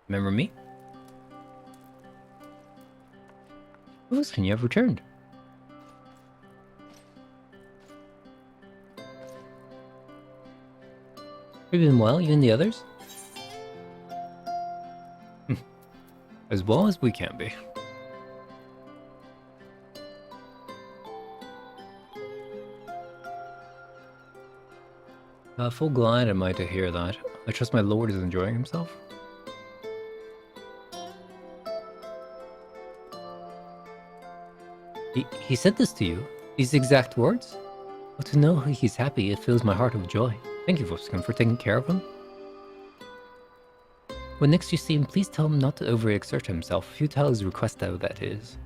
Remember me? Listen, you have returned. You've been well, you and the others? As well as we can be. Full glad am I to hear that. I trust my lord is enjoying himself. He said this to you? These exact words? Well, to know he's happy, it fills my heart with joy. Thank you, Voskin, for taking care of him. When next you see him, please tell him not to overexert himself, futile his request though that is.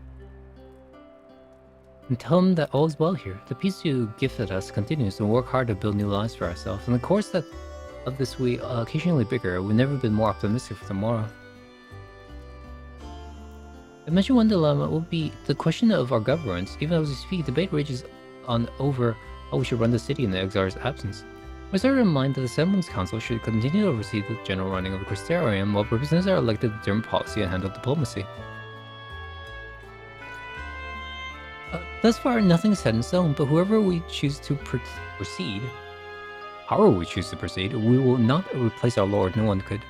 And tell him that all is well here. The peace you gifted us continues, and work hard to build new lives for ourselves. And the course of this we occasionally bigger, we've never been more optimistic for tomorrow. I mentioned one dilemma will be the question of our governance. Even as we speak, debate rages on over how we should run the city in the exile's absence. We started in mind that the Semblance Council should continue to oversee the general running of the Crystarium, while representatives are elected to determine policy and handle diplomacy. Thus far, nothing is set in stone, but whoever we choose to proceed, however we choose to proceed, we will not replace our lord. No one could.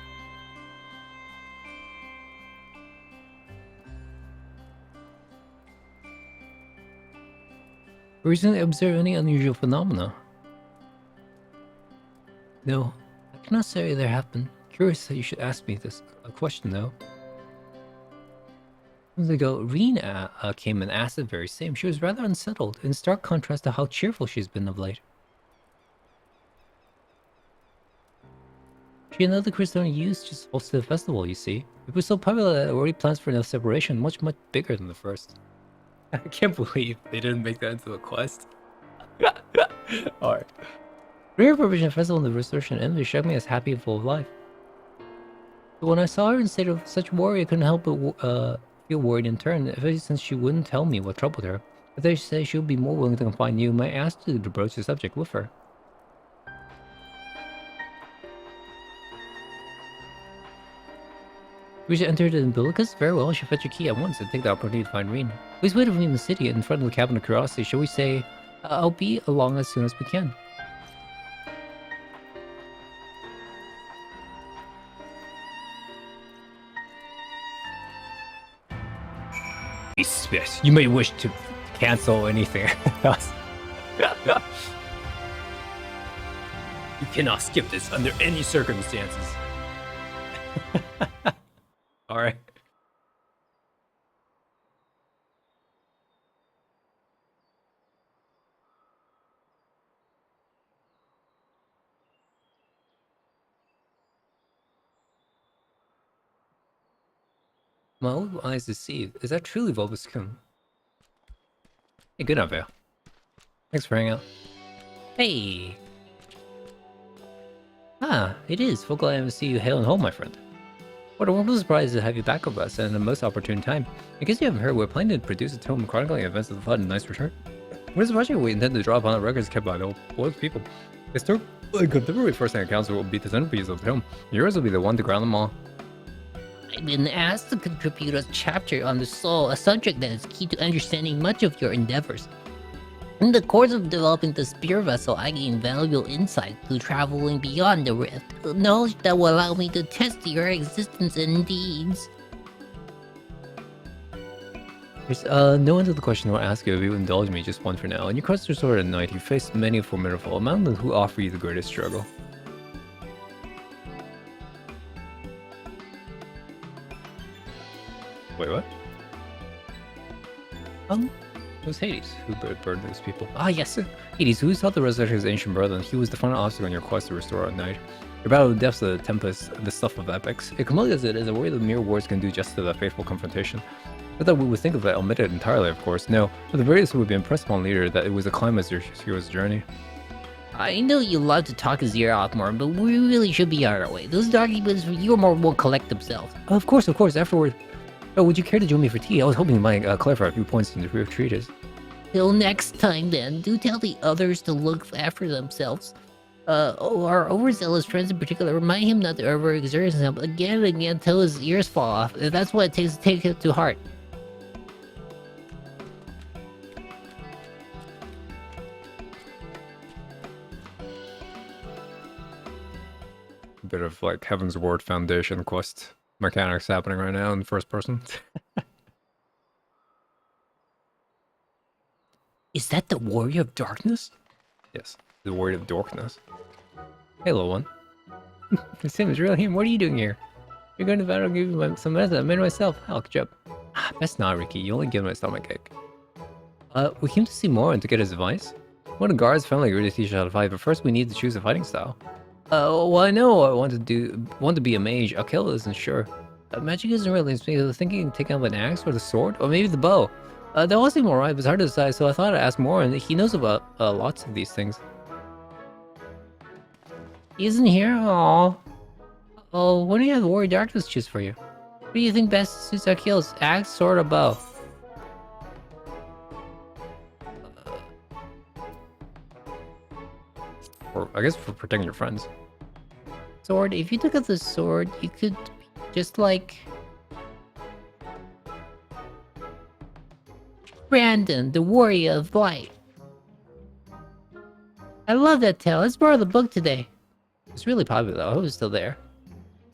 Recently observed any unusual phenomena? No, I cannot say there have been. Curious that you should ask me this question, though. Months ago, Reen came and asked the very same. She was rather unsettled, in stark contrast to how cheerful she's been of late. She and other Crystarian youths just hosted a festival, you see. It was so popular that it already plans for another separation, much bigger than the first. I can't believe they didn't make that into a quest. Alright. Rare provision festival in the restoration envy struck me as happy and full of life. But when I saw her in state of such worry, I couldn't help but feel worried in turn, especially since she wouldn't tell me what troubled her. But they say she would be more willing to confide in you, might ask you to broach the subject with her. We should enter the Umbilicus? Very well, I should fetch your key at once and take the opportunity to find Reen. Please wait for me in the city in front of the Cabin of Curiosity. Shall we say, I'll be along as soon as we can. Yes, you may wish to cancel anything else. You cannot skip this under any circumstances. Alright. My old eyes deceive. Is that truly Volvus-kun? Hey, good enough, thanks for hanging out. Hey! Ah, it is. So glad to see you hail and home, my friend. What a wonderful surprise to have you back with us and a most opportune time. In case you haven't heard, we're planning to produce a tome chronicling events of the flood and nice return. What is the project we intend to draw upon the records kept by the old people? Historical and contemporary first-hand accounts will be the centerpiece of the tome. Yours will be the one to ground them all. I've been asked to contribute a chapter on the soul, a subject that is key to understanding much of your endeavors. In the course of developing the spear vessel, I gained valuable insight to traveling beyond the rift, knowledge that will allow me to test your existence and deeds. There's no end to the question I will ask you if you indulge me just one for now. In your quest to restore at night, you faced many a formidable among them who offer you the greatest struggle. Wait, what? It was Hades who burned those people. Ah, yes, Hades, who sought the resurrection of his ancient brother, and he was the final obstacle on your quest to restore at night. Your battle with the depths of the Tempest, the stuff of epics. It completely as it is, a way that mere words can do justice to that faithful confrontation. Not that we would think of it omitted entirely, of course. No, but the various would be impressed upon leader that it was a climb as your hero's journey. I know you love to talk his ear off more, but we really should be on our way. Those documents for you more won't collect themselves. Of course, afterward. Oh, would you care to join me for tea? I was hoping you might clarify a few points in the treatise. Till next time then, do tell the others to look after themselves. Our overzealous friends in particular remind him not to overexert himself again and again until his ears fall off. That's what it takes to take it to heart. A bit of like Heaven's Ward Foundation quest mechanics happening right now in first person. Is that the Warrior of Darkness? Yes, the Warrior of Darkness. Hey, little one. Sim is really him. What are you doing here? You're going to battle, give you some medicine. I made it myself. Hell, good job. Ah, best not, Ricky. You only give my stomach ache. We came to see more and to get his advice. One of the guards finally agreed to teach us how to fight, but first we need to choose a fighting style. Well, I know I want to be a mage. Akela isn't sure. Magic isn't really thinking taking up an axe or the sword, or maybe the bow. They all seem alright, but it's hard to decide, so I thought I'd ask more, and he knows about lots of these things. He isn't here? Aww. Oh, what do you have the Warrior Darkness choose for you? What do you think best suits Akela's axe, sword, or bow? Or I guess for protecting your friends. Sword, if you took up the sword, you could just like... Brandon, the Warrior of Light. I love that tale. Let's borrow the book today. It's really popular though. I hope it's still there.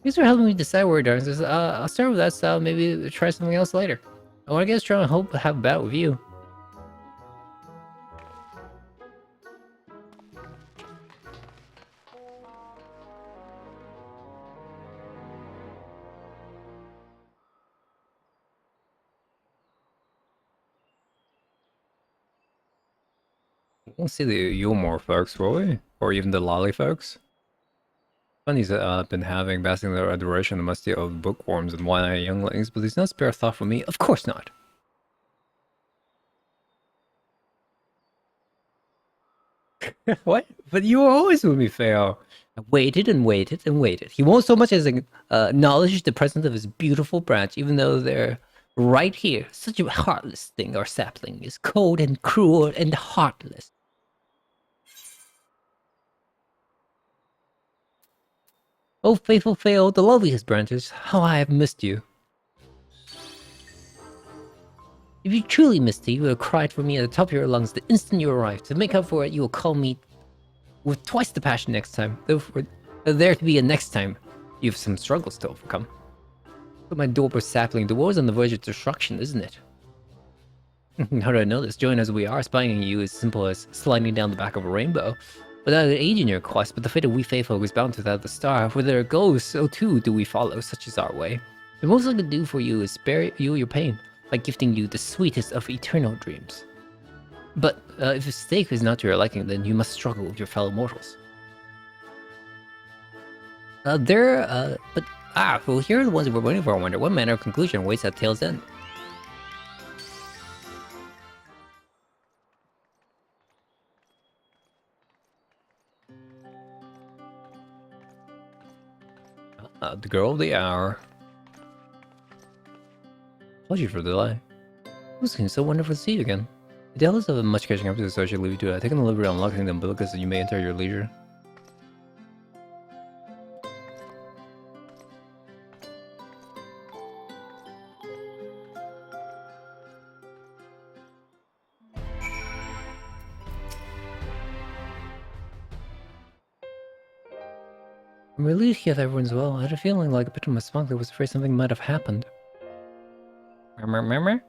Thanks for helping me decide Warrior Darkness. I'll start with that style, maybe try something else later. I guess try and hope to have a battle with you. We won't see the Yulmore folks, will we? Or even the Lolly folks? Bunny's been having basking their adoration the musty of bookworms and one-eyed younglings, but he's not spare a thought for me. Of course not. What? But you were always with me, Theo. I waited and waited and waited. He won't so much as acknowledge the presence of his beautiful branch, even though they're right here. Such a heartless thing, our sapling is cold and cruel and heartless. Oh, faithful Theo, the loveliest branches, how I have missed you. If you truly missed me, you would have cried for me at the top of your lungs the instant you arrived. To make up for it, you will call me with twice the passion next time. Though for there to be a next time, you have some struggles to overcome. But my Dorper sapling, the war is on the verge of destruction, isn't it? How do I know this? Join as we are, spying on you is simple as sliding down the back of a rainbow. Without an aid in your quest, but the fate of we faithful is bound without the star. Where there it goes, so too do we follow, such is our way. The most I can do for you is spare you your pain, by gifting you the sweetest of eternal dreams. But if the stake is not to your liking, then you must struggle with your fellow mortals. Well, here are the ones we're waiting for, I wonder. What manner of conclusion waits at Tale's End? The girl of the hour. Apologies for the delay. It was so wonderful to see you again. The Dallas have much catching up to, so I should leave you to it. I've taken the liberty of unlocking the umbilicus and you may enter your leisure. I'm relieved to hear that everyone's well. I had a feeling like a bit of my spunk that was afraid something might have happened. Remember?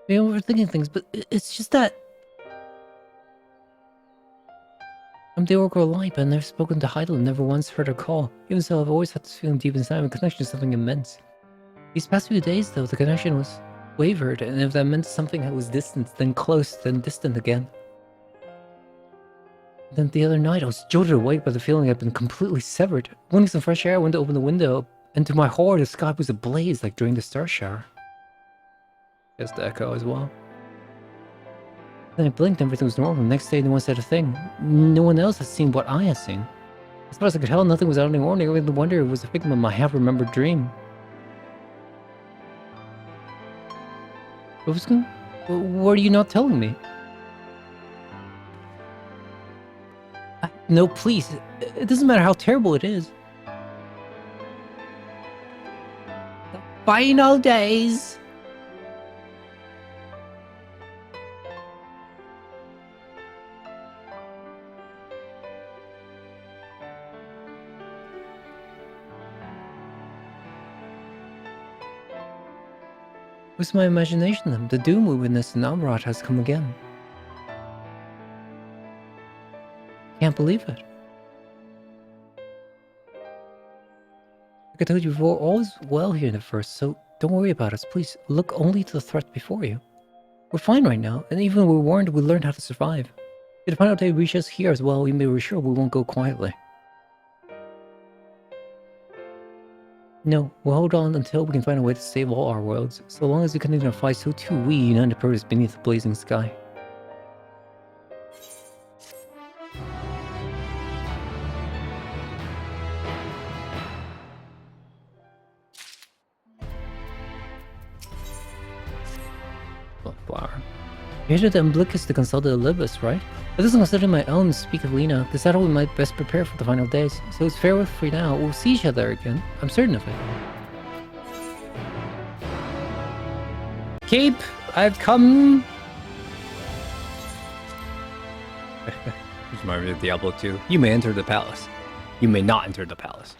Maybe I'm overthinking things, but it's just that... I'm the Oracle of Light, but I've never spoken to Hydaelyn, never once heard her call. Even so, I've always had this feeling deep inside my connection to something immense. These past few days, though, the connection was wavered, and if that meant something that was distant, then close, then distant again. Then the other night, I was jolted awake by the feeling I'd been completely severed. Wanting some fresh air, I went to open the window, and to my horror, the sky was ablaze like during the star shower. Guess the echo as well. Then I blinked and everything was normal. The next day, no one said a thing. No one else had seen what I had seen. As far as I could tell, nothing was out of the ordinary. I began to wonder if it was a figment of my half-remembered dream. What are you not telling me? No, please. It doesn't matter how terrible it is. The final days. With my imagination, then, the doom we witnessed in Amrat has come again. Can't believe it. Like I told you before, all is well here in the first, so don't worry about us. Please, look only to the threat before you. We're fine right now, and even when we're warned, we learned how to survive. If the final day reaches us here as well, we may be sure we won't go quietly. No, we'll hold on until we can find a way to save all our worlds. So long as we continue to fight, so too we unite the purpose beneath the blazing sky. Flower. You headed to Endwalker to consult the Elpis, right? If this is considering my own speak of Lena, this is how we might best prepare for the final days. So it's farewell for now. We'll see each other again. I'm certain of it. Keep! I've come! Just reminded me of Diablo 2. You may enter the palace. You may not enter the palace.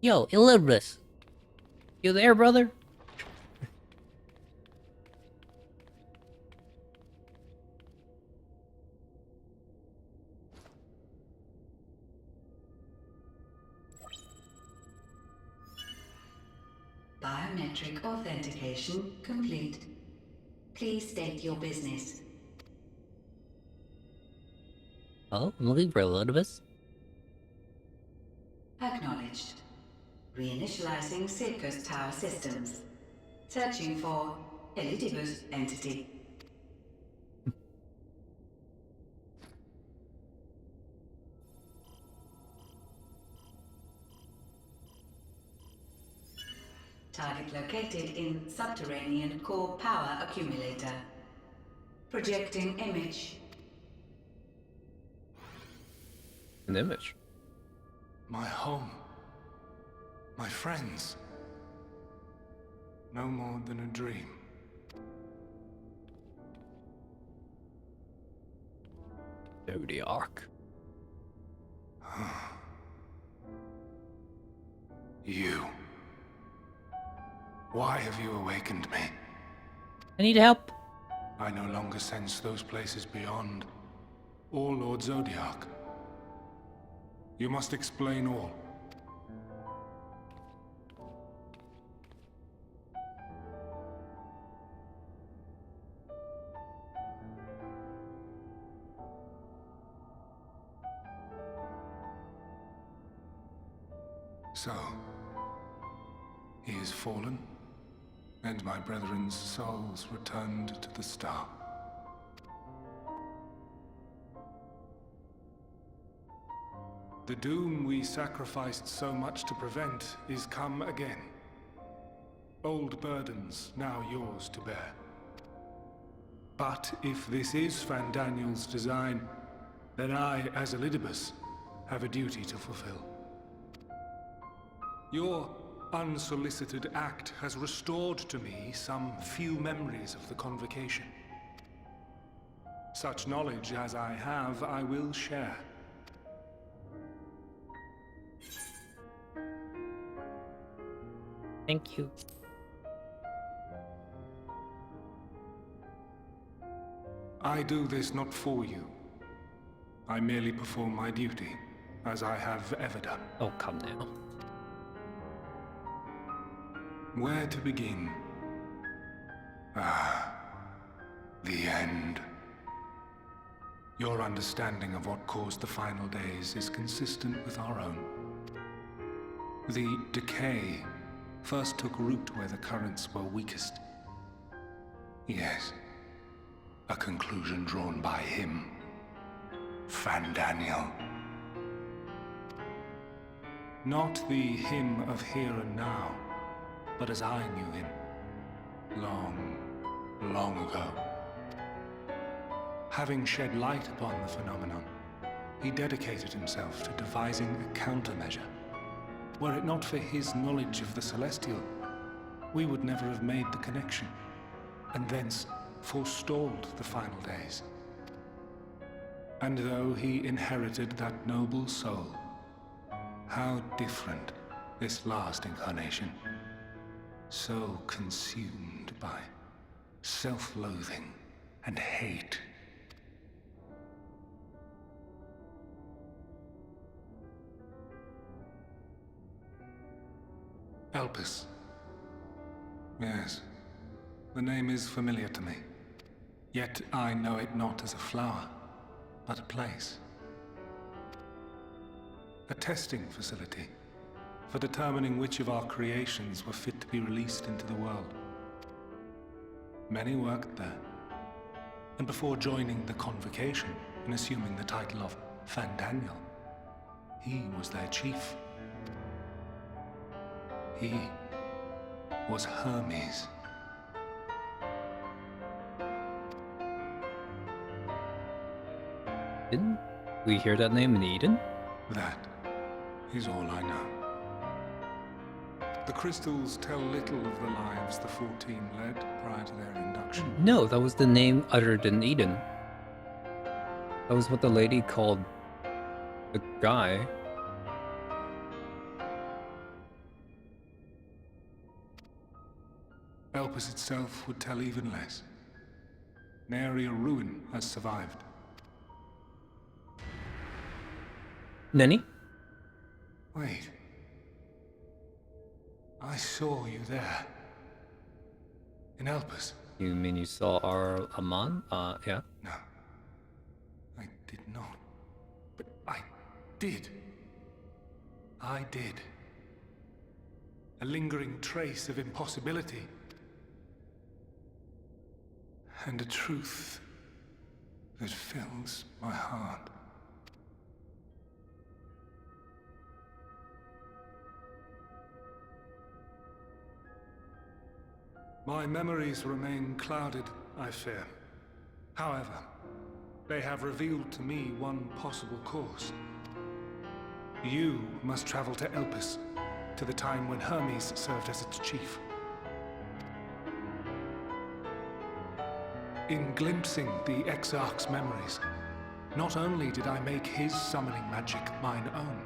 Yo, Elpis! You there, brother? Biometric authentication complete. Please state your business. Oh, I'm looking for Elpis. Acknowledged. Reinitializing Circus Tower systems. Searching for Elitibus entity. Target located in subterranean core power accumulator. Projecting image. An image. My home. My friends. No more than a dream. Zodiac. You. Why have you awakened me? I need help. I no longer sense those places beyond, or Lord Zodiac. You must explain all. So, he is fallen, and my brethren's souls returned to the star. The doom we sacrificed so much to prevent is come again. Old burdens now yours to bear. But if this is Fandaniel's design, then I, as Elidibus, have a duty to fulfill. Your unsolicited act has restored to me some few memories of the convocation. Such knowledge as I have, I will share. Thank you. I do this not for you. I merely perform my duty, as I have ever done. Oh, come now. Where to begin? Ah, the end. Your understanding of what caused the final days is consistent with our own. The decay first took root where the currents were weakest. Yes, a conclusion drawn by him, Fandaniel. Not the him of here and now, but as I knew him, long, long ago. Having shed light upon the phenomenon, he dedicated himself to devising a countermeasure. Were it not for his knowledge of the Celestial, we would never have made the connection, and thence forestalled the final days. And though he inherited that noble soul, how different this last incarnation, so consumed by self-loathing and hate. Elpis. Yes, the name is familiar to me. Yet I know it not as a flower, but a place. A testing facility for determining which of our creations were fit to be released into the world. Many worked there, and before joining the Convocation and assuming the title of Fandaniel, he was their chief. He was Hermes. Didn't we hear that name in Eden? That is all I know. The crystals tell little of the lives the 14 led prior to their induction. No, that was the name uttered in Eden. That was what the lady called the guy. Elpis itself would tell even less. Nary a ruin has survived. Nenny? Wait. I saw you there. In Elpis. You mean you saw our Aman? Yeah. No. I did not. But I did. I did. A lingering trace of impossibility. And a truth that fills my heart. My memories remain clouded, I fear. However, they have revealed to me one possible course. You must travel to Elpis, to the time when Hermes served as its chief. In glimpsing the Exarch's memories, not only did I make his summoning magic mine own,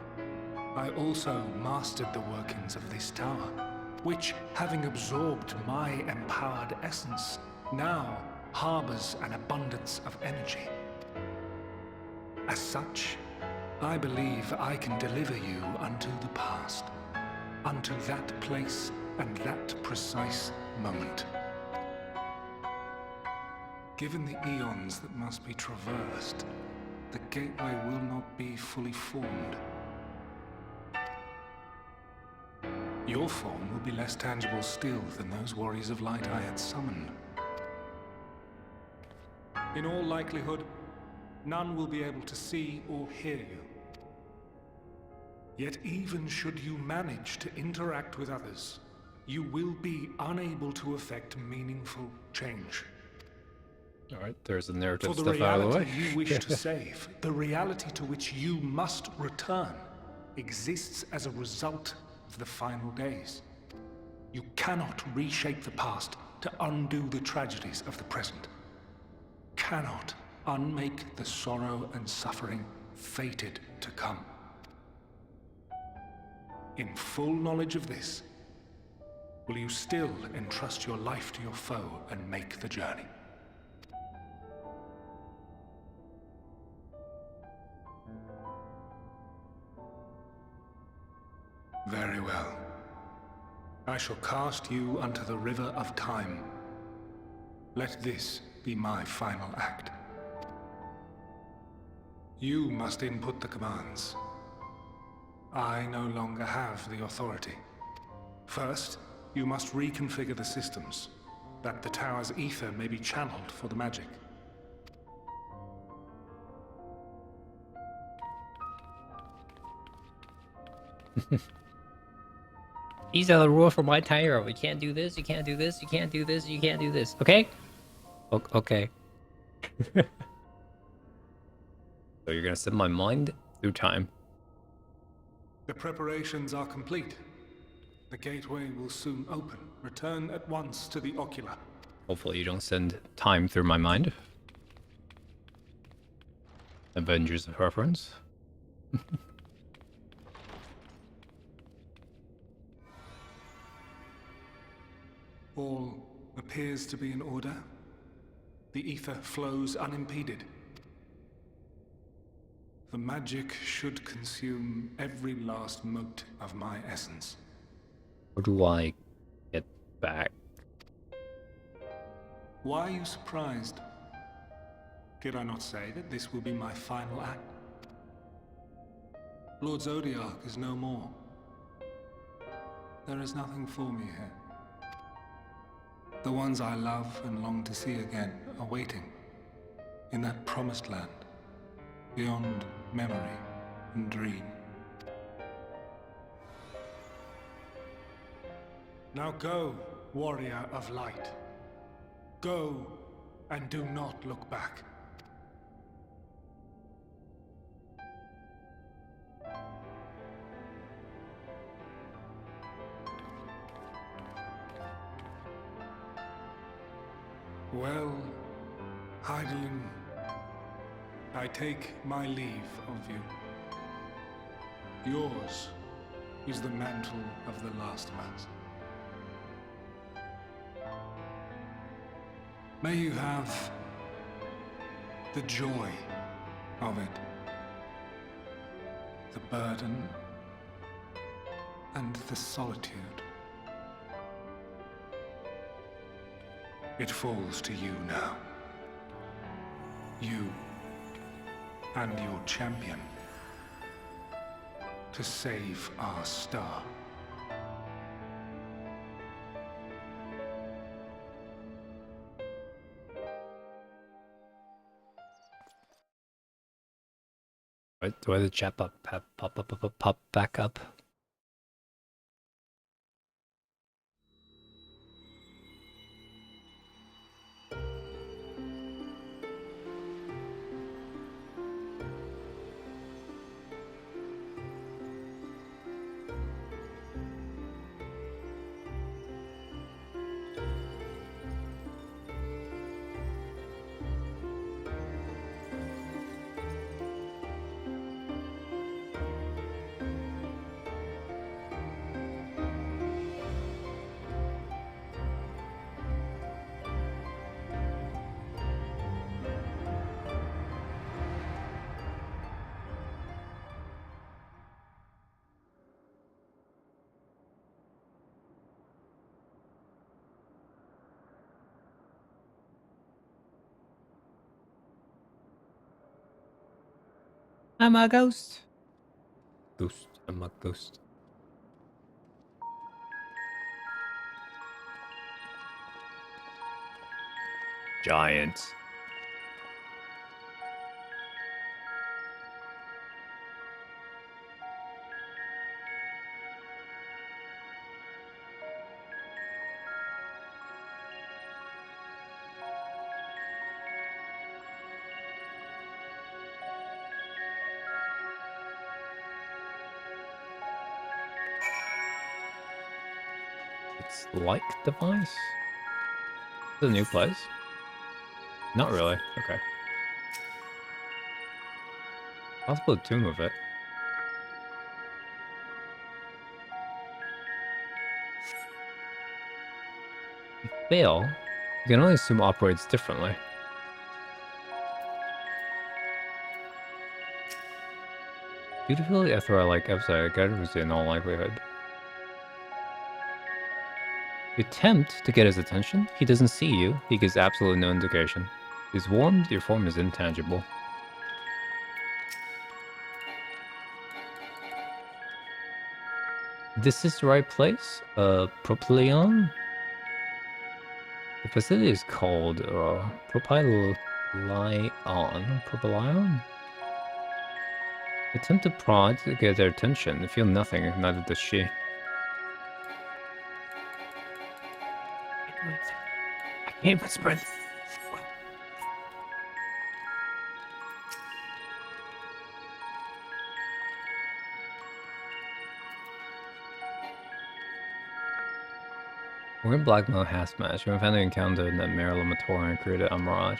I also mastered the workings of this tower, which, having absorbed my empowered essence, now harbors an abundance of energy. As such, I believe I can deliver you unto the past, unto that place and that precise moment. Given the eons that must be traversed, the gateway will not be fully formed. Your form will be less tangible still than those warriors of light I had summoned. In all likelihood, none will be able to see or hear you. Yet even should you manage to interact with others, you will be unable to effect meaningful change. Alright, there's the narrative For the stuff out of the reality way. you wish to save, the reality to which you must return, exists as a result of the final days. You cannot reshape the past to undo the tragedies of the present. Cannot unmake the sorrow and suffering fated to come. In full knowledge of this, will you still entrust your life to your foe and make the journey? Very well. I shall cast you unto the river of time, Let this be my final act. You must input the commands. I no longer have the authority. First, you must reconfigure the systems, that the tower's ether may be channeled for the magic. These are the rules for my tower. We can't do this, you can't do this, you can't do this, you can't do this. Okay? Okay. So you're gonna set my mind through time. The preparations are complete. The gateway will soon open. Return at once to the ocular. Hopefully you don't send time through my mind. Avengers of reference. All appears to be in order. The ether flows unimpeded. The magic should consume every last mote of my essence. How do I get back? Why are you surprised? Did I not say that this will be my final act? Lord Zodiac is no more. There is nothing for me here. The ones I love and long to see again are waiting in that promised land, beyond memory and dream. Now go, warrior of light. Go, and do not look back. Well, Hydaelyn, I take my leave of you. Yours is the mantle of the last of us. May you have the joy of it, the burden, and the solitude. It falls to you now. You and your champion to save our star. Do I the chat pop back up? I'm a ghost. Ghost. I'm a ghost. Giants. It's like device. It's a new place. Not really. Okay. I'll put a tomb of it. If you fail, you can only assume operates differently. Beautifully after I like outside, I got it in all likelihood. You attempt to get his attention. He doesn't see you. He gives absolutely no indication. He's warmed. Your form is intangible. This is the right place? Propylion? The facility is called Propylion. Propylion? Attempt to prod to get their attention. Feel nothing, neither does she. I can't whisper. We're in Blackmail Hazmatch. We've had an encounter in the Marilamator and created a mirage.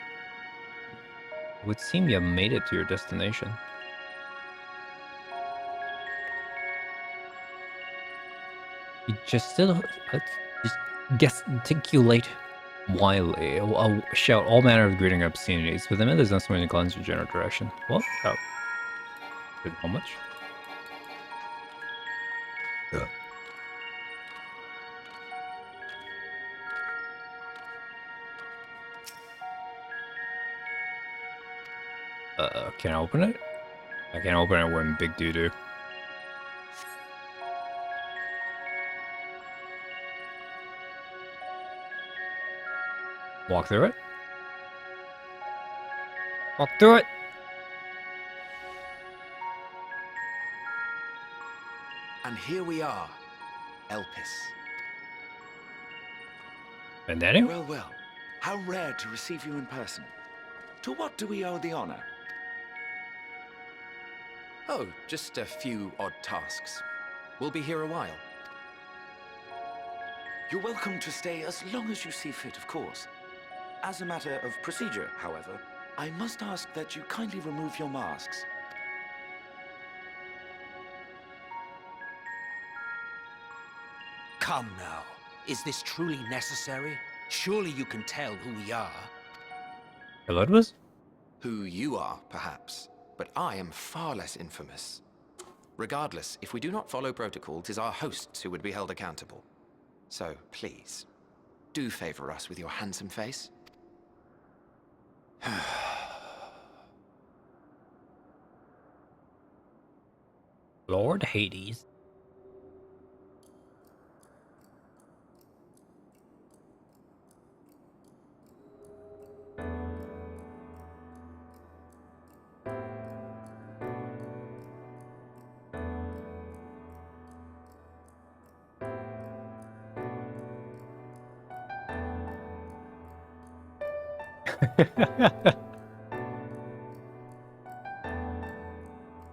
It would seem you have made it to your destination. You just still just gesticulate wildly, shout all manner of greeting obscenities, but the man does not swing and glance your general direction. What? Oh. How much? Yeah. Can I open it? I can't open it, we're in big doo-doo. Walk through it? Walk through it! And here we are, Elpis. And Daniel? Well, well, how rare to receive you in person. To what do we owe the honor? Oh, just a few odd tasks. We'll be here a while. You're welcome to stay as long as you see fit, of course. As a matter of procedure, however, I must ask that you kindly remove your masks. Come now. Is this truly necessary? Surely you can tell who we are. Hello, Elpis? Who you are, perhaps, but I am far less infamous. Regardless, if we do not follow protocol, 'tis our hosts who would be held accountable. So, please, do favor us with your handsome face. Lord Hades.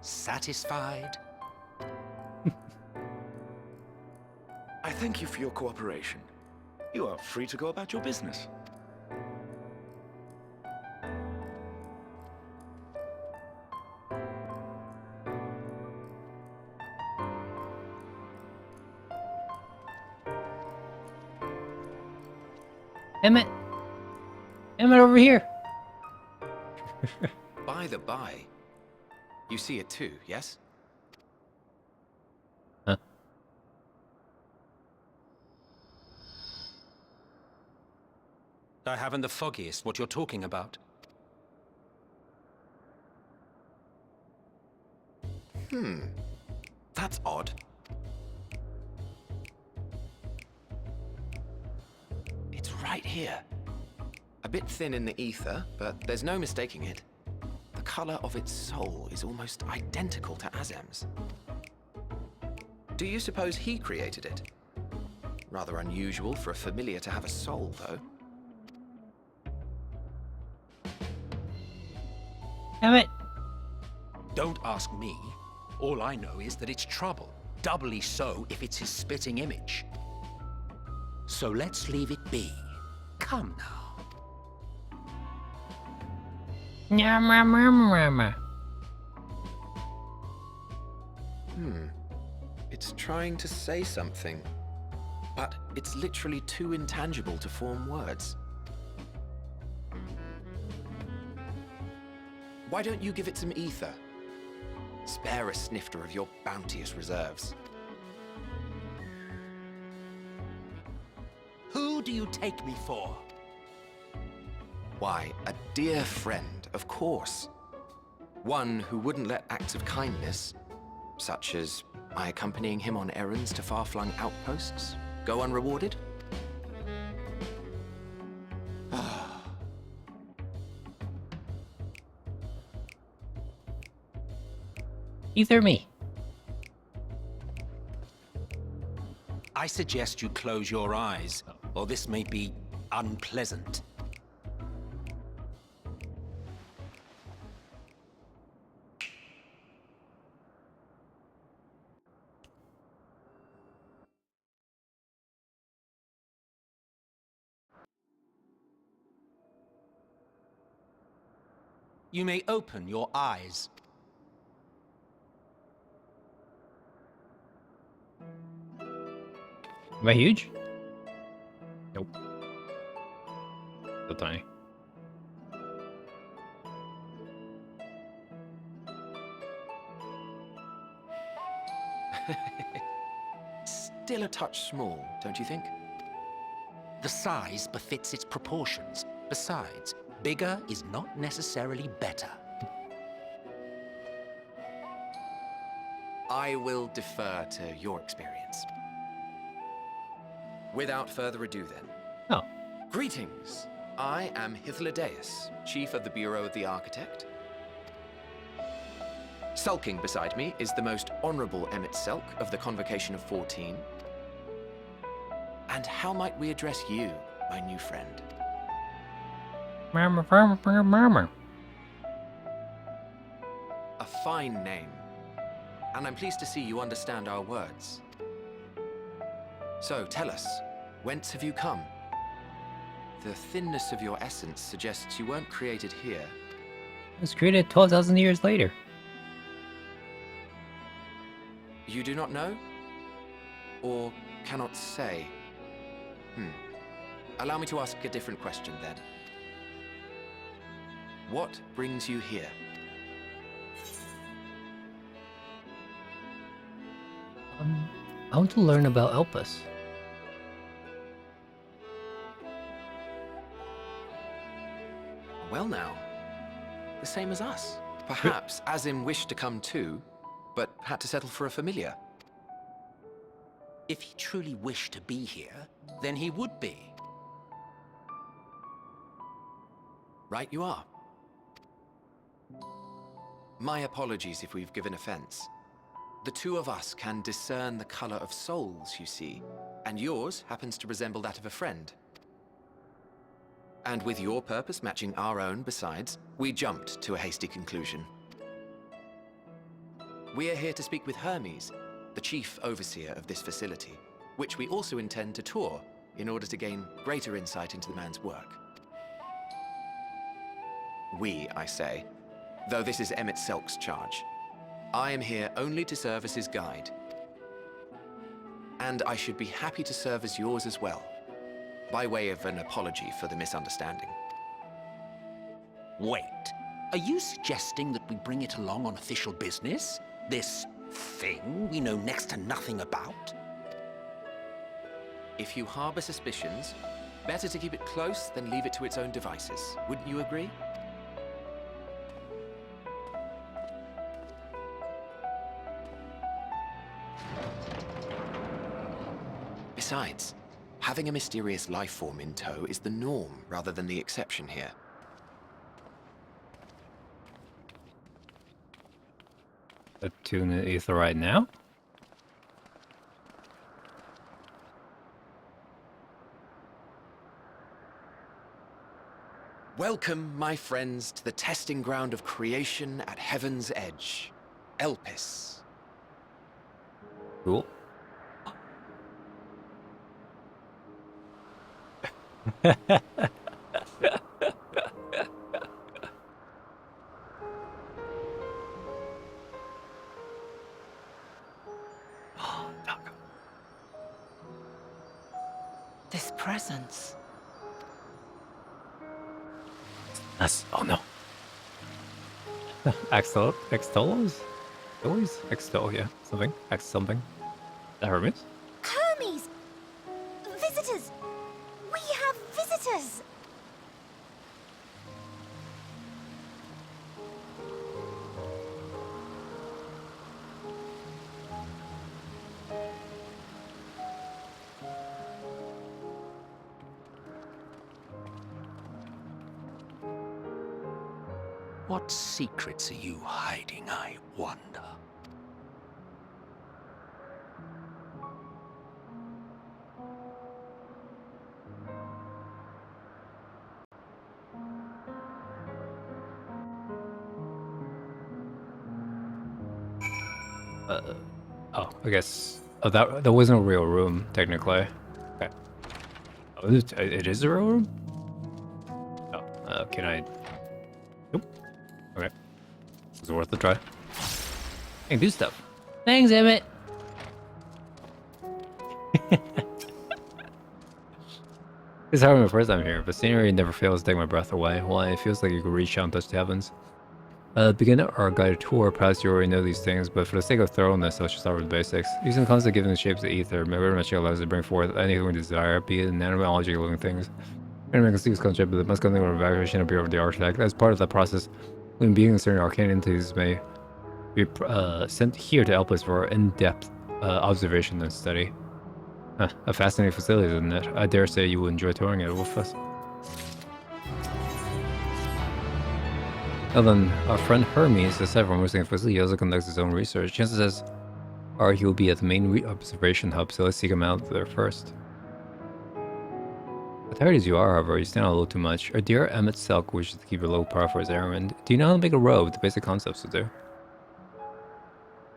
Satisfied? I thank you for your cooperation. You are free to go about your business. Emmett! Emmett, over here! By the by, you see it too, yes? Huh? I haven't the foggiest what you're talking about. That's odd. It's right here. A bit thin in the ether, but there's no mistaking it. The color of its soul is almost identical to Azem's. Do you suppose he created it? Rather unusual for a familiar to have a soul, though. Emmett! Don't ask me. All I know is that it's trouble. Doubly so if it's his spitting image. So let's leave it be. Come now. It's trying to say something, but it's literally too intangible to form words. Why don't you give it some ether? Spare a snifter of your bounteous reserves. hell do you take me for? Why, a dear friend, of course. One who wouldn't let acts of kindness, such as my accompanying him on errands to far-flung outposts, go unrewarded? Either me. I suggest you close your eyes, or this may be unpleasant. You may open your eyes. Am I huge? Nope. So tiny. Still a touch small, don't you think? The size befits its proportions. Besides, bigger is not necessarily better. I will defer to your experience. Without further ado then. Oh. Greetings. I am Hydaelyn, Chief of the Bureau of the Architect. Sulking beside me is the most honorable Emmett Selk of the Convocation of 14. And how might we address you, my new friend? Murmur. A fine name. And I'm pleased to see you understand our words. So, tell us, whence have you come? The thinness of your essence suggests you weren't created here. It was created 12,000 years later. You do not know? Or cannot say? Allow me to ask a different question then. What brings you here? I want to learn about Elpis. Well now, the same as us. Perhaps Azim wished to come too, but had to settle for a familiar. If he truly wished to be here, then he would be. Right you are. My apologies if we've given offense. The two of us can discern the color of souls, you see, and yours happens to resemble that of a friend. And with your purpose matching our own besides, we jumped to a hasty conclusion. We are here to speak with Hermes, the chief overseer of this facility, which we also intend to tour in order to gain greater insight into the man's work. We, I say, though this is Emmett Selk's charge. I am here only to serve as his guide. And I should be happy to serve as yours as well, by way of an apology for the misunderstanding. Wait, are you suggesting that we bring it along on official business? This thing we know next to nothing about? If you harbor suspicions, better to keep it close than leave it to its own devices. Wouldn't you agree? Besides, having a mysterious life form in tow is the norm rather than the exception here. A tuna ether right now? Welcome, my friends, to the testing ground of creation at Heaven's Edge, Elpis. Cool. This presence. That's oh no. Extolos? Always Extol, yeah. Something. That Hermes? Hermes! Visitors! We Yes. What secrets are you hiding, I wonder? Oh, I guess. Oh, that wasn't a real room, technically. Okay. Oh, it is a real room? Oh, can I... Nope. Okay. It's worth a try. I can do stuff. Thanks, Emmett. It's hard my first time here, but scenery never fails to take my breath away. Well, it feels like you could reach out and touch the heavens. Begin our guided tour. Perhaps you already know these things, but for the sake of thoroughness, let's just start with the basics. Using the concept given the shapes of ether, Magnetic allows us to bring forth anything we desire, be it nanobiology or living things. Anyone can see this concept, but it must go through an evaluation appear over the architect. As part of that process, when being certain arcane entities may be sent here to Elpis for in-depth observation and study. A fascinating facility, isn't it? I dare say you will enjoy touring it with us. Now then, our friend Hermes, aside from hosting a facility, he also conducts his own research. Chances are he will be at the main observation hub, so let's seek him out there first. As tired as you are, however, you stand out a little too much. Our dear Emmett Selk wishes to keep a low par for his errand. Do you know how to make a robe? The basic concepts will do.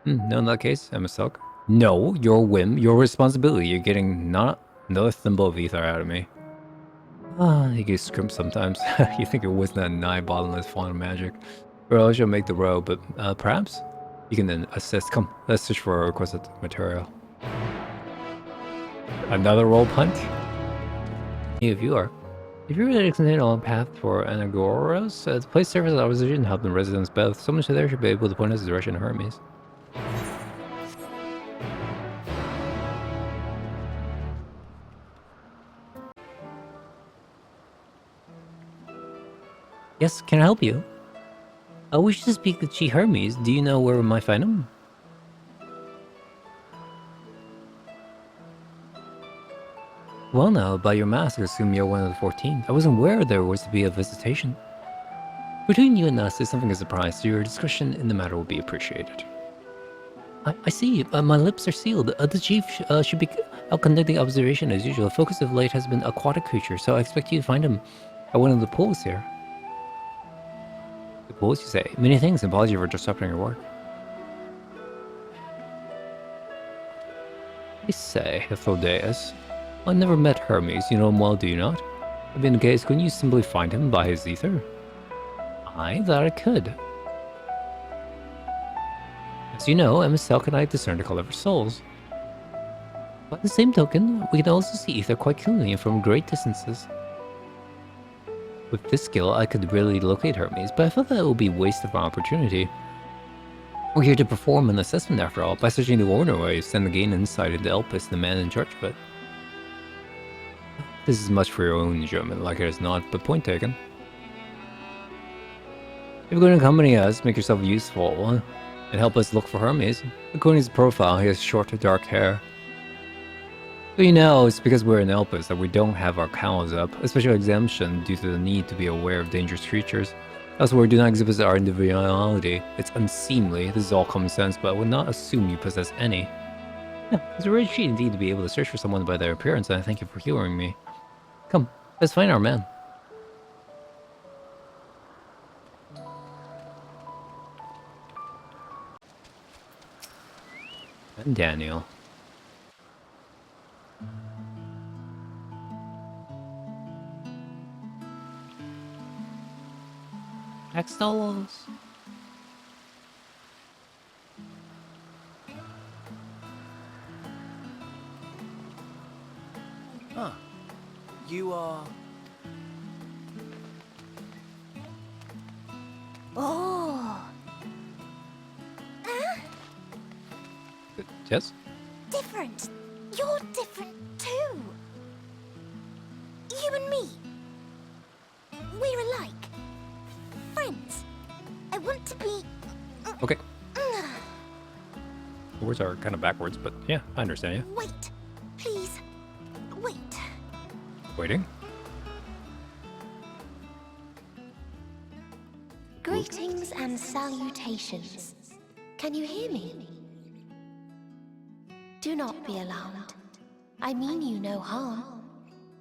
No, in that case, Emmett Selk. No, your whim, your responsibility. You're getting not another thimble of ether out of me. Ah, you get scrimped sometimes. You think it wasn't that nigh bottomless font of magic. Well, I shall make the robe, but perhaps you can then assist. Come, let's search for our requested material. Another roll punt? If you are. If you're ready to continue along the path for Anagoras, the place serves as opposition hub and residence both. Someone there should be able to point us in the direction of Hermes. Yes, can I help you? I wish to speak to Chi Hermes. Do you know where we might find him? Well now, by your mask, I assume you're one of the 14. I wasn't aware there was to be a visitation. Between you and us, there's something of a surprise, so your discretion in the matter will be appreciated. I see. My lips are sealed. The chief should be out conducting observation as usual. The focus of late has been aquatic creatures, so I expect you to find him at one of the pools here. The pools, you say? Many thanks, and apology for disrupting your work. I say, Hydaelyn. I never met Hermes. You know him well, do you not? If in the case, couldn't you simply find him by his ether? I thought I could. As you know, Emma Selk and I discern the color of our souls. By the same token, we can also see ether quite clearly and from great distances. With this skill, I could really locate Hermes, but I felt that it would be a waste of an opportunity. We're here to perform an assessment after all. By searching the ordinary ways, then gain insight into Elpis, the man in charge of it. This is much for your own enjoyment, like it is not, but point taken. If you're going to accompany us, make yourself useful, and help us look for Hermes. According to his profile, he has short, dark hair. But you know, it's because we're in Elpis that we don't have our cowls up, a special exemption due to the need to be aware of dangerous creatures. Elsewhere, we do not exhibit our individuality. It's unseemly, this is all common sense, but I would not assume you possess any. Yeah, it's a rare treat indeed to be able to search for someone by their appearance, and I thank you for humoring me. Come, let's find our man. And Daniel. Axtolos. Huh. You are... Oh, Yes? different. You're different too. You and me. to be... Okay. The words are kind of backwards, but yeah, I understand you. Wait, please. Wait. Waiting. Greetings and salutations. Can you hear me? Do not be alarmed. I mean you no harm.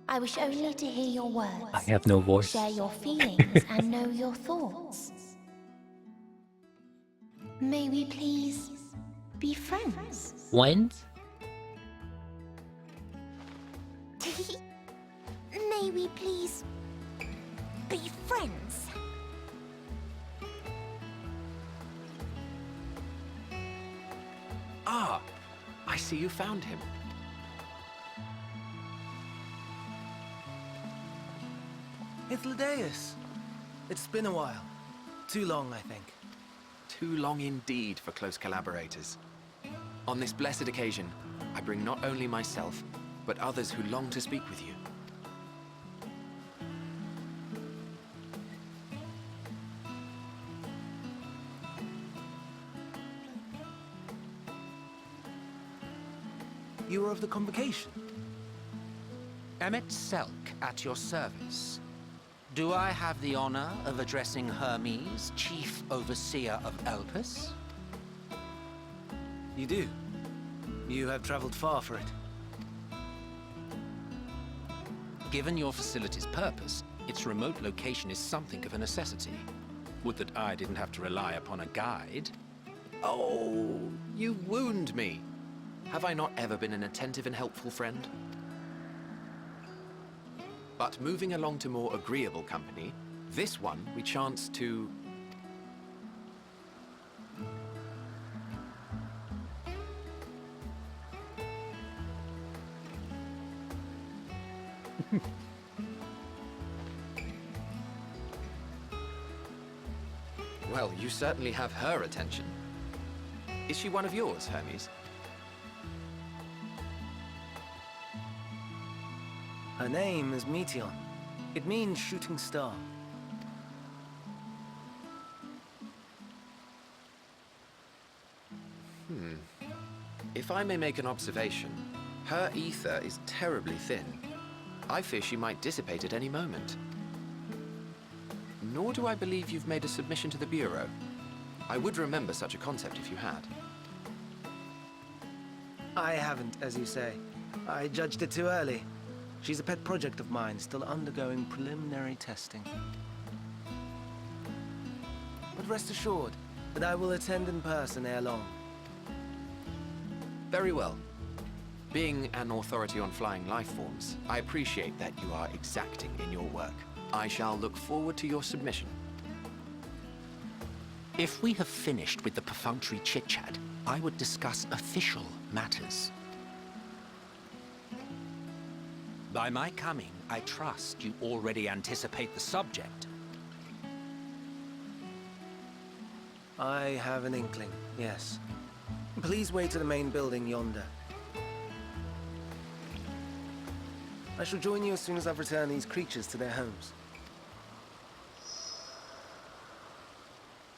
I wish only to hear your words. I have no voice. Share your feelings and know your thoughts. May we please be friends? When? May we please be friends? Ah, I see you found him. Hydaelyn. It's been a while. Too long, I think. Too long indeed for close collaborators. On this blessed occasion, I bring not only myself, but others who long to speak with you. You were of the convocation. Emmet Selk at your service. Do I have the honor of addressing Hermes, Chief Overseer of Elpis? You do. You have traveled far for it. Given your facility's purpose, its remote location is something of a necessity. Would that I didn't have to rely upon a guide. Oh, you wound me. Have I not ever been an attentive and helpful friend? But moving along to more agreeable company, this one we chance to... Well, you certainly have her attention. Is she one of yours, Hermes? Her name is Meteon. It means shooting star. If I may make an observation, her ether is terribly thin. I fear she might dissipate at any moment. Nor do I believe you've made a submission to the Bureau. I would remember such a concept if you had. I haven't, as you say. I judged it too early. She's a pet project of mine, still undergoing preliminary testing. But rest assured that I will attend in person ere long. Very well. Being an authority on flying life forms, I appreciate that you are exacting in your work. I shall look forward to your submission. If we have finished with the perfunctory chit-chat, I would discuss official matters. By my coming, I trust you already anticipate the subject. I have an inkling, yes. Please wait to the main building yonder. I shall join you as soon as I've returned these creatures to their homes.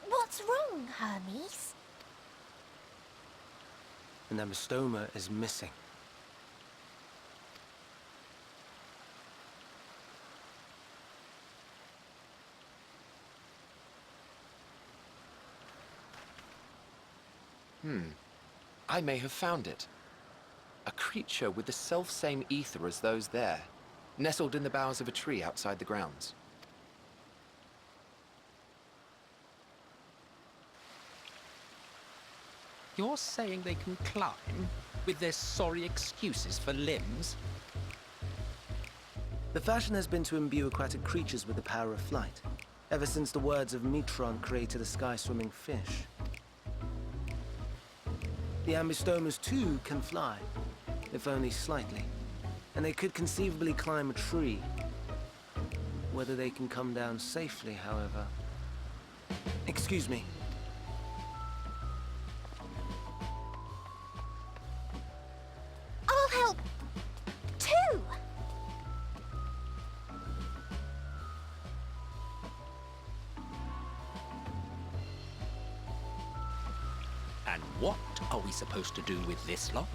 What's wrong, Hermes? And their mastoma is missing. I may have found it. A creature with the self-same ether as those there, nestled in the boughs of a tree outside the grounds. You're saying they can climb, with their sorry excuses for limbs? The fashion has been to imbue aquatic creatures with the power of flight, ever since the words of Metron created a sky-swimming fish. The ambistomas too can fly, if only slightly, and they could conceivably climb a tree. Whether they can come down safely, however... Excuse me. I'll help, too! And what are we supposed to do with this lot?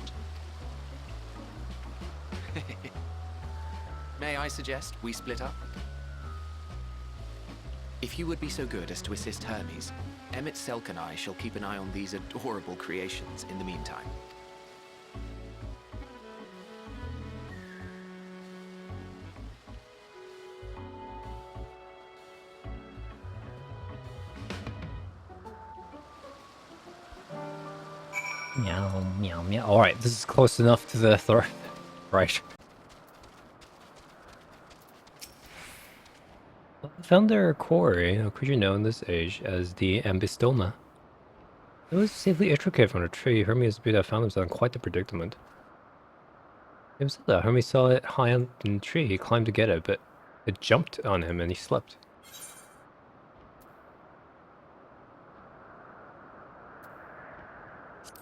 May I suggest we split up? If you would be so good as to assist Hermes, Emmett Selk and I shall keep an eye on these adorable creations in the meantime. Meow, meow, meow. Alright, this is close enough to the threat. Right. Found their quarry, a creature known in this age as the Ambystoma. It was safely extricated from a tree. Hermes appeared to have found himself in quite the predicament. It was that Hermes saw it high on the tree. He climbed to get it, but it jumped on him and he slipped.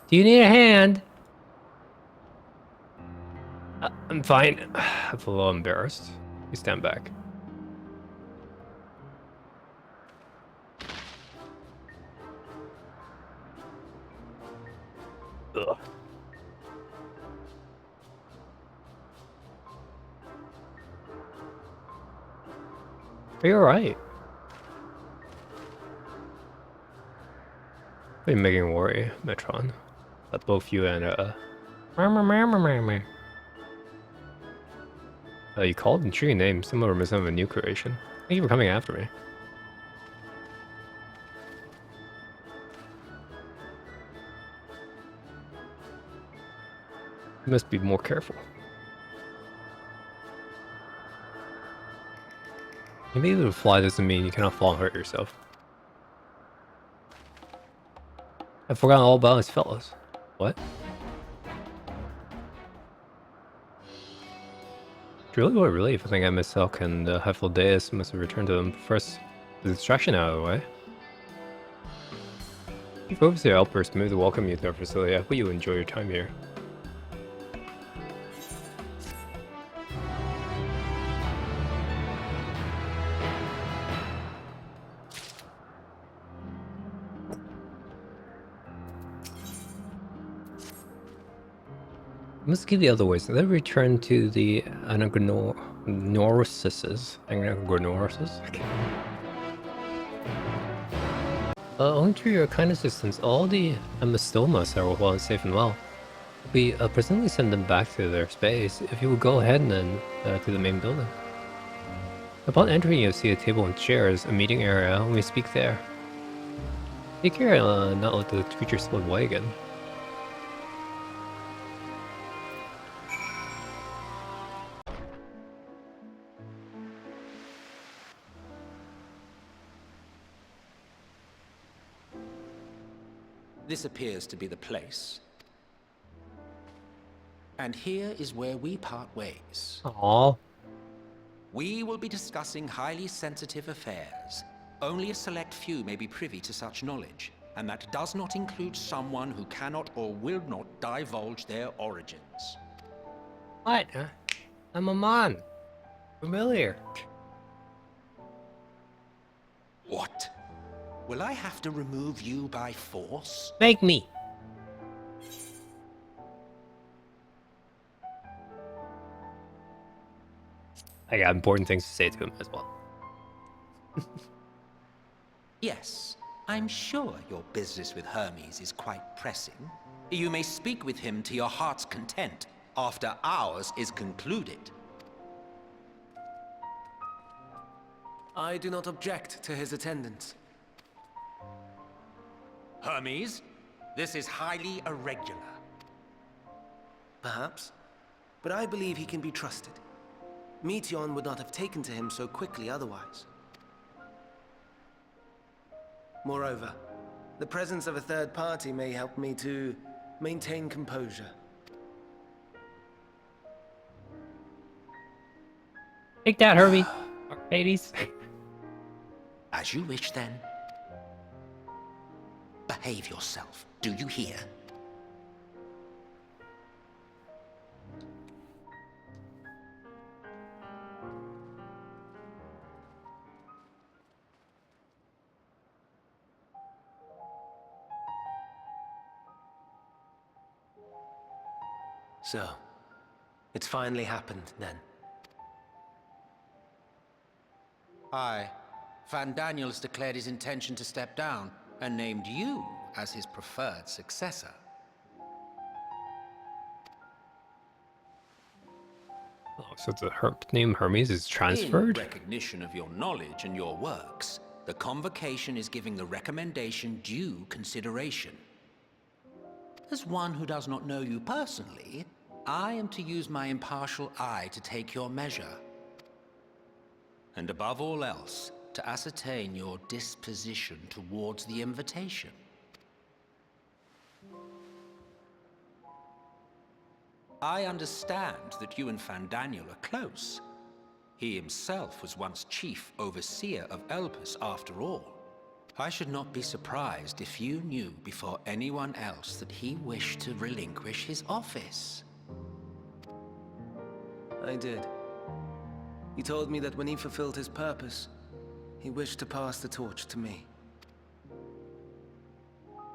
Do you need a hand? I'm fine. I feel a little embarrassed. You stand back. Ugh. Are you alright? Been making a worry, Metron. About both you and you called and tree name. Some of them is of a new creation. Thank you for coming after me. You must be more careful. You may be able to fly doesn't mean you cannot fall and hurt yourself. I've forgotten all about his fellows. What? Truly what relief. I think I myself and Hydaelyn must have returned to them. First, the distraction out of the way. Chief Overseer Elpis moved to welcome you to our facility. I hope you enjoy your time here. Let's keep the other ways. Then return to the Anagnorises. Owing to your kind assistance, all the Amastomas are well and safe and well. We presently send them back to their space. If you will go ahead and then to the main building. Upon entering, you'll see a table and chairs, a meeting area. We speak there. Take care, not let the creature slip away again. This appears to be the place. And here is where we part ways. Aww. We will be discussing highly sensitive affairs. Only a select few may be privy to such knowledge, and that does not include someone who cannot or will not divulge their origins. What? I'm a man. Familiar. What? Will I have to remove you by force? Make me. I got important things to say to him as well. Yes, I'm sure your business with Hermes is quite pressing. You may speak with him to your heart's content after ours is concluded. I do not object to his attendance. Hermes, this is highly irregular. Perhaps, but I believe he can be trusted. Meteion would not have taken to him so quickly otherwise. Moreover, the presence of a third party may help me to maintain composure. Take that, Herbie. Hades. As you wish, then. Behave yourself. Do you hear? So, it's finally happened then. Aye. Van Daniels declared his intention to step down and named you as his preferred successor. Oh, so the name Hermes is In transferred? recognition of your knowledge and your works, the Convocation is giving the recommendation due consideration. As one who does not know you personally, I am to use my impartial eye to take your measure. And above all else, to ascertain your disposition towards the invitation. I understand that you and Van Daniel are close. He himself was once chief overseer of Elpis after all. I should not be surprised if you knew before anyone else that he wished to relinquish his office. I did. He told me that when he fulfilled his purpose, he wished to pass the torch to me.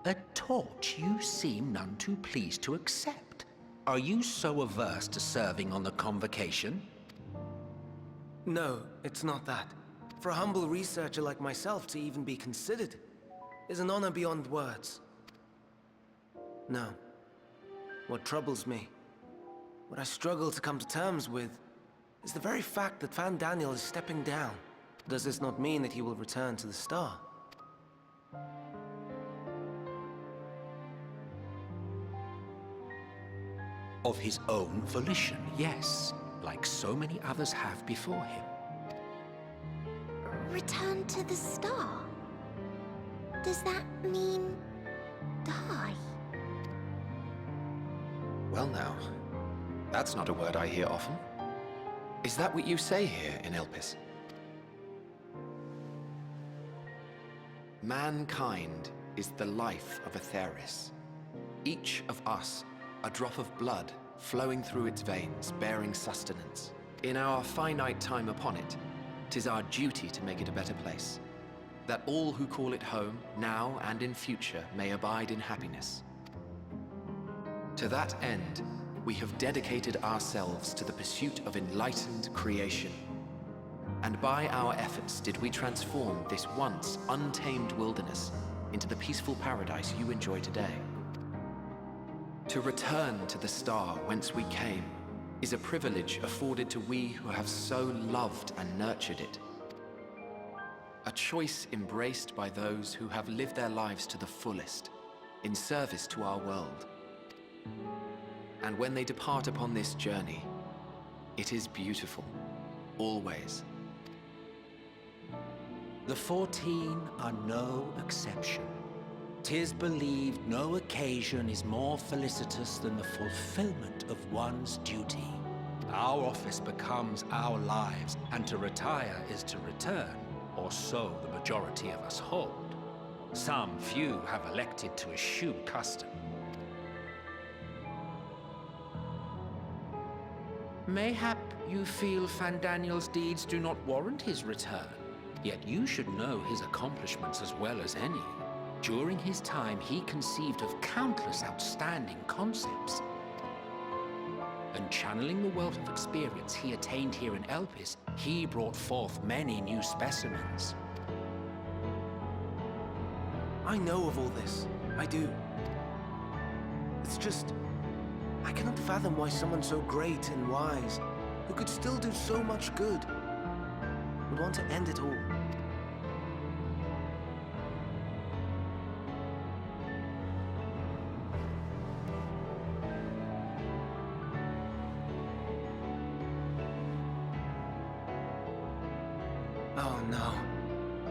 A torch you seem none too pleased to accept. Are you so averse to serving on the Convocation? No, it's not that. For a humble researcher like myself to even be considered is an honor beyond words. No. What troubles me, what I struggle to come to terms with, is the very fact that Van Daniel is stepping down. Does this not mean that he will return to the Star? Of his own volition, yes, like so many others have before him. Return to the Star? Does that mean die? Well now, that's not a word I hear often. Is that what you say here in Elpis? Mankind is the life of Atheris. Each of us, a drop of blood flowing through its veins, bearing sustenance. In our finite time upon it, 'tis our duty to make it a better place, that all who call it home, now and in future, may abide in happiness. To that end, we have dedicated ourselves to the pursuit of enlightened creation. And by our efforts did we transform this once untamed wilderness into the peaceful paradise you enjoy today. To return to the Star whence we came is a privilege afforded to we who have so loved and nurtured it. A choice embraced by those who have lived their lives to the fullest, in service to our world. And when they depart upon this journey, it is beautiful, always. The 14 are no exception. 'Tis believed no occasion is more felicitous than the fulfillment of one's duty. Our office becomes our lives, and to retire is to return, or so the majority of us hold. Some few have elected to eschew custom. Mayhap you feel Van Daniel's deeds do not warrant his return, yet you should know his accomplishments as well as any. During his time, he conceived of countless outstanding concepts. And channeling the wealth of experience he attained here in Elpis, he brought forth many new specimens. I know of all this. I do. It's just, I cannot fathom why someone so great and wise, who could still do so much good, would want to end it all. Oh no.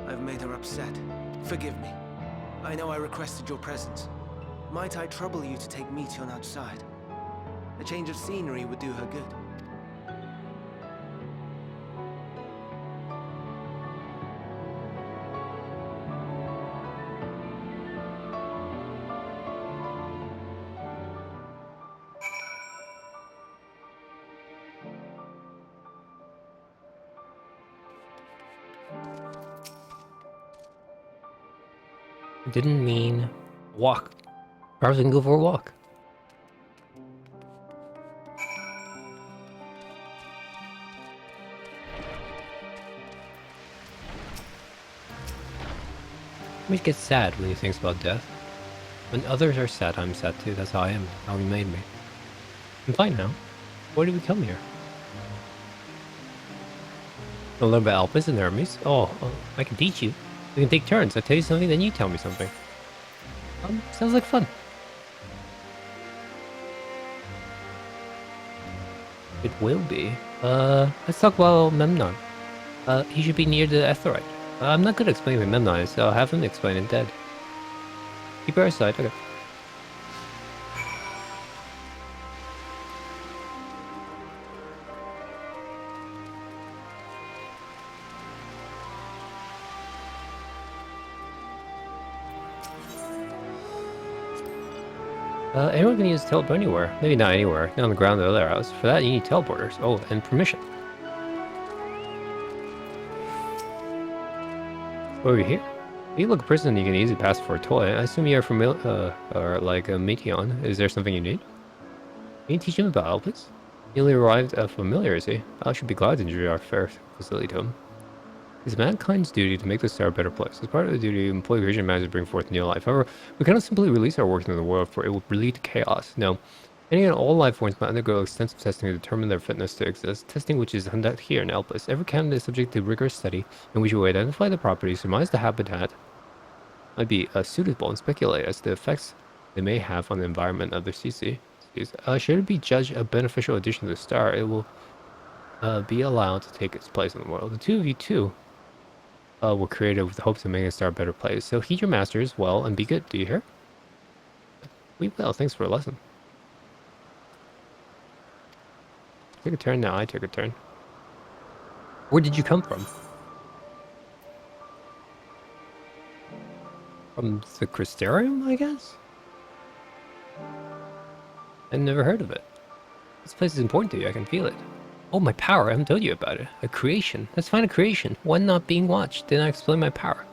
I've made her upset. Forgive me. I know I requested your presence. Might I trouble you to take Meteon outside? A change of scenery would do her good. Didn't mean walk. Perhaps we can go for a walk. He gets sad when he thinks about death. When others are sad, I'm sad too. That's how I am. How he made me. I'm fine now. Why did we come here? To learn about Elpis and Hermes? Oh, I can teach you. We can take turns. I tell you something, then you tell me something. Sounds like fun. It will be. Let's talk about Memnon. He should be near the Aetheryte. I'm not good at explaining what Memnon is, so I'll have him explain instead. Keep her aside, okay. Anyone can use teleport anywhere. Maybe not anywhere. Not on the ground of the other house. For that, you need teleporters. Oh, and permission. Over here. If you look a person, you can easily pass for a toy. I assume you're familiar, or like a Meteon. Is there something you need? Can you teach him about Elpis? He only arrived familiar, is he? I should be glad to introduce our fair facility to him. It's mankind's duty to make the star a better place. As part of the duty, employ creation managers to bring forth new life. However, we cannot simply release our work into the world, for it will lead to chaos. No. Any and all life forms must undergo extensive testing to determine their fitness to exist. Testing which is conducted here in Elpis. Every candidate is subject to rigorous study, in which we identify the properties, surmise the habitat might be suitable, and speculate as to the effects they may have on the environment of the CC. Should it be judged a beneficial addition to the star, it will be allowed to take its place in the world. The two of you, too, were created with the hopes of making the star a better place. So heed your masters well and be good. Do you hear? We will. Thanks for a lesson. Take a turn now. I took a turn. Where did you come from? From the Crystarium, I guess? I've never heard of it. This place is important to you. I can feel it. Oh, my power. I haven't told you about it. A creation. Let's find a creation. One not being watched. Then I explain my power.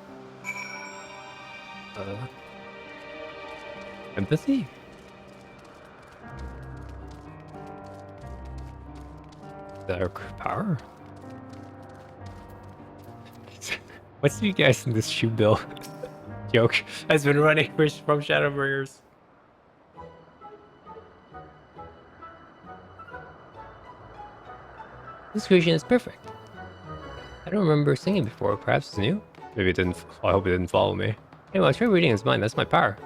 Empathy? Is that our power? What's the guys in this shoe bill joke has been running from Shadowbringers? This creation is perfect. I don't remember singing before. Perhaps it's new? Maybe it didn't. I hope it didn't follow me. Anyway, I'll try reading his mind. That's my power.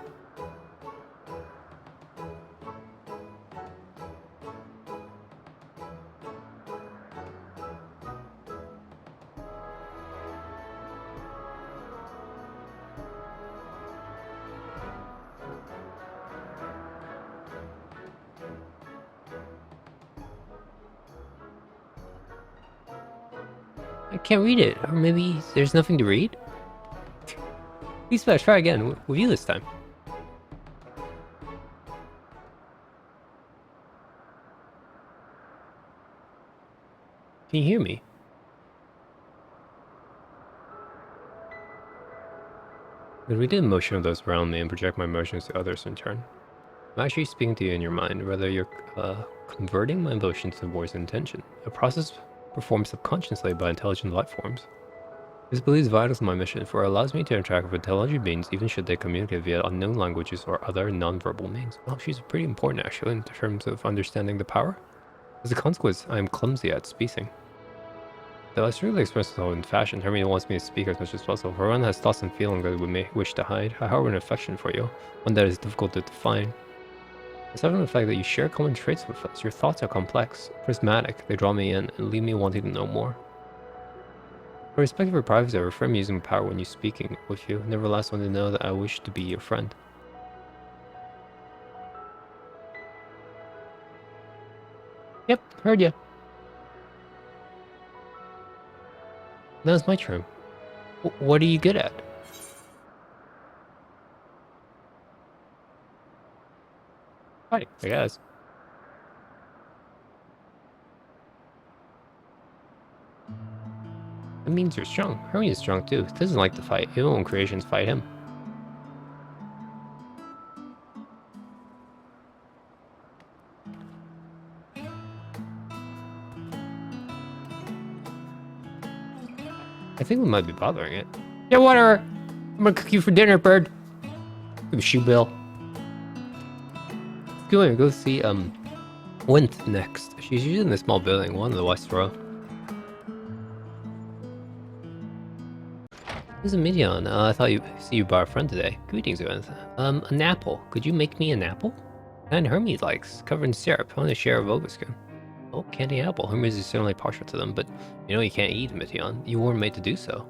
I can't read it. Or maybe there's nothing to read? Please try again with you this time. Can you hear me? I can read the emotion of those around me and project my emotions to others in turn. I'm actually speaking to you in your mind, whether you're converting my emotions to voice intention. A process performed subconsciously by intelligent life forms. This belief is vital to my mission, for it allows me to interact with intelligent beings even should they communicate via unknown languages or other non-verbal means. Well, she's pretty important actually in terms of understanding the power. As a consequence, I am clumsy at speaking. Though I certainly express myself in fashion, Hermione wants me to speak as much as possible. For one has thoughts and feelings that we may wish to hide. I harbor an affection for you, one that is difficult to define. Aside from the fact that you share common traits with us, your thoughts are complex, prismatic, they draw me in and leave me wanting to know more. For respect for privacy, I refrain using power when you speaking with you. Nevertheless, want to know that I wish to be your friend. Yep, heard ya. Now it's my turn. What are you good at? Hi, I guess. That means you're strong. Hermione is strong too. He doesn't like to fight. Even when creations fight him. I think we might be bothering it. Yeah, whatever. I'm gonna cook you for dinner, bird. Give a shoe bill. Go see Wint next. She's usually in the small building, one in the west row. This is Midian. I thought you see you brought a friend today. Greetings, Wint. An apple. Could you make me an apple? And Hermes likes, covered in syrup. I want to share a Vobiscon. Oh, candy apple. Hermes is certainly partial to them, but you know you can't eat Midian. You weren't made to do so.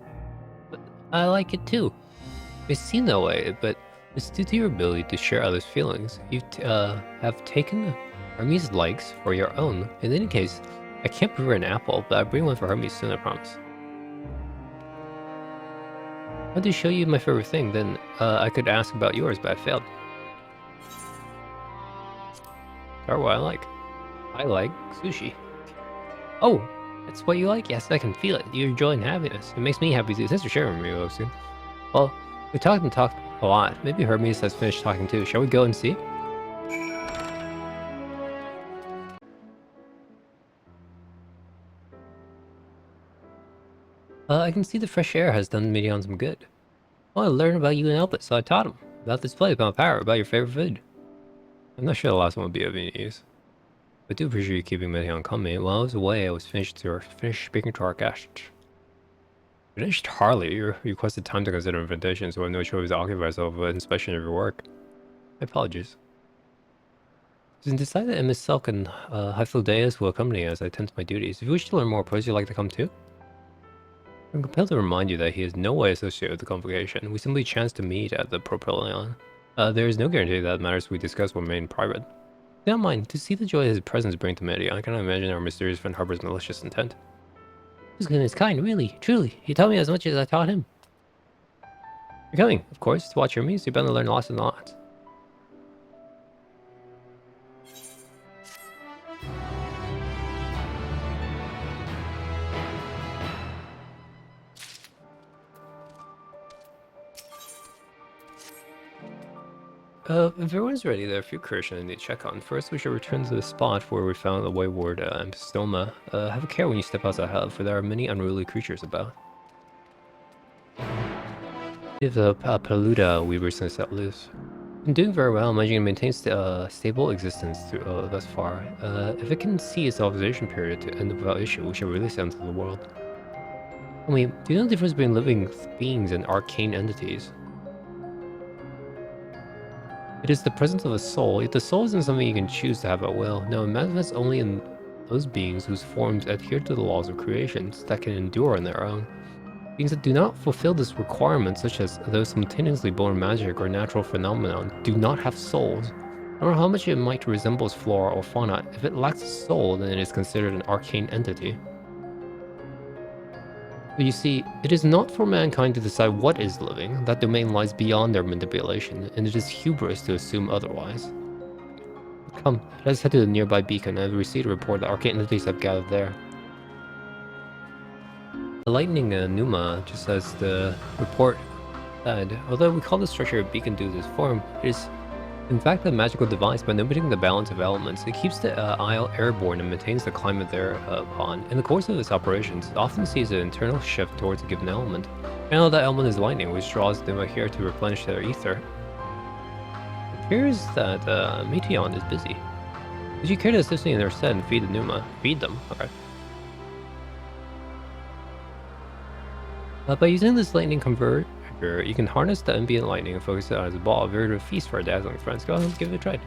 But I like it too. It may seem that way, but it's due to your ability to share others' feelings. You have taken Hermes' likes for your own. In any case, I can't prepare an apple, but I'll bring one for Hermes soon, I promise. I want to show you my favorite thing, then I could ask about yours, but I failed. Start what I like. I like sushi. Oh, that's what you like? Yes, I can feel it. Your joy and happiness. It makes me happy too. Thanks for sharing with me, soon. Well, we talked a lot. Maybe Hermes has finished talking too. Shall we go and see? I can see the fresh air has done Midian some good. I want to learn about you and Elpis, so I taught him. About this place, about power, about your favorite food. I'm not sure the last one would be of any use. I do appreciate you keeping Midian company. While I was away, I was finished speaking to our guest. Finished? Hardly. You requested time to consider invitation, so I have no choice to occupy myself with inspection of your work. My apologies. It's been decided that Ms. Selk and Hydaelyn will accompany as I attend to my duties. If you wish to learn more, perhaps you'd like to come too? I'm compelled to remind you that he is no way associated with the convocation. We simply chanced to meet at the Propylion. There is no guarantee that matters we discuss will remain private. Do not mind. To see the joy his presence brings to Midian, I cannot imagine our mysterious friend harbors malicious intent. His goodness kind, really, truly. He taught me as much as I taught him. You're coming, of course, to watch Hermes. You're bound to learn lots and lots. If everyone's ready, there are a few questions I need to check on. First, we should return to the spot where we found the wayward Empistoma. Have a care when you step outside hub, for there are many unruly creatures about. If the Paluda we recently set loose. Been doing very well, managing to maintain stable existence through, thus far. If it can see its observation period to end without issue, we should release it into the world. I mean, do you know the difference between living beings and arcane entities? It is the presence of a soul, yet the soul isn't something you can choose to have at will. No, it manifests only in those beings whose forms adhere to the laws of creations that can endure on their own. Beings that do not fulfill this requirement, such as those simultaneously born magic or natural phenomenon, do not have souls. No matter how much it might resemble flora or fauna, if it lacks a soul, then it is considered an arcane entity. But you see, it is not for mankind to decide what is living. That domain lies beyond their manipulation, and it is hubris to assume otherwise. Come, let us head to the nearby beacon. I have received a report that arcane entities have gathered there. The lightning Numa, just as the report said, although we call the structure a beacon due to its form, it is in fact a magical device by manipulating the balance of elements. It keeps the isle airborne and maintains the climate thereupon. In the course of its operations, it often sees an internal shift towards a given element. And now that element is lightning, which draws them here to replenish their ether. It appears that Meteon is busy. Would you care to assist me in their stead and feed the Numa? Feed them? Okay. By using this lightning converter, you can harness the ambient lightning and focus it on as a ball. A veritable feast for our dazzling friends. Go ahead and give it a try.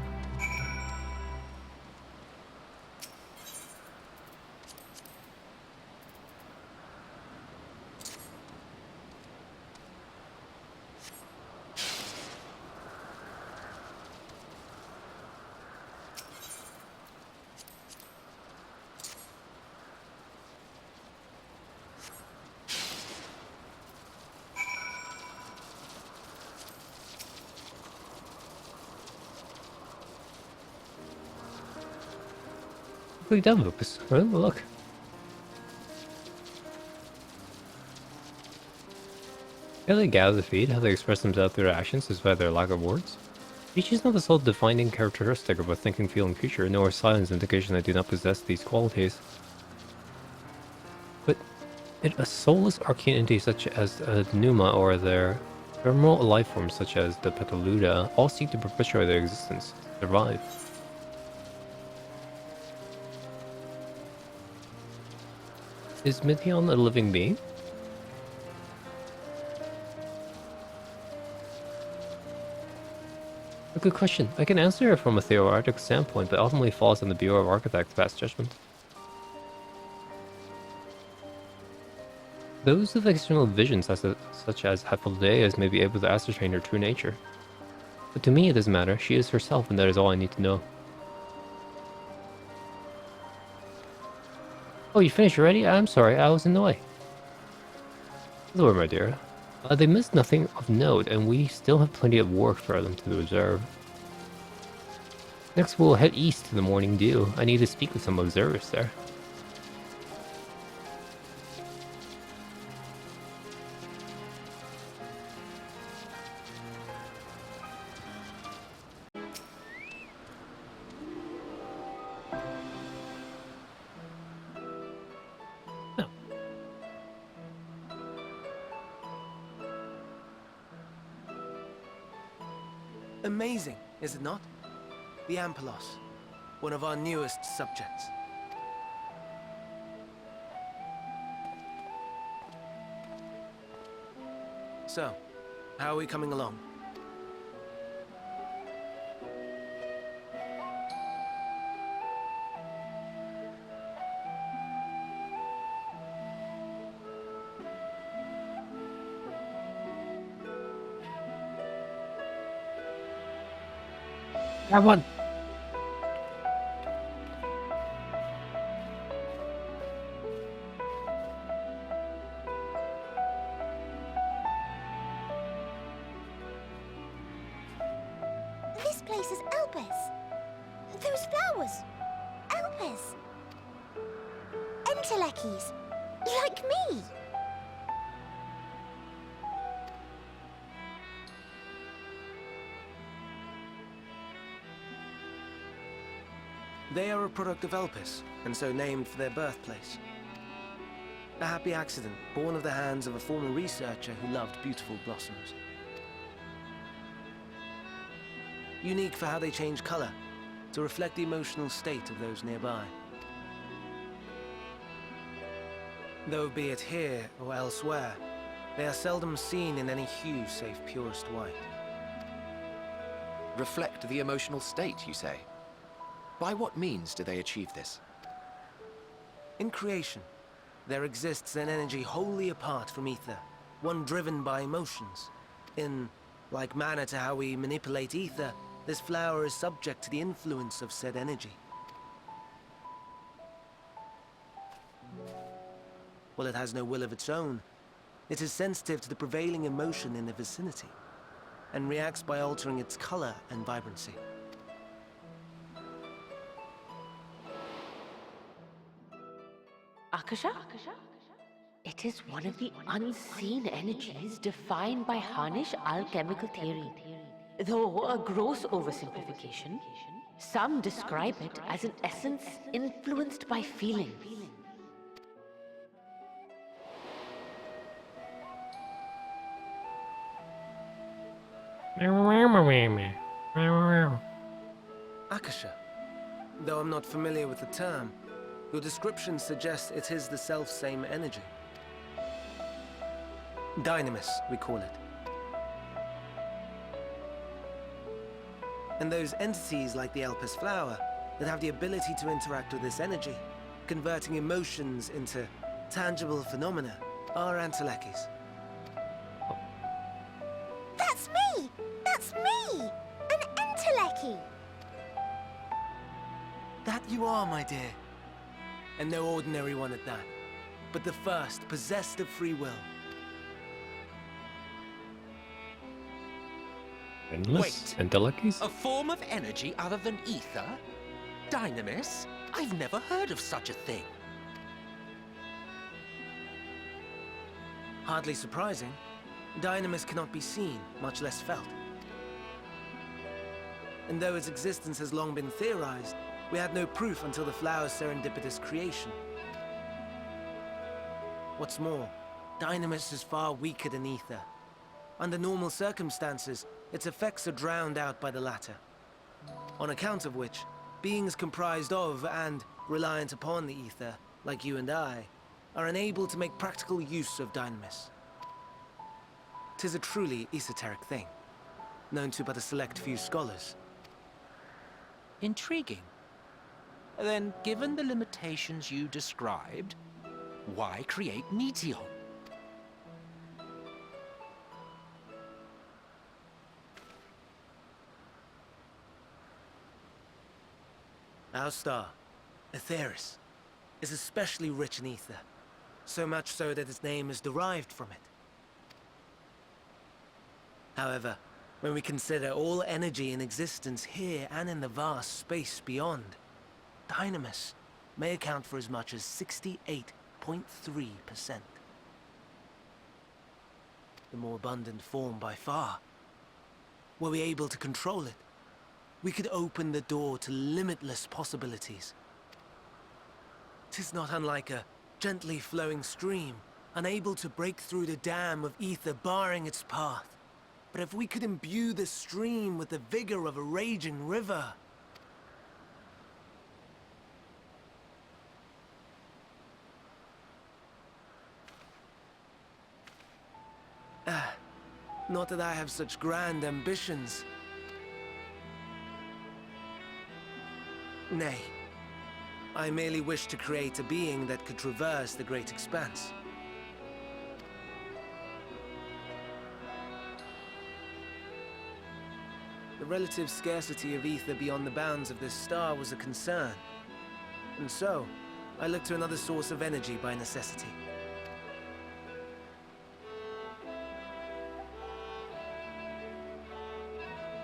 Look down, Lucas. Oh, look. How they gather the feed, how they express themselves through their actions despite their lack of words. Speech is not the sole defining characteristic of a thinking, feeling creature, nor is silence indication they do not possess these qualities. But a soulless arcane entity such as Numa or their Thermal life forms such as the Petaluda all seek to perpetuate their existence, to survive. Is Mithion a living being? A good question. I can answer it from a theoretic standpoint, but ultimately falls on the Bureau of Architects' pass judgment. Those with external visions, such as Hydaelyn, may be able to ascertain her true nature. But to me, it doesn't matter. She is herself, and that is all I need to know. Oh, you finished already? I'm sorry, I was in the way. Hello, my dear. They missed nothing of note, and we still have plenty of work for them to observe. Next, we'll head east to the Morning Dew. I need to speak with some observers there. Amazing, is it not? The Ampelos, one of our newest subjects. So, how are we coming along? Have one. This place is Elpis. Those flowers. Elpis. Entelekis. Like me. They are a product of Elpis, and so named for their birthplace. A happy accident, born of the hands of a former researcher who loved beautiful blossoms. Unique for how they change color, to reflect the emotional state of those nearby. Though be it here or elsewhere, they are seldom seen in any hue save purest white. Reflect the emotional state, you say? By what means do they achieve this? In creation, there exists an energy wholly apart from ether, one driven by emotions. In like manner to how we manipulate ether, this flower is subject to the influence of said energy. Well, it has no will of its own. It is sensitive to the prevailing emotion in the vicinity, and reacts by altering its color and vibrancy. Akasha? It is one of the unseen energies defined by Harnish alchemical theory. Though a gross oversimplification, some describe it as an essence influenced by feeling. Akasha. Though I'm not familiar with the term, your description suggests it is the self-same energy. Dynamis, we call it. And those entities like the Elpis flower that have the ability to interact with this energy, converting emotions into tangible phenomena, are Entelekis. That's me! That's me! An Enteleki! That you are, my dear. And no ordinary one at that, but the first possessed of free will. Endless? Wait. Entelekis? A form of energy other than ether? Dynamis? I've never heard of such a thing. Hardly surprising. Dynamis cannot be seen, much less felt. And though its existence has long been theorized, we had no proof until the flower's serendipitous creation. What's more, Dynamis is far weaker than ether. Under normal circumstances, its effects are drowned out by the latter. On account of which, beings comprised of and reliant upon the ether, like you and I, are unable to make practical use of dynamis. 'Tis a truly esoteric thing, known to but a select few scholars. Intriguing. Then, given the limitations you described, why create Meteor? Our star, Aetheris, is especially rich in ether, so much so that its name is derived from it. However, when we consider all energy in existence here and in the vast space beyond, dynamis may account for as much as 68.3%. The more abundant form by far. Were we able to control it, we could open the door to limitless possibilities. 'Tis not unlike a gently flowing stream, unable to break through the dam of ether barring its path. But if we could imbue the stream with the vigor of a raging river... Not that I have such grand ambitions. Nay, I merely wish to create a being that could traverse the great expanse. The relative scarcity of ether beyond the bounds of this star was a concern. And so, I looked to another source of energy by necessity.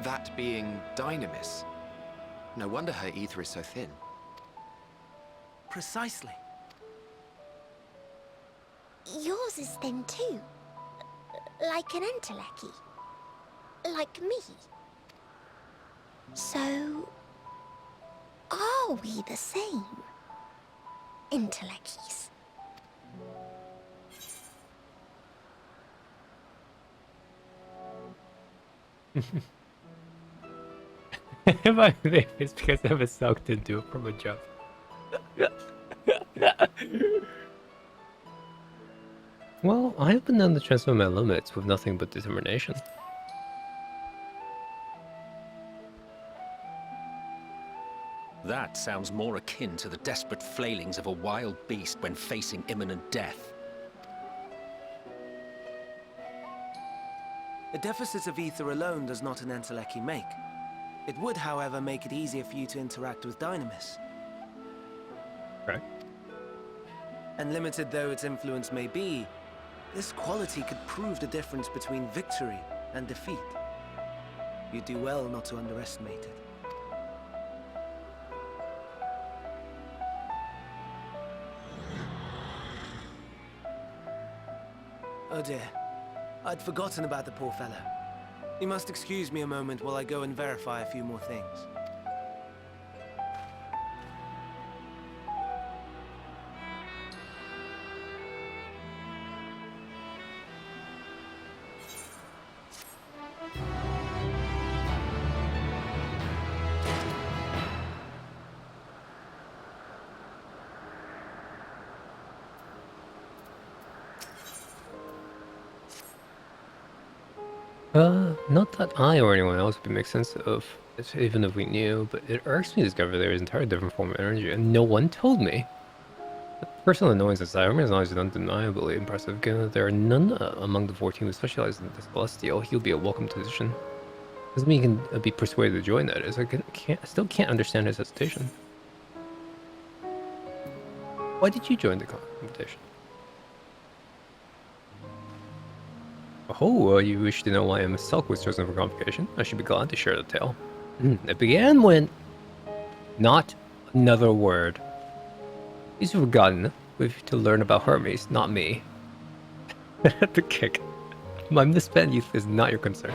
That being dynamis. No wonder her ether is so thin. Precisely. Yours is thin too. Like an entelechy. Like me. So... are we the same? Entelecchies. My name is because I was sucked into it from a jump. Well, I have been known to transform my limits with nothing but determination. That sounds more akin to the desperate flailings of a wild beast when facing imminent death. A deficit of ether alone does not an entelechy make. It would, however, make it easier for you to interact with dynamis. Right. And limited though its influence may be, this quality could prove the difference between victory and defeat. You'd do well not to underestimate it. Oh dear, I'd forgotten about the poor fellow. You must excuse me a moment while I go and verify a few more things. Not that I or anyone else would make sense of it, even if we knew, but it irks me to discover there is an entirely different form of energy, and no one told me. The personal annoyance aside, Hermes' knowledge is undeniably impressive, given that there are none among the 14 who specialize in the celestial. He'll be a welcome addition. Doesn't mean he can be persuaded to join, that is. I still can't understand his hesitation. Why did you join the competition? Oh, you wish to know why Sulk was chosen for convocation? I should be glad to share the tale. It began when... Not another word. You've forgotten to learn about Hermes, not me. The kick. My misspent youth is not your concern.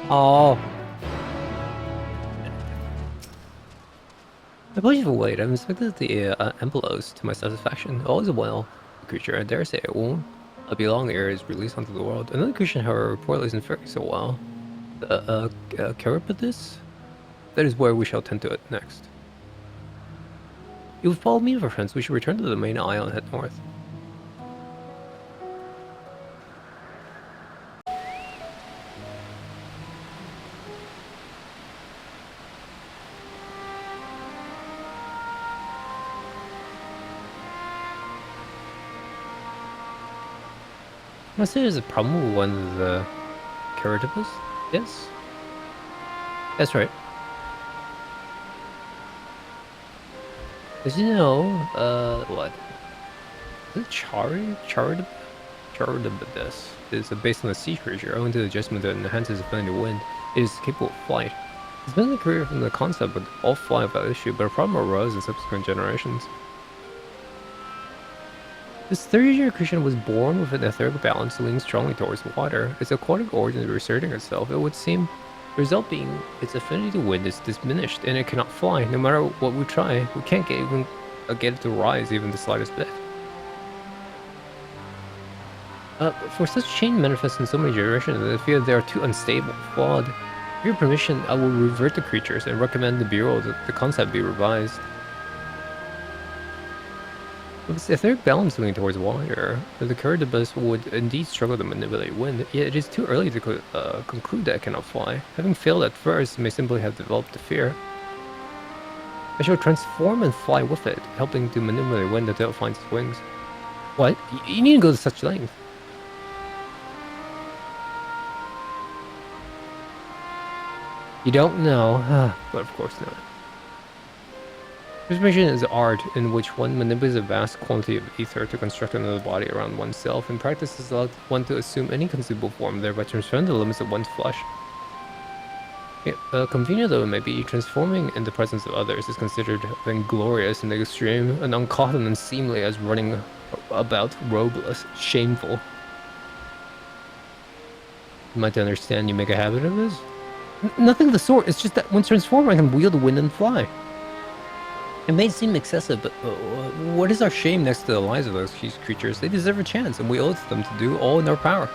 Oh. I believe you've wait. I've inspected the Empelos to my satisfaction. All is well, creature. I dare say it won't. A belong area is released onto the world. Another creature, however, reportedly isn't faring so well. Carapathus? That is where we shall tend to it next. You've followed me, my friends. We should return to the main isle and head north. I say there's a problem with one of the Caratipus? Yes? That's right. As you know, what? Is it Charidibus is based on a sea creature. Owing to the adjustment that enhances ability to wind, it is capable of flight. It's been a career from the concept, but all fly without issue, but a problem arose in subsequent generations. This 30-year creature was born with an etheric balance leaning strongly towards water. Its aquatic origin is reasserting itself. It would seem the result being its affinity to wind is diminished, and it cannot fly. No matter what we try, we can't get it to rise even the slightest bit. For such change manifests in so many generations, I fear they are too unstable, flawed. With your permission, I will revert the creatures and recommend the Bureau that the concept be revised. With its etheric balance leaning towards water, the Caridibus would indeed struggle to manipulate wind, yet it is too early to conclude that it cannot fly. Having failed at first, it may simply have developed the fear. I shall transform and fly with it, helping to manipulate wind until it finds its wings. What? You need to go to such length. You don't know, but of course not. Transformation is art in which one manipulates a vast quantity of ether to construct another body around oneself. In practice, this allows one to assume any conceivable form, thereby transcending the limits of one's flesh. Convenient though it may be, transforming in the presence of others is considered vainglorious in the extreme, and uncouth and unseemly as running about robeless, shameful. You might understand you make a habit of this? Nothing of the sort, it's just that when transformed I can wield wind and fly. It may seem excessive, but what is our shame next to the lives of those creatures? They deserve a chance, and we owe it to them to do all in our power.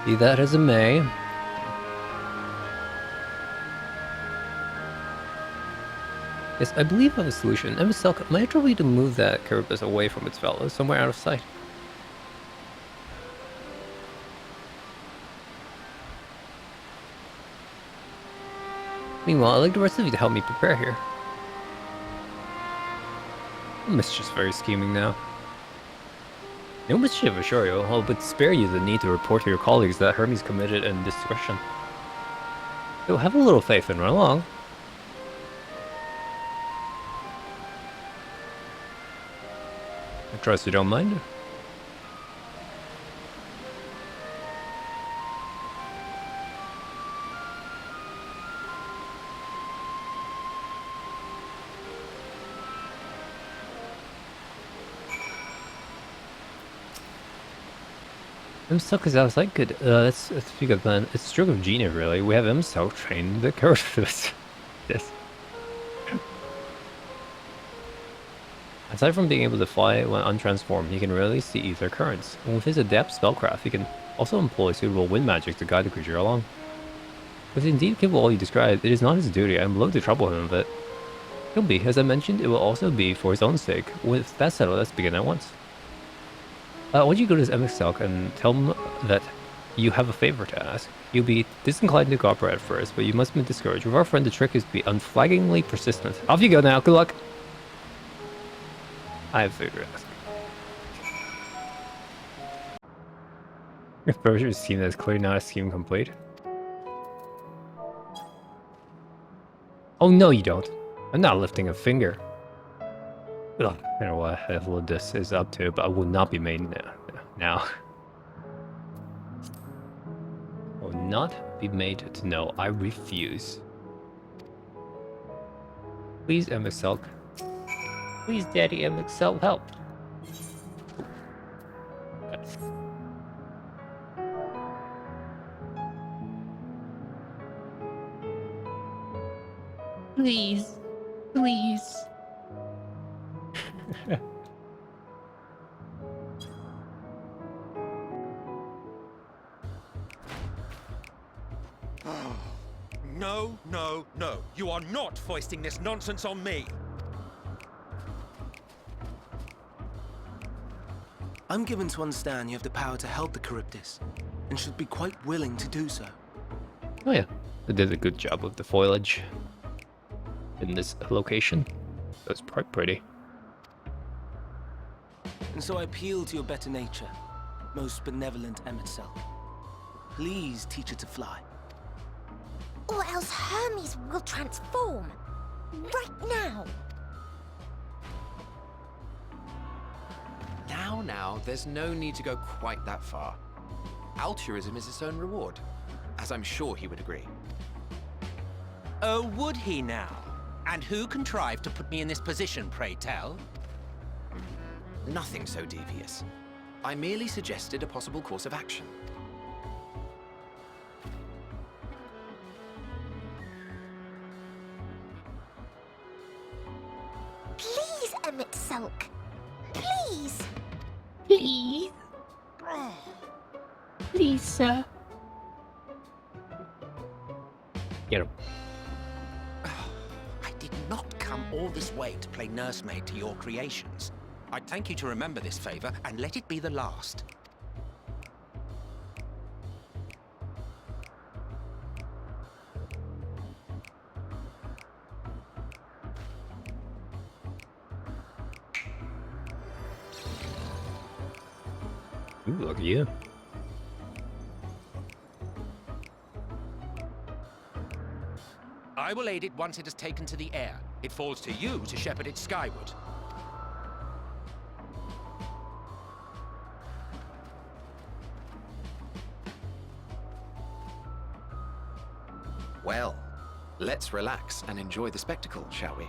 Be that as it may. Yes, I believe I have a solution. Emiselk, might I trouble you to move that Carapace away from its fellows, somewhere out of sight? Meanwhile, I'd like the rest of you to help me prepare here. Mischief's very scheming now. No mischief, assure you. I'll but spare you the need to report to your colleagues that Hermes committed indiscretion. So have a little faith and run along. I trust you don't mind. Emstock is outside. Good. Let's speak of then. It's stroke of genius, really. We have Emstock trained the curse for this. Yes. Aside from being able to fly when untransformed, he can rarely see ether currents. And with his adept spellcraft, he can also employ suitable wind magic to guide the creature along. If indeed capable of all you described, it is not his duty. I am loath to trouble him with it. He'll be, as I mentioned, it will also be for his own sake. With that settled, let's begin at once. Why don't you go to this Emstock and tell him that you have a favor to ask. You'll be disinclined to cooperate at first, but you must be discouraged. With our friend, the trick is to be unflaggingly persistent. Off you go now. Good luck. I have a favor to ask. If Berger's scheme that is clearly not a scheme complete. Oh no, you don't. I'm not lifting a finger. Ugh, I don't know what this is up to, but I will not be made now. I will not be made to know. I refuse. Please, MXL. Please, Daddy MXL, help. Please. Please. No, no, no. You are not foisting this nonsense on me. I'm given to understand you have the power to help the Charybdis, and should be quite willing to do so. Oh yeah, they did a good job of the foliage in this location. That's quite pretty. And so I appeal to your better nature, most benevolent Emet-Selch. Please teach her to fly. Or else Hermes will transform. Right now. Now, there's no need to go quite that far. Altruism is its own reward, as I'm sure he would agree. Oh, would he now? And who contrived to put me in this position, pray tell? Nothing so devious. I merely suggested a possible course of action. Please, Emet-Selch. Please. Please. Please, sir. Get him. I did not come all this way to play nursemaid to your creations. I'd thank you to remember this favor and let it be the last. Ooh, look at you. I will aid it once it has taken to the air. It falls to you to shepherd it skyward. Well, let's relax and enjoy the spectacle, shall we?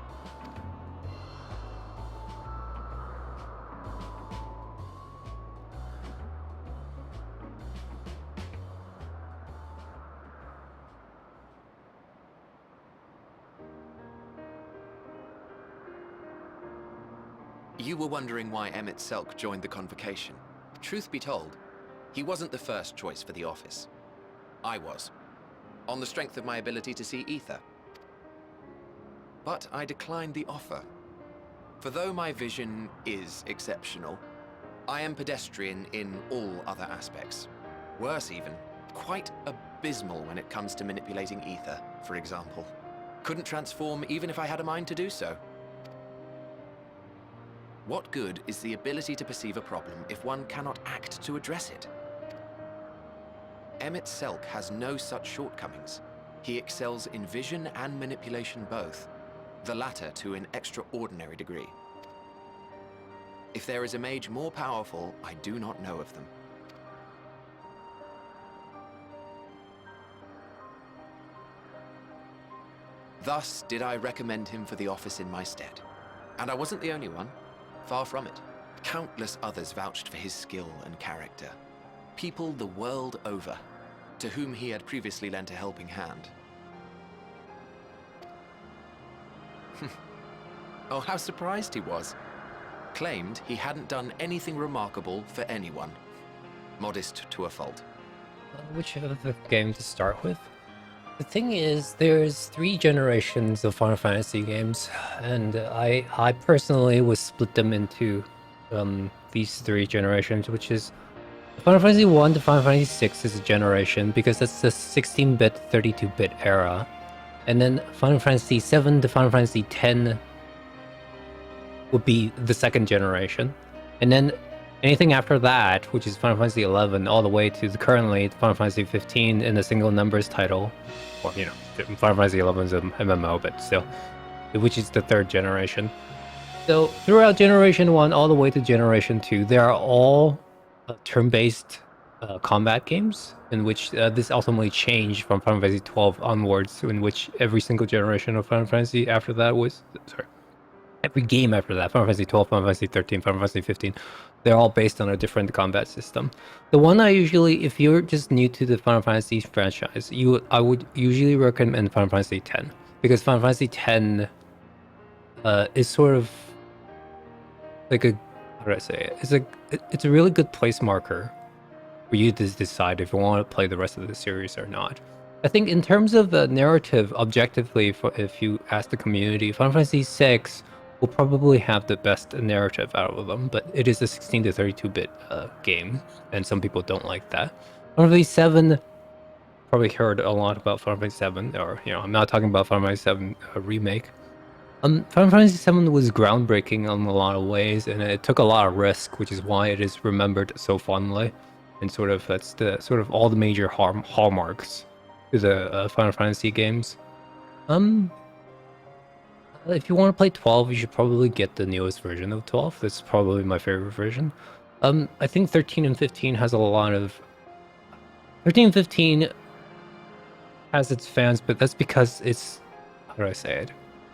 You were wondering why Emet-Selch joined the convocation. Truth be told, he wasn't the first choice for the office. I was, on the strength of my ability to see ether. But I declined the offer. For though my vision is exceptional, I am pedestrian in all other aspects. Worse even, quite abysmal when it comes to manipulating ether, for example. Couldn't transform even if I had a mind to do so. What good is the ability to perceive a problem if one cannot act to address it? Emet-Selch has no such shortcomings. He excels in vision and manipulation both, the latter to an extraordinary degree. If there is a mage more powerful, I do not know of them. Thus did I recommend him for the office in my stead. And I wasn't the only one. Far from it. Countless others vouched for his skill and character. People the world over, to whom he had previously lent a helping hand. Oh, how surprised he was. Claimed he hadn't done anything remarkable for anyone. Modest to a fault. Which other game to start with? The thing is, there's 3 generations of Final Fantasy games, and I personally would split them into these 3 generations, which is Final Fantasy 1 to Final Fantasy 6 is a generation because that's the 16-bit, 32-bit era, and then Final Fantasy 7 to Final Fantasy 10 would be the 2nd generation, and then anything after that, which is Final Fantasy 11, all the way to currently Final Fantasy 15 in a single numbers title, or you know, Final Fantasy 11 is an MMO, but still, which is the 3rd generation. So throughout Generation 1 all the way to Generation 2, they are all turn-based combat games, in which this ultimately changed from Final Fantasy 12 onwards, in which every single generation of Final Fantasy after that was, every game after that, Final Fantasy 12, Final Fantasy 13, Final Fantasy 15, they're all based on a different combat system. The one I usually, if you're just new to the Final Fantasy franchise, I would usually recommend Final Fantasy 10, because Final Fantasy 10 is sort of like a, how do I say it? It's a really good place marker for you to decide if you want to play the rest of the series or not. I think in terms of the narrative, objectively, if you ask the community, Final Fantasy VI will probably have the best narrative out of them, but it is a 16 to 32-bit game, and some people don't like that. Final Fantasy 7, probably heard a lot about Final Fantasy 7, or, I'm not talking about Final Fantasy 7 remake. Final Fantasy 7 was groundbreaking in a lot of ways, and it took a lot of risk, which is why it is remembered so fondly, and that's the all the major hallmarks to the Final Fantasy games. If you want to play 12, you should probably get the newest version of 12. That's probably my favorite version. I think 13 and 15 has a lot of... 13 and 15 has its fans, but that's because it's... How do I say it?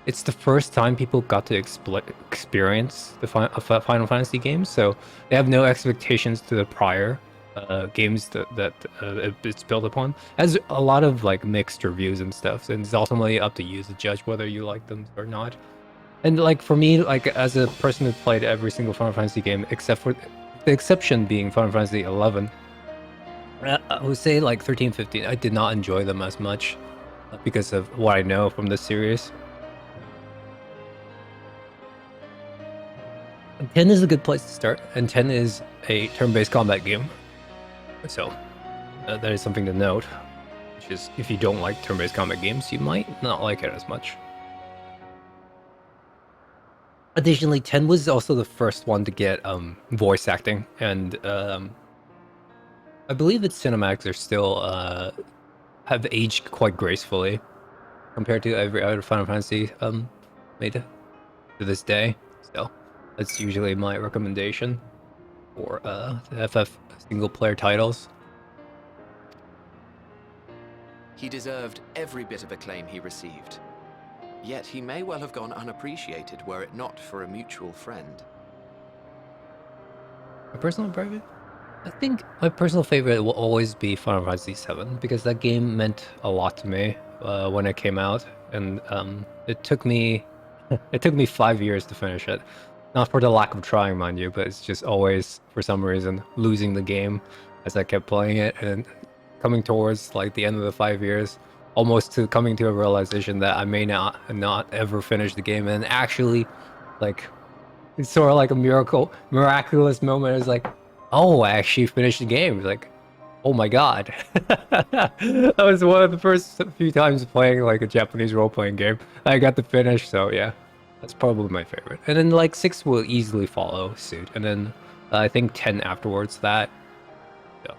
It's the first time people got to experience the Final Fantasy games, so they have no expectations to the prior games that it's built upon. It has a lot of like mixed reviews and stuff, and it's ultimately up to you to judge whether you like them or not. And like for me, like as a person who played every single Final Fantasy game except for the exception being Final Fantasy 11, I would say like 13, 15, I did not enjoy them as much because of what I know from the series. 10 is a good place to start, and 10 is a turn-based combat game. So, that is something to note, which is if you don't like turn-based combat games, you might not like it as much. Additionally, 10 was also the first one to get voice acting, and I believe its cinematics are still have aged quite gracefully compared to every other Final Fantasy made to this day. So that's usually my recommendation for the FF single-player titles. He deserved every bit of acclaim he received. Yet he may well have gone unappreciated were it not for a mutual friend. My personal favorite? I think my personal favorite will always be Final Fantasy VII, because that game meant a lot to me when it came out, and it took me 5 years to finish it. Not for the lack of trying, mind you, but it's just always, for some reason, losing the game as I kept playing it, and coming towards like the end of the 5 years, almost to coming to a realization that I may not ever finish the game, and actually, like, it's sort of like a miraculous moment. It's like, oh, I actually finished the game. It's like, oh my god. That was one of the first few times playing like a Japanese role-playing game I got to finish, so yeah. That's probably my favorite. And then like 6 will easily follow suit. And then I think 10 afterwards that. So.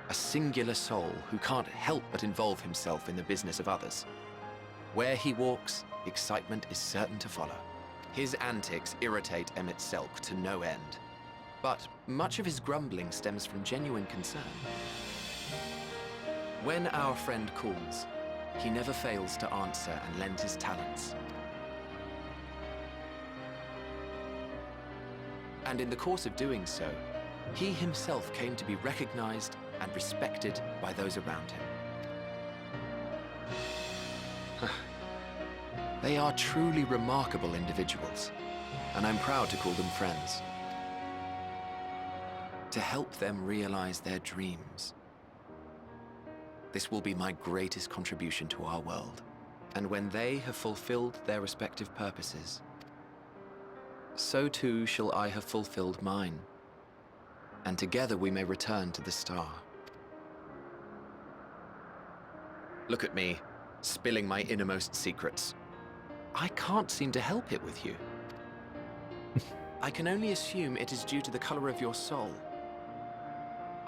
A singular soul who can't help but involve himself in the business of others. Where he walks, excitement is certain to follow. His antics irritate Emmett Selk to no end. But much of his grumbling stems from genuine concern. When our friend calls, he never fails to answer and lend his talents. And in the course of doing so, he himself came to be recognized and respected by those around him. They are truly remarkable individuals, and I'm proud to call them friends. To help them realize their dreams. This will be my greatest contribution to our world. And when they have fulfilled their respective purposes, so too shall I have fulfilled mine. And together we may return to the star. Look at me, spilling my innermost secrets. I can't seem to help it with you. I can only assume it is due to the color of your soul.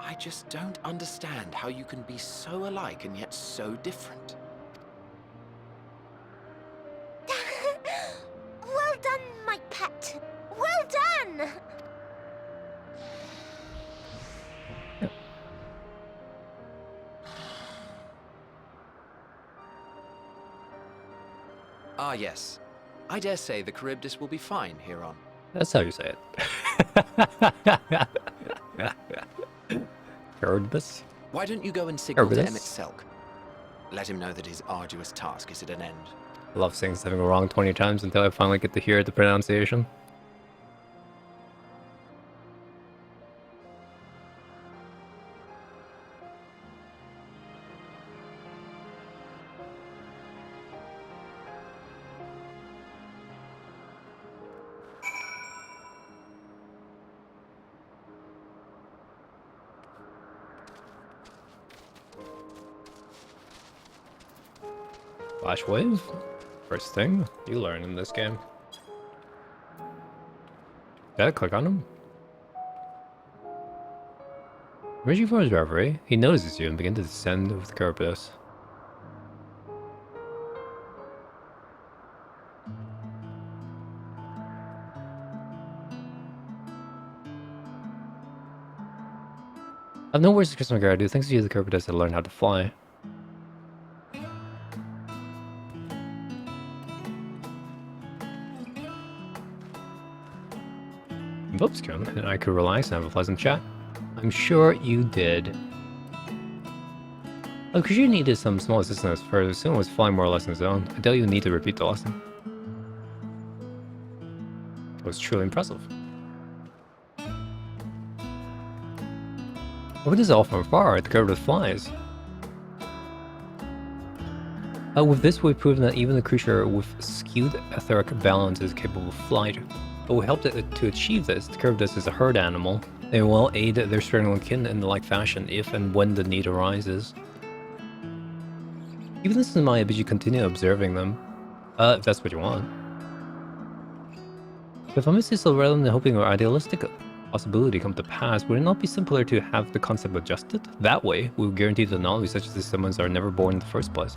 I just don't understand how you can be so alike and yet so different. Well done, my pet. Well done! Ah, yes. I dare say the Charybdis will be fine here on. That's how you say it. Charybdis? Why don't you go and signal to Charybdis? Emmett Selk? Let him know that his arduous task is at an end. I love saying something wrong 20 times until I finally get to hear the pronunciation. Flash wave. First thing you learn in this game. Did I click on him? Emerging from his reverie, he notices you and begins to descend with Elpis. I've no worries, Chris McGarry. Thanks to you, the Elpis had learned how to fly. Oops, and I could relax and have a pleasant chat. I'm sure you did. Oh, because you needed some small assistance first. Someone was flying more or less on his own. I doubt you need to repeat the lesson. It was truly impressive. Look at this all from afar. The curve flies. With this, we've proven that even a creature with skewed etheric balance is capable of flight. But we helped it to achieve this. The Curvus is a herd animal. They will aid their straddling kin in the like fashion if and when the need arises. Even this is my ability to continue observing them, if that's what you want. If I'm still rather than hoping our idealistic possibility come to pass, would it not be simpler to have the concept adjusted? That way, we will guarantee the knowledge such as these summons are never born in the first place.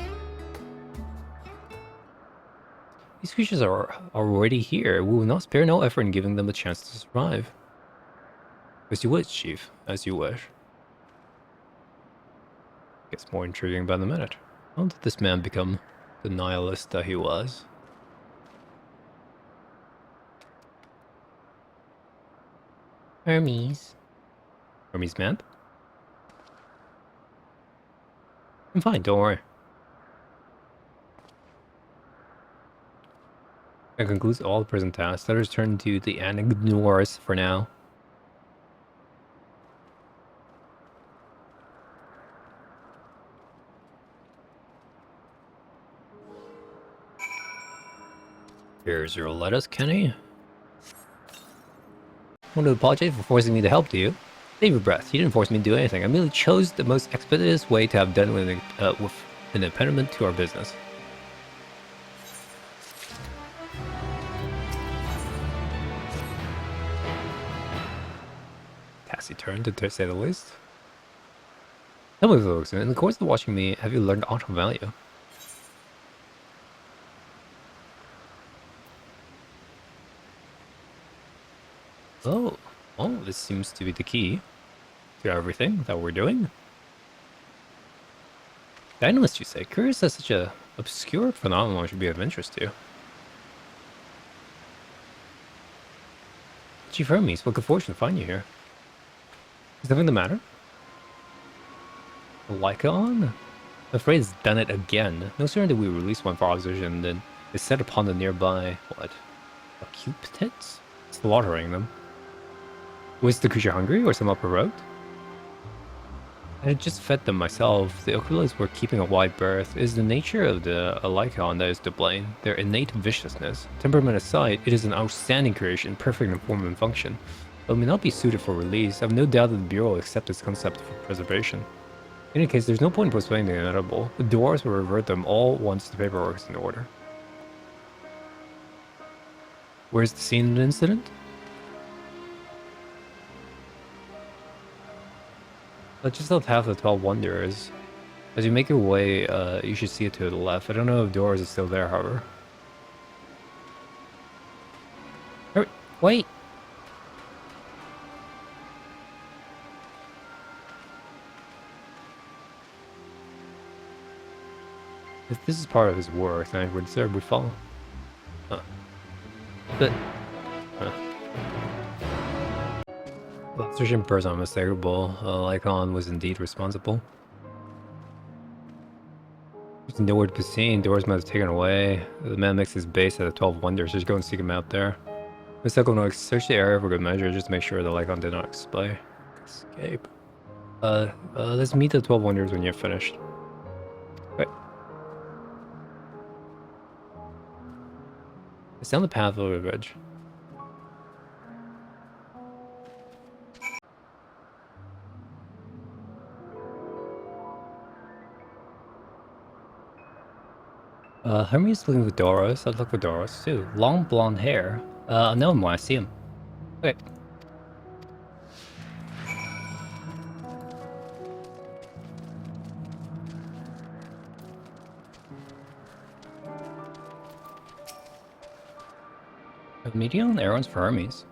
These creatures are already here. We will not spare no effort in giving them a chance to survive. As you wish, Chief. As you wish. Gets more intriguing by the minute. How did this man become the nihilist that he was? Hermes. Hermes man? I'm fine, don't worry. That concludes all the present tasks. Let us turn to the Anagnors for now. Here's your lettuce, Kenny. I want to apologize for forcing me to help you. Save your breath. You didn't force me to do anything. I merely chose the most expeditious way to have done with an impediment to our business. Taciturn, to say the least. Tell me, folks, in the course of watching me, have you learned aught of value? Oh, this seems to be the key to everything that we're doing. Dynamist, you say? Curious that such a obscure phenomenon should be of interest to you. Chief Hermes, what good fortune to find you here. Is something the matter? Lycaon? I'm afraid it's done it again. No sooner did we release one for observation than it's set upon the nearby, what? Acuptits? Slaughtering them. Was the creature hungry or somewhat provoked? I had just fed them myself. The Oculos were keeping a wide berth. It is the nature of the Lycaon that is to blame. Their innate viciousness. Temperament aside, it is an outstanding creation, perfect in form and function. Though it may not be suited for release, I have no doubt that the Bureau will accept its concept for preservation. In any case, there's no point in postponing the inevitable. The dwarves will revert them all once the paperwork is in order. Where's the scene of the incident? Just off half the 12 Wonders. As you make your way, you should see it to the left. I don't know if doors is still there, however. Hurry, wait! If this is part of his work, then I would deserve we follow. But... Well, searching person unmistakable. Lycaon was indeed responsible. There's nowhere to be seen. Doors might have taken away. The man makes his base at the 12 Wonders. Just go and seek him out there. Let's go search the area for good measure. Just to make sure the Lycaon did not escape. Let's meet the 12 Wonders when you're finished. Wait. It's down the path over the bridge. Hermes looking for Doros. I'd look for Doros too. Long blonde hair. I know him when I see him. Okay. Median errands for Hermes.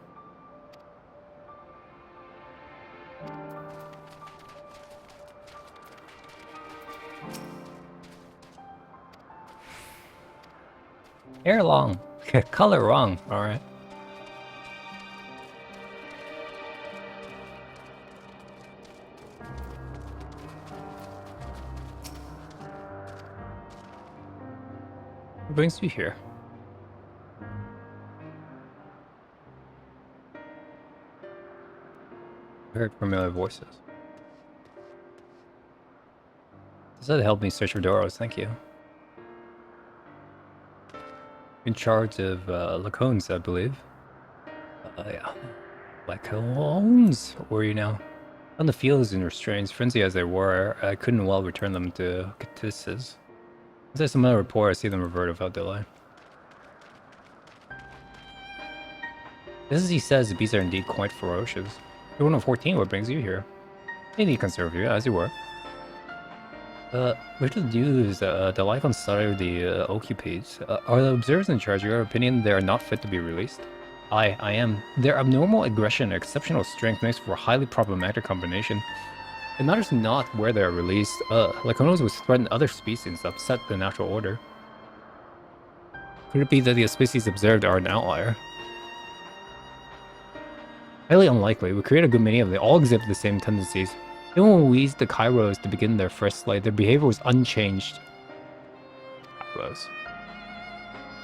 Hair long. Color wrong. Alright. What brings you here? I heard familiar voices. Does that help me search for Doros? Thank you. In charge of Lacones, I believe. Yeah. Lacones? Where are you now? On the fields and restraints, frenzy as they were, I couldn't well return them to Catissus. If there's some other report, I see them revert without delay. Just as he says, the beasts are indeed quite ferocious. You're one of 14, what brings you here? They need to conserve you, as you were. Which of the dudes the Lycon study the Occupades? Are the observers in charge of your opinion they are not fit to be released? I am. Their abnormal aggression and exceptional strength makes for a highly problematic combination. It matters not where they are released. Lyconos would threaten other species to upset the natural order. Could it be that the species observed are an outlier? Highly unlikely. We create a good many of them. They all exhibit the same tendencies. Even when we used the Kairos to begin their first flight, their behavior was unchanged. Kairos.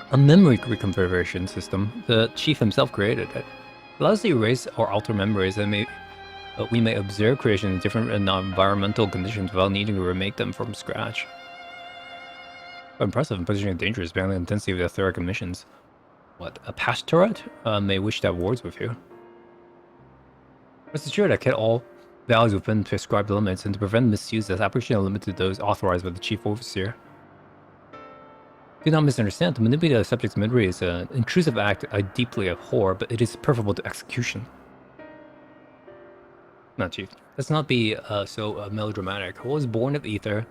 A memory reconfiguration system. The chief himself created it. It allows us to erase or alter memories and we may observe creation in different environmental conditions without needing to remake them from scratch. Quite impressive and potentially dangerous, bearing the intensity of the etheric emissions. What, a past turret? May wish to have words with you. Rest assured, I kept all values within prescribed limits, and to prevent misuse, this application is limited to those authorized by the Chief Overseer. Do not misunderstand, to manipulate a subject's memory is an intrusive act I deeply abhor, but it is preferable to execution. Not Chief. Let's not be so melodramatic. What was born of ether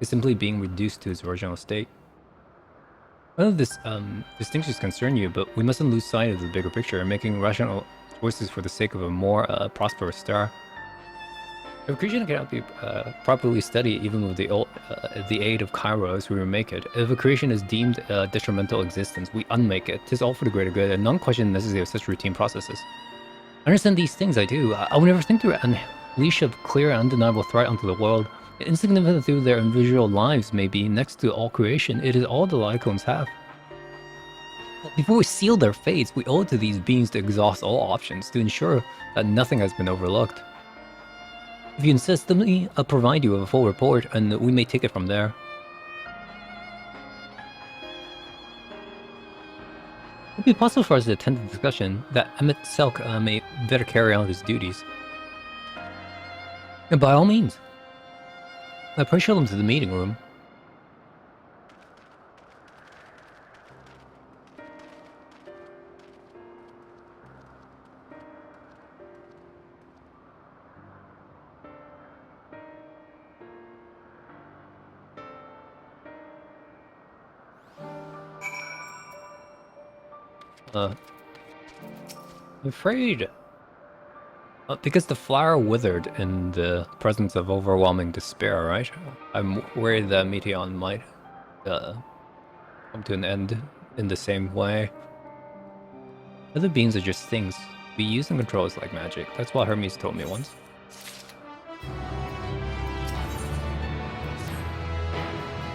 is simply being reduced to its original state. None of this distinctions concern you, but we mustn't lose sight of the bigger picture and making rational choices for the sake of a more prosperous star. If a creation cannot be properly studied even with the aid of Kairos, we remake it. If a creation is deemed a detrimental existence, we unmake it. 'Tis all for the greater good, and none question the necessity of such routine processes. I understand these things, I do. I would never think to unleash a clear and undeniable threat onto the world. Insignificant through their individual lives may be, next to all creation, it is all the Lycones have. Before we seal their fates, we owe it to these beings to exhaust all options, to ensure that nothing has been overlooked. If you insist, let me provide you with a full report, and we may take it from there. It would be possible for us to attend the discussion that Emmett Selk may better carry out his duties. And by all means. I pray show them to the meeting room. I'm afraid... because the flower withered in the presence of overwhelming despair, right? I'm worried that Meteon might come to an end in the same way. Other beings are just things. We use and control is like magic. That's what Hermes told me once.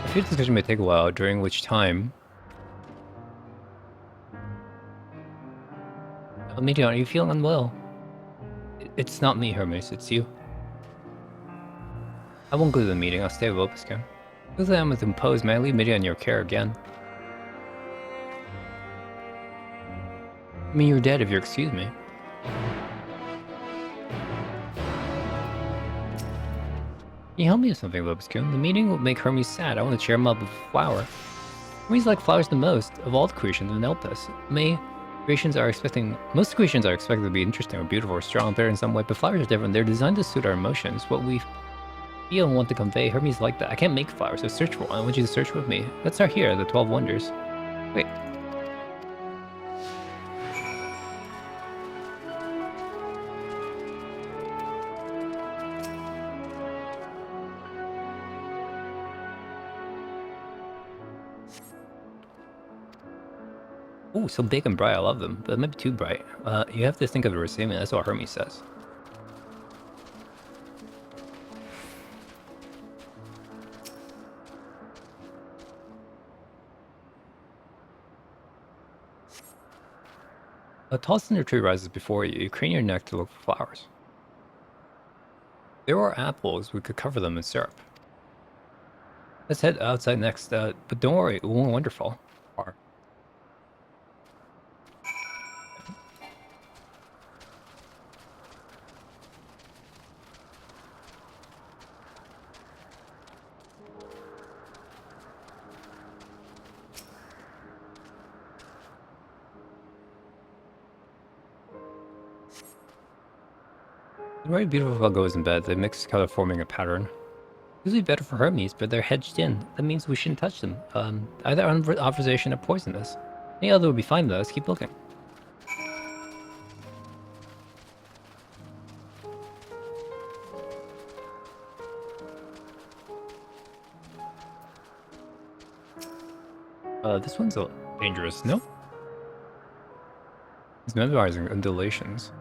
I fear the discussion may take a while, during which time... Meteon, are you feeling unwell? It's not me, Hermes, it's you. I won't go to the meeting, I'll stay with Elpis. Because I am with imposed, may I leave Meteon in your care again? I mean, you're dead if you excuse me. Can you help me with something, Elpis? The meeting will make Hermes sad. I want to cheer him up with a flower. Hermes like flowers the most of all the creations in Elpis. Most creations are expected to be interesting or beautiful or strong, better in some way, but flowers are different. They're designed to suit our emotions, what we feel and want to convey. Hermes like that. I can't make flowers, so search for one. I want you to search with me. Let's start here, the 12 Wonders. Wait. Ooh, so big and bright. I love them, but it might be too bright. You have to think of the receiving. That's what Hermes says. A tall cinder tree rises before you. You crane your neck to look for flowers. There are apples. We could cover them in syrup. Let's head outside next, but don't worry, it won't wonderful. Far. They're very beautiful fugos in bed. They mix color, forming a pattern. Usually better for Hermes, but they're hedged in. That means we shouldn't touch them. Either observation or poisonous. Any other would be fine though. Let's keep looking. This one's dangerous. Nope. He's memorizing undulations.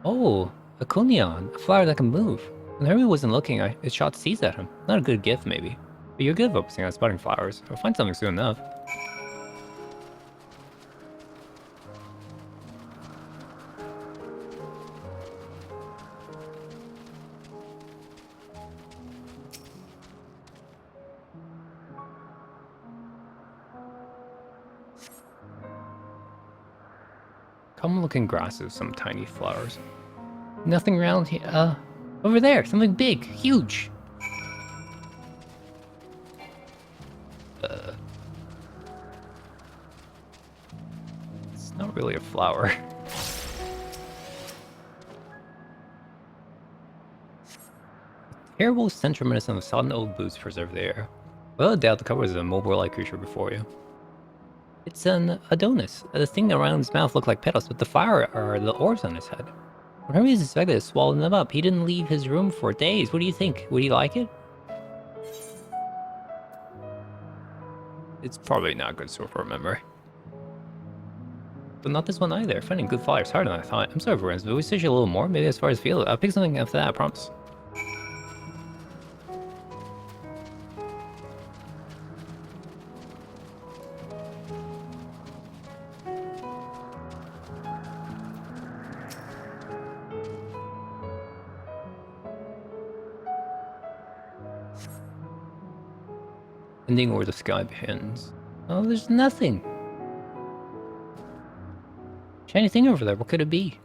Oh, a conion, a flower that can move. When Hermes wasn't looking, it shot seeds at him. Not a good gift, maybe. But you're good at focusing on spotting flowers. We'll find something soon enough. Common-looking grasses, some tiny flowers. Nothing around here. Over there, something big, huge. It's not really a flower. Terrible stench reminiscent of sodden old boots preserved the air. Without a doubt, the cover is a mobile-like creature before you. It's an Adonis. The thing around his mouth looked like petals, but the fire are the orbs on his head. When Hermes suspected it swallowed them up, he didn't leave his room for days. What do you think? Would he like it? It's probably not a good source for a memory. But not this one either. Finding good flowers is harder than I thought. I'm sorry, friends, but we search a little more. Maybe as far as field. I'll pick something after that, I promise. Ending where the sky begins. Oh, there's nothing. Shiny thing over there. What could it be?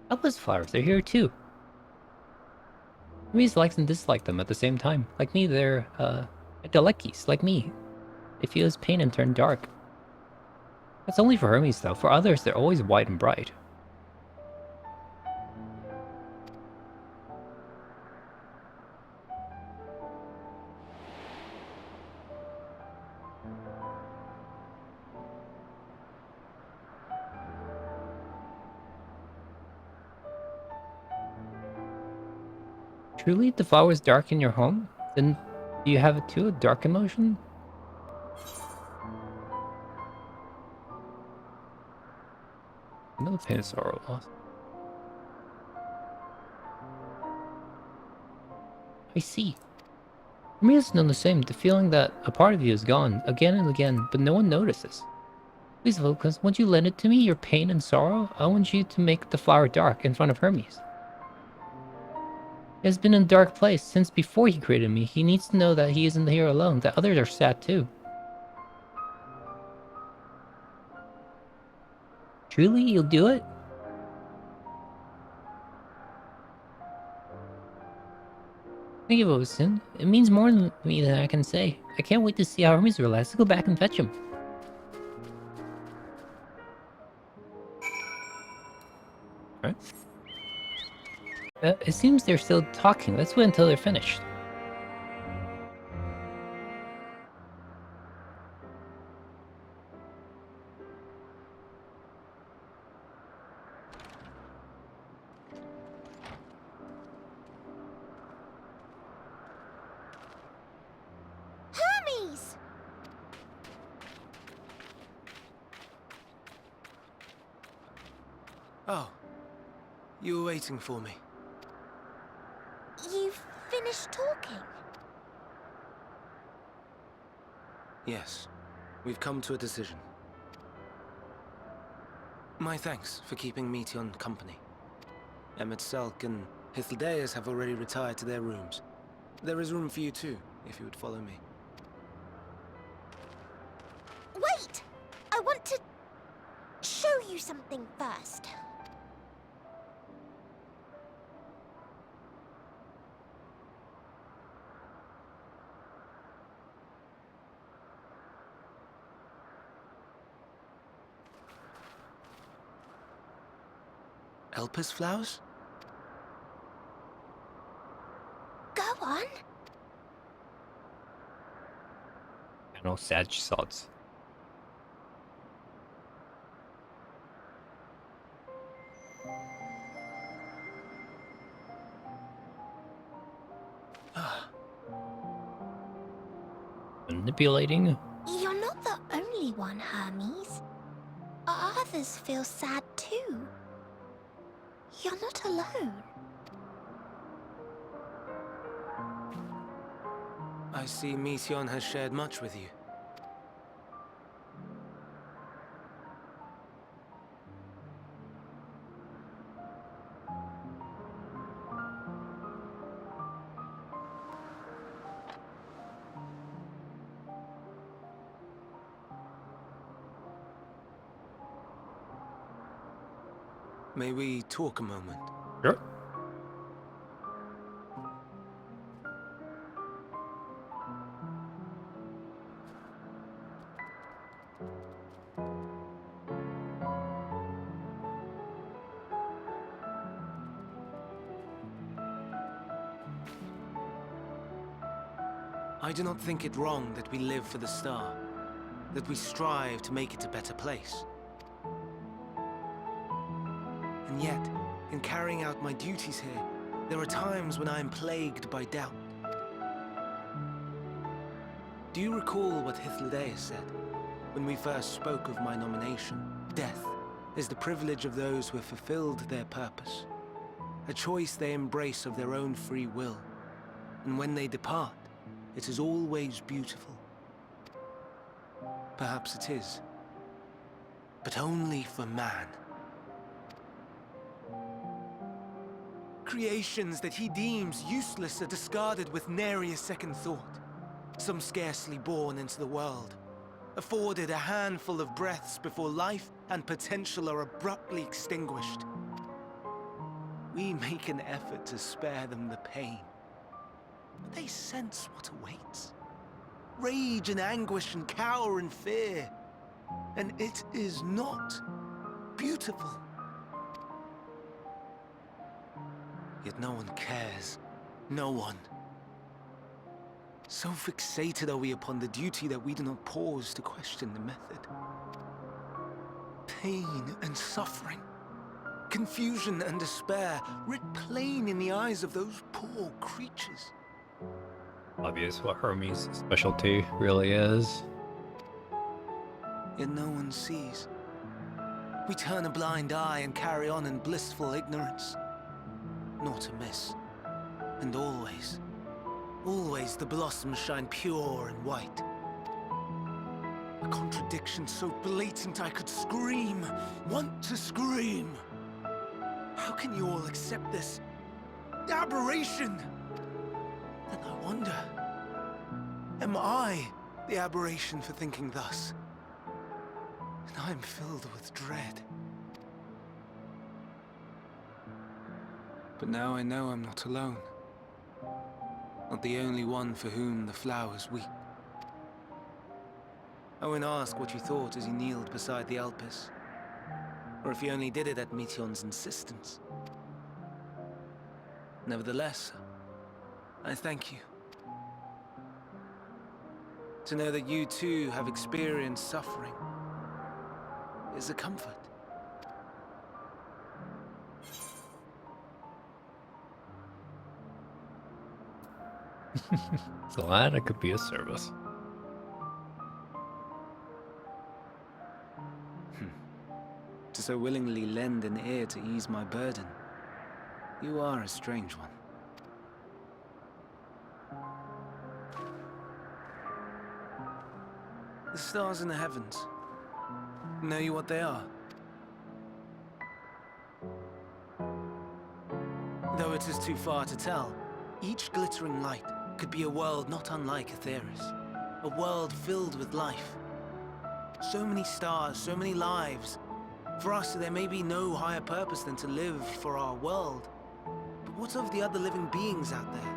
Elpis flowers. They're here too. Hermes likes and dislikes them at the same time. Like me, they're, Hydaelyn, like me. They feel his pain and turn dark. That's only for Hermes, though. For others, they're always white and bright. Truly, the flowers dark in your home? Then do you have it too, a dark emotion? Another pain of sorrow loss. I see. Hermes has known the same, the feeling that a part of you is gone, again and again, but no one notices. Please, Vulcans, won't you lend it to me, your pain and sorrow? I want you to make the flower dark in front of Hermes. He has been in a dark place since before he created me. He needs to know that he isn't here alone, that others are sad too. Truly, you'll do it? Thank you, Osin. It means more to me than I can say. I can't wait to see how Hermes relaxes. Let's go back and fetch him. Alright. It seems they're still talking. Let's wait until they're finished. Hermes! Oh, you were waiting for me. You've finished talking? Yes, we've come to a decision. My thanks for keeping Meteon company. Emmett Selk and Hydaelyn have already retired to their rooms. There is room for you too, if you would follow me. Wait! I want to show you something first. Elpis flowers? Go on. I know, sad sods. Manipulating? You're not the only one, Hermes. Others feel sad too. You're not alone. I see Meteon has shared much with you. May we talk a moment? Sure. I do not think it wrong that we live for the star, that we strive to make it a better place. And yet, in carrying out my duties here, there are times when I am plagued by doubt. Do you recall what Hydaelyn said when we first spoke of my nomination? Death is the privilege of those who have fulfilled their purpose, a choice they embrace of their own free will. And when they depart, it is always beautiful. Perhaps it is, but only for man. Creations that he deems useless are discarded with nary a second thought. Some scarcely born into the world, afforded a handful of breaths before life and potential are abruptly extinguished. We make an effort to spare them the pain, but they sense what awaits. Rage and anguish and cower and fear. And it is not beautiful. Yet no one cares. No one. So fixated are we upon the duty that we do not pause to question the method. Pain and suffering, confusion and despair, writ plain in the eyes of those poor creatures. Obvious what Hermes' specialty really is. Yet no one sees. We turn a blind eye and carry on in blissful ignorance. Not amiss. And always, always the blossoms shine pure and white. A contradiction so blatant I could scream, want to scream. How can you all accept this The aberration! Then I wonder, am I the aberration for thinking thus? And I am filled with dread. But now I know I'm not alone. Not the only one for whom the flowers weep. I won't ask what you thought as you kneeled beside the Elpis, or if you only did it at Meteon's insistence. Nevertheless, I thank you. To know that you too have experienced suffering is a comfort. Glad I could be of service. To so willingly lend an ear to ease my burden, you are a strange one. The stars in the heavens. Know you what they are? Though it is too far to tell, each glittering light could be a world not unlike Aetheris. A world filled with life. So many stars, so many lives. For us, there may be no higher purpose than to live for our world. But what of the other living beings out there?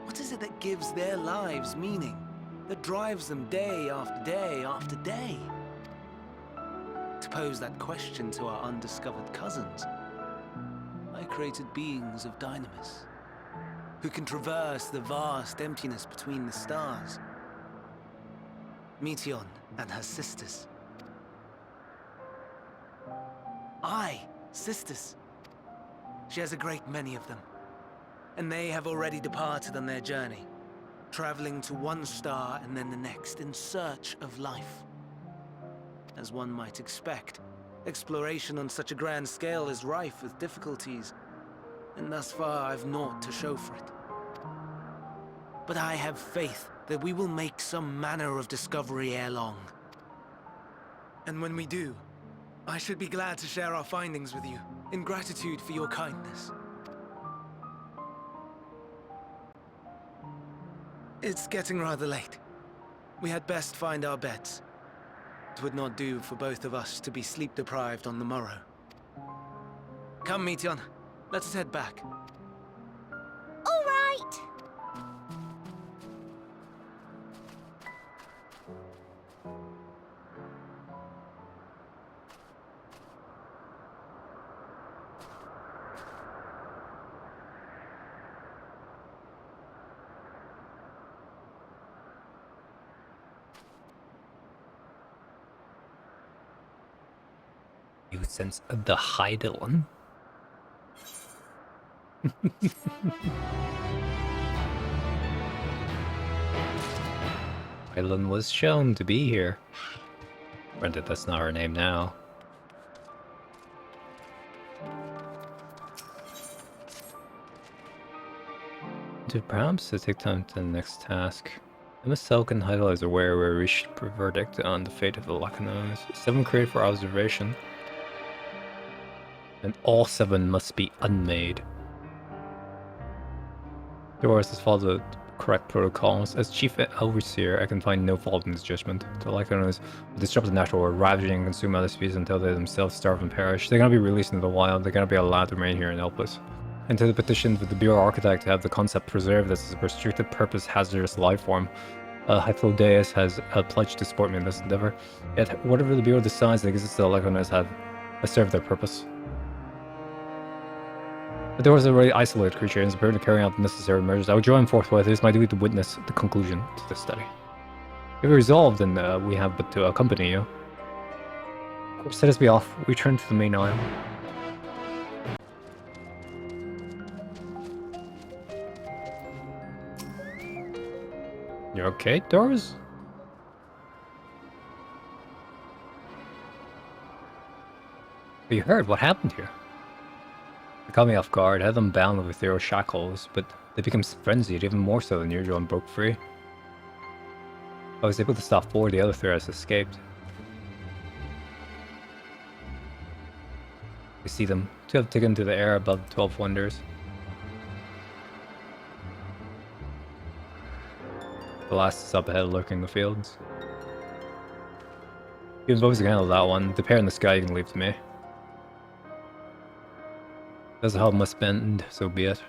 What is it that gives their lives meaning? That drives them day after day after day? To pose that question to our undiscovered cousins, I created beings of Dynamis, who can traverse the vast emptiness between the stars. Meteon and her sisters. Sisters. She has a great many of them, and they have already departed on their journey, traveling to one star and then the next in search of life. As one might expect, exploration on such a grand scale is rife with difficulties, and thus far I've naught to show for it. But I have faith that we will make some manner of discovery ere long. And when we do, I should be glad to share our findings with you, in gratitude for your kindness. It's getting rather late. We had best find our beds. It would not do for both of us to be sleep-deprived on the morrow. Come, Meteon. Let us head back. All right. You sense the Hydaelyn? Hydaelyn was shown to be here. Granted, that's not her name now. Perhaps to take time to the next task. Myself and Hydaelyn is aware we reached a verdict on the fate of the Lacanos. 7 created for observation. And all 7 must be unmade. Doris has followed the correct protocols. As Chief Overseer, I can find no fault in his judgment. The Lacanos will disrupt the natural world, ravaging and consume other species until they themselves starve and perish. They're going to be released into the wild. They're going to be allowed to remain here in Elpis. And to the petition for the Bureau Architect to have the concept preserved as a restricted purpose hazardous life form. Hydaelyn has pledged to support me in this endeavor. Yet, whatever the Bureau decides, the existence of the Lacanos have served their purpose. But there was a really isolated creature and is prepared to carry out the necessary measures. I would join forthwith. It is my duty to witness the conclusion to this study. If we're resolved, then we have but to accompany you. Of course, let us be off. We return to the main isle. You okay, Doris? You heard what happened here. They caught me off guard, had them bound with their shackles, but they became frenzied, even more so than usual, and broke free. I was able to stop 4 of the other threats escaped. You see them. 2 have taken to the air above the 12 Wonders. blast is up ahead lurking in the fields. You can both handle that one. The pair in the sky you can leave to me. Does help must bend, so be it.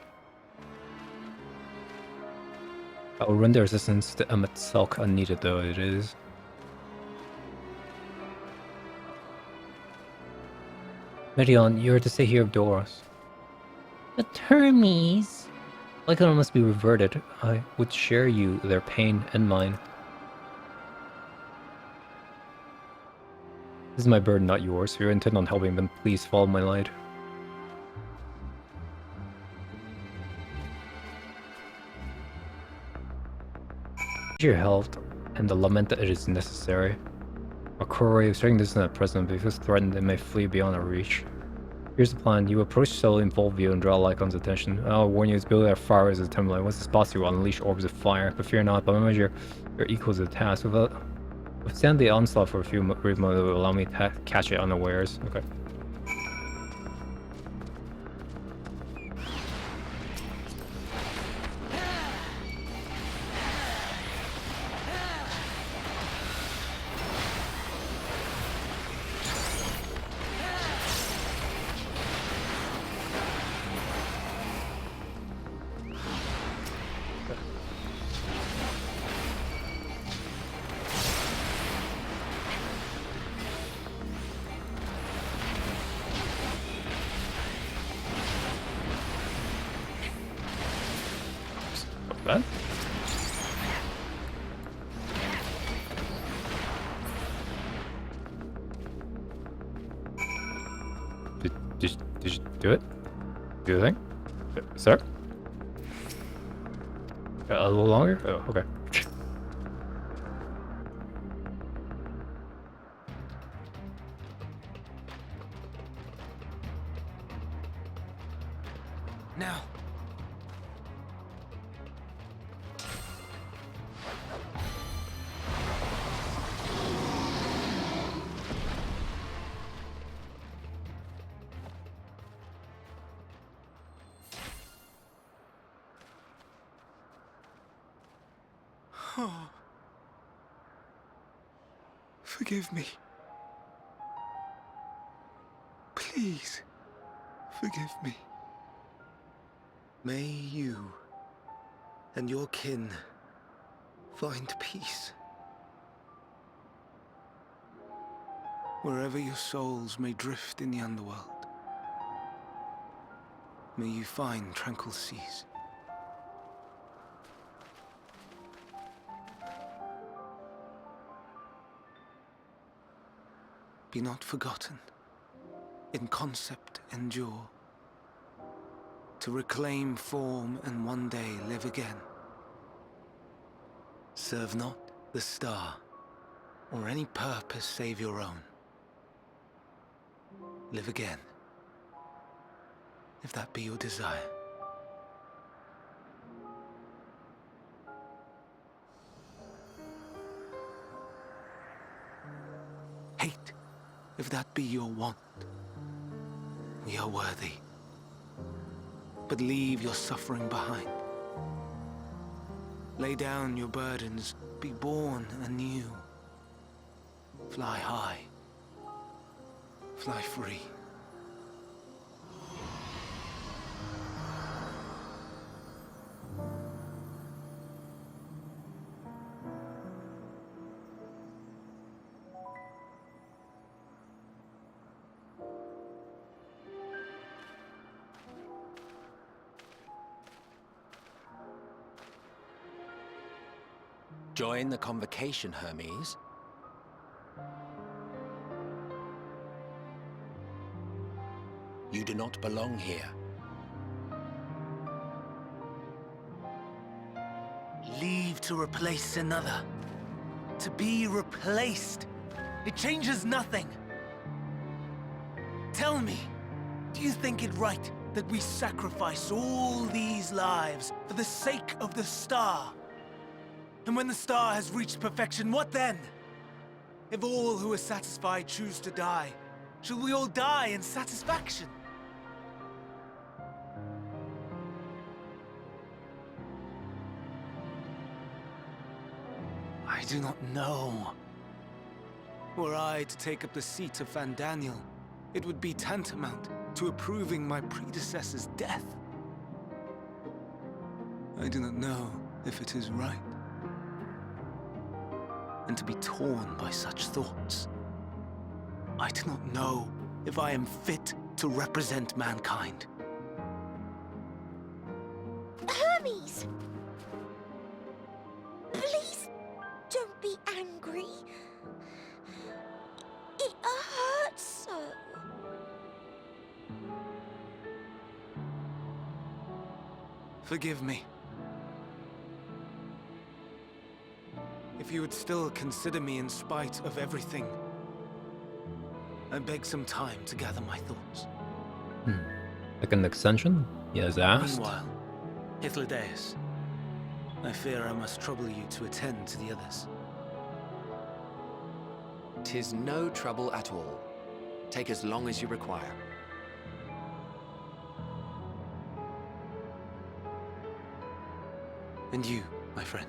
I will render resistance to Emmet Sulk unneeded though it is. Medion, you are to stay here of Doros. But Hermes... Like it must be reverted, I would share you their pain and mine. This is my burden, not yours. If you're intent on helping them, please follow my light. Your health and the lament that it is necessary. A Koroi is striking distance at present, but if it's threatened, it may flee beyond our reach. Here's the plan. You approach slowly, involve you, and draw Lycon's attention. I'll warn you, its ability to fire is a template. Once it spots you, will unleash orbs of fire. But fear not, by my measure, you're equal to the task. Withstand the onslaught for a few brief moments that will allow me to catch it unawares. Okay. Bad. Did you do it? Do the thing? Sir? A little longer? Oh, okay. Now. Oh. Forgive me. Please, forgive me. May you and your kin find peace. Wherever your souls may drift in the underworld, may you find tranquil seas. Be not forgotten, in concept endure, to reclaim form and one day live again. Serve not the star, or any purpose save your own. Live again, if that be your desire. Hate, if that be your want. We are worthy. But leave your suffering behind. Lay down your burdens, be born anew. Fly high, fly free. Join the convocation, Hermes. You do not belong here. Leave to replace another. To be replaced. It changes nothing. Tell me, do you think it right that we sacrifice all these lives for the sake of the star? And when the star has reached perfection, what then? If all who are satisfied choose to die, shall we all die in satisfaction? do not know. Were I to take up the seat of Van Daniel, it would be tantamount to approving my predecessor's death. I do not know if it is right. And to be torn by such thoughts, I do not know if I am fit to represent mankind. Hermes! Please don't be angry. It hurts so. Forgive me. If you would still consider me in spite of everything, I beg some time to gather my thoughts. Like an extension? He has asked. Meanwhile, Hydaelyn, I fear I must trouble you to attend to the others. 'Tis no trouble at all. Take as long as you require. And you, my friend,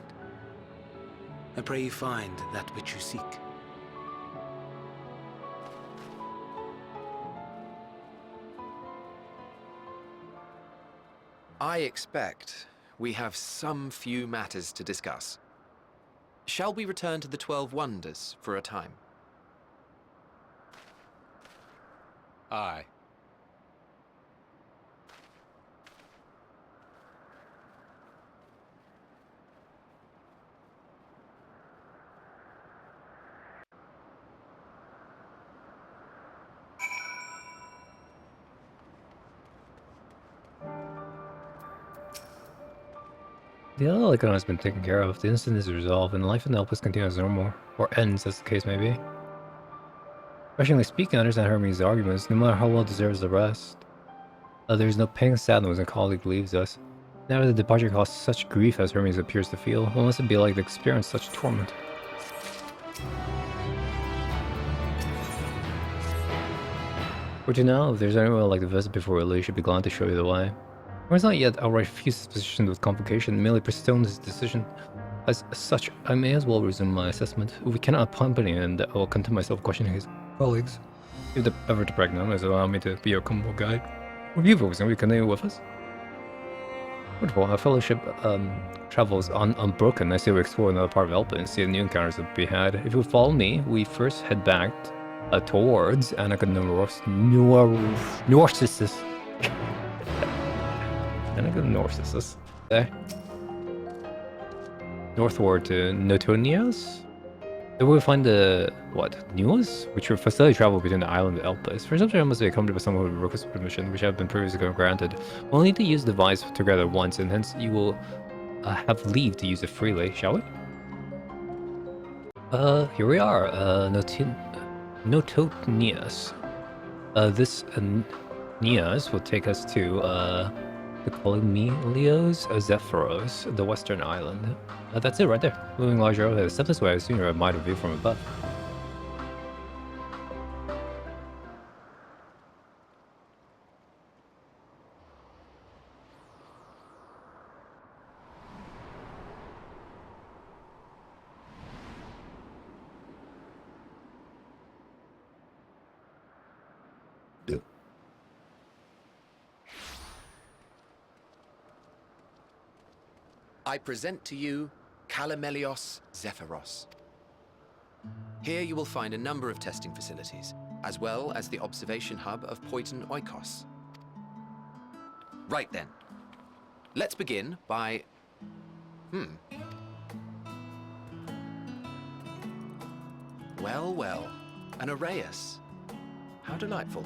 I pray you find that which you seek. I expect we have some few matters to discuss. Shall we return to the 12 Wonders for a time? Aye. The other icon has been taken care of. The incident is resolved, and life in Elpis continues as normal. Or ends, as the case may be. Rationally speaking, I understand Hermes' arguments, no matter how well deserves the rest. There is no pain and sadness when a colleague leaves us. Never the departure caused such grief as Hermes appears to feel. What must it be like to experience such torment? For to now, if there's anyone I'd like to visit before we leave, should be glad to show you the way. Or is not yet outright refused his position with complication, merely postponed his decision. As such, I may as well resume my assessment. If we cannot accompany him, I will content myself questioning his colleagues. If the ever to pregnant is allow me to be your combo guide. Would you folks we continue with us? Wonderful, our fellowship travels unbroken. I say we explore another part of Elpis and see the new encounters that we had. If you would follow me, we first head back towards Anagonorsis. Anagonorsis. There. Northward to Notonias? Then we'll find the, Nuas? Which will facilitate travel between the island and Elpis. For some reason, I must be accompanied by someone who requests permission, which have been previously granted. We'll need to use the device together once, and hence you will have leave to use it freely, shall we? Here we are, Notonias. This Nias will take us to the Columelios Zephyros, the western island. That's it right there. Moving larger over, except this way, I assume you're a mighty view from above. I present to you Columelios Zephyros. Here you will find a number of testing facilities, as well as the observation hub of Poiton Oikos. Right then. Let's begin by... Well, well. An Arraius. How delightful.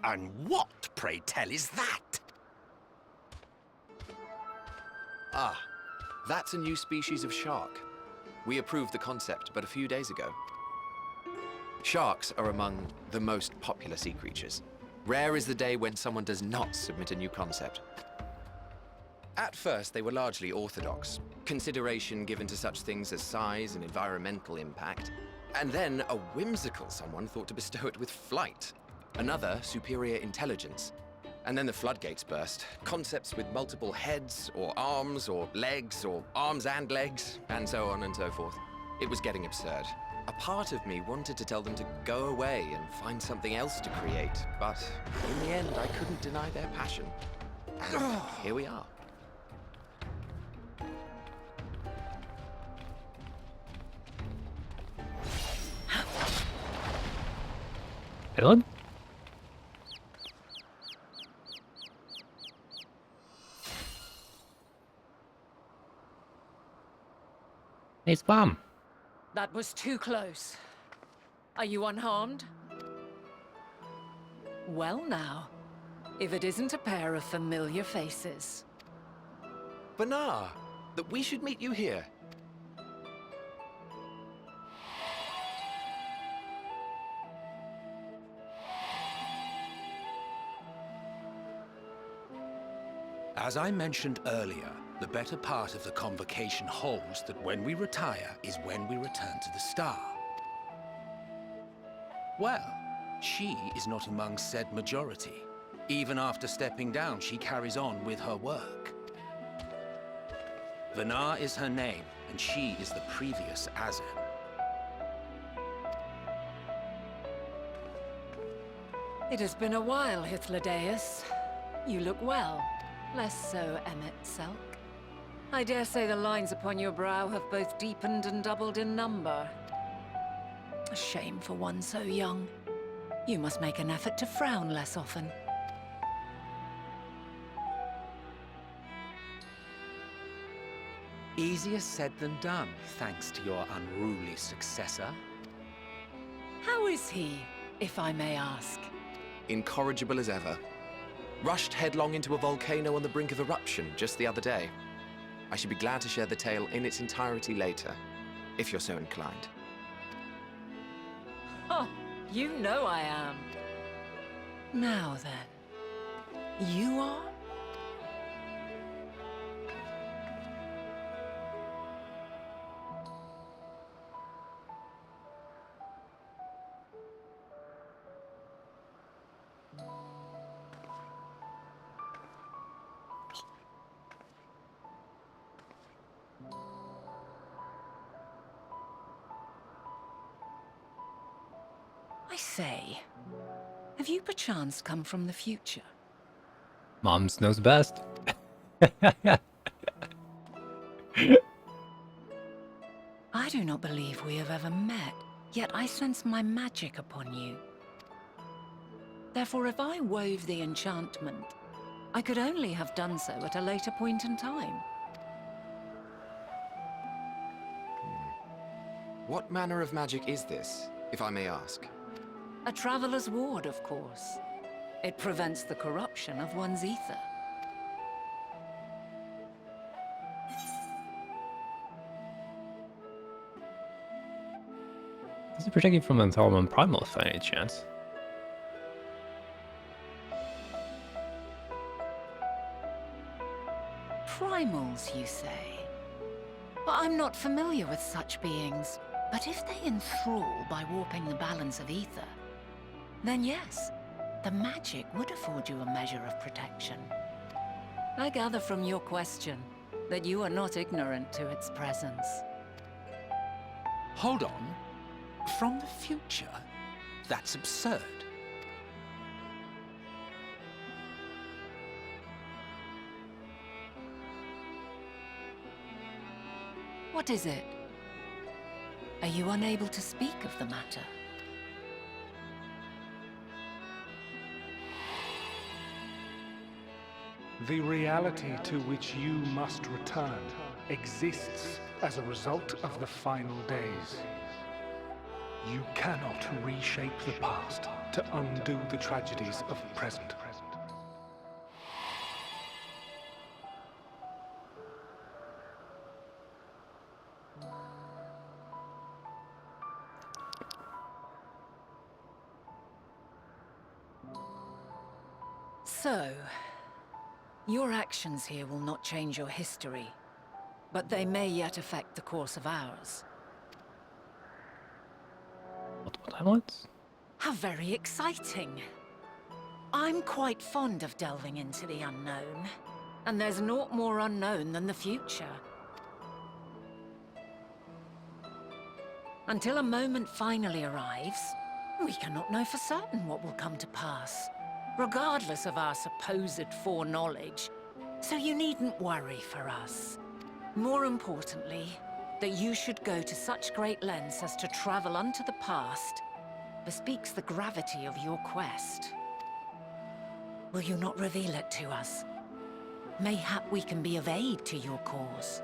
And what, pray tell, is that? Ah, that's a new species of shark. We approved the concept but a few days ago. Sharks are among the most popular sea creatures. Rare is the day when someone does not submit a new concept. At first, they were largely orthodox, consideration given to such things as size and environmental impact, and then a whimsical someone thought to bestow it with flight. Another, superior intelligence. And then the floodgates burst. Concepts with multiple heads, or arms and legs, and so on and so forth. It was getting absurd. A part of me wanted to tell them to go away and find something else to create, but in the end, I couldn't deny their passion. And here we are. Hydaelyn? Hey, Spam. That was too close. Are you unharmed? Well now, if it isn't a pair of familiar faces. Banar, that we should meet you here. As I mentioned earlier, the better part of the convocation holds that when we retire is when we return to the star. Well, she is not among said majority. Even after stepping down, she carries on with her work. Vanar is her name, and she is the previous Azem. It has been a while, Hydaelyn. You look well. Less so, Emmett Selk. I dare say the lines upon your brow have both deepened and doubled in number. A shame for one so young. You must make an effort to frown less often. Easier said than done, thanks to your unruly successor. How is he, if I may ask? Incorrigible as ever. Rushed headlong into a volcano on the brink of eruption just the other day. I should be glad to share the tale in its entirety later, if you're so inclined. Oh, you know I am. Now then, you are? I say, have you perchance come from the future? Moms knows best. I do not believe we have ever met, yet I sense my magic upon you. Therefore, if I wove the enchantment, I could only have done so at a later point in time. What manner of magic is this, if I may ask? A traveler's ward, of course. It prevents the corruption of one's ether. Does it protect you from Enthalman Primals by any chance? Primals, you say? Well, I'm not familiar with such beings, but if they enthrall by warping the balance of ether, then yes, the magic would afford you a measure of protection. I gather from your question that you are not ignorant to its presence. Hold on. From the future? That's absurd. What is it? Are you unable to speak of the matter? The reality to which you must return exists as a result of the final days. You cannot reshape the past to undo the tragedies of the present. So, your actions here will not change your history, but they may yet affect the course of ours. Multiple timelines? How very exciting! I'm quite fond of delving into the unknown. And there's naught more unknown than the future. Until a moment finally arrives, we cannot know for certain what will come to pass, regardless of our supposed foreknowledge. So you needn't worry for us. More importantly, that you should go to such great lengths as to travel unto the past bespeaks the gravity of your quest. Will you not reveal it to us? Mayhap we can be of aid to your cause.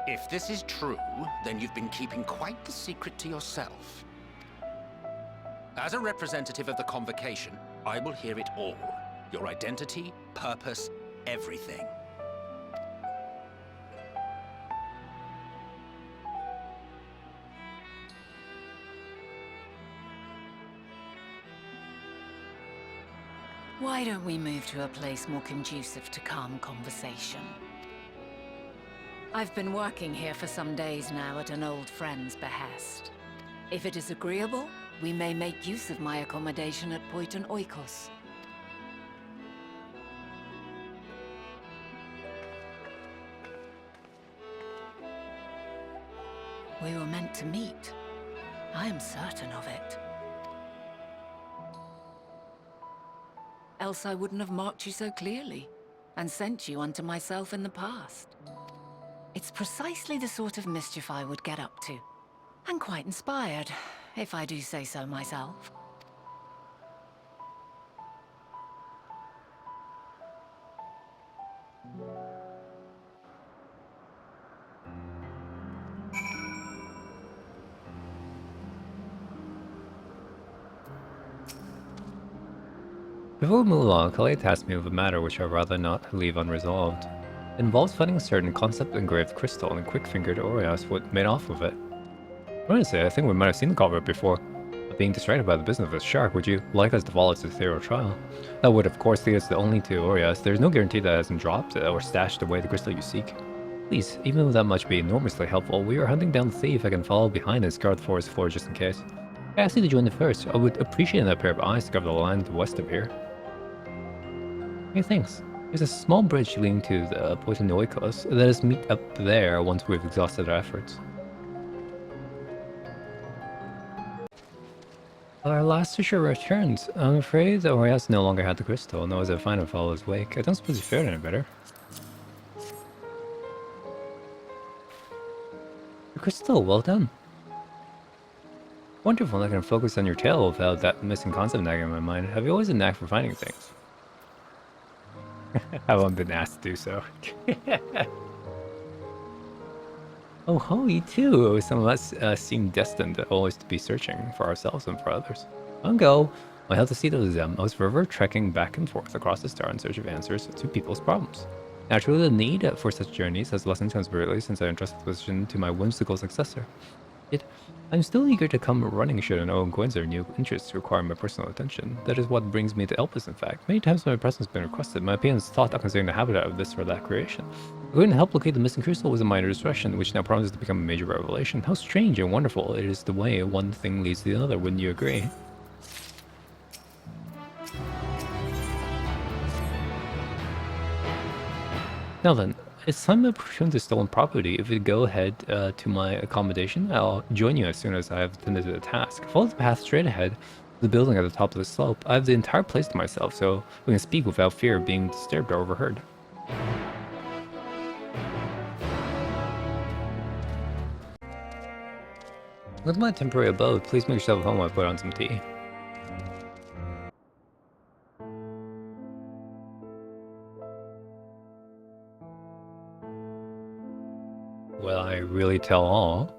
If this is true, then you've been keeping quite the secret to yourself. As a representative of the Convocation, I will hear it all. Your identity, purpose, everything. Why don't we move to a place more conducive to calm conversation? I've been working here for some days now at an old friend's behest. If it is agreeable, we may make use of my accommodation at Poiton Oikos. We were meant to meet. I am certain of it. Else I wouldn't have marked you so clearly, and sent you unto myself in the past. It's precisely the sort of mischief I would get up to. And quite inspired, if I do say so myself. Before we move on, Kalei tasked me with a matter which I'd rather not leave unresolved. It involves finding a certain concept-engraved crystal and a quick-fingered Orias what made off with it. Honestly, I think we might have seen the culprit before. But being distracted by the business of a shark, would you like us to follow its ethereal trial? That would, of course, lead us to only to Orias. There's no guarantee that it hasn't dropped or stashed away the crystal you seek. Please, even with that much be enormously helpful, we are hunting down the thief. I can follow behind and scour the forest floor just in case. I asked you to join the first. I would appreciate that pair of eyes to cover the land west of here. Hey, thanks. There's a small bridge leading to the Poiton Oikos. Let us meet up there once we've exhausted our efforts. Our last fisher returned. I'm afraid that Orias no longer had the crystal, nor was it fine to follow his wake. I don't suppose you fared any better. The crystal, well done. Wonderful, I can focus on your tale without that missing concept nagging in my mind. Have you always a knack for finding things? I haven't been asked to do so. Oh ho, you too! Some of us seem destined always to be searching for ourselves and for others. On go! I held to see those I was forever trekking back and forth across the star in search of answers to people's problems. Naturally, the need for such journeys has lessened considerably since I entrusted the position to my whimsical successor. Yet, I'm still eager to come running should an old coins or new interests require my personal attention. That is what brings me to Elpis, in fact. Many times my presence has been requested, my opinion is thought of considering the habitat of this or that creation. Going to help locate the missing crystal was a minor distraction, which now promises to become a major revelation. How strange and wonderful it is the way one thing leads to the other, wouldn't you agree? Now then, it's time to return to stolen property. If you go ahead to my accommodation, I'll join you as soon as I have attended to the task. Follow the path straight ahead to the building at the top of the slope. I have the entire place to myself, so we can speak without fear of being disturbed or overheard. With my temporary abode, please make yourself at home while I put on some tea. Will I really tell all?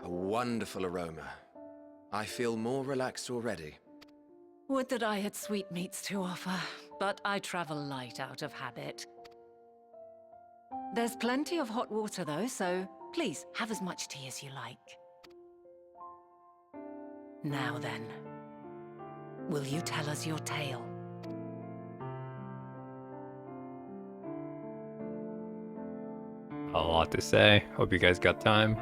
A wonderful aroma. I feel more relaxed already. Would that I had sweetmeats to offer, but I travel light out of habit. There's plenty of hot water though, so please have as much tea as you like. Now then, Will you tell us your tale? A lot to say. Hope you guys got time.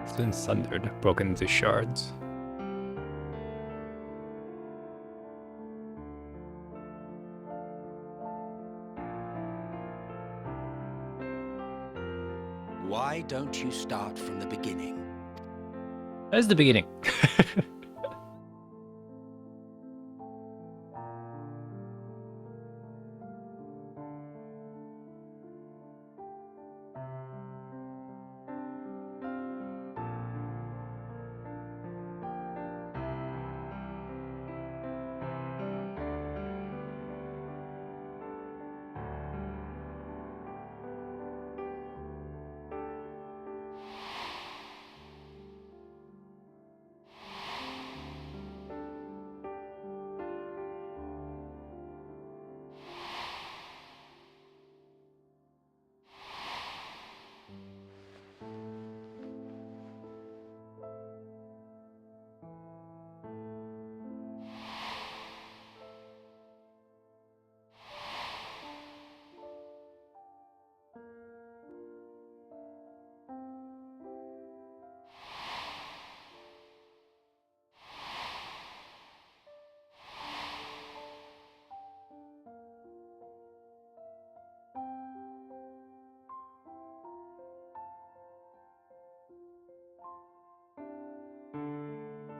It's been sundered, broken into shards. Why don't you start from the beginning? That's the beginning.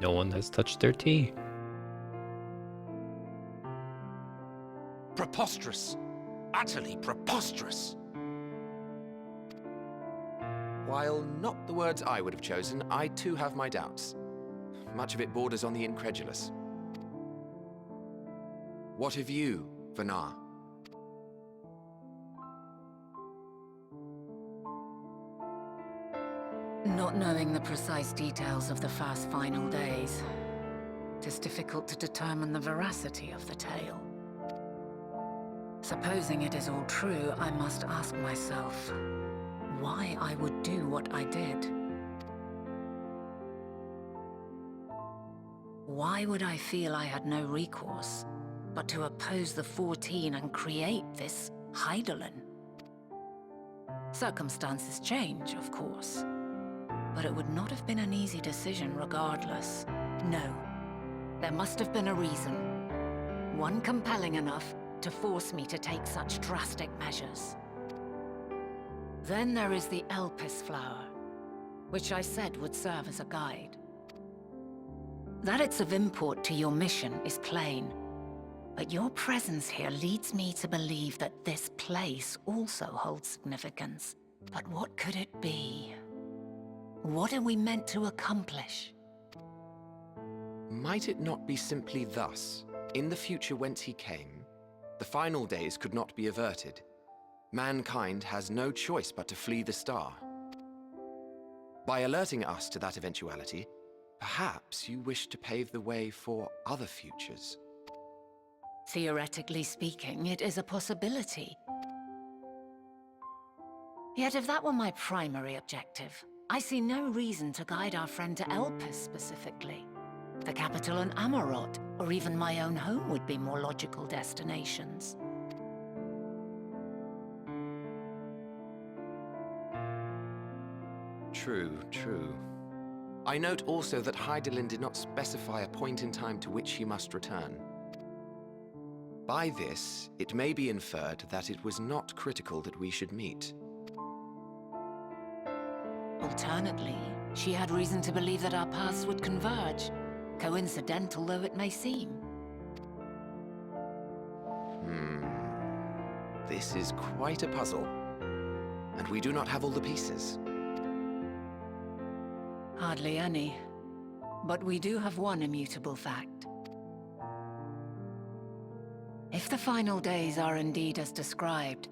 No one has touched their tea. Preposterous. Utterly preposterous. While not the words I would have chosen, I too have my doubts. Much of it borders on the incredulous. What of you, Vanar? Not knowing the precise details of the first final days, it is difficult to determine the veracity of the tale. Supposing it is all true, I must ask myself why I would do what I did. Why would I feel I had no recourse but to oppose the 14 and create this Hydaelyn? Circumstances change, of course. But it would not have been an easy decision regardless. No. There must have been a reason. One compelling enough to force me to take such drastic measures. Then there is the Elpis flower, which I said would serve as a guide. That it's of import to your mission is plain, but your presence here leads me to believe that this place also holds significance. But what could it be? What are we meant to accomplish? Might it not be simply thus? In the future whence he came, the final days could not be averted. Mankind has no choice but to flee the star. By alerting us to that eventuality, perhaps you wish to pave the way for other futures. Theoretically speaking, it is a possibility. Yet if that were my primary objective, I see no reason to guide our friend to Elpis specifically. The capital in Amarot, or even my own home would be more logical destinations. True, true. I note also that Hydaelyn did not specify a point in time to which he must return. By this, it may be inferred that it was not critical that we should meet. Alternately, she had reason to believe that our paths would converge, coincidental though it may seem. This is quite a puzzle, and we do not have all the pieces. Hardly any, but we do have one immutable fact. If the final days are indeed as described,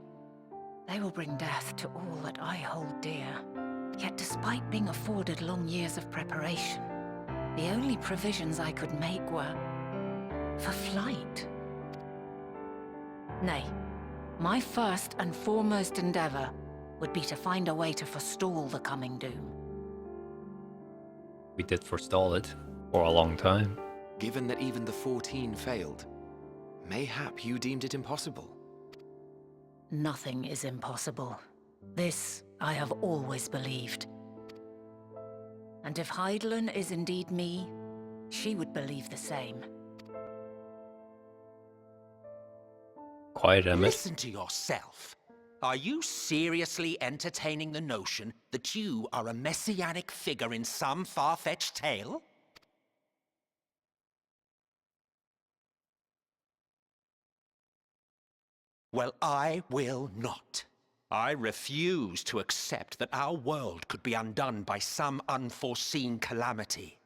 they will bring death to all that I hold dear. Yet despite being afforded long years of preparation, the only provisions I could make were For flight? Nay, my first and foremost endeavor would be to find a way to forestall the coming doom. We did forestall it for a long time. Given that even the 14 failed, mayhap you deemed it impossible. Nothing is impossible. This I have always believed. And if Hydaelyn is indeed me, she would believe the same. Quiet, Emmett. Listen to yourself. Are you seriously entertaining the notion that you are a messianic figure in some far-fetched tale? Well, I will not. I refuse to accept that our world could be undone by some unforeseen calamity.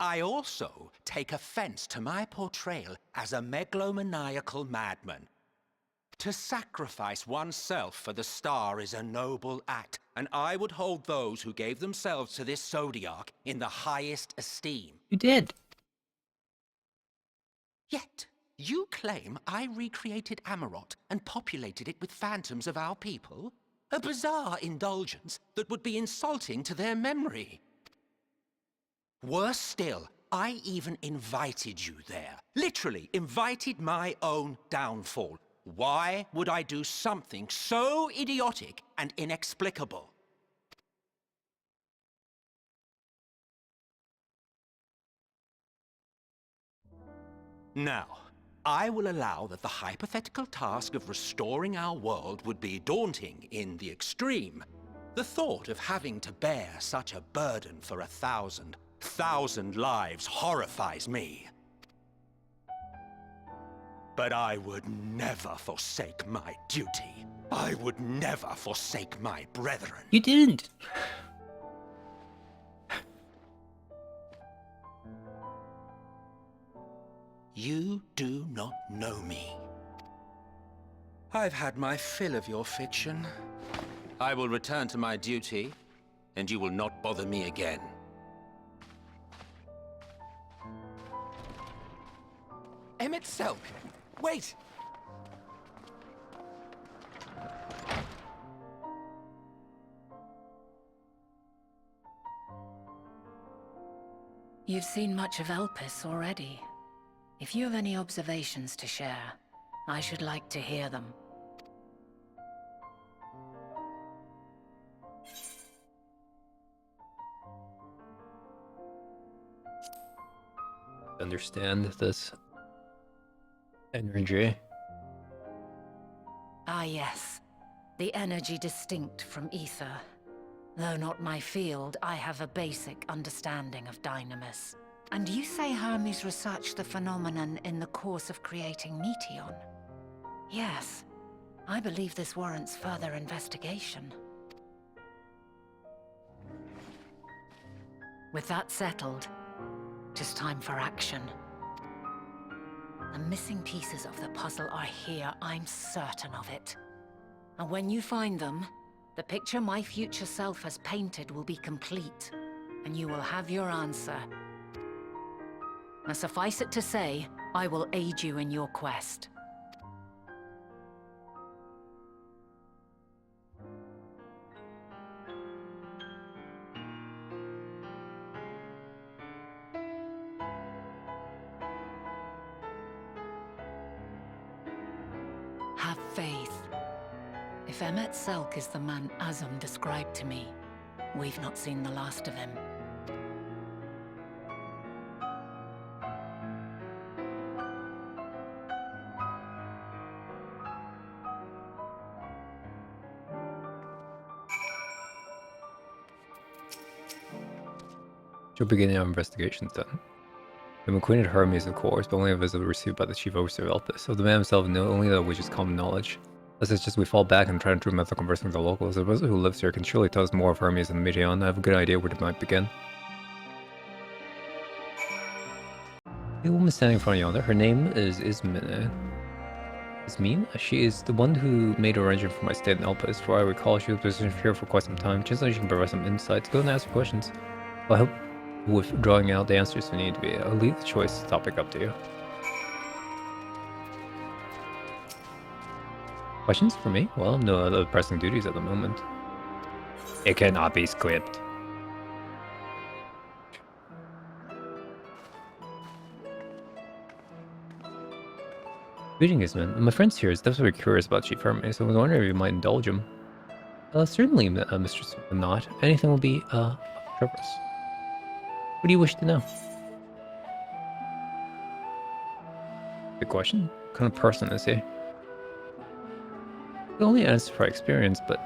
I also take offense to my portrayal as a megalomaniacal madman. To sacrifice oneself for the star is a noble act, and I would hold those who gave themselves to this zodiac in the highest esteem. You did. Yet, you claim I recreated Amarot and populated it with phantoms of our people? A bizarre indulgence that would be insulting to their memory. Worse still, I even invited you there. Literally invited my own downfall. Why would I do something so idiotic and inexplicable? Now, I will allow that the hypothetical task of restoring our world would be daunting in the extreme. The thought of having to bear such a burden for 1,000 lives horrifies me. But I would never forsake my duty. I would never forsake my brethren. You didn't. You do not know me. I've had my fill of your fiction. I will return to my duty, and you will not bother me again. Emmett Selk! Wait! You've seen much of Elpis already. If you have any observations to share, I should like to hear them. Understand this energy. Ah yes, the energy distinct from ether. Though not my field, I have a basic understanding of dynamis. And you say Hermes researched the phenomenon in the course of creating Meteon? Yes, I believe this warrants further investigation. With that settled, tis time for action. The missing pieces of the puzzle are here, I'm certain of it. And when you find them, the picture my future self has painted will be complete, and you will have your answer. Now suffice it to say, I will aid you in your quest. Have faith. If Emmett Selk is the man Azum described to me, we've not seen the last of him. She'll begin our investigations then. I'm acquainted Hermes, of course, but only a visit received by the chief overseer of Elpis. Of the man himself, know only that which is common knowledge. Thus it's just we fall back and try to improve method conversing with the locals. The person who lives here can surely tell us more of Hermes and the Meteon. I have a good idea where it might begin. The woman standing in front of yonder, her name is Ismene. Ismene? She is the one who made arrangement for my stay in Elpis. For I recall, she was positioned here for quite some time. Just so she can provide some insights. Go and ask her questions. Well, I hope with drawing out the answers you need to be. I'll leave the choice topic up to you. Questions for me? Well, no other pressing duties at the moment. It cannot be skipped. Greetings, man. My friend's here is definitely curious about Chief Hermes, so I was wondering if you might indulge him. Certainly, Mistress Not. Anything will be, purpose. What do you wish to know? Good question. What kind of person is he? I can only answer by experience, but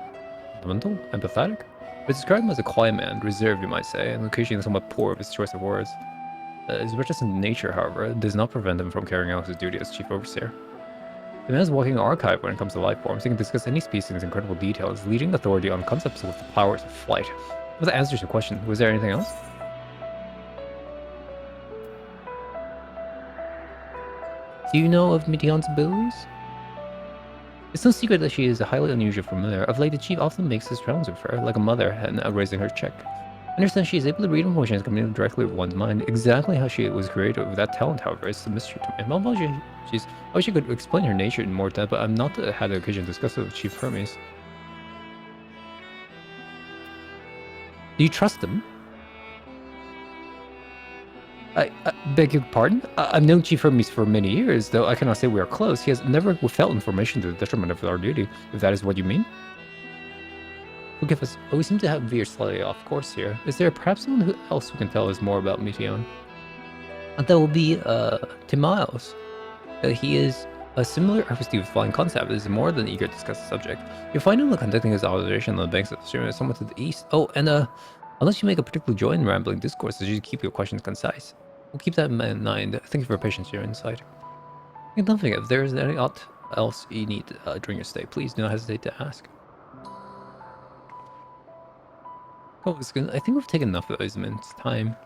mental, empathetic. But describe him as a quiet man, reserved, you might say, and occasionally somewhat poor of his choice of words. His richness in nature, however, does not prevent him from carrying out his duty as chief overseer. The man is a walking archive when it comes to life forms. He can discuss any species in incredible detail, as leading authority on concepts with the powers of flight. Well, that answers your question. Was there anything else? Do you know of Medion's abilities? It's no secret that she is a highly unusual familiar. Of late, the chief often makes his rounds with her, like a mother hen raising her chick. I understand she is able to read emotions coming directly with one's mind. Exactly how she was created with that talent, however, is a mystery to me. I wish she could explain her nature in more depth, but I've not had the occasion to discuss it with Chief Hermes. Do you trust him? I beg your pardon? I've known Chief Hermes for many years, though I cannot say we are close. He has never withheld information to the detriment of our duty, if that is what you mean. Forgive us, but we seem to have veered slightly off course here. Is there perhaps someone else who can tell us more about Meteon? That will be, Timaeus. He is a similar artist with flying concept, is more than eager to discuss the subject. You'll find him conducting his observation on the banks of the stream somewhat to the east. Oh, and unless you make a particular joy in rambling discourses, you keep your questions concise. We'll keep that in mind. Thank you for your patience here inside. Nothing. If there is any aught else you need during your stay, please do not hesitate to ask. Oh, it's good. I think we've taken enough of those minutes. Time.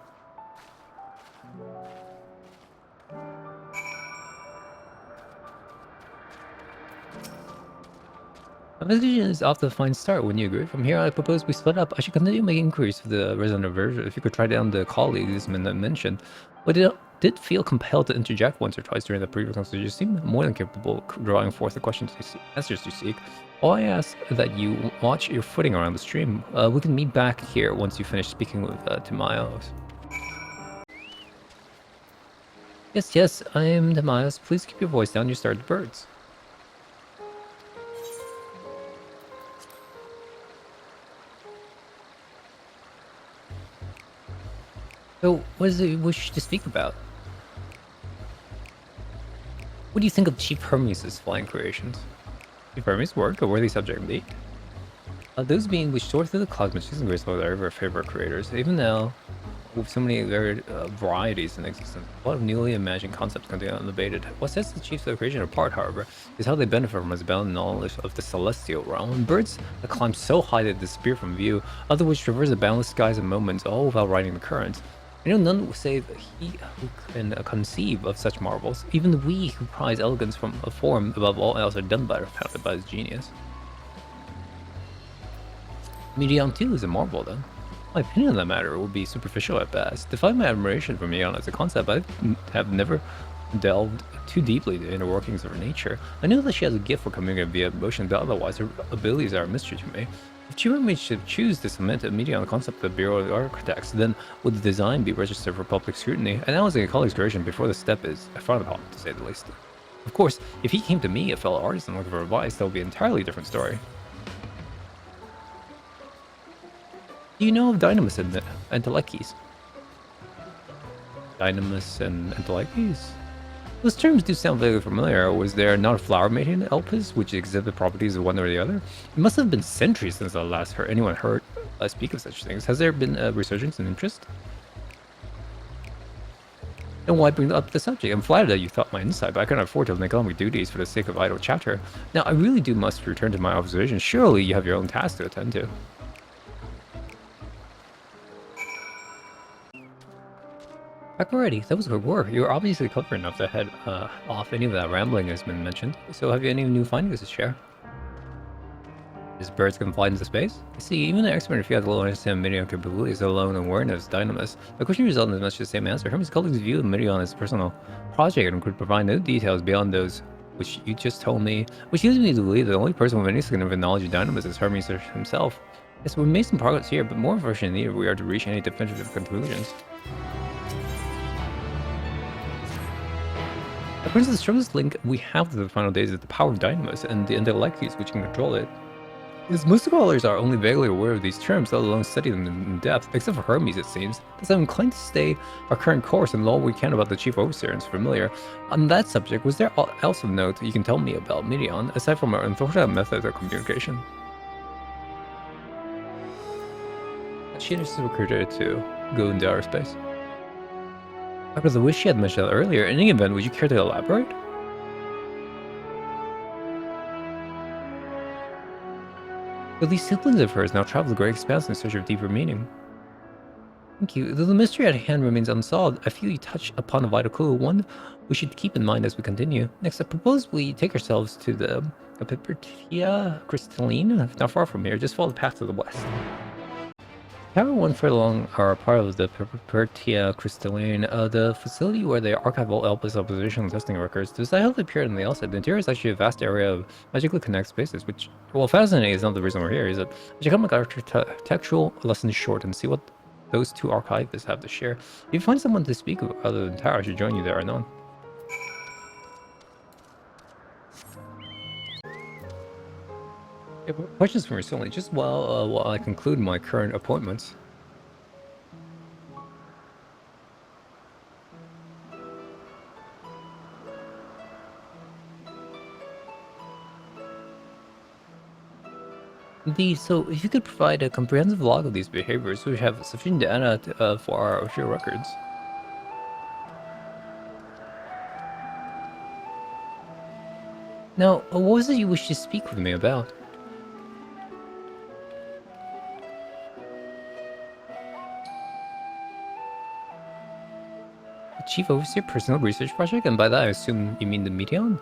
A vision is off to a fine start, wouldn't you agree? From here, I propose we split up. I should continue making inquiries for the resident aversion. If you could try down the colleagues I mentioned. But it did feel compelled to interject once or twice during the previous conversation. You seem more than capable of drawing forth the questions answers you seek. All I ask that you watch your footing around the stream. We can meet back here once you finish speaking with Timaeus. Yes, I am Timaeus. Please keep your voice down. You started birds. So, what does it wish to speak about? What do you think of Chief Hermes' flying creations? Chief Hermes' work, a worthy subject indeed. Those beings which soar through the clouds, majestic and graceful, are ever favorite creators. Even now, with so many varied varieties in existence, a lot of newly imagined concepts continue unabated. What sets the Chiefs of creation apart, however, is how they benefit from his abounding knowledge of the celestial realm. Birds that climb so high they disappear from view, other which traverse the boundless skies in moments, all without riding the currents. I know none will say that he who can conceive of such marvels. Even we who prize elegance from a form above all else are done better founded by his genius. Meteon too is a marvel then. My opinion on that matter would be superficial at best. Despite my admiration for Meteon as a concept, I have never delved too deeply into the inner workings of her nature. I know that she has a gift for communicating via emotion, but otherwise her abilities are a mystery to me. If Chief Hermes should choose to submit a Meteon concept to the Bureau of Architects, then would the design be registered for public scrutiny? Analyzing a colleague's creation before the step is frowned upon, to say the least. Of course, if he came to me, a fellow artist, and looking for advice, that would be an entirely different story. Do you know of Dynamis and Entelekes? Dynamis and Entelekes? Those terms do sound vaguely familiar. Was there not a flower made in Elpis, which exhibit properties of one or the other? It must have been centuries since I last heard anyone speak of such things. Has there been a resurgence in interest? And why bring up the subject? I'm flattered that you thought my insight, but I cannot afford to neglect my duties for the sake of idle chatter. Now, I really must return to my observation. Surely you have your own tasks to attend to. Back already. That was good work. You were obviously clever enough to head off any of that rambling has been mentioned. So have you any new findings to share? These birds can fly into space? I see, even an expert in field will understand Midian capabilities, let alone awareness dynamis. The question resulted in much the same answer. Hermes' colleagues view Midian as a personal project and could provide no details beyond those which you just told me, which leads me to believe the only person with any significant knowledge of dynamis is Hermes himself. Yes, we've made some progress here, but more information is needed if we are to reach any definitive conclusions. According to the strongest link we have to the final days is the power of dynamis and the intellects which can control it. As most scholars are only vaguely aware of these terms, let alone study them in depth, except for Hermes it seems, thus I'm inclined to stay our current course and learn all we can about the Chief Overseer and is familiar. On that subject, was there else of note you can tell me about Midian, aside from our unfortunate method of communication? She just recruited to go into outer space. After the wish she had mentioned earlier, in any event, would you care to elaborate? But these siblings of hers now travel the great expanse in search of deeper meaning. Thank you. Though the mystery at hand remains unsolved, I feel you touch upon a vital clue, one we should keep in mind as we continue. Next, I propose we take ourselves to the Pipertia Crystalline, not far from here. Just follow the path to the west. Tower 1 further along are part of the Pipertia Crystalline, the facility where they archive all Elpis observation and testing records. Does that help appear on the outside? The interior is actually a vast area of magically connected spaces, which, well, fascinating is not the reason we're here, is it? We should come like architectural lessons short and see what those two archivists have to share. If you find someone to speak with other than Tower, I should join you there anon. Yeah, questions from recently, just while I conclude my current appointments. Indeed, so if you could provide a comprehensive log of these behaviors, we have sufficient data for our official records. Now, what was it you wished to speak with me about? Chief Overseer Personal Research Project, and by that I assume you mean the Meteon?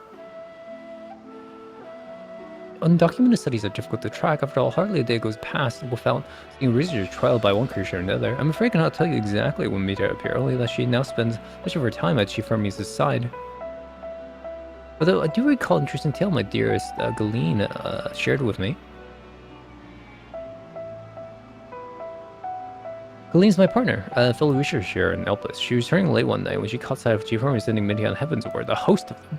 Undocumented studies are difficult to track. After all, hardly a day goes past without seeing research trialed by one creature or another. I'm afraid I cannot tell you exactly when Meteor appeared, only that she now spends much of her time at Chief Hermes' side. Although I do recall an interesting tale my dearest Galeen shared with me. Galeen's my partner, a fellow researcher here in Elpis. She was returning late one night when she caught sight of Chief Hermes sending Midian heavensward, a host of them.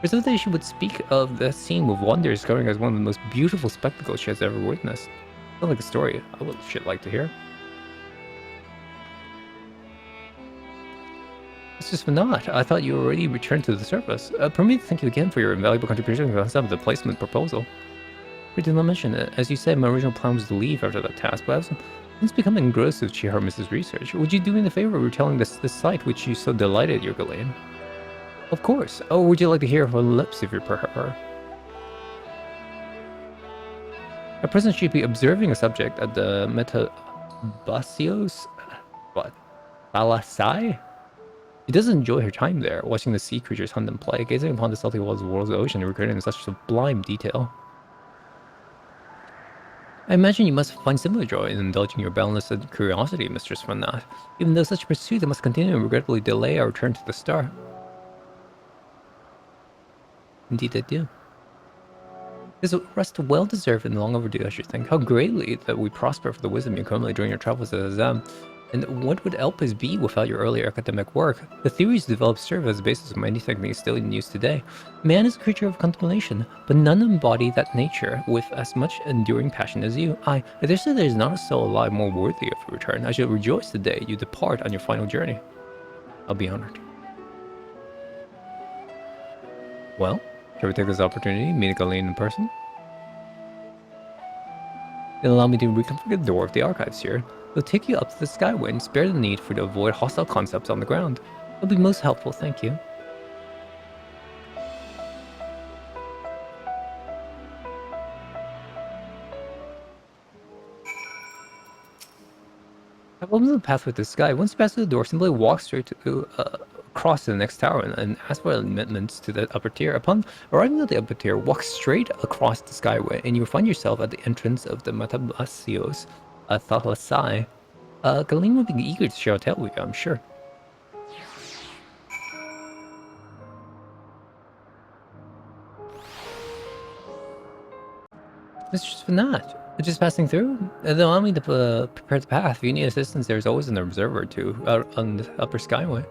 There's no day she would speak of the scene with wonder, discovering as one of the most beautiful spectacles she has ever witnessed. Sounds like a story I would like to hear. It's just not. I thought you already returned to the surface. Permit me to thank you again for your invaluable contribution to the placement proposal. We did not mention it. As you said, my original plan was to leave after that task, but it's become engrossed with Chief Hermes' research. Would you do me the favor of retelling this site which you so delighted your Galeen? Of course. Oh, would you like to hear her lips if you prefer? At present, she'd be observing a subject at the Metabasios... what? Balasai? She does enjoy her time there, watching the sea creatures hunt and play, gazing upon the salty walls of the world's ocean and recording in such sublime detail. I imagine you must find similar joy in indulging your boundless curiosity, Mistress Fanat. Even though such pursuit must continue and regretfully delay our return to the star. Indeed I do. This is a rest well deserved and long overdue, I should think. How greatly that we prosper for the wisdom you accumulated during your travels at Azam. And what would Elpis be without your earlier academic work? The theories developed serve as the basis of many techniques still in use today. Man is a creature of contemplation, but none embody that nature with as much enduring passion as you. I dare say there is not a soul alive more worthy of your return. I shall rejoice the day you depart on your final journey. I'll be honored. Well, shall we take this opportunity, meet Galeen in person? Then allow me to reconfigure the door of the archives here. It'll take you up to the skyway and spare the need for you to avoid hostile concepts on the ground. It'll be most helpful, thank you. I've opened the pathway to the sky. Once you pass through the door, simply walk straight to across to the next tower and ask for admittance to the upper tier. Upon arriving at the upper tier, walk straight across the skyway, and you'll find yourself at the entrance of the Metabasios Thalasai. Galeen would be eager to share a tale with you, I'm sure. Mr. Svenat, just passing through. Allow me to prepare the path. If you need assistance, there's always an observer or two out on the upper skyway.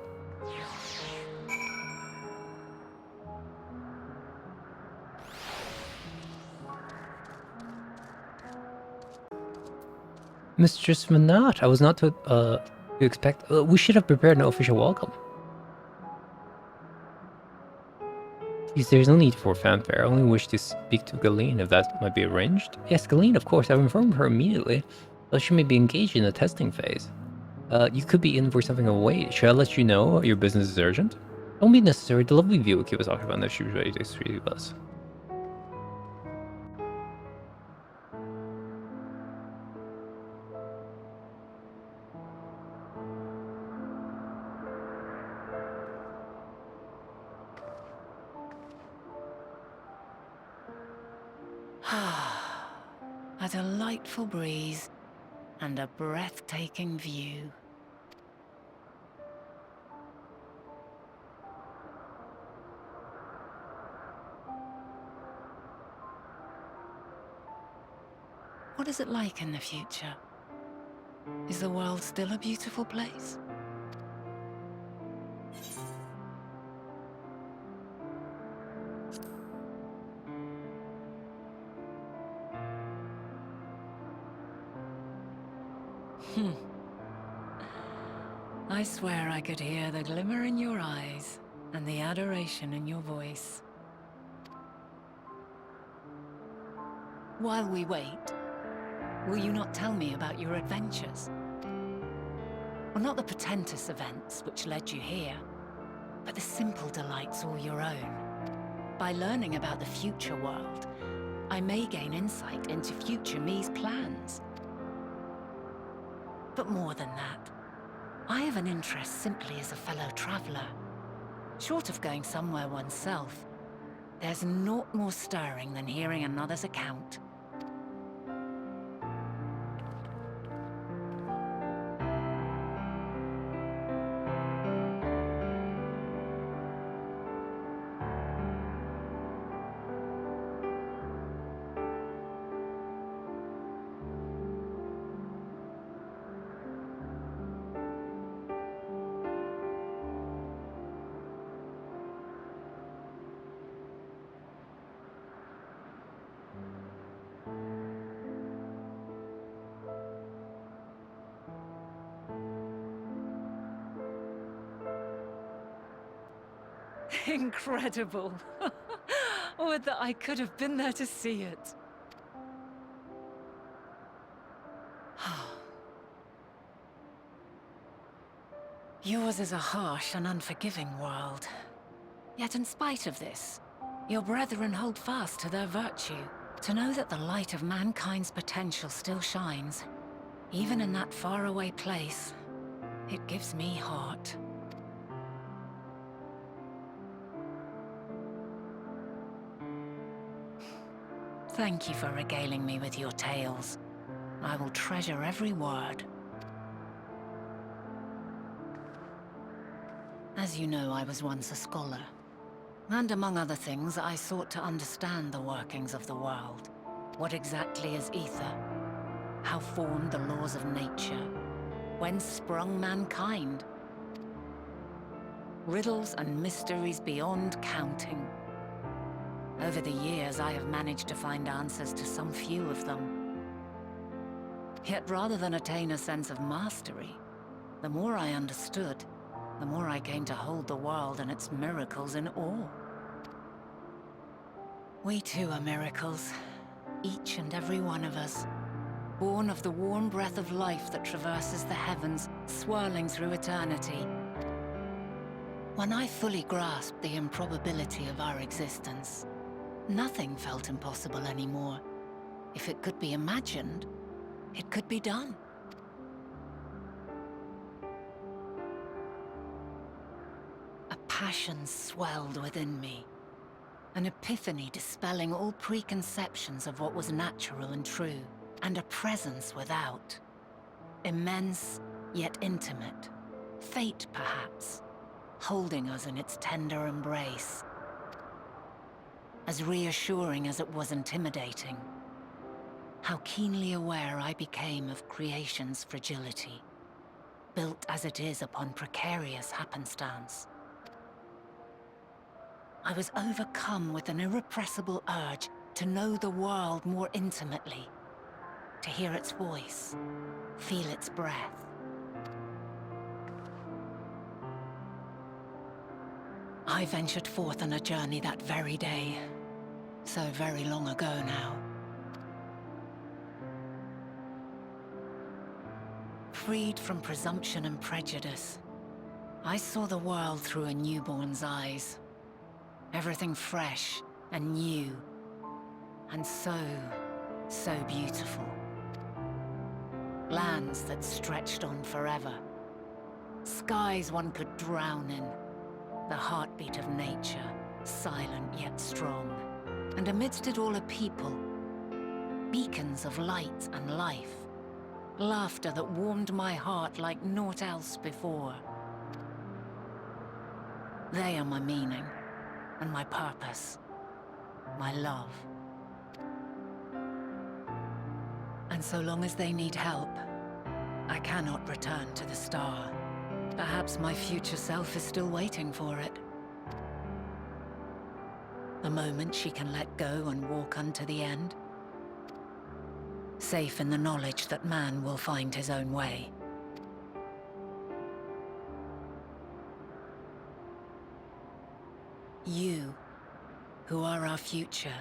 Mistress Manat, I was not to expect. We should have prepared an official welcome. Please, there's no need for fanfare. I only wish to speak to Galeen, if that might be arranged. Yes, Galeen, of course. I've informed her immediately. Though she may be engaged in the testing phase. You could be in for something of weight. Should I let you know your business is urgent? Don't be necessary. The lovely view will keep us occupied if she was ready to speak with us. A delightful breeze and a breathtaking view. What is it like in the future? Is the world still a beautiful place? I swear I could hear the glimmer in your eyes and the adoration in your voice. While we wait, will you not tell me about your adventures? Well, not the portentous events which led you here, but the simple delights all your own. By learning about the future world, I may gain insight into future me's plans. But more than that, I have an interest simply as a fellow traveler. Short of going somewhere oneself, there's naught more stirring than hearing another's account. Incredible. Would that I could have been there to see it. Yours is a harsh and unforgiving world. Yet in spite of this, your brethren hold fast to their virtue. To know that the light of mankind's potential still shines, even in that faraway place, it gives me heart. Thank you for regaling me with your tales. I will treasure every word. As you know, I was once a scholar. And among other things, I sought to understand the workings of the world. What exactly is ether? How formed the laws of nature? Whence sprung mankind? Riddles and mysteries beyond counting. Over the years, I have managed to find answers to some few of them. Yet rather than attain a sense of mastery, the more I understood, the more I came to hold the world and its miracles in awe. We too are miracles, each and every one of us, born of the warm breath of life that traverses the heavens, swirling through eternity. When I fully grasped the improbability of our existence, nothing felt impossible anymore. If it could be imagined, it could be done. passion swelled within me. An epiphany dispelling all preconceptions of what was natural and true, and a presence without. Immense, yet intimate. Fate, perhaps, holding us in its tender embrace. As reassuring as it was intimidating. How keenly aware I became of creation's fragility, built as it is upon precarious happenstance. I was overcome with an irrepressible urge to know the world more intimately, to hear its voice, feel its breath. I ventured forth on a journey that very day, so very long ago now. Freed from presumption and prejudice, I saw the world through a newborn's eyes. Everything fresh and new, and so beautiful. Lands that stretched on forever. Skies one could drown in. The heartbeat of nature, silent yet strong. And amidst it all a people. Beacons of light and life. Laughter that warmed my heart like naught else before. They are my meaning. And my purpose, my love. And so long as they need help, I cannot return to the star. Perhaps my future self is still waiting for it. The moment she can let go and walk unto the end. Safe in the knowledge that man will find his own way. You, who are our future,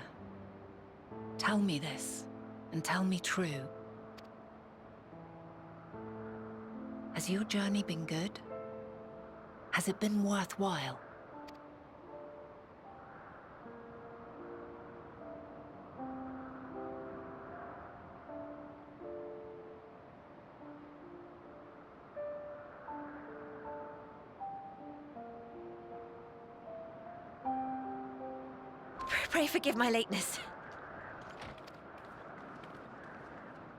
tell me this, and tell me true. Has your journey been good? Has it been worthwhile? Pray forgive my lateness.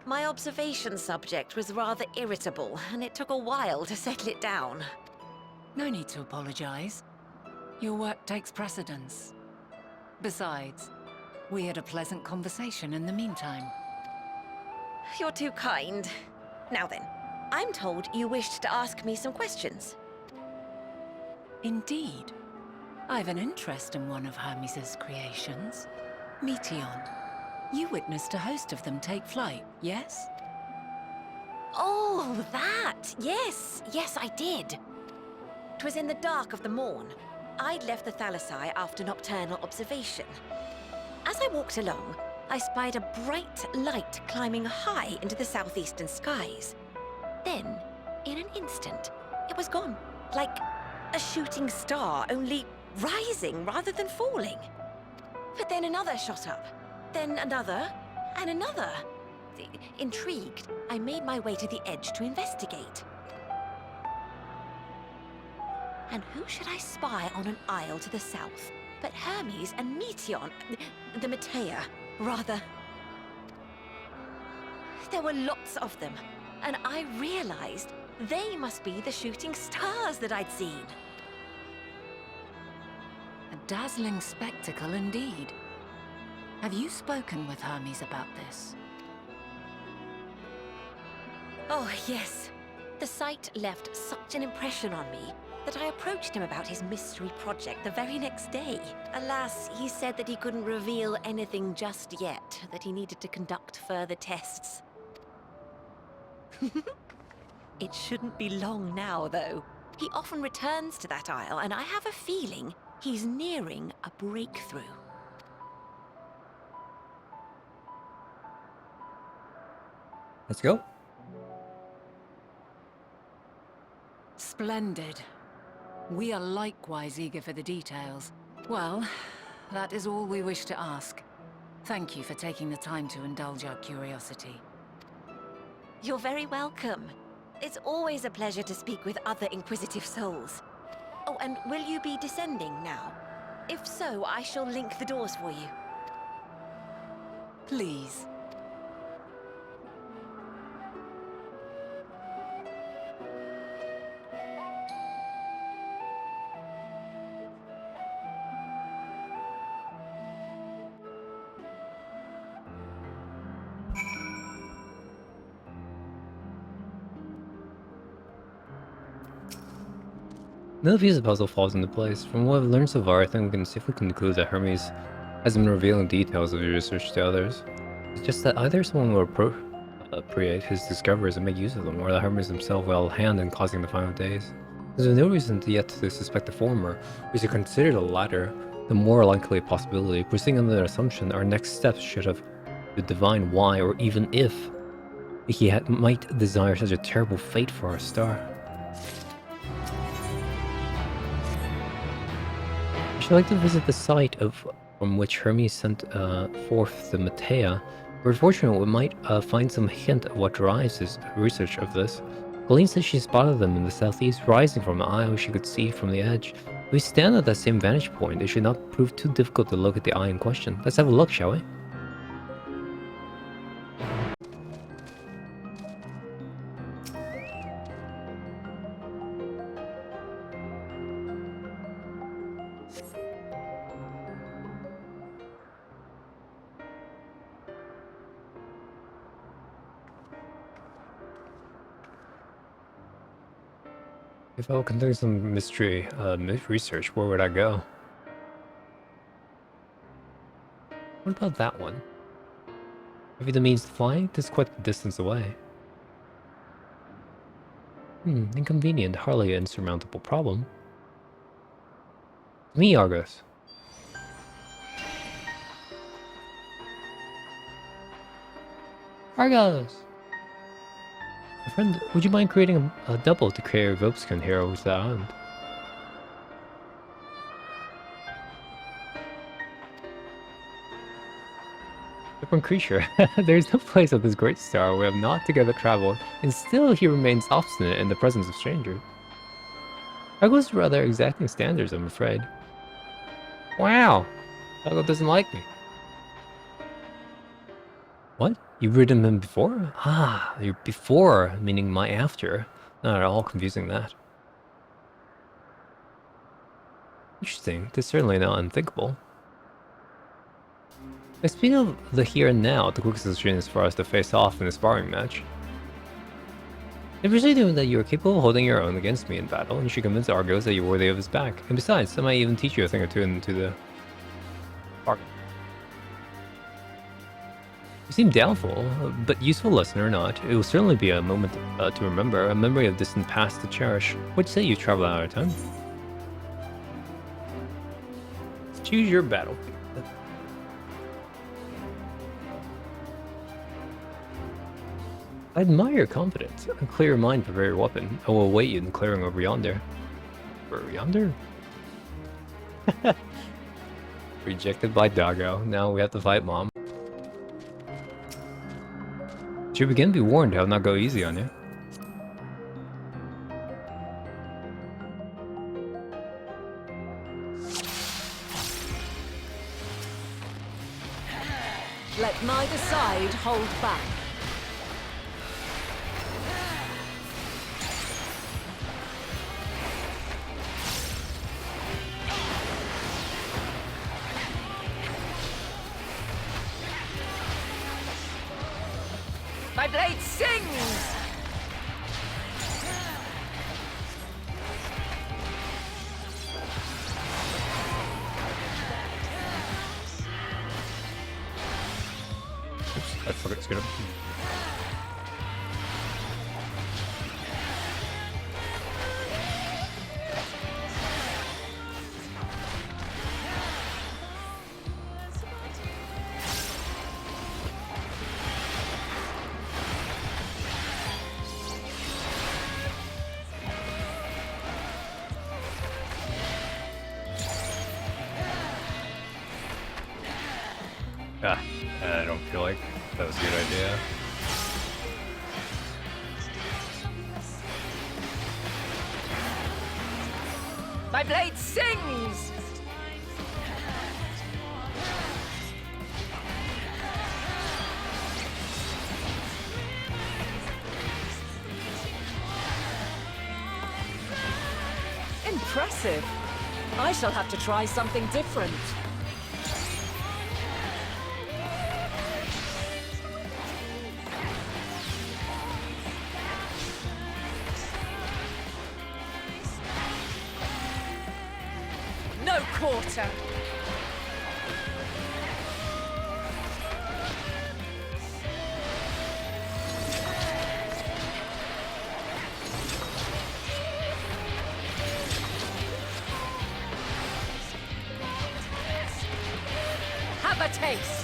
My observation subject was rather irritable, and it took a while to settle it down. No need to apologize. Your work takes precedence. Besides, we had a pleasant conversation in the meantime. You're too kind. Now then, I'm told you wished to ask me some questions. Indeed. I've an interest in one of Hermes' creations. Meteion. You witnessed a host of them take flight, yes? Oh, that! Yes, I did. 'Twas in the dark of the morn. I'd left the Thalassai after nocturnal observation. As I walked along, I spied a bright light climbing high into the southeastern skies. Then, in an instant, it was gone. Like a shooting star, only rising rather than falling. But then another shot up, then another, and another. Intrigued, I made my way to the edge to investigate. And who should I spy on an isle to the south but Hermes and Meteion, the Metea, rather. There were lots of them, and I realized they must be the shooting stars that I'd seen. A dazzling spectacle indeed. Have you spoken with Hermes about this? Oh, yes. The sight left such an impression on me that I approached him about his mystery project the very next day. Alas, he said that he couldn't reveal anything just yet, that he needed to conduct further tests. It shouldn't be long now, though. He often returns to that isle, and I have a feeling he's nearing a breakthrough. Let's go. Splendid. We are likewise eager for the details. Well, that is all we wish to ask. Thank you for taking the time to indulge our curiosity. You're very welcome. It's always a pleasure to speak with other inquisitive souls. Oh, and will you be descending now? If so, I shall link the doors for you. Please. Another piece of the puzzle falls into place. From what I've learned so far, I think we can safely conclude that Hermes has been revealing details of your research to others. It's just that either someone will appropriate his discoveries and make use of them, or that Hermes himself will hand in causing the final days. There's no reason yet to suspect the former. We should consider the latter the more likely possibility. Proceeding under that assumption, our next steps should have to divine why, or even if, he might desire such a terrible fate for our star. I should like to visit the site from which Hermes sent forth the Matea. If we're fortunate, we might find some hint of what drives his research of this. Colleen says she spotted them in the southeast, rising from an isle she could see from the edge. If we stand at that same vantage point, it should not prove too difficult to look at the eye in question. Let's have a look, shall we? If I were conducting some mystery research, where would I go? What about that one? Have you the means to fly? This is quite a distance away. Inconvenient, hardly an insurmountable problem. Me, Argos. Argos! My friend, would you mind creating a double to carry Vopskin here over to the island? Different creature. There's no place on this great star we have not together traveled, and still he remains obstinate in the presence of strangers. Argo's rather exacting standards, I'm afraid. Wow! Argo doesn't like me. What? You've ridden him before? Ah, your before, meaning my after. Not at all confusing that. Interesting. This is certainly not unthinkable. Speaking of the here and now, the quickest solution is for us to face off in a sparring match. If you're saying that you are capable of holding your own against me in battle, you should convince Argos that you're worthy of his back. And besides, I might even teach you a thing or two into the bargain. You seem doubtful, but useful lesson or not, it will certainly be a moment to remember, a memory of distant past to cherish. What'd you say you travel out of time? Choose your battlefield. I admire your confidence. A clear mind, prepare your weapon. I will await you in the clearing over yonder. Over yonder? Rejected by Doggo. Now we have to fight Mom. Should begin, be warned, I'll not go easy on you. Let neither side hold back. My blade sings! Oops, I forgot to screwed up. I don't feel like that was a good idea. My my blade sings! Impressive. I shall have to try something different. No quarter! Have a taste!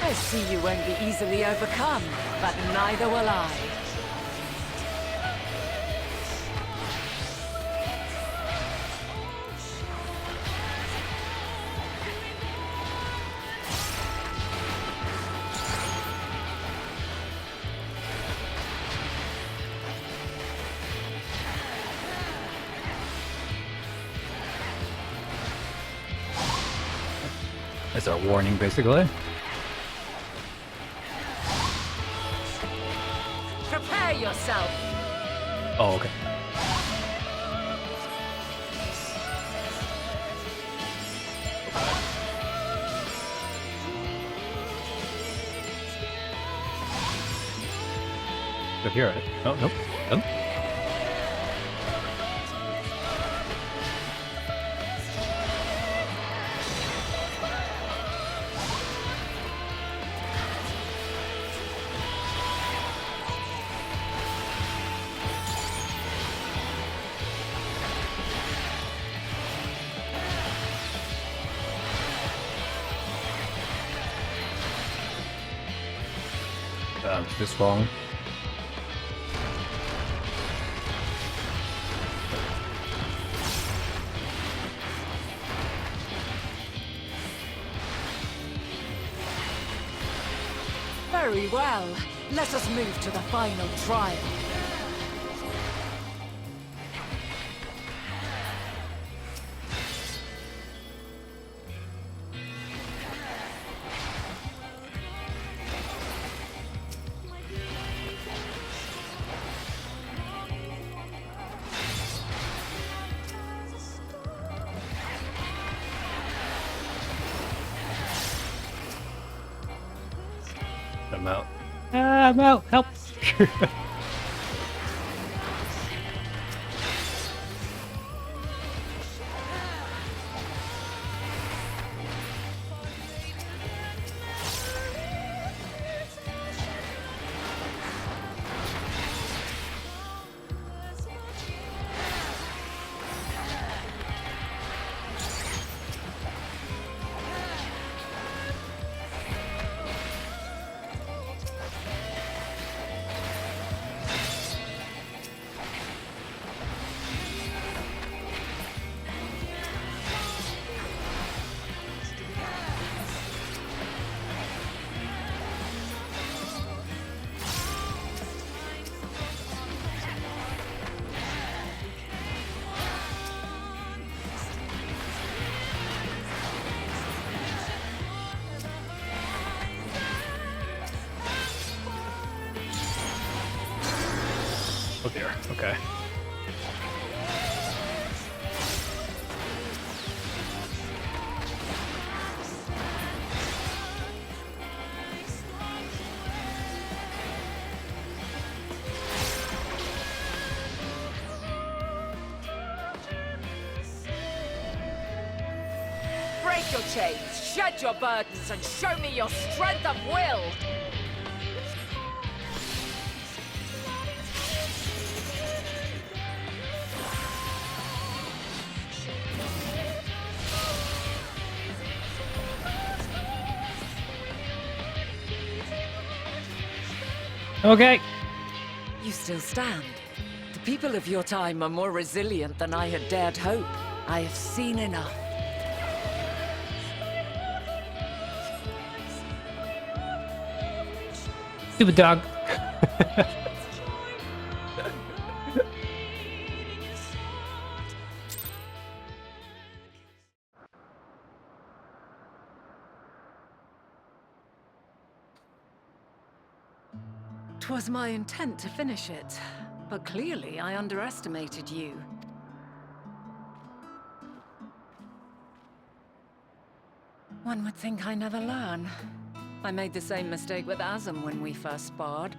I see you won't be easily overcome, but neither will I. That's our warning, basically. Prepare yourself! Oh, okay. Up here, right? Oh, nope. Done. This wrong. Very well. Let us move to the final trial. I'm out. I'm out. Help. Oh dear. Okay. Break your chains, shed your burdens, and show me your strength of will! Okay. You still stand. The people of your time are more resilient than I had dared hope. I have seen enough. Stupid dog. 'Twas my intent to finish it, but clearly I underestimated you. One would think I never learn. I made the same mistake with Azam when we first sparred.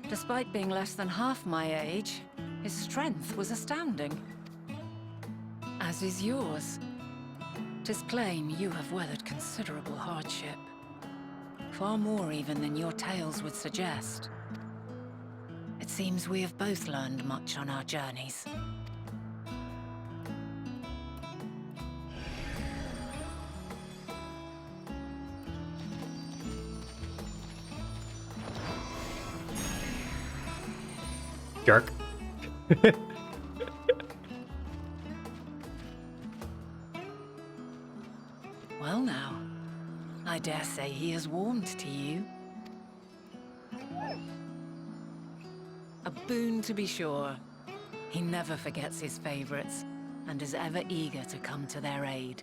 Despite being less than half my age, his strength was astounding. As is yours. 'Tis plain you have weathered considerable hardship. Far more even than your tales would suggest. It seems we have both learned much on our journeys. Jerk. Well now, I dare say he has warmed to you. A boon to be sure. He never forgets his favorites, and is ever eager to come to their aid.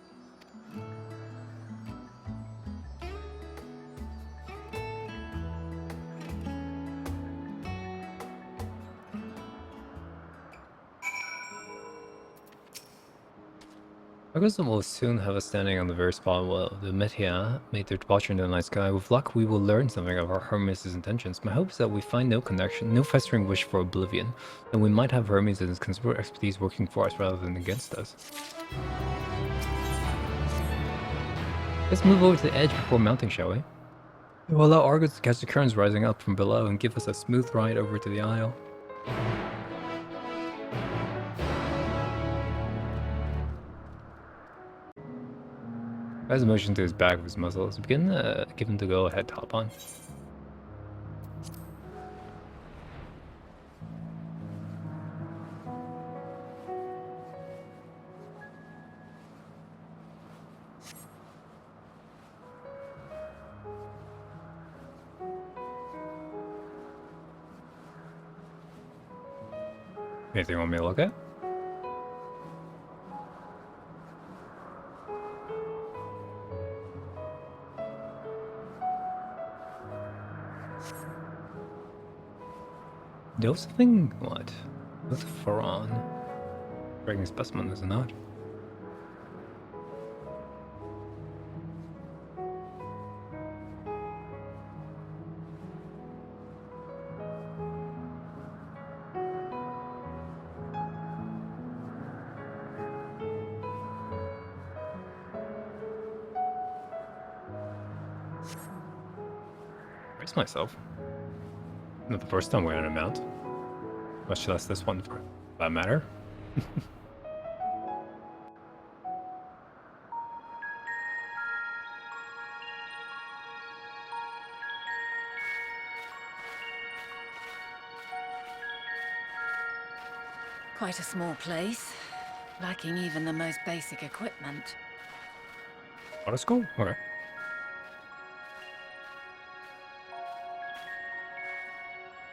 Augustum will soon have us standing on the very spot where the Metia made their departure into the night sky. With luck, we will learn something of our Hermes' intentions. My hope is that we find no connection, no festering wish for oblivion, and we might have Hermes and his considerable expertise working for us rather than against us. Let's move over to the edge before mounting, shall we? We'll allow Argus to catch the currents rising up from below and give us a smooth ride over to the isle. As a motion to his back of his muscles, begin to give him the go-ahead to hop on. Anything you want me to look at? Do something? What? With Faran. Breaking specimen, is it not? Brace myself. Not the first time we're on a mount. Much less this one for that matter. Quite a small place, lacking even the most basic equipment. Auto school? Okay.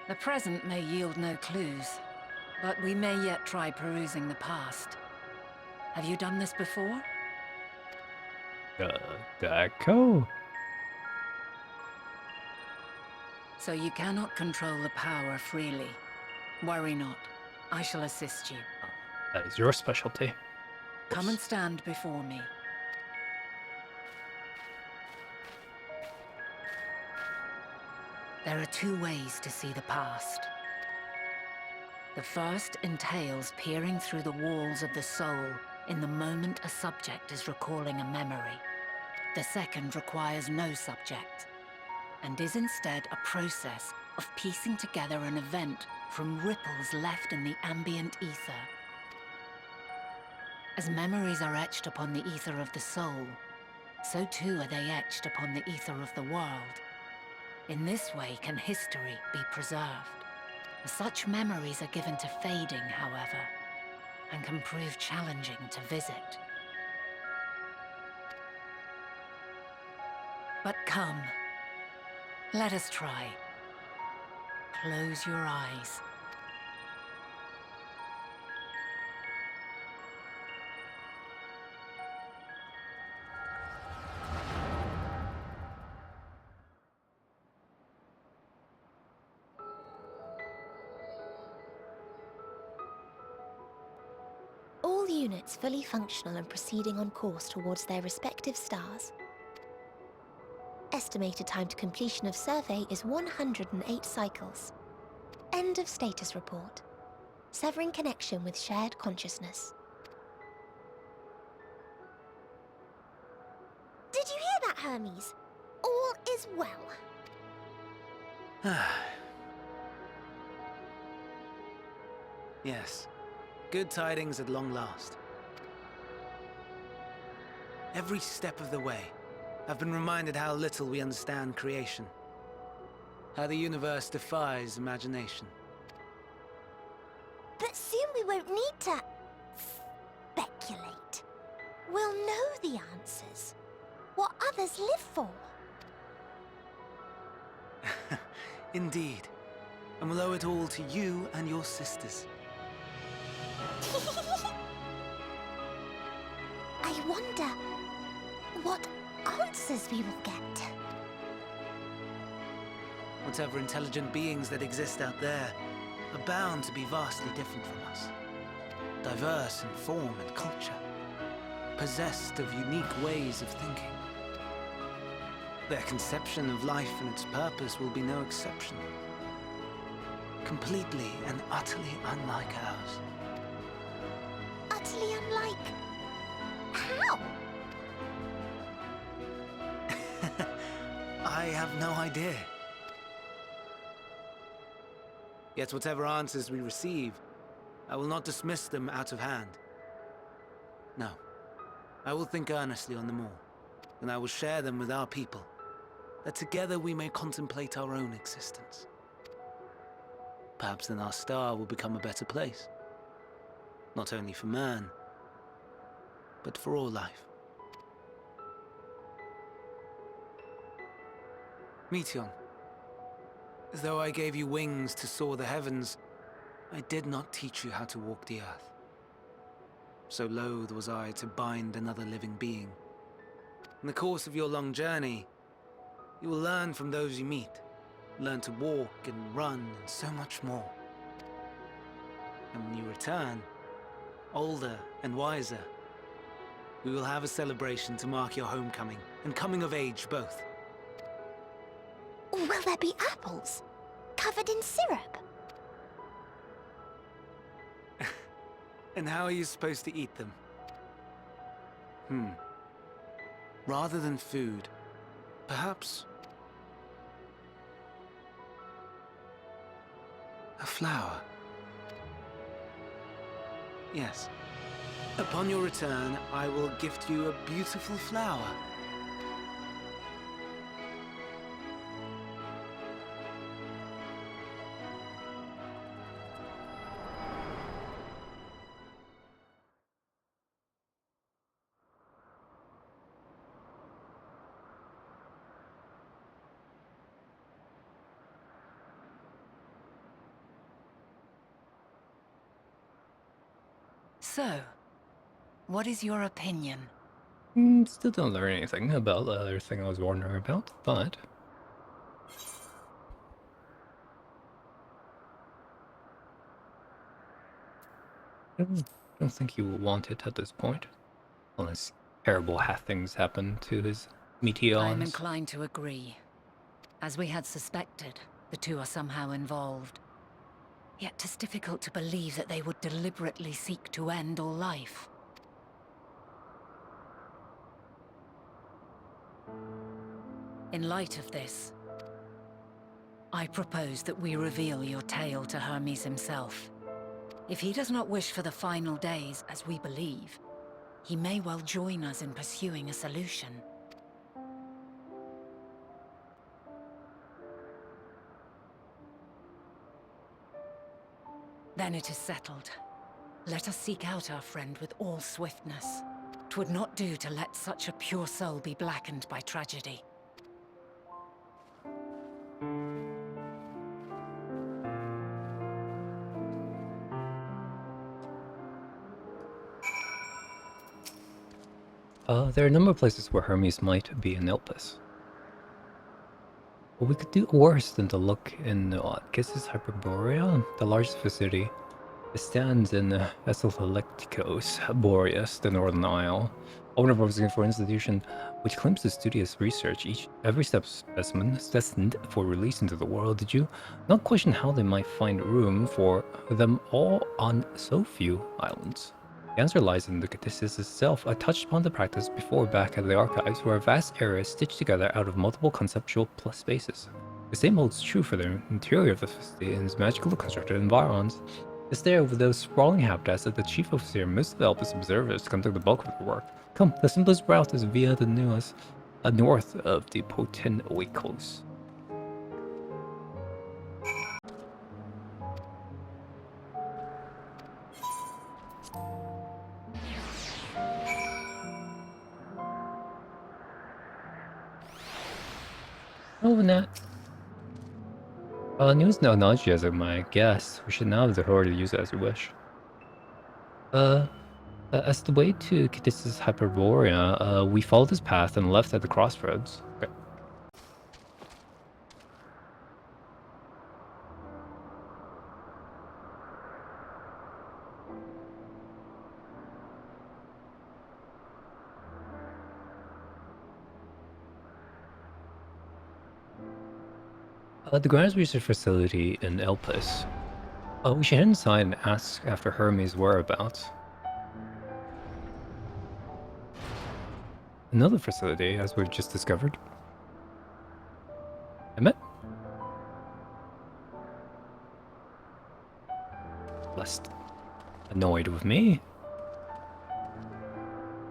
The present may yield no clues, but we may yet try perusing the past. Have you done this before? The echo? So you cannot control the power freely. Worry not. I shall assist you. That is your specialty. Come and stand before me. There are two ways to see the past. The first entails peering through the walls of the soul in the moment a subject is recalling a memory. The second requires no subject, and is instead a process of piecing together an event from ripples left in the ambient ether. As memories are etched upon the ether of the soul, so too are they etched upon the ether of the world. In this way can history be preserved. Such memories are given to fading, however, and can prove challenging to visit. But come, let us try. Close your eyes. All units fully functional and proceeding on course towards their respective stars. Estimated time to completion of survey is 108 cycles. End of status report. Severing connection with shared consciousness. Did you hear that, Hermes? All is well. Yes. Good tidings at long last. Every step of the way, I've been reminded how little we understand creation. How the universe defies imagination. But soon we won't need to speculate. We'll know the answers. What others live for. Indeed. And we'll owe it all to you and your sisters. I wonder what answers we will get. Whatever intelligent beings that exist out there are bound to be vastly different from us. Diverse in form and culture. Possessed of unique ways of thinking. Their conception of life and its purpose will be no exception. Completely and utterly unlike ours. Utterly unlike... how? I have no idea. Yet whatever answers we receive, I will not dismiss them out of hand. No. I will think earnestly on them all, and I will share them with our people, that together we may contemplate our own existence. Perhaps then our star will become a better place. Not only for man, but for all life. Meteon, though I gave you wings to soar the heavens, I did not teach you how to walk the earth. So loath was I to bind another living being. In the course of your long journey, you will learn from those you meet. Learn to walk and run and so much more. And when you return, older and wiser, we will have a celebration to mark your homecoming and coming of age both. Will there be apples? Covered in syrup? And how are you supposed to eat them? Rather than food, perhaps a flower. Yes. Upon your return, I will gift you a beautiful flower. So, what is your opinion? Still don't learn anything about the other thing I was wondering about, but... I don't think you want it at this point. Unless terrible things happen to his meteors. I'm inclined to agree. As we had suspected, the two are somehow involved. Yet 'tis difficult to believe that they would deliberately seek to end all life. In light of this, I propose that we reveal your tale to Hermes himself. If he does not wish for the final days, as we believe, he may well join us in pursuing a solution. Then it is settled. Let us seek out our friend with all swiftness. 'Twould not do to let such a pure soul be blackened by tragedy. There are a number of places where Hermes might be in Elpis. But we could do worse than to look in, I guess it's Hyperborea, the largest facility. It stands in Esophalecticos, Boreas, the Northern Isle. Owner of a for institution which claims to studious research every specimen is destined for release into the world. Did you not question how they might find room for them all on so few islands? The answer lies in the Caduceus itself. I touched upon the practice before back at the archives, where a vast area is stitched together out of multiple conceptual plus spaces. The same holds true for the interior of the facility and its magically constructed environs. It's there with those sprawling habitats that the chief overseer and most of the Elpis observers conduct the bulk of their work. Come, the simplest route is via the newest, north of the Poten Oikos. Oh, Nat. News now acknowledged you as my guest. We should now have the authority to use it as you wish. As the way to Caduceus Hyperborea, we followed this path and left at the crossroads. Okay. The Grand Research Facility in Elpis. We should head inside and ask after Hermes' whereabouts. Another facility, as we've just discovered. Emmett? Less annoyed with me.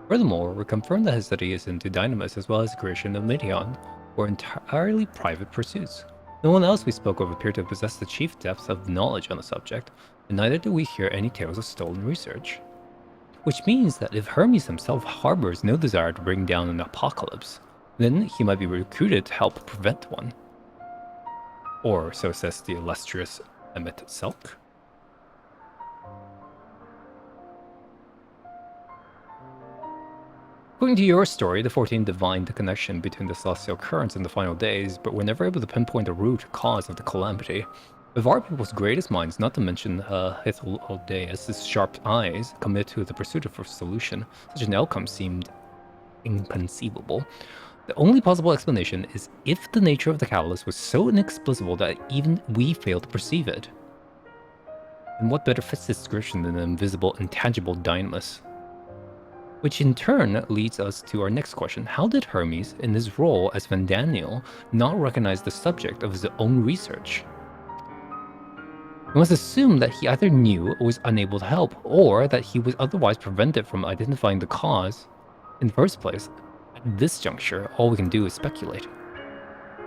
Furthermore, we confirmed that his study is into Dynamis as well as the creation of Meteon, or entirely private pursuits. No one else we spoke of appeared to possess the chief depth of knowledge on the subject, and neither do we hear any tales of stolen research. Which means that if Hermes himself harbors no desire to bring down an apocalypse, then he might be recruited to help prevent one. Or so says the illustrious Emmett Selk. According to your story, the 14 divined the connection between the celestial currents in the final days, but were never able to pinpoint the root cause of the calamity. With our people's greatest minds, not to mention Hydaelyn's sharp eyes, commit to the pursuit of a solution, such an outcome seemed inconceivable. The only possible explanation is if the nature of the catalyst was so inexplicable that even we failed to perceive it. And what better fits this description than the invisible, intangible dynamis? Which in turn leads us to our next question. How did Hermes, in his role as Vandaniel, not recognize the subject of his own research? We must assume that he either knew or was unable to help, or that he was otherwise prevented from identifying the cause in the first place. At this juncture, all we can do is speculate.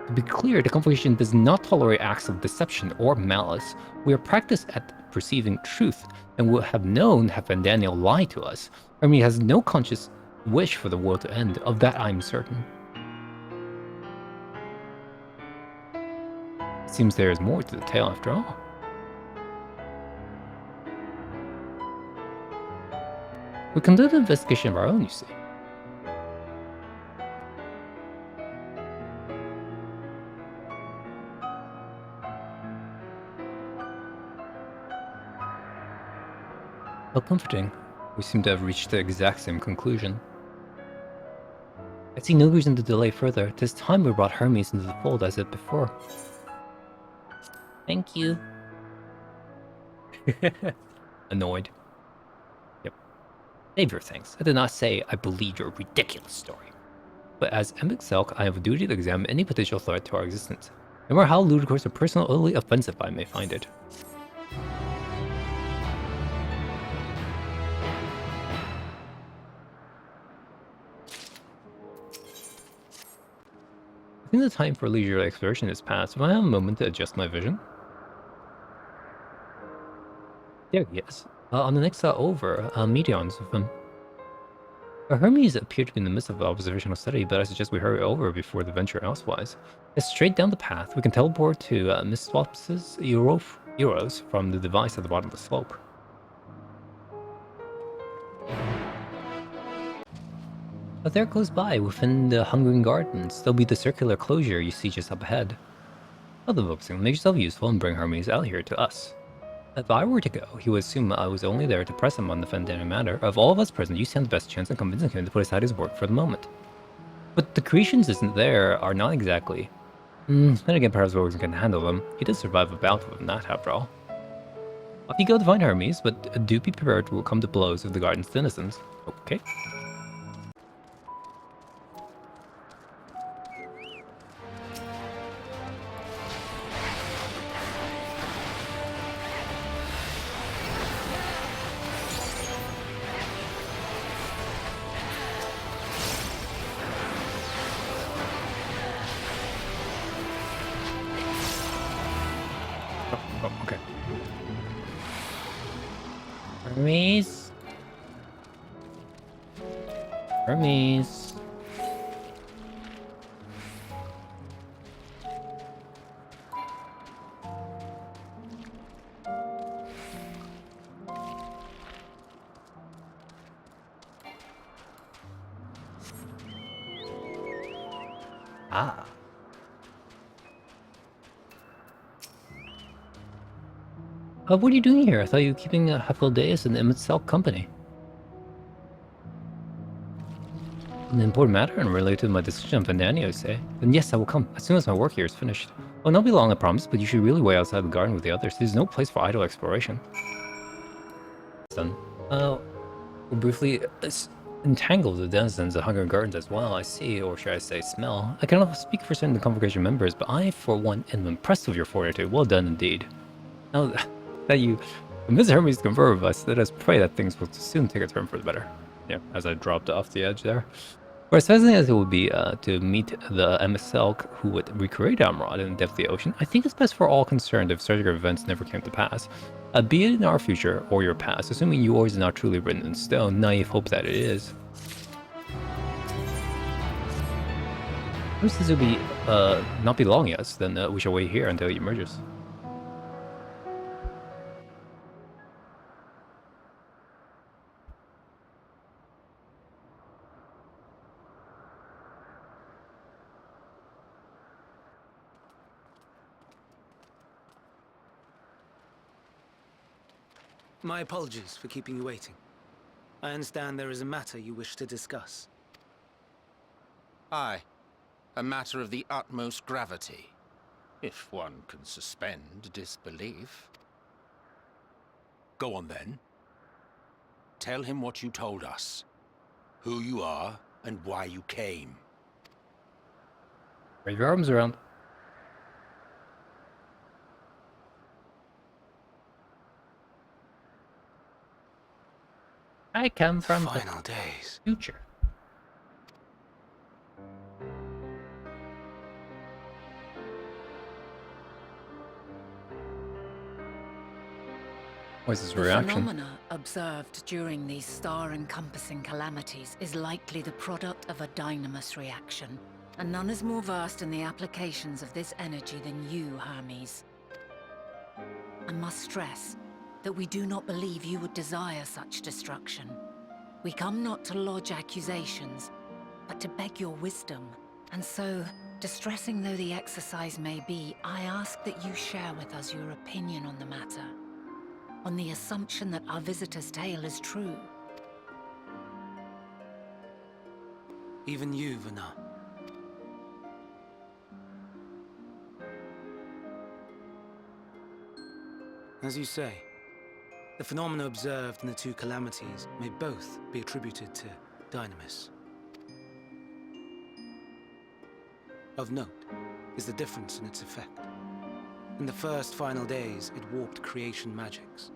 To be clear, the Convocation does not tolerate acts of deception or malice. We are practiced at perceiving truth, and would have known had Vandaniel lied to us. Hermes has no conscious wish for the world to end, of that I'm certain. It seems there is more to the tale after all. We conduct an investigation of our own, you see. How comforting. We seem to have reached the exact same conclusion. I see no reason to delay further. 'Tis time we brought Hermes into the fold as it before. Thank you. Annoyed. Yep. Save your thanks. I did not say I believe your ridiculous story. But as Emmett Selk, I have a duty to examine any potential threat to our existence, no matter how ludicrous or personally offensive I may find it. I think the time for leisurely exploration is past. Will I have a moment to adjust my vision? There he is. On the next over, Meteons with him. Hermes appeared to be in the midst of an observational study, but I suggest we hurry over before the venture elsewise. It's straight down the path. We can teleport to Miss Swaps's Euros from the device at the bottom of the slope. But there close by, within the Hungering Gardens, there'll be the circular closure you see just up ahead. Tell the focusing, make yourself useful and bring Hermes out here to us. If I were to go, he would assume I was only there to press him on the Fandana matter. Of all of us present, you stand the best chance of convincing him to put aside his work for the moment. But the creations isn't there are not exactly. Then again, perhaps Rogues can handle them. He did survive a bout with that, after all. Off you go to find Hermes, but do be prepared to come to blows with the garden's denizens. Okay. Oh, okay. Hermes. Hermes. Ah. What are you doing here? I thought you were keeping Hydaelyn and Emmett Selk company. An important matter and related to my decision on Vandanio, say? Then yes, I will come, as soon as my work here is finished. Well, not be long, I promise, but you should really wait outside the garden with the others. There's no place for idle exploration. Done. We'll briefly entangle the denizens of Hunger Gardens as well, I see, or should I say smell. I cannot speak for certain of the congregation members, but I, for one, am impressed with your fortitude. Well done indeed. Now that you convince Hermes to confer with us, let us pray that things will soon take a turn for the better. Yeah, as I dropped off the edge there. For as fascinating as it would be to meet the MSL who would recreate Amrod in the depth of the ocean, I think it's best for all concerned if tragic events never came to pass. Be it in our future or your past, assuming yours is not truly written in stone, naive hope that it is. Since it will be not be long yet, then we shall wait here until he emerges. My apologies for keeping you waiting. I understand there is a matter you wish to discuss. Aye. A matter of the utmost gravity. If one can suspend disbelief. Go on then. Tell him what you told us. Who you are and why you came. Raise your arms around. I come from the final days. Future. What's his reaction? The phenomena observed during these star-encompassing calamities is likely the product of a dynamis reaction, and none is more versed in the applications of this energy than you, Hermes. I must stress that we do not believe you would desire such destruction. We come not to lodge accusations, but to beg your wisdom. And so, distressing though the exercise may be, I ask that you share with us your opinion on the matter, on the assumption that our visitor's tale is true. Even you, Vana. As you say, the phenomena observed in the two calamities may both be attributed to dynamis. Of note is the difference in its effect. In the first final days, it warped creation magics.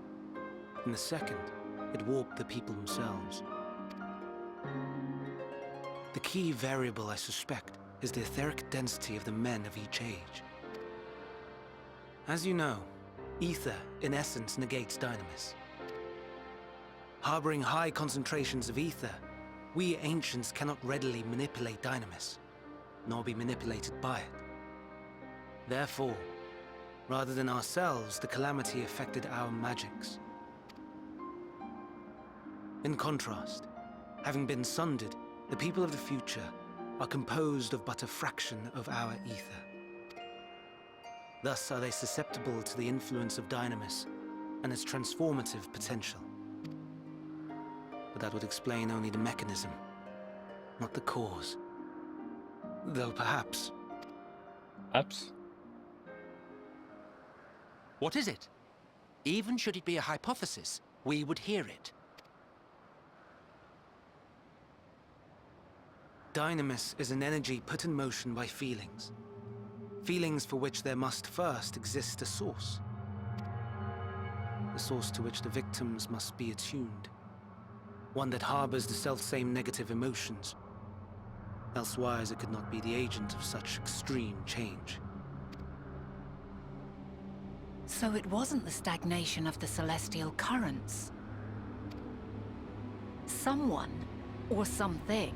In the second, it warped the people themselves. The key variable, I suspect, is the etheric density of the men of each age. As you know, ether, in essence, negates dynamis. Harboring high concentrations of ether, we ancients cannot readily manipulate Dynamis, nor be manipulated by it. Therefore, rather than ourselves, the calamity affected our magics. In contrast, having been sundered, the people of the future are composed of but a fraction of our ether. Thus are they susceptible to the influence of Dynamis and its transformative potential. But that would explain only the mechanism, not the cause. Though perhaps... Perhaps? What is it? Even should it be a hypothesis, we would hear it. Dynamis is an energy put in motion by feelings. Feelings for which there must first exist a source. The source to which the victims must be attuned. One that harbors the selfsame negative emotions. Elsewise it could not be the agent of such extreme change. So it wasn't the stagnation of the celestial currents. Someone, or something,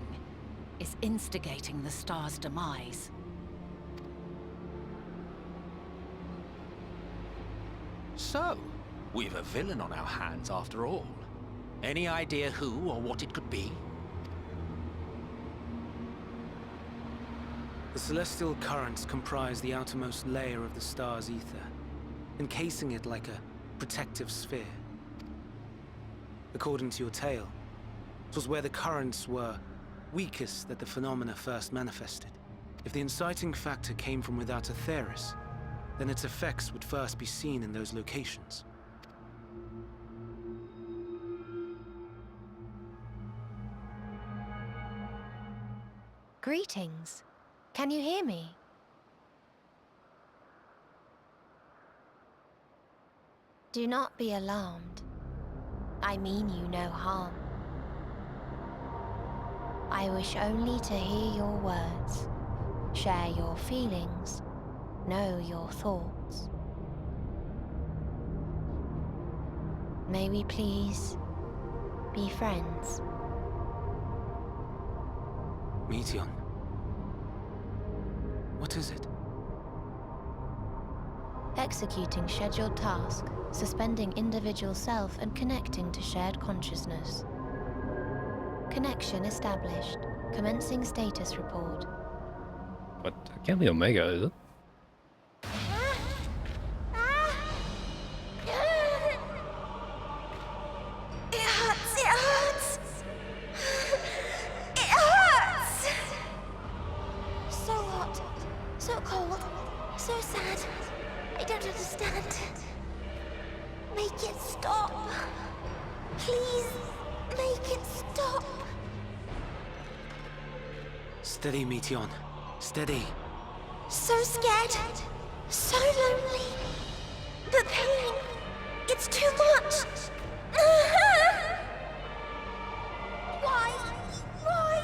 is instigating the star's demise. So, we've a villain on our hands after all. Any idea who or what it could be? The celestial currents comprise the outermost layer of the star's ether, encasing it like a protective sphere. According to your tale, it was where the currents were weakest that the phenomena first manifested. If the inciting factor came from without Aetheris, then its effects would first be seen in those locations. Greetings. Can you hear me? Do not be alarmed. I mean you no harm. I wish only to hear your words, share your feelings, know your thoughts. May we please be friends? Meteion. What is it? Executing scheduled task, suspending individual self and connecting to shared consciousness. Connection established. Commencing status report. But it can't be Omega, is it? It hurts! It hurts! It hurts! So hot, so cold, so sad. I don't understand. Make it stop. Please, make it stop. Steady, Meteion. Steady. So scared. So lonely. The pain. It's too much. Why? Why?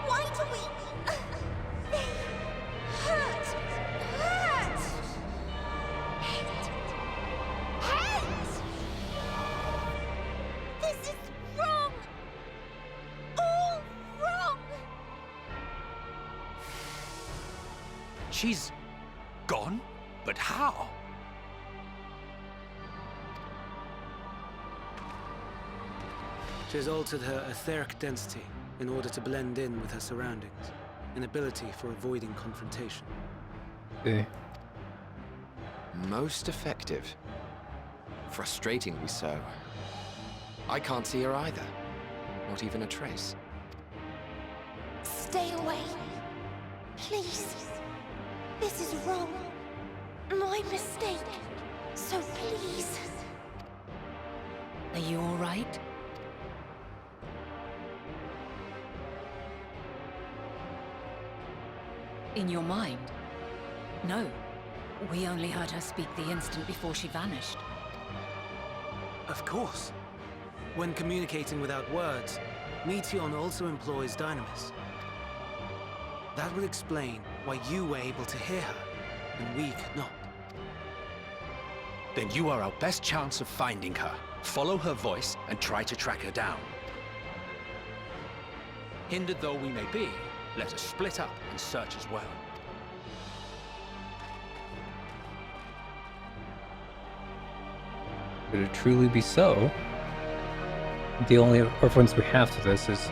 Why do we? They hurt. Hurt. Hate. Hate. This is wrong. All wrong. She's gone? But how? She has altered her etheric density in order to blend in with her surroundings, an ability for avoiding confrontation. Okay. Most effective. Frustratingly so. I can't see her either. Not even a trace. Stay away. Please. This is wrong. My mistake. So please. Are you all right? In your mind? No. We only heard her speak the instant before she vanished. Of course. When communicating without words, Meteion also employs Dynamis. That would explain why you were able to hear her, and we could not. then you are our best chance of finding her. Follow her voice and try to track her down. Hindered though we may be, let us split up and search as well. Could it truly be so? The only reference we have to this is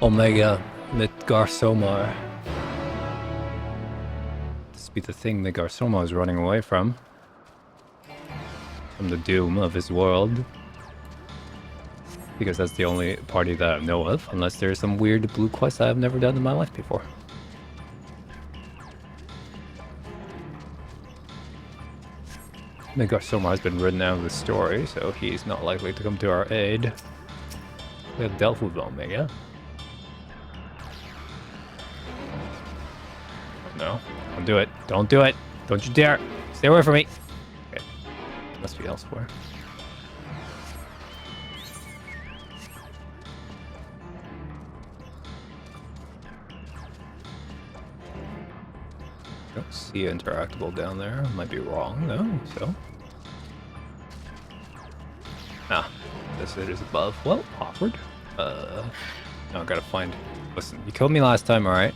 Omega Midgarsomar. This be the thing that Garsoma is running away from the doom of his world. Because that's the only party that I know of, unless there's some weird blue quest I've never done in my life before. Midgarsoma has been written out of the story, so he's not likely to come to our aid. We have dealt with Omega. No, don't do it. Don't do it. Don't you dare. Stay away from me. Okay. Must be elsewhere. Don't see interactable down there. Might be wrong though, so. Ah, this it is above. Well, awkward. Now I gotta find. Listen, you killed me last time, alright?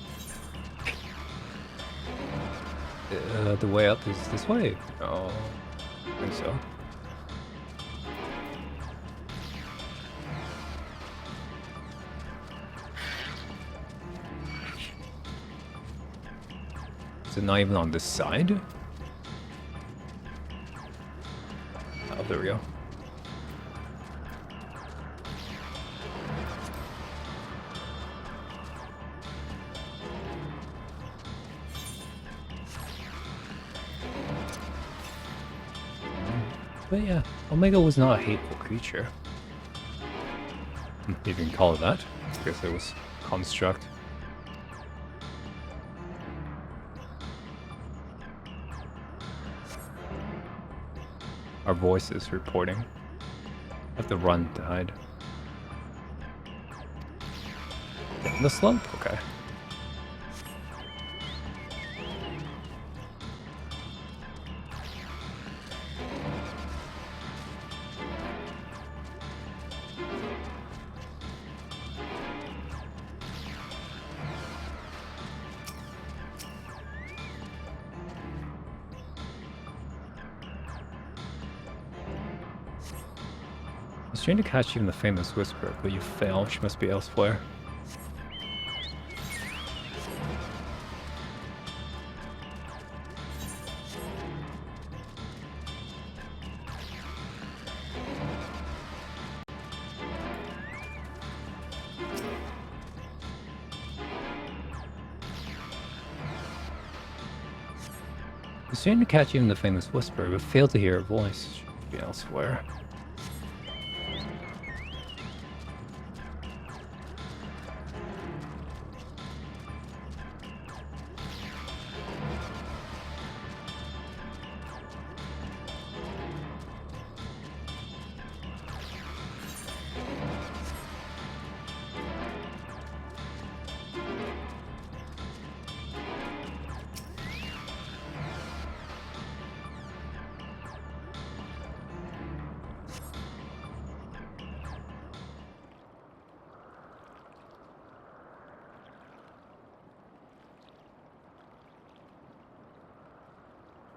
The way up is this way. Oh, I think so. Is it not even on this side? Oh, there we go. But yeah, Omega was not a hateful creature. If you can call it that. I guess it was construct. Our voice is reporting. I have to run to hide. Down the slope? Okay. I was trying to catch even the famous whisper, but you fail. She must be elsewhere. I was trying to catch even the famous whisper, but failed to hear her voice. She must be elsewhere.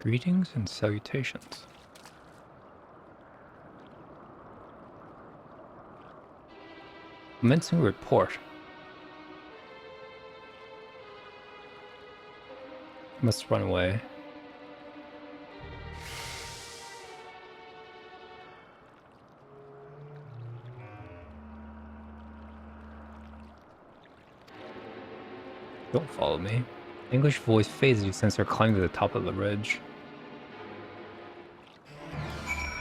Greetings and salutations. Commencing report. Must run away. Don't follow me. English voice fades as you sense her climb to the top of the ridge.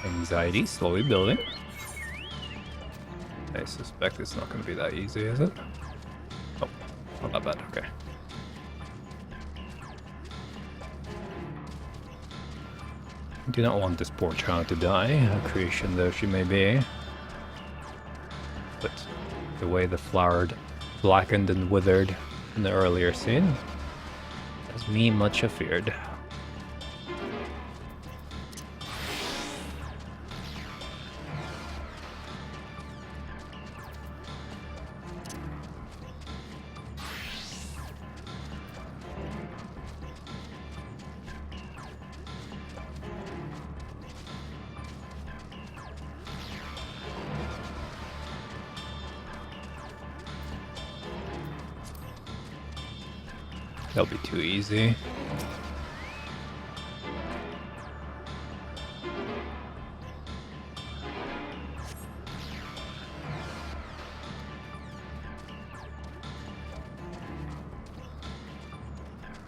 Anxiety slowly building. I suspect it's not going to be that easy, is it? Oh, not that bad, okay. I do not want this poor child to die, a creation though she may be. But the way the flower blackened and withered in the earlier scene has me much afeared. That'll be too easy.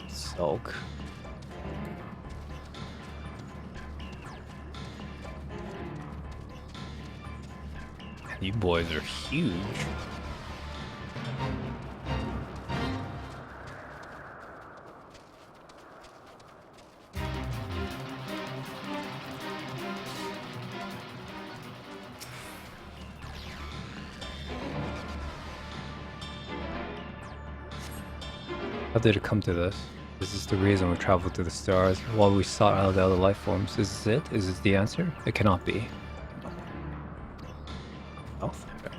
Sulk. You boys are huge. How did it come to this? Is this the reason we traveled to the stars while we sought out the other life forms? Is this it? Is this the answer? It cannot be. Health? Okay.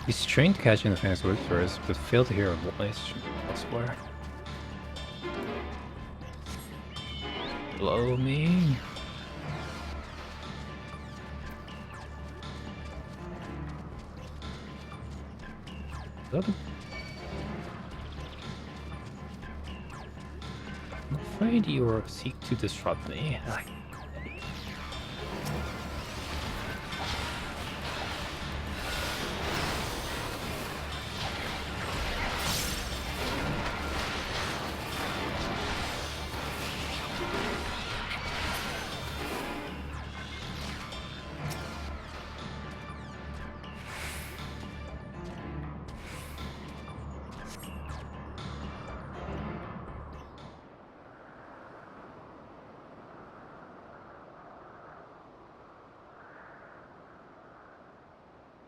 He's trained to catch in the famous whisperers, but failed to hear a voice elsewhere. Blow me. I'm afraid you seek to disrupt me.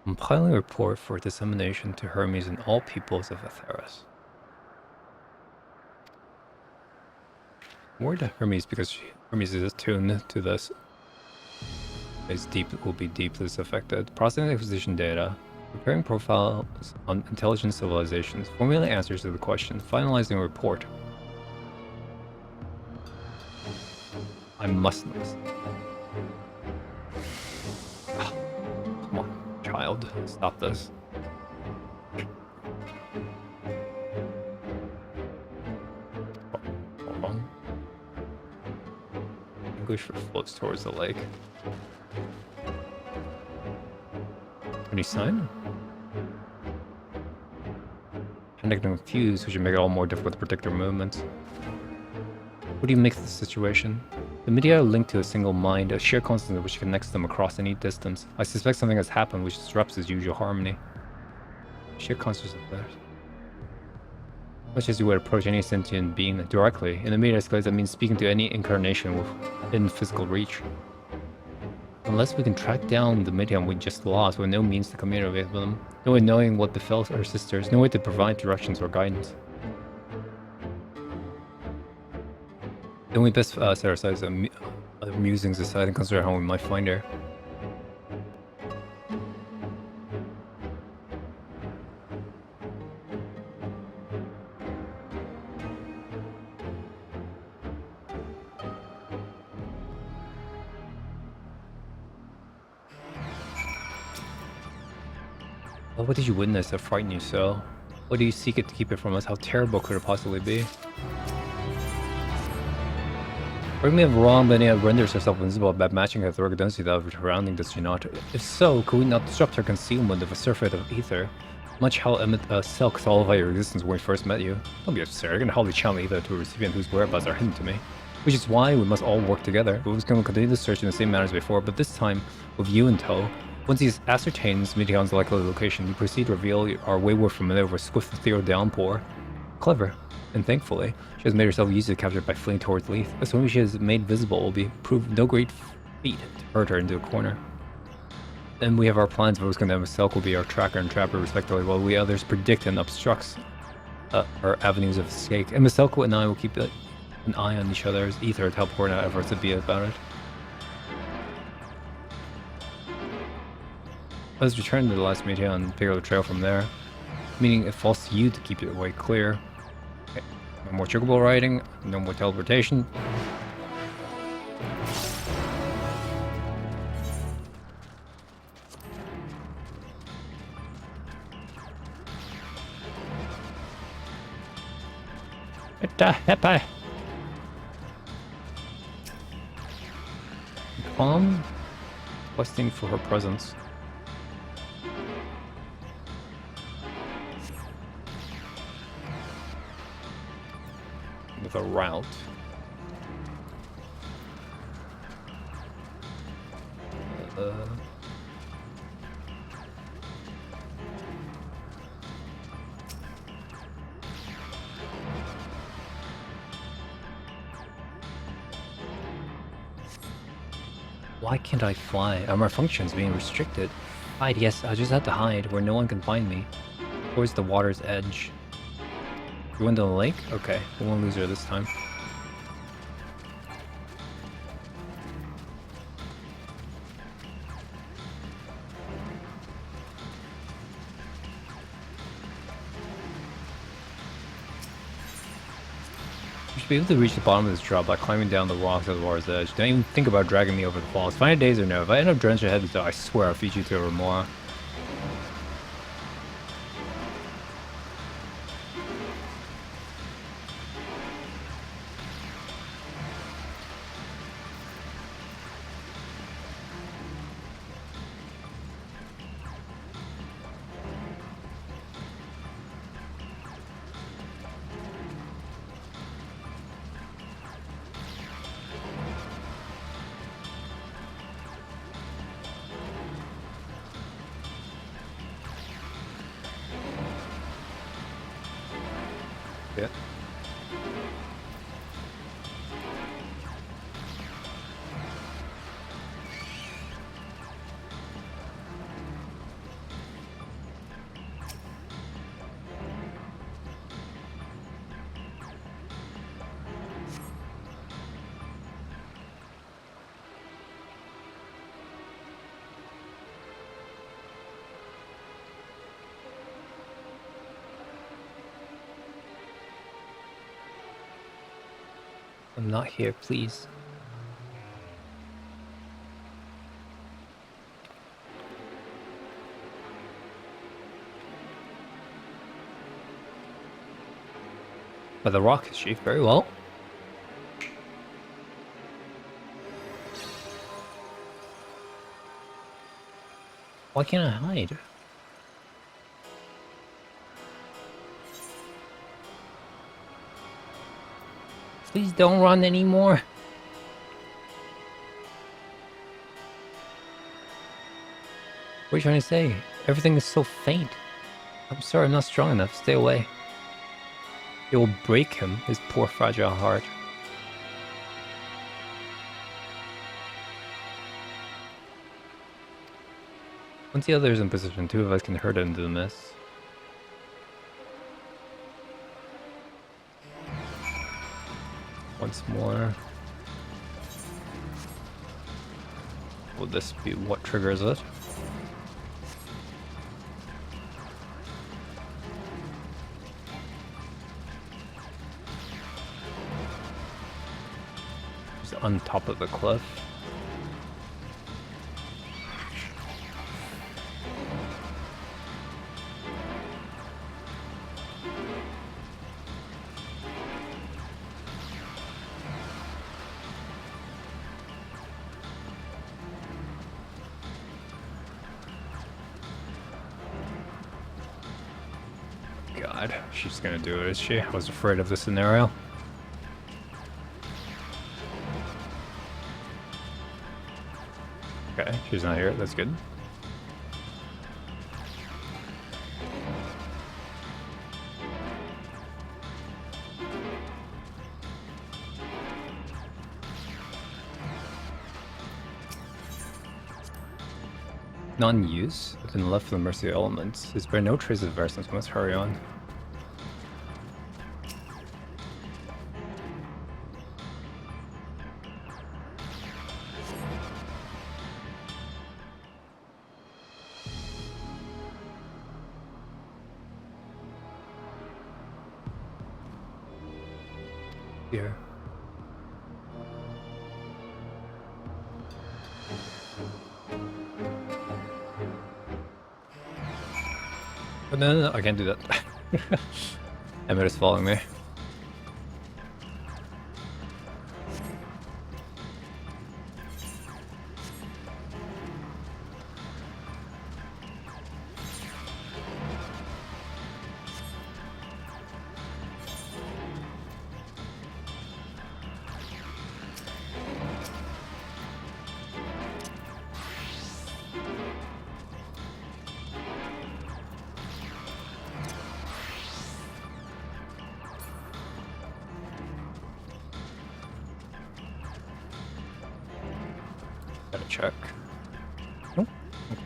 Compiling a report for dissemination to Hermes and all peoples of Atheros. Word to Hermes because Hermes is attuned to this. Will be deeply affected. Processing acquisition data. Preparing profiles on intelligent civilizations. Formulating answers to the question. Finalizing a report. I mustn't. Come on. Child, stop this. Hold on. English floats towards the lake. Any sign? Panicked and confused, which would make it all more difficult to predict their movements. What do you make of the situation? The media are linked to a single mind, a shared constant which connects them across any distance. I suspect something has happened which disrupts his usual harmony. Shared consciousness of theirs. Much as you would approach any sentient being directly, in the media escalates that means speaking to any incarnation within physical reach. Unless we can track down the medium we just lost with no means to communicate with them, no way knowing what befell our sisters, no way to provide directions or guidance. Then we best set ourselves musings aside and consider how we might find her. Well, what did you witness that frightened you so? What do you seek it to keep it from us? How terrible could it possibly be? Correct me if I'm wrong, but Nia renders herself invisible by matching her thoric density that of surrounding, does she not? If so, could we not disrupt her concealment of a surfeit of ether? Much how Selk saw all of your existence when we first met you. Don't be absurd, I can hardly channel ether to a recipient whose whereabouts are hidden to me. Which is why we must all work together. We was going to continue the search in the same manner as before, but this time, with you in tow, Once he ascertains Meteon's likely location, you proceed to reveal our wayward familiar with swift ethereal downpour. Clever. And thankfully, she has made herself easily captured by fleeing towards Leith. As soon as she is made visible, it will be proved no great feat to herd her into a corner. Then we have our plans of what's going to Silk will be our tracker and trapper respectively, while we others predict and obstructs our avenues of escape. And Miselko and I will keep an eye on each other as Ether to help coordinate efforts to be about it. Let's return to the last meeting and pick up the trail from there. Meaning it falls to you to keep your way clear. Okay. No more chocobo riding, no more teleportation. Happy. Calm, questing for her presence. With a route. Why can't I fly? Are my functions being restricted? Hide, yes, I just have to hide where no one can find me. Towards the water's edge. You went to the lake? Okay, we won't lose her this time. You should be able to reach the bottom of this drop by climbing down the rocks at the water's edge. Don't even think about dragging me over the falls. Find a days or no. If I end up drenched ahead, I swear I'll feed you to a remora. Yeah. I'm not here, please. By the rock, is she? Very well. Why can't I hide? Please don't run anymore. What are you trying to say? Everything is so faint. I'm sorry, I'm not strong enough. Stay away. It will break him, his poor fragile heart. Once the other is in position, two of us can herd him into the mist. Once more. Will this be what triggers it? Just on top of the cliff. God, she's gonna do it, is she? I was afraid of this scenario. Okay, she's not here. That's good. non-use, have been left to the mercy of elements. It's bear no trace of Versons. We must hurry on. Here. But no, I can't do that. Emmet is following me. Gotta check. Nope. Okay.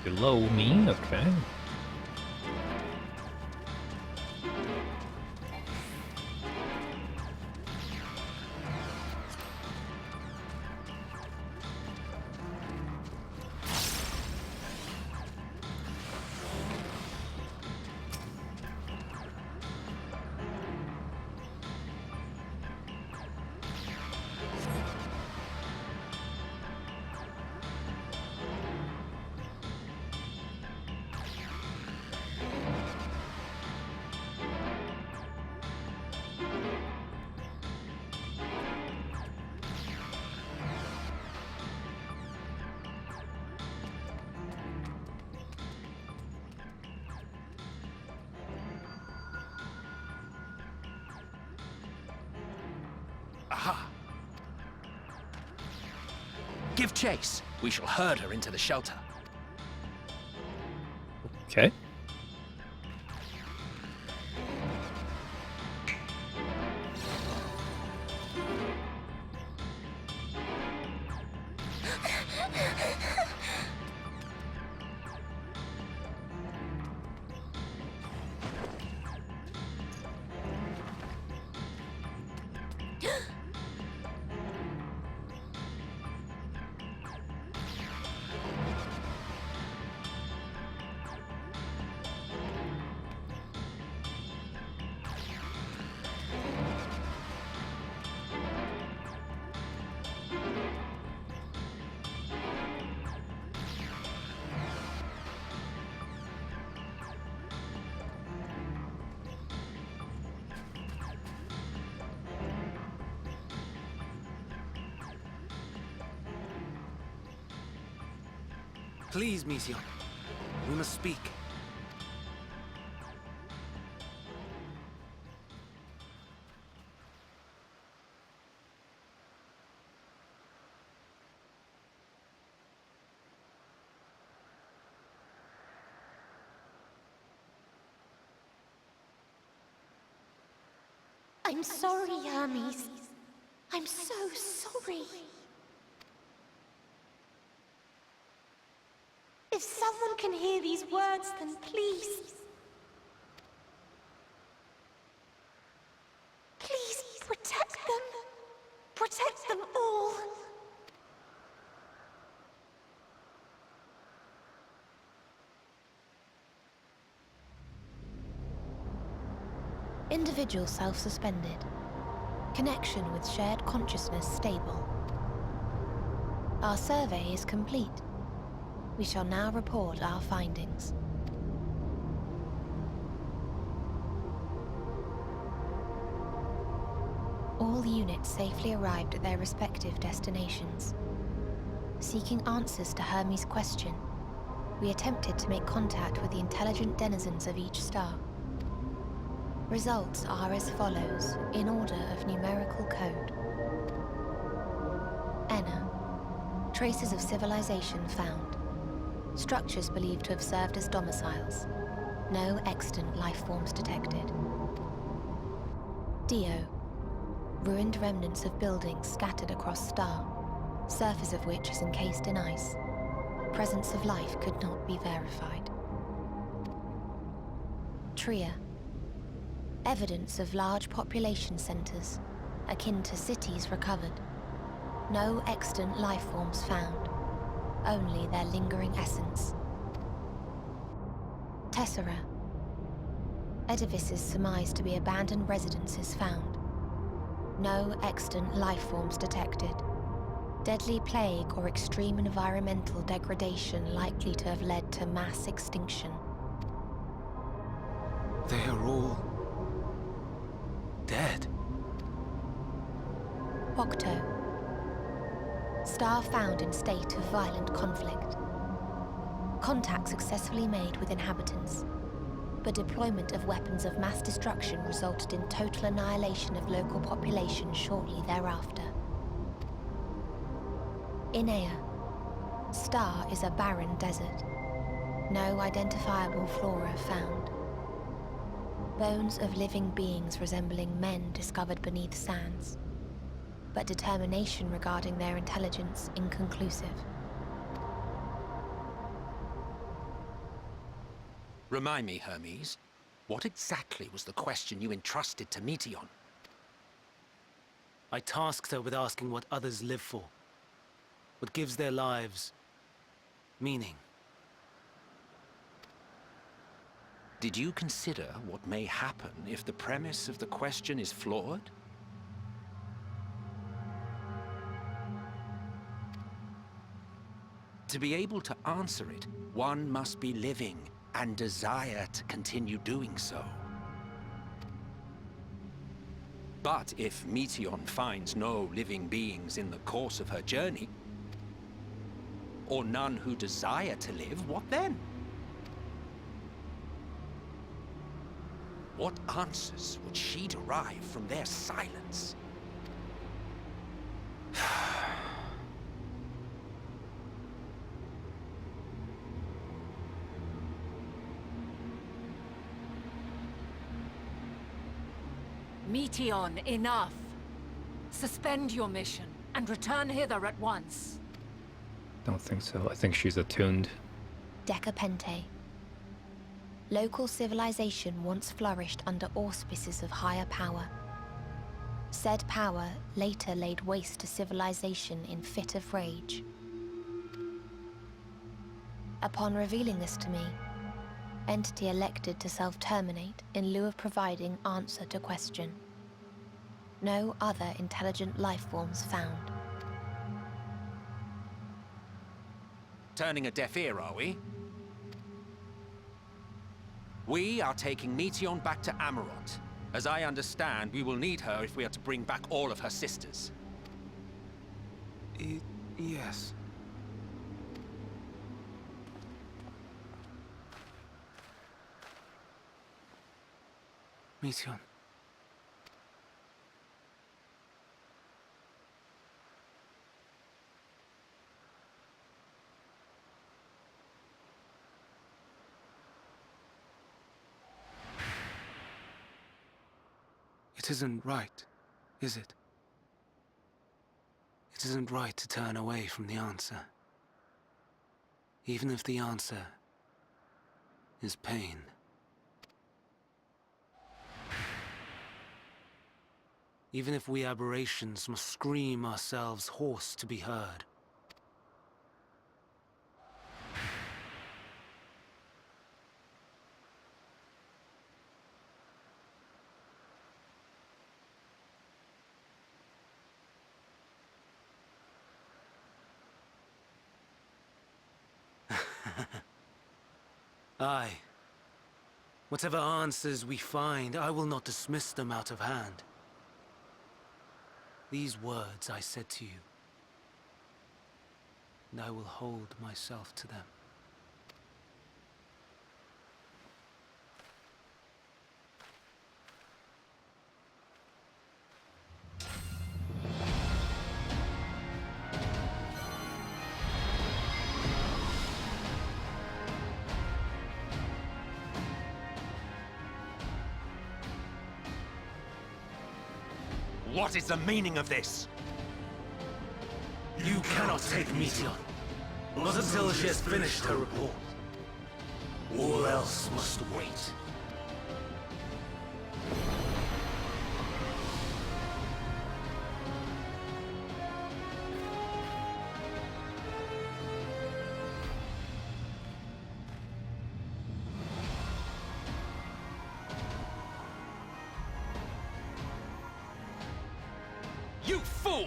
Below me, okay. Aha! Give chase. We shall herd her into the shelter. Okay. Please, Mission. We must speak. I'm sorry, Hermes. I'm so sorry. If someone can hear these words, then please... please protect them. Protect them all. Individual self-suspended. Connection with shared consciousness stable. Our survey is complete. We shall now report our findings. All units safely arrived at their respective destinations. Seeking answers to Hermes' question, we attempted to make contact with the intelligent denizens of each star. Results are as follows, in order of numerical code. Enna. Traces of civilization found. Structures believed to have served as domiciles. No extant life forms detected. Dio. Ruined remnants of buildings scattered across Star, surface of which is encased in ice. Presence of life could not be verified. Tria. Evidence of large population centers, akin to cities recovered. No extant life forms found, only their lingering essence. Tessera. Edifices surmised to be abandoned residences found. No extant life forms detected. Deadly plague or extreme environmental degradation likely to have led to mass extinction. They are all dead. Octo. Star found in state of violent conflict. Contact successfully made with inhabitants, but deployment of weapons of mass destruction resulted in total annihilation of local population shortly thereafter. Inea. Star is a barren desert. No identifiable flora found. Bones of living beings resembling men discovered beneath sands, but determination regarding their intelligence inconclusive. Remind me, Hermes, what exactly was the question you entrusted to Meteion? I tasked her with asking what others live for. What gives their lives meaning. Did you consider what may happen if the premise of the question is flawed? To be able to answer it, one must be living and desire to continue doing so. But if Meteion finds no living beings in the course of her journey, or none who desire to live, what then? What answers would she derive from their silence? Meteion, enough! Suspend your mission and return hither at once. Don't think so. I think she's attuned. Decapente. Local civilization once flourished under auspices of higher power. Said power later laid waste to civilization in fit of rage. Upon revealing this to me, entity elected to self-terminate in lieu of providing answer to question. No other intelligent life forms found. Turning a deaf ear, are we? We are taking Meteion back to Amarant. As I understand, we will need her if we are to bring back all of her sisters. Yes. Meteion. It isn't right, is it? It isn't right to turn away from the answer. Even if the answer is pain. Even if we aberrations must scream ourselves hoarse to be heard. Aye. Whatever answers we find, I will not dismiss them out of hand. These words I said to you, and I will hold myself to them. What is the meaning of this? You cannot take Meteon. Not until she has finished her report. All else must wait. You fool!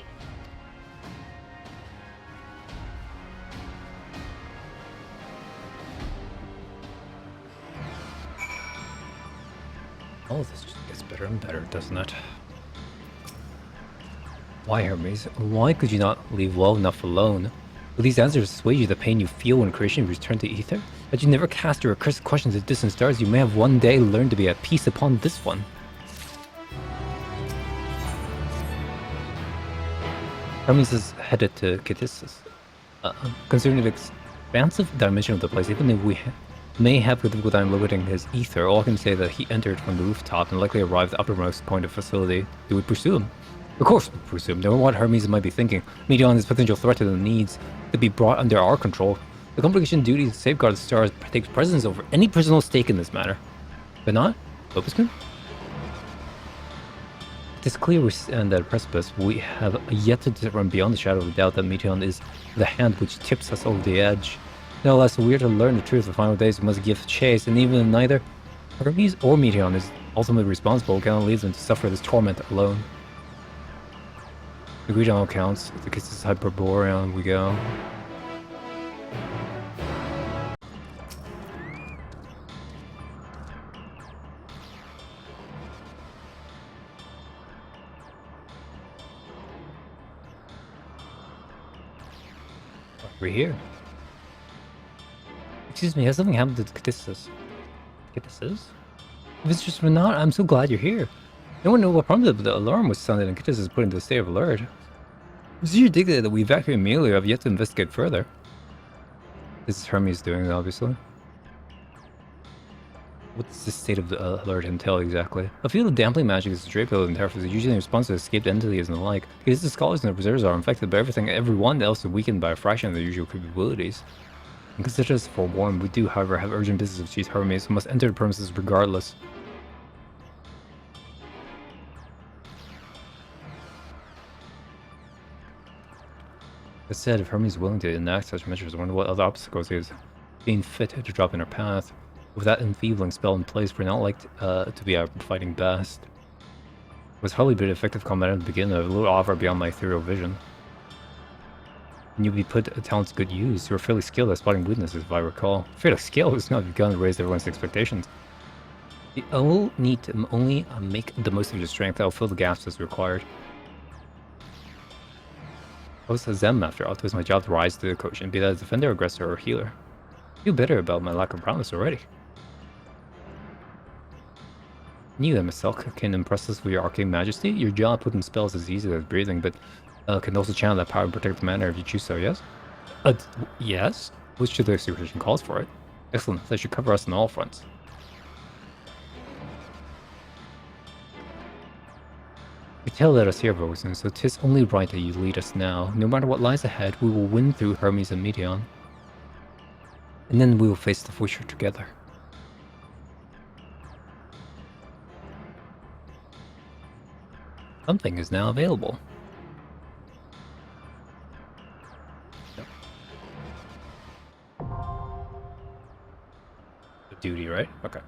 Oh, this just gets better and better, doesn't it? Why, Hermes? Why could you not leave well enough alone? Will these answers assuage you the pain you feel when creation returns to ether? Had you never cast your accursed questions at distant stars, you may have one day learned to be at peace upon this one. Hermes is headed to Catissus. Considering the expansive dimension of the place, even if we may have a difficult time locating his ether, all I can say that he entered from the rooftop and likely arrived at the uppermost point of facility. Do we pursue him? Of course we pursue him. Knowing what Hermes might be thinking, Meteon is a potential threat to the needs to be brought under our control. The congregation duty to safeguard the stars takes precedence over any personal stake in this matter. But not? Opuskin? It is clear we stand at a precipice. We have yet to discern beyond the shadow of a doubt that Meteon is the hand which tips us over the edge. Nevertheless, we are to learn the truth of the final days. We must give chase, and even if neither Hermes or Meteon is ultimately responsible, we cannot leave them to suffer this torment alone. Agreed on all accounts. The case is Hyperborean, we go. We're here. Excuse me, has something happened to Catissus? Catissus? If it's just Renat, I'm so glad you're here. No one knew what prompted the alarm was sounded and Catissus put into a state of alert. It's ridiculous that we evacuate immediately. I've yet to investigate further. This is Hermes doing, obviously. What's the state of the alert entail exactly? A field of damping magic is draped over the entire facility, usually in response to escaped entities and the like. Because the scholars and the preservers are infected by everything, everyone else is weakened by a fraction of their usual capabilities. And consider us forewarned. We do, however, have urgent business with Chief Hermes, who must enter the premises regardless. That said, if Hermes is willing to enact such measures, I wonder what other obstacles he is being fit to drop in our path. With that enfeebling spell in place, we're not like to be our fighting best. It was hardly been effective combat at the beginning, a little offer beyond my ethereal vision. And you'll be put to talent's good use. You are fairly skilled at spotting weaknesses, if I recall. Fairly skilled is not begun to raise everyone's expectations. You will need to only make the most of your strength. I'll fill the gaps as required. I was a Zem after all. It was my job to rise to the quotient, be that a defender, aggressor, or healer. I feel better about my lack of prowess already. You, Miselk, can impress us with your arcane majesty. Your job putting spells is easy as breathing, but can also channel that power and protect the mana if you choose so, yes? Yes? Which of the situation calls for it? Excellent, that should cover us on all fronts. You tell let us hear, Vosen, so 'tis only right that you lead us now. No matter what lies ahead, we will win through Hermes and Meteon. And then we will face the future together. Something is now available. Yep. The duty, right? Okay.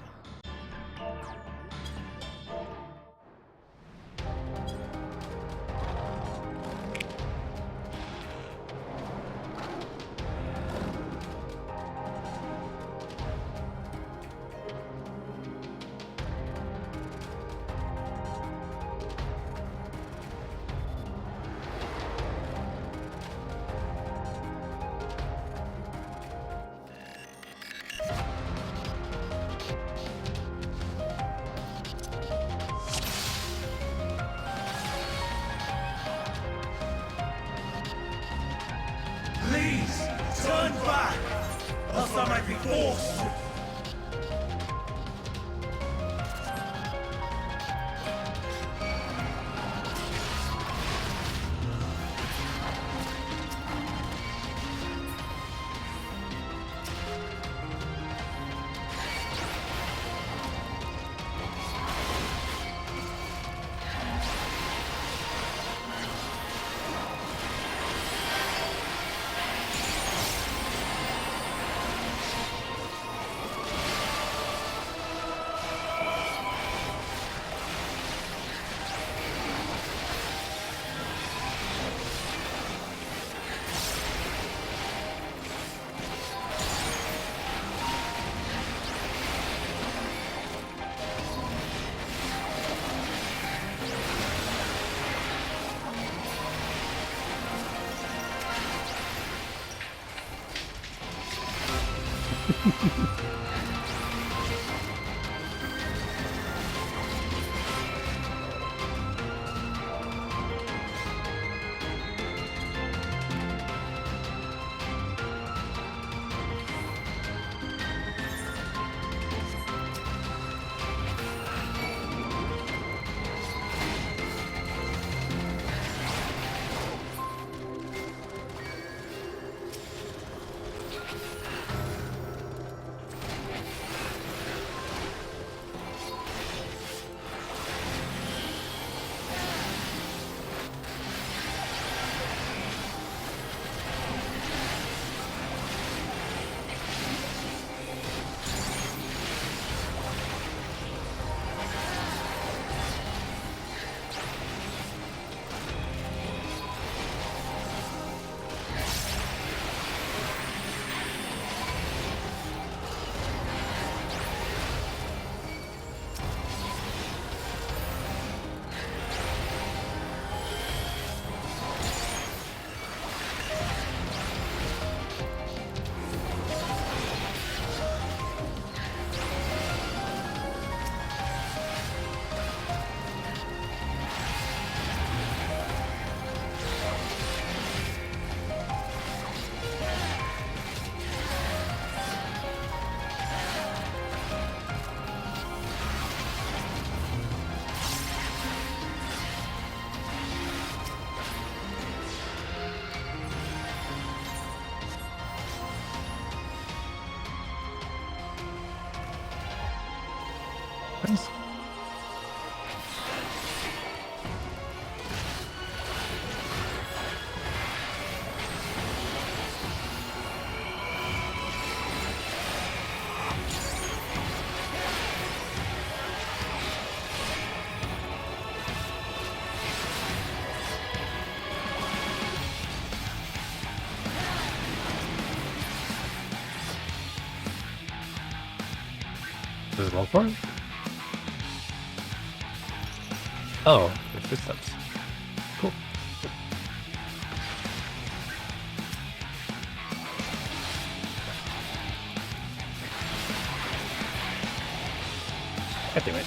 Please, turn back, else I might be forced. Nice. Does it roll for it? Oh, the footsteps. Cool. God damn it.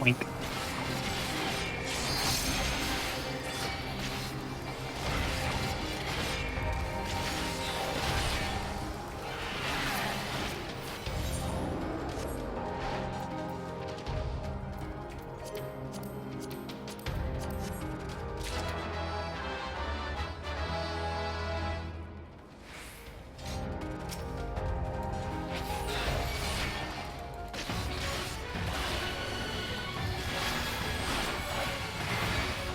Boink.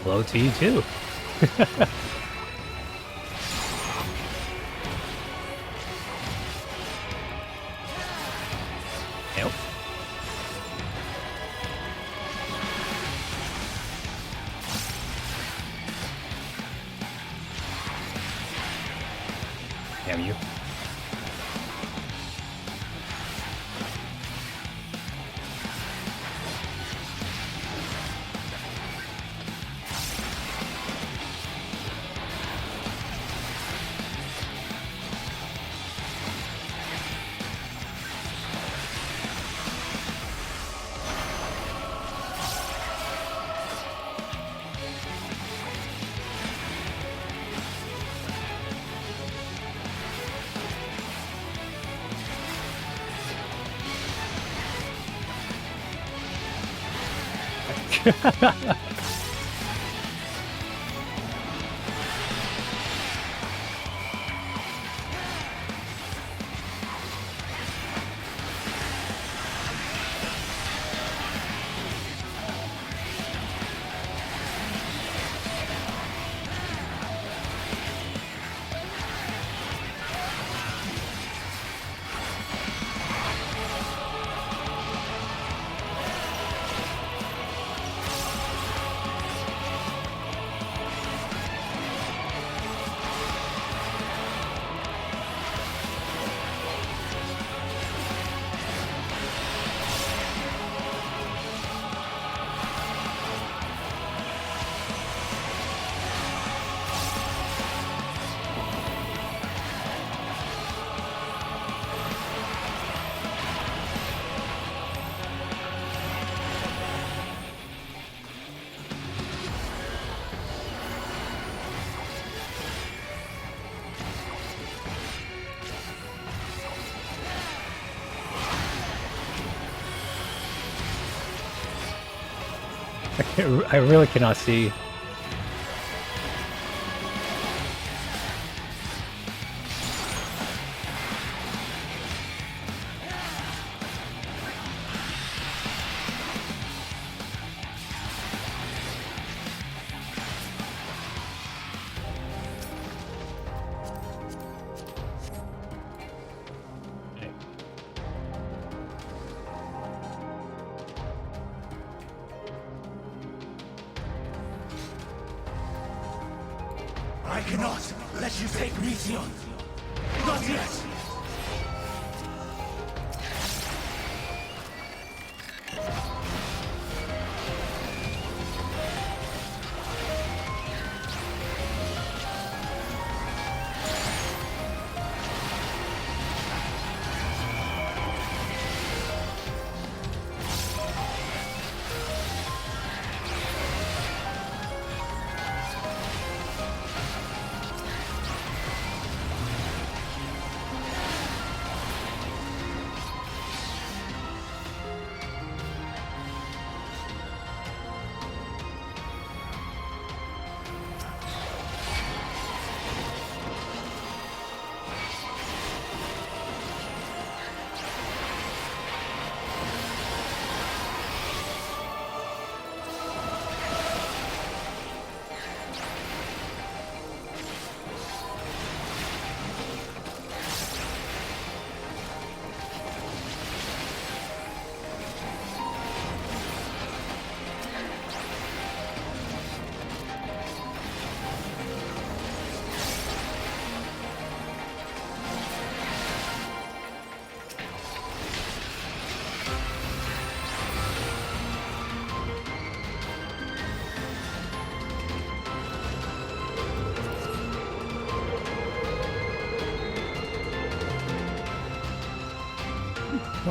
Hello to you too. Nope. Damn you. I really cannot see. I cannot let you take Mission. Not yet.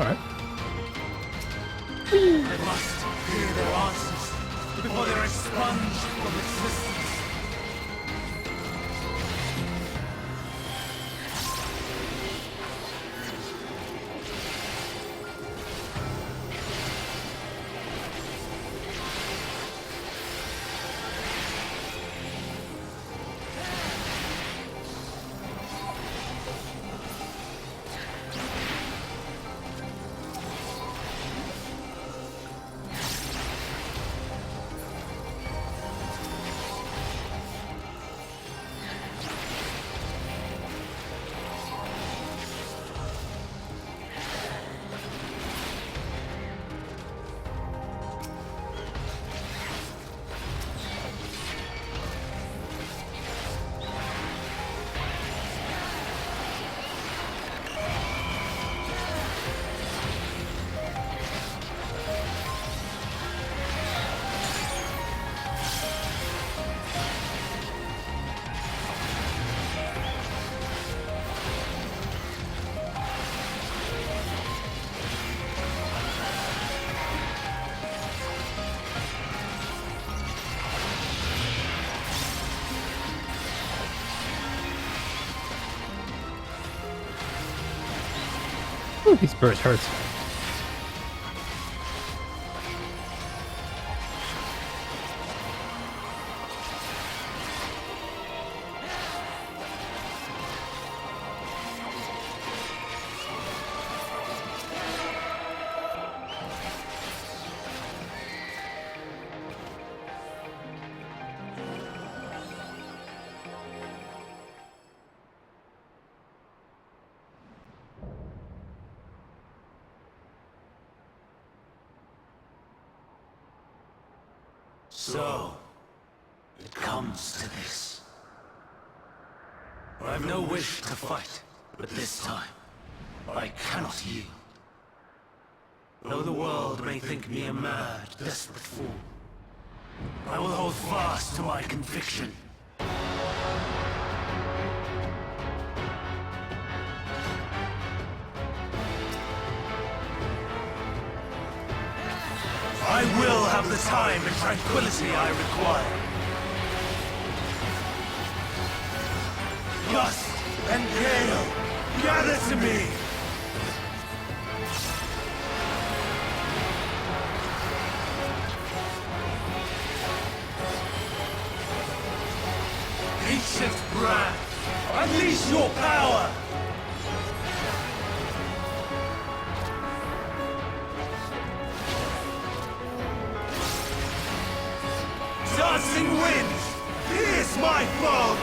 Alright. I must hear their answers before they're expunged from existence. Ooh, these birds hurt. So, it comes to this. I have no wish to fight, but this time, I cannot yield. Though the world may think me a mad, desperate fool, I will hold fast to my conviction. I will have the time and tranquility I require. Gust and gale, gather to me! Ancient brand, unleash your power! Dancing winds, pierce my foe!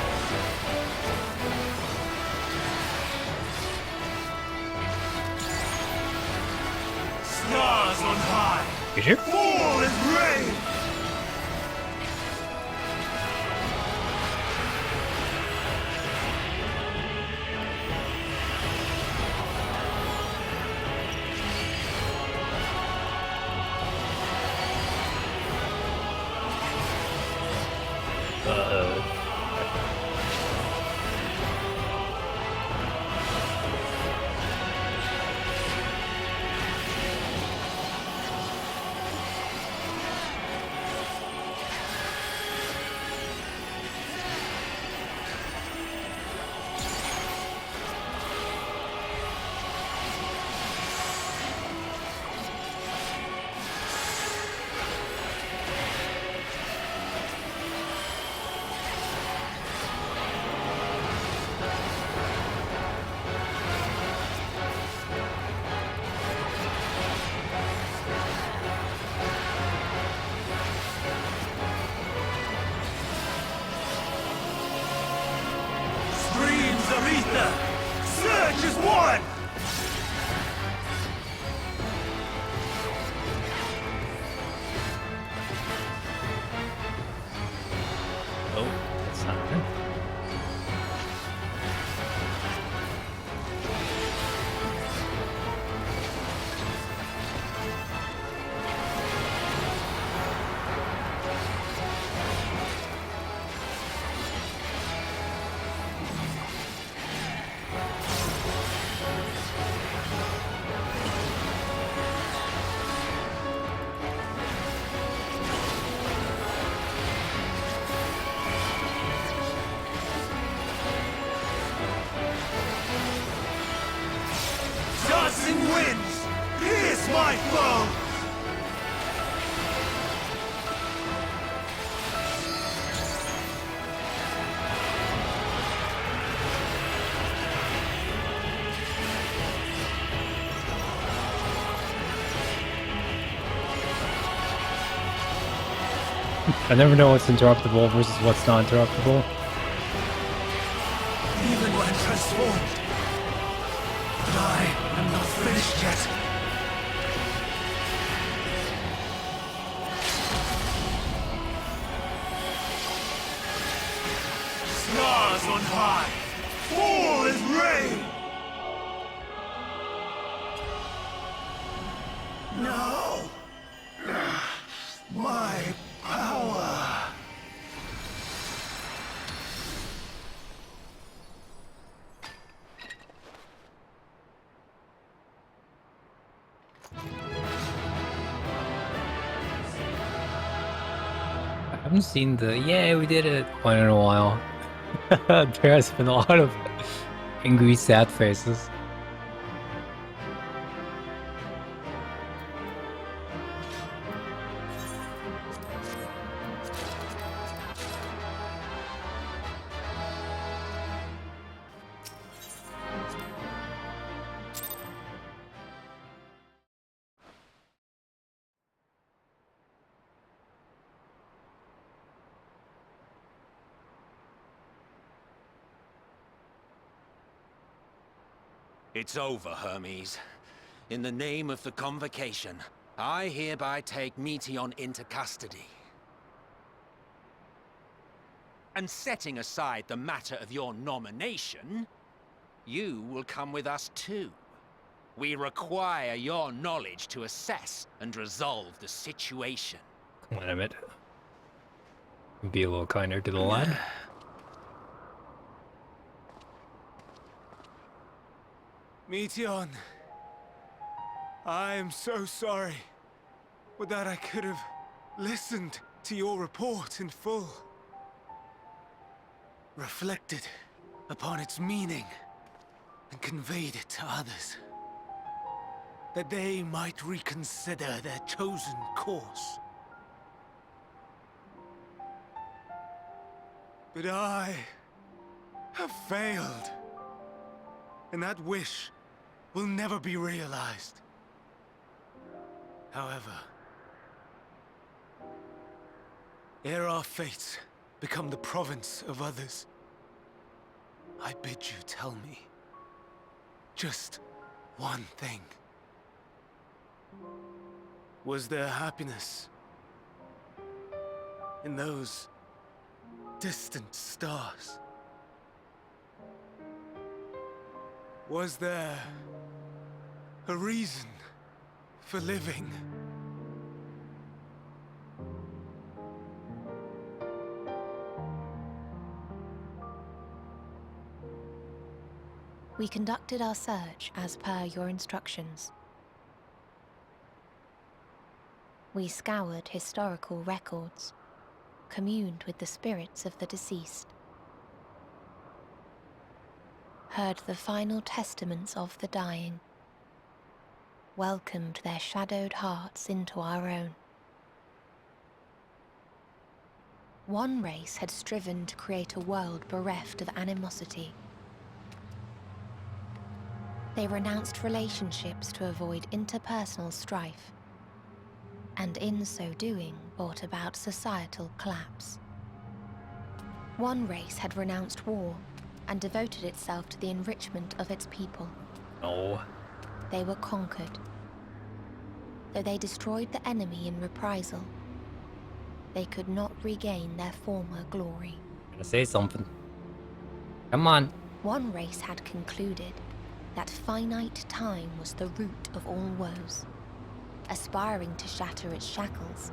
Stars on high, fall as rain! I never know what's interruptible versus what's not interruptible. Even when transformed. But I am not finished yet. Stars on high, fall as rain. No! My power! I haven't seen the yeah, we did it one in a while. There has been a lot of angry, sad faces. It's over, Hermes. In the name of the Convocation, I hereby take Meteion into custody. And setting aside the matter of your nomination, you will come with us too. We require your knowledge to assess and resolve the situation. Come on, Emmett. Be a little kinder to the lad. Meteion, I am so sorry. Would that I could have listened to your report in full. Reflected upon its meaning and conveyed it to others. That they might reconsider their chosen course. But I have failed. And that wish will never be realized. However, ere our fates become the province of others, I bid you tell me just one thing. Was there happiness in those distant stars? Was there a reason for living? We conducted our search as per your instructions. We scoured historical records, communed with the spirits of the deceased, heard the final testaments of the dying, welcomed their shadowed hearts into our own. One race had striven to create a world bereft of animosity. They renounced relationships to avoid interpersonal strife, and in so doing brought about societal collapse. One race had renounced war and devoted itself to the enrichment of its people. Oh. They were conquered. Though they destroyed the enemy in reprisal, they could not regain their former glory. Gotta say something. Come on. One race had concluded that finite time was the root of all woes. Aspiring to shatter its shackles,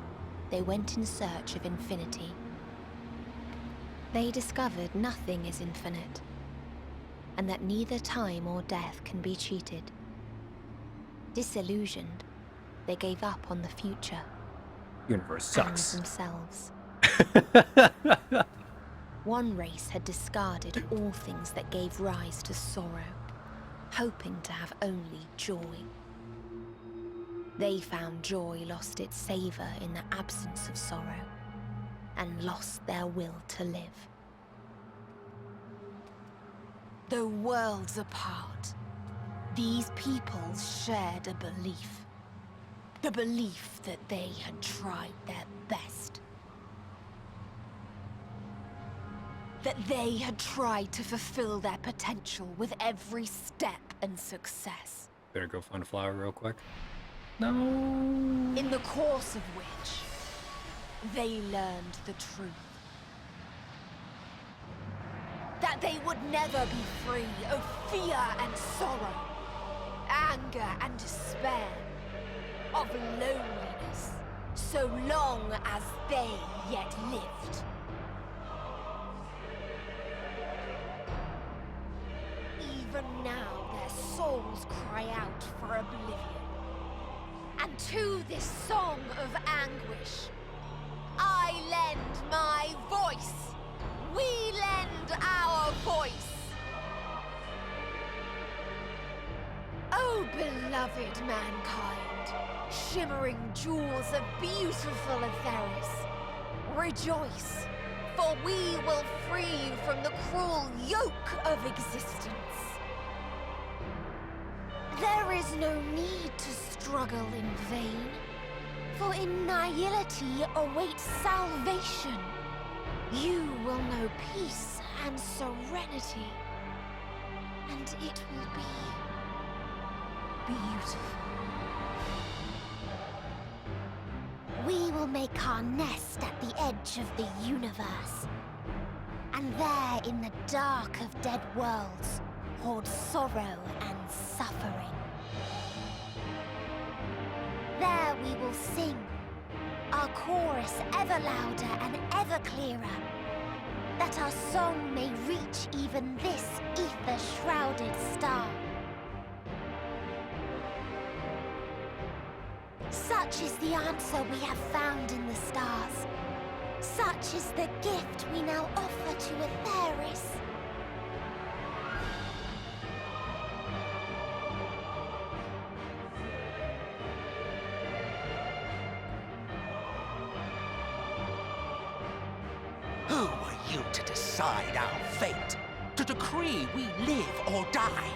they went in search of infinity. They discovered nothing is infinite, and that neither time or death can be cheated. Disillusioned, they gave up on the future. Universe sucks. And themselves. One race had discarded all things that gave rise to sorrow, hoping to have only joy. They found joy lost its savor in the absence of sorrow, and lost their will to live. Though worlds apart, these peoples shared a belief. The belief that they had tried their best, that they had tried to fulfill their potential with every step and success. Better go find a flower real quick. No. In the course of which, they learned the truth. That they would never be free of fear and sorrow, anger and despair, of loneliness, so long as they yet lived. Even now their souls cry out for oblivion. And to this song of anguish, I lend my voice. We lend our voice. Oh, beloved mankind, shimmering jewels of beautiful Atheris, rejoice, for we will free you from the cruel yoke of existence. There is no need to struggle in vain, for in nihility awaits salvation. You will know peace and serenity, and it will be beautiful. We will make our nest at the edge of the universe, and there in the dark of dead worlds hoard sorrow and suffering. There we will sing, our chorus ever louder and ever clearer, that our song may reach even this ether-shrouded star. Such is the answer we have found in the stars. Such is the gift we now offer to Atheris. Who are you to decide our fate? To decree we live or die?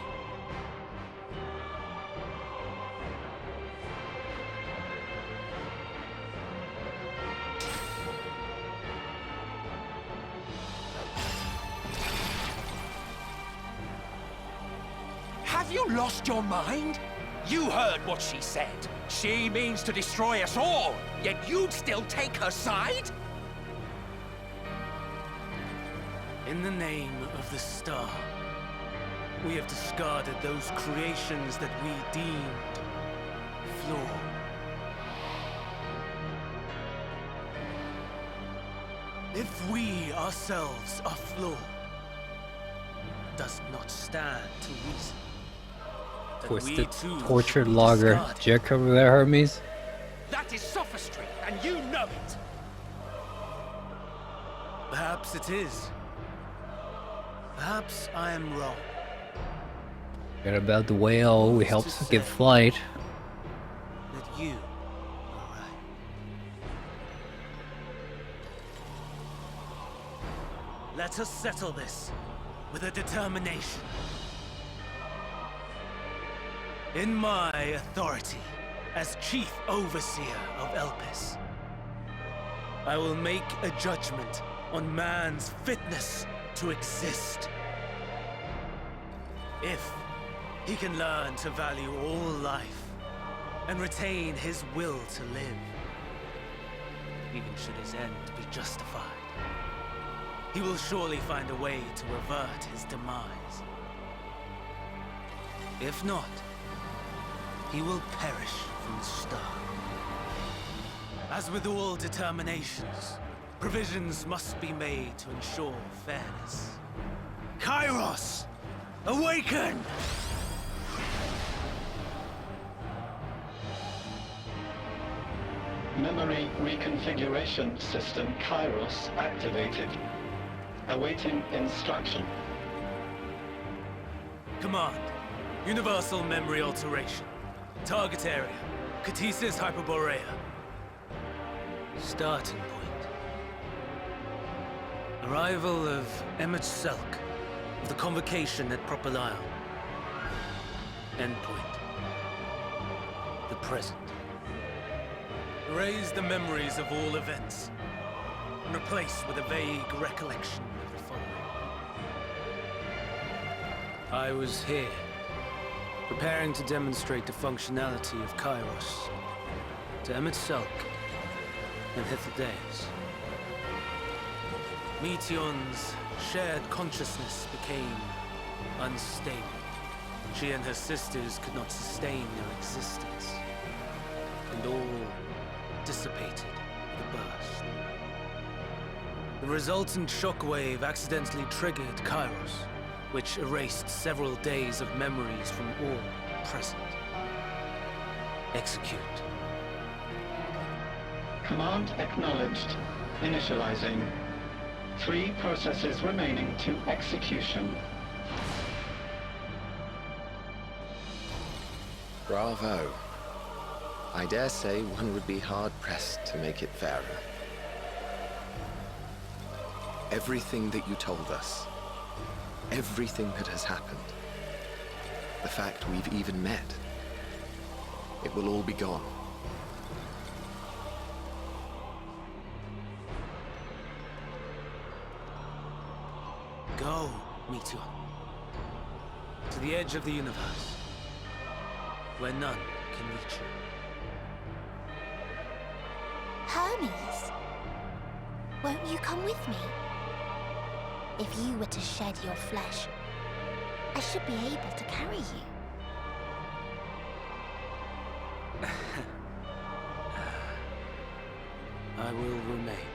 Have you lost your mind? You heard what she said. She means to destroy us all, yet you'd still take her side? In the name of the star, we have discarded those creations that we deemed flawed. If we ourselves are flawed, does not stand to reason. Twisted, tortured logger. Jack over there, Hermes. That is sophistry, and you know it. Perhaps it is. Perhaps I am wrong. Forget about the whale we helped give flight. That you are right. Let us settle this with a determination. In my authority as Chief Overseer of Elpis, I will make a judgment on man's fitness to exist. If he can learn to value all life and retain his will to live, even should his end be justified, he will surely find a way to avert his demise. If not, he will perish from the start. As with all determinations, provisions must be made to ensure fairness. Kairos! Awaken! Memory reconfiguration system Kairos activated. Awaiting instruction. Command. Universal memory alteration. Target area. Catesis Hyperborea. Starting point. Arrival of Emmett Selk of the Convocation at Propylion. Endpoint. The present. Erase the memories of all events and replace with a vague recollection of the following. I was here, preparing to demonstrate the functionality of Kairos to Emet-Selch and Hydaelyn. Meteon's shared consciousness became unstable. She and her sisters could not sustain their existence, and all dissipated with a burst. The resultant shockwave accidentally triggered Kairos, which erased several days of memories from all present. Execute. Command acknowledged. Initializing. 3 processes remaining to execution. Bravo. I dare say one would be hard-pressed to make it fairer. Everything that you told us, everything that has happened, the fact we've even met, it will all be gone. Go, Meteon. To the edge of the universe, where none can reach you. Hermes, won't you come with me? If you were to shed your flesh, I should be able to carry you. I will remain.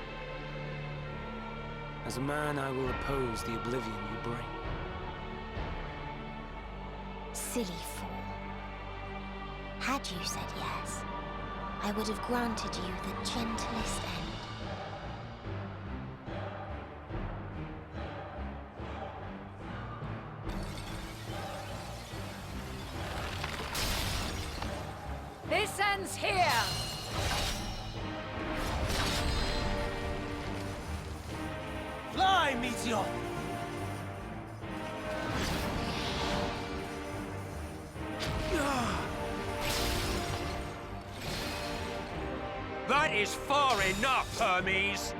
As a man, I will oppose the oblivion you bring. Silly fool. Had you said yes, I would have granted you the gentlest end. This ends here! Fly, Meteon! That is far enough, Hermes!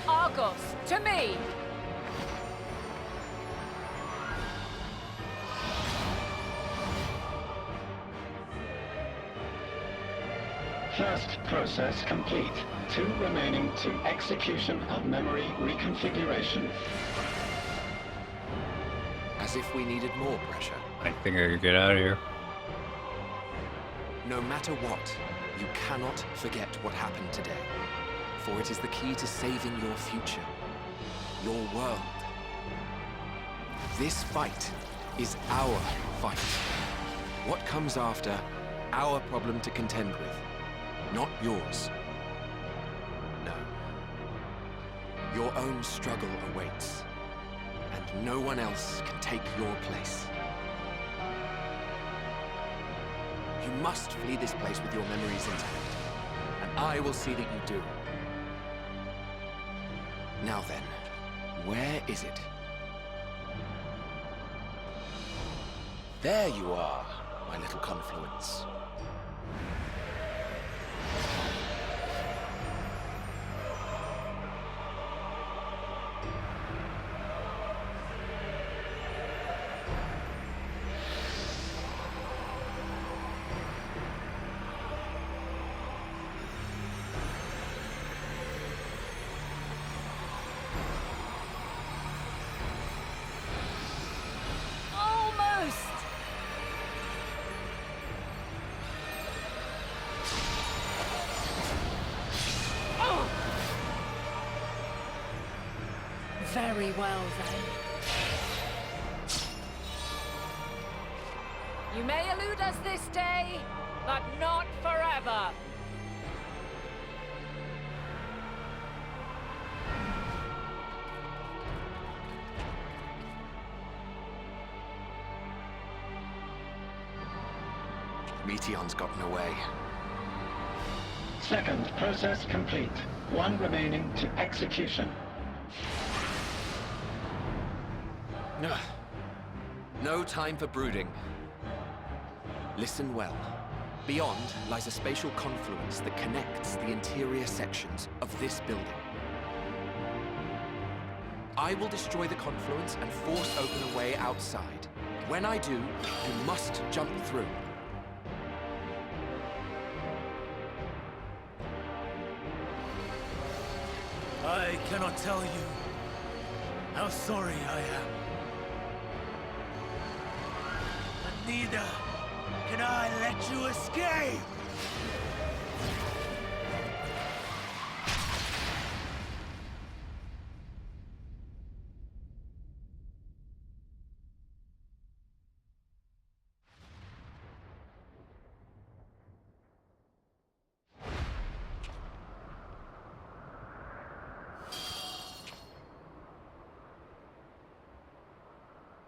Argos, to me! First process complete. 2 remaining to execution of memory reconfiguration. As if we needed more pressure. I think I could get out of here. No matter what, you cannot forget what happened today. For it is the key to saving your future. Your world. This fight is our fight. What comes after, our problem to contend with. Not yours. No. Your own struggle awaits. And no one else can take your place. You must flee this place with your memories intact. And I will see that you do. Now then, where is it? There you are, my little confluence. Very well, then. You may elude us this day, but not forever. Meteon's gotten away. Second process complete. 1 remaining to execution. No time for brooding. Listen well. Beyond lies a spatial confluence that connects the interior sections of this building. I will destroy the confluence and force open a way outside. When I do, you must jump through. I cannot tell you how sorry I am. But neither can I let you escape!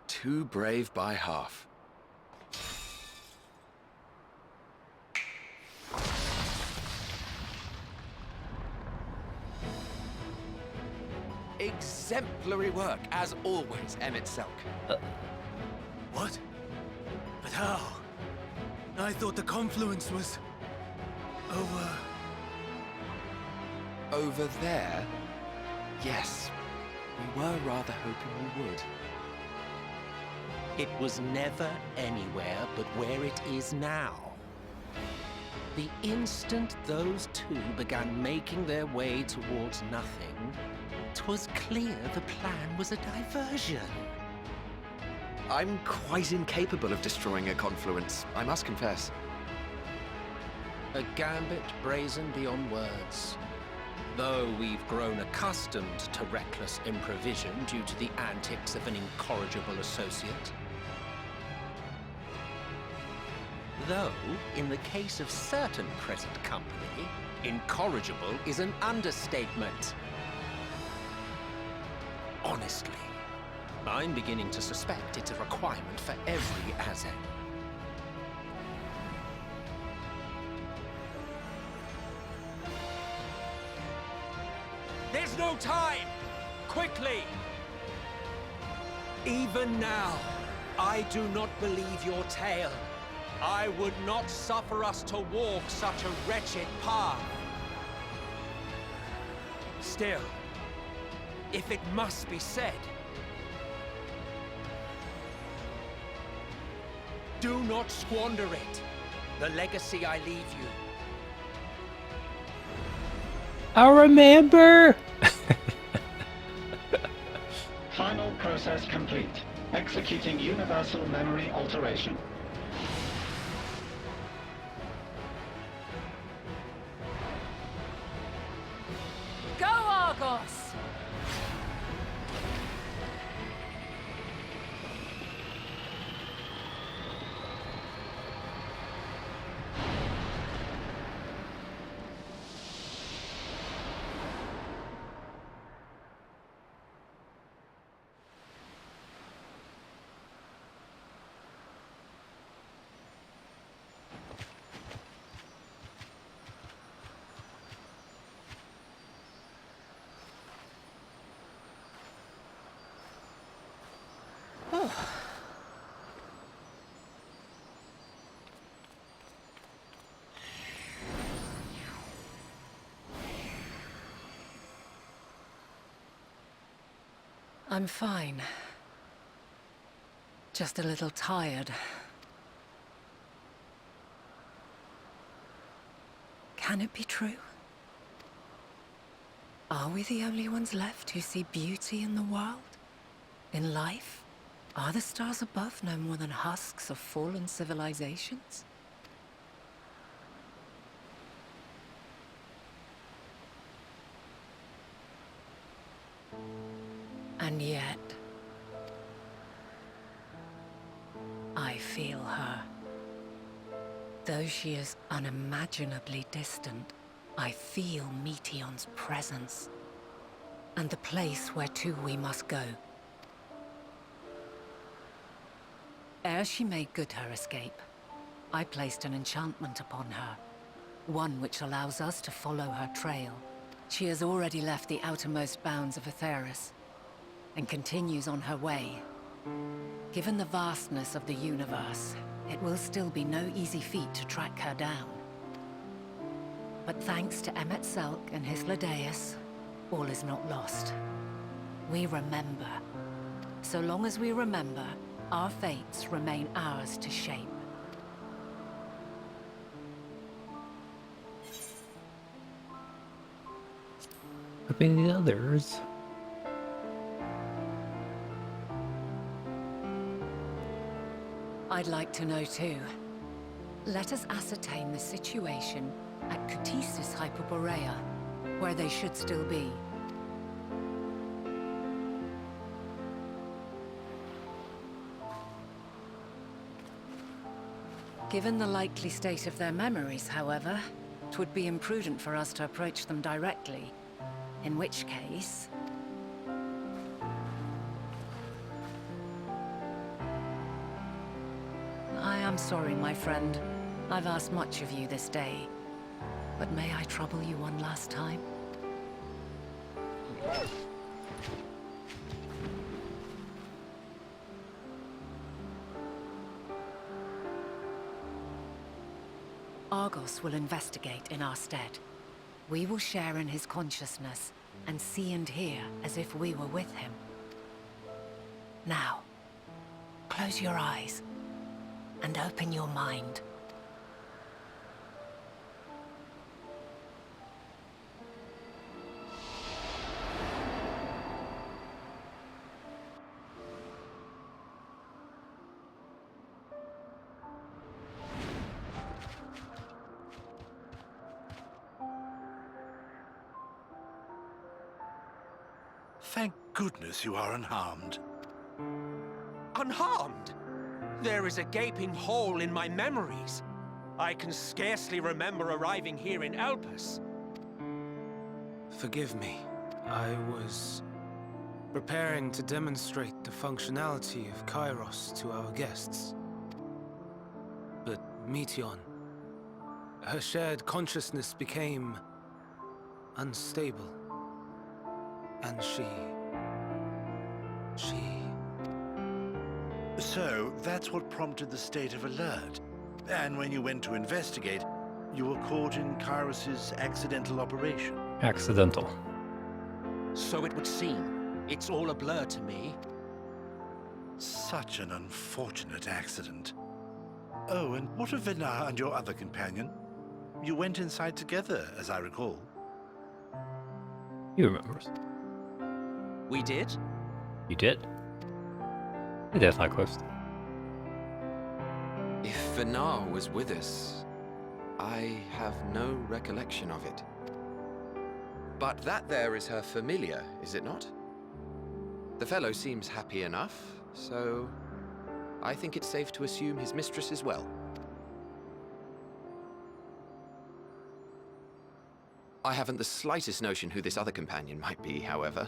Too brave by half. Exemplary work, as always, Emmett Selk. What? But how? I thought the confluence was... Over there? Yes. We were rather hoping we would. It was never anywhere but where it is now. The instant those two began making their way towards nothing, 'twas clear the plan was a diversion. I'm quite incapable of destroying a confluence, I must confess. A gambit brazen beyond words. Though we've grown accustomed to reckless improvision due to the antics of an incorrigible associate. Though, in the case of certain present company, incorrigible is an understatement. Honestly, I'm beginning to suspect it's a requirement for every Azem. There's no time! Quickly! Even now, I do not believe your tale. I would not suffer us to walk such a wretched path. Still, if it must be said, do not squander it. The legacy I leave you. I remember! Final process complete. Executing universal memory alteration. Go, Argos! I'm fine. Just a little tired. Can it be true? Are we the only ones left who see beauty in the world? In life? Are the stars above no more than husks of fallen civilizations? And yet, I feel her. Though she is unimaginably distant, I feel Meteion's presence, and the place where to we must go. Ere she made good her escape, I placed an enchantment upon her, one which allows us to follow her trail. She has already left the outermost bounds of Aetheris, and continues on her way. Given the vastness of the universe, it will still be no easy feat to track her down. But thanks to Emmett Selk and his Hydaelyn, all is not lost. We remember. So long as we remember, our fates remain ours to shape. Could be the others. I'd like to know too. Let us ascertain the situation at Cutisis Hyperborea, where they should still be. Given the likely state of their memories, however, it would be imprudent for us to approach them directly. In which case... I am sorry, my friend. I've asked much of you this day. But may I trouble you one last time? Argos will investigate in our stead. We will share in his consciousness and see and hear as if we were with him. Now, close your eyes and open your mind. Thank goodness you are unharmed. Unharmed? There is a gaping hole in my memories. I can scarcely remember arriving here in Elpis. Forgive me. I was preparing to demonstrate the functionality of Kairos to our guests. But Meteon, her shared consciousness became unstable. And she... So, that's what prompted the state of alert. And when you went to investigate, you were caught in Kairos' accidental operation. Accidental. So it would seem. It's all a blur to me. Such an unfortunate accident. Oh, and what of Vinar and your other companion? You went inside together, as I recall. He remembers. We did? You did. The Deathlight Quest. If Vinar was with us, I have no recollection of it. But that there is her familiar, is it not? The fellow seems happy enough, so I think it's safe to assume his mistress as well. I haven't the slightest notion who this other companion might be, however.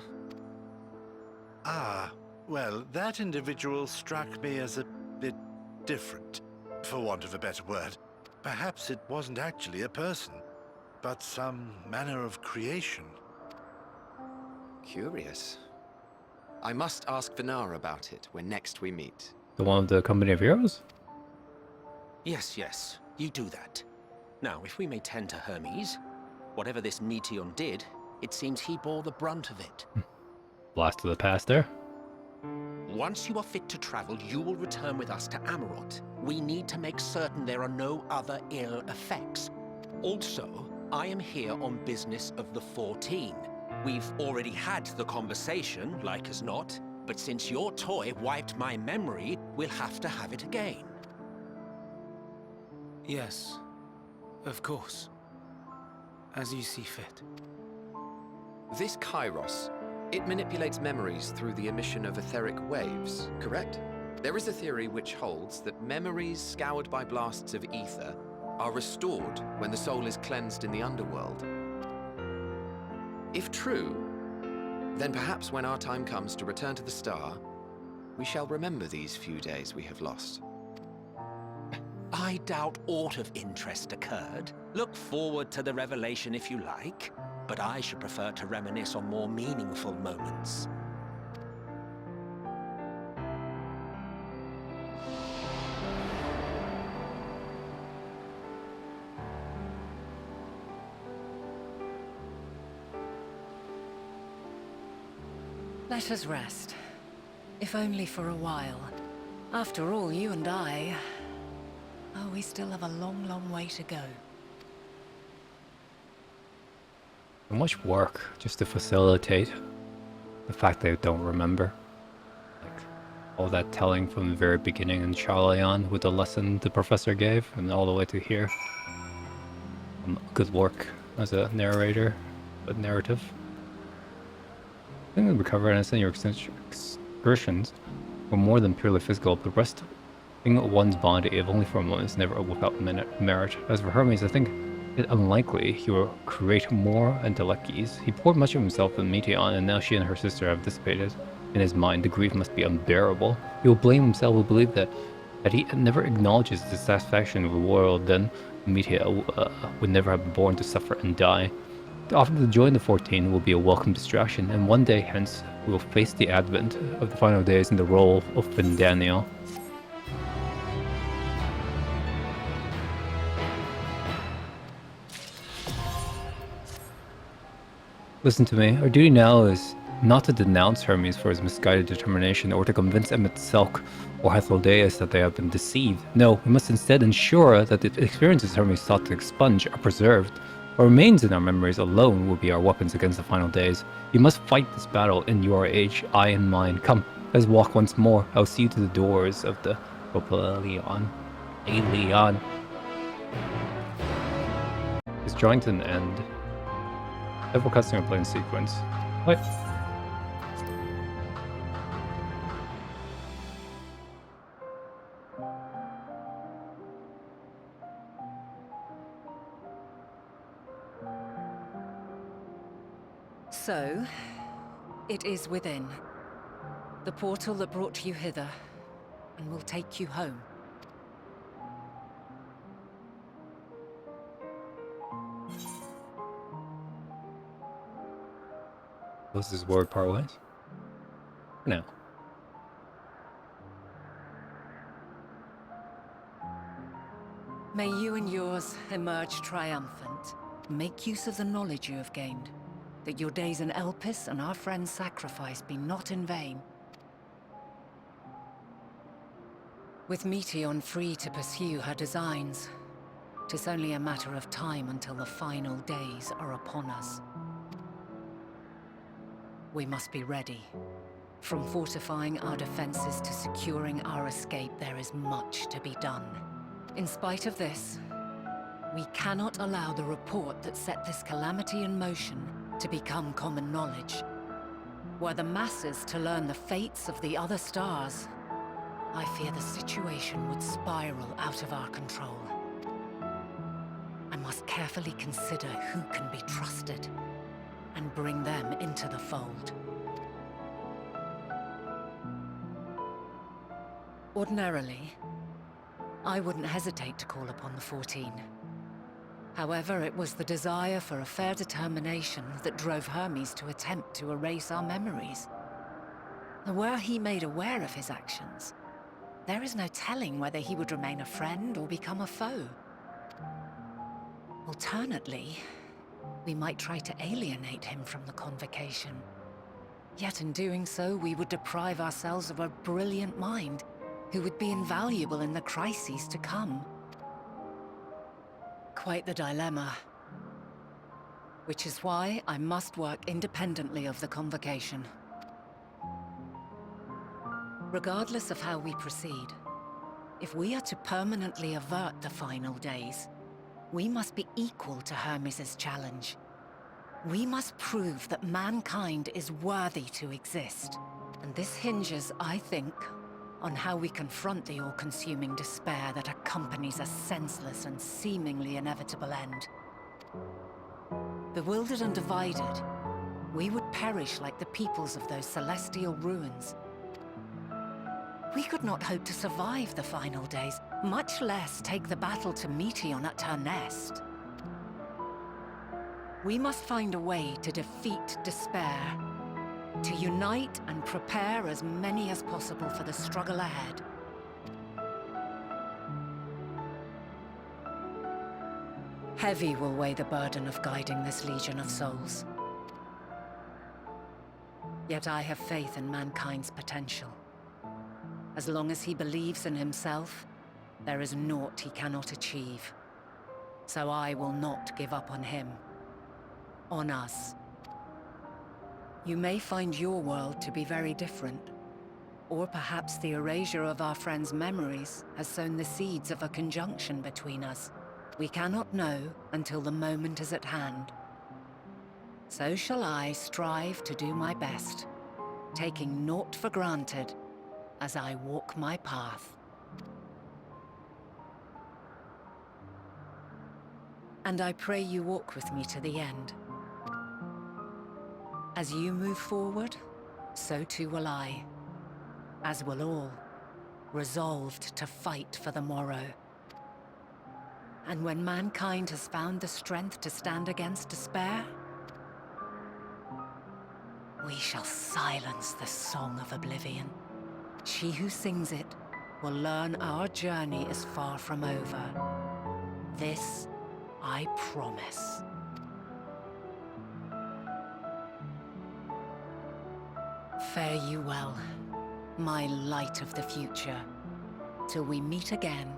Ah, well, that individual struck me as a bit different, for want of a better word. Perhaps it wasn't actually a person, but some manner of creation. Curious. I must ask Vinar about it when next we meet. The one of the Company of Heroes? Yes, you do that. Now, if we may tend to Hermes, whatever this Meteon did, it seems he bore the brunt of it. Blast to the past there. Once you are fit to travel, you will return with us to Amarot. We need to make certain there are no other ill effects. Also, I am here on business of the 14. We've already had the conversation, like as not, but since your toy wiped my memory, we'll have to have it again. Yes, of course. As you see fit. This Kairos, it manipulates memories through the emission of etheric waves, correct? There is a theory which holds that memories scoured by blasts of ether are restored when the soul is cleansed in the underworld. If true, then perhaps when our time comes to return to the star, we shall remember these few days we have lost. I doubt aught of interest occurred. Look forward to the revelation if you like, but I should prefer to reminisce on more meaningful moments. Let us rest. If only for a while. After all, you and I... Oh, we still have a long, long way to go. So much work just to facilitate the fact they don't remember. Like, all that telling from the very beginning in Charleon with the lesson the professor gave, and all the way to here. Good work as a narrator, but narrative. I think the recover and your excursions were more than purely physical, but resting one's body, if only for a moment, is never without merit. As for Hermes, I think it unlikely he will create more Endwalkers. He poured much of himself in Meteon, and now she and her sister have dissipated. In his mind, the grief must be unbearable. He will blame himself, will believe that he never acknowledges the satisfaction of the world, then Meteor would never have been born to suffer and die. To offer to join the 14 will be a welcome distraction, and one day hence we will face the advent of the final days in the role of Daniel. Listen to me, our duty now is not to denounce Hermes for his misguided determination or to convince Emmett Selk or Hydaelyn that they have been deceived. No, we must instead ensure that the experiences Hermes sought to expunge are preserved. What remains in our memories alone will be our weapons against the final days. You must fight this battle in your age, I in mine. Come, let's walk once more. I'll see you to the doors of the Propylion. Alien. It's drawing to an end. Several customer playing sequence. What? So, it is within. The portal that brought you hither, and will take you home. Was this word part ways? For now. May you and yours emerge triumphant. Make use of the knowledge you have gained. That your days in Elpis and our friend's sacrifice be not in vain. With Meteon free to pursue her designs, 'tis only a matter of time until the final days are upon us. We must be ready. From fortifying our defenses to securing our escape, there is much to be done. In spite of this, we cannot allow the report that set this calamity in motion to become common knowledge. Were the masses to learn the fates of the other stars, I fear the situation would spiral out of our control. I must carefully consider who can be trusted and bring them into the fold. Ordinarily, I wouldn't hesitate to call upon the 14. However, it was the desire for a fair determination that drove Hermes to attempt to erase our memories. And were he made aware of his actions, there is no telling whether he would remain a friend or become a foe. Alternately, we might try to alienate him from the convocation. Yet in doing so, we would deprive ourselves of a brilliant mind who would be invaluable in the crises to come. Quite the dilemma. Which is why I must work independently of the convocation. Regardless of how we proceed, if we are to permanently avert the final days, we must be equal to Hermes' challenge. We must prove that mankind is worthy to exist. And this hinges, I think, on how we confront the all-consuming despair that accompanies a senseless and seemingly inevitable end. Bewildered and divided, we would perish like the peoples of those celestial ruins. We could not hope to survive the final days, much less take the battle to Meteon at her nest. We must find a way to defeat despair, to unite and prepare as many as possible for the struggle ahead. Heavy will weigh the burden of guiding this legion of souls. Yet I have faith in mankind's potential. As long as he believes in himself, there is naught he cannot achieve. So I will not give up on him. On us. You may find your world to be very different. Or perhaps the erasure of our friends' memories has sown the seeds of a conjunction between us. We cannot know until the moment is at hand. So shall I strive to do my best, taking naught for granted as I walk my path. And I pray you walk with me to the end. As you move forward, so too will I. As will all, resolved to fight for the morrow. And when mankind has found the strength to stand against despair, we shall silence the song of oblivion. She who sings it will learn our journey is far from over. This I promise. Fare you well, my light of the future, till we meet again.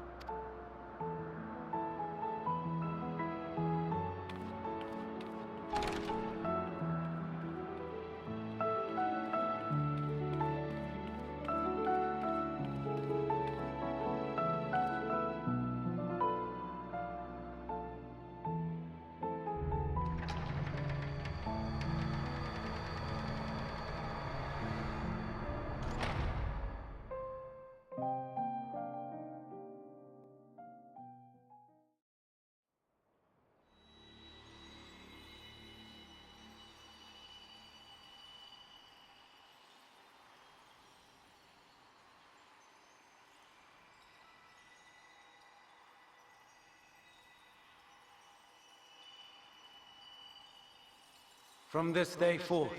From this day forth,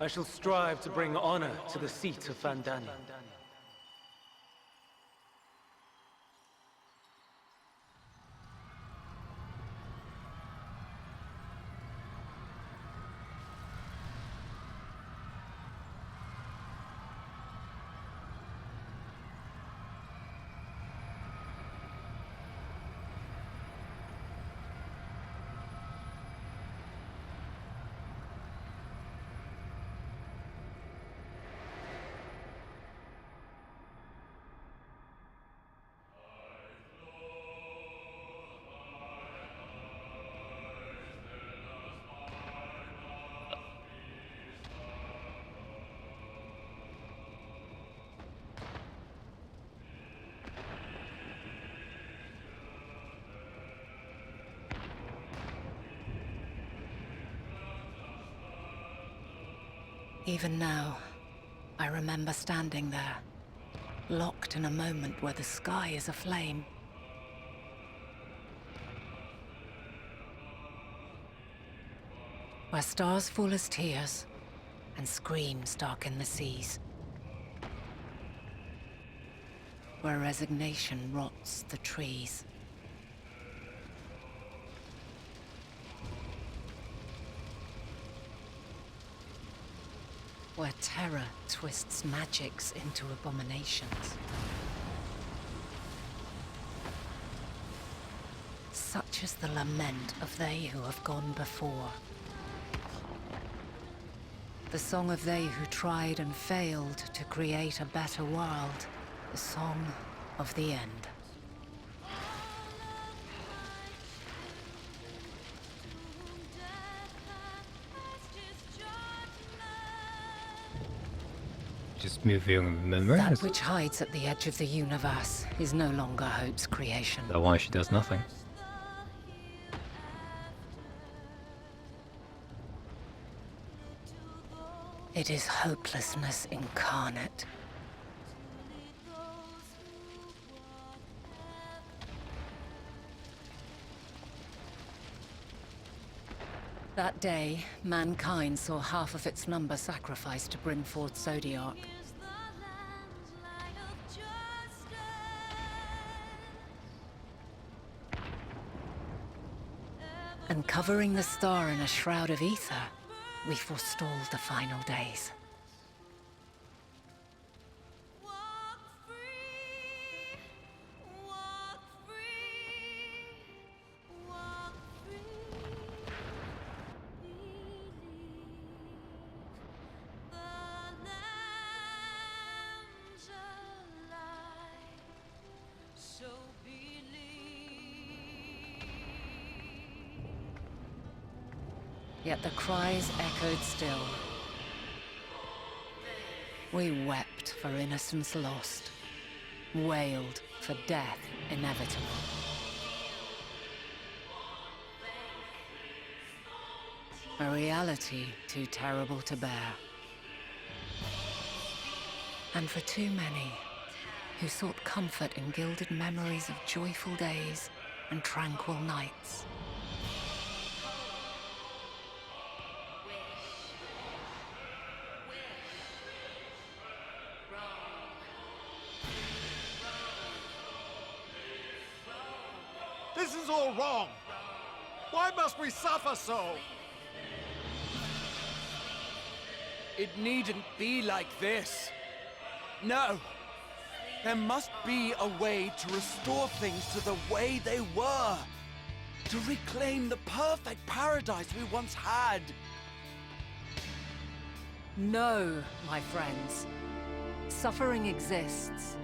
I shall strive to bring honor to the seat of Vandani. Even now, I remember standing there, locked in a moment where the sky is aflame. Where stars fall as tears, and screams darken the seas. Where resignation rots the trees. Where terror twists magics into abominations. Such is the lament of they who have gone before. The song of they who tried and failed to create a better world. The song of the end. Just moving memories. That which hides at the edge of the universe is no longer Hope's creation. That's why she does nothing. It is hopelessness incarnate. That day, mankind saw half of its number sacrificed to bring forth Zodiac. And covering the star in a shroud of ether we forestalled the final days. Yet the cries echoed still. We wept for innocence lost, wailed for death inevitable. A reality too terrible to bear. And for too many who sought comfort in gilded memories of joyful days and tranquil nights. This is all wrong! Why must we suffer so? It needn't be like this. No. There must be a way to restore things to the way they were. To reclaim the perfect paradise we once had. No, my friends. Suffering exists,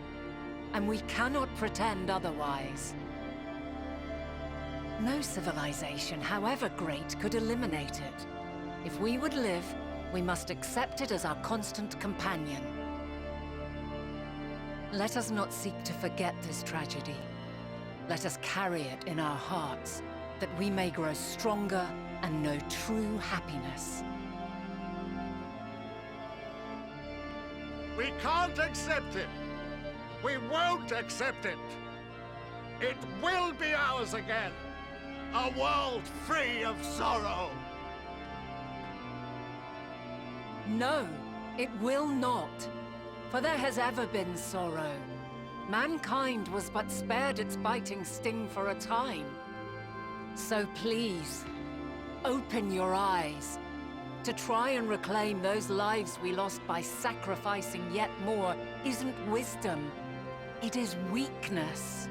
and we cannot pretend otherwise. No civilization, however great, could eliminate it. If we would live, we must accept it as our constant companion. Let us not seek to forget this tragedy. Let us carry it in our hearts, that we may grow stronger and know true happiness. We can't accept it! We won't accept it! It will be ours again! A world free of sorrow! No, it will not. For there has ever been sorrow. Mankind was but spared its biting sting for a time. So please, open your eyes. To try and reclaim those lives we lost by sacrificing yet more isn't wisdom. It is weakness.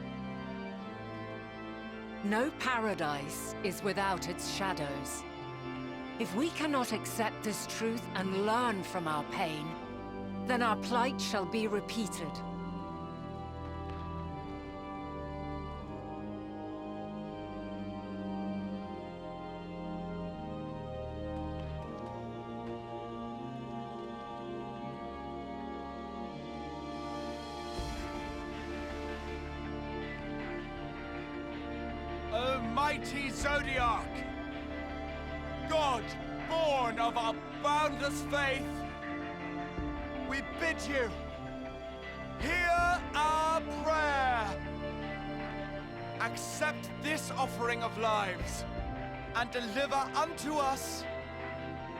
No paradise is without its shadows. If we cannot accept this truth and learn from our pain, then our plight shall be repeated. O mighty Zodiac! God, born of our boundless faith, we bid you, hear our prayer. Accept this offering of lives, and deliver unto us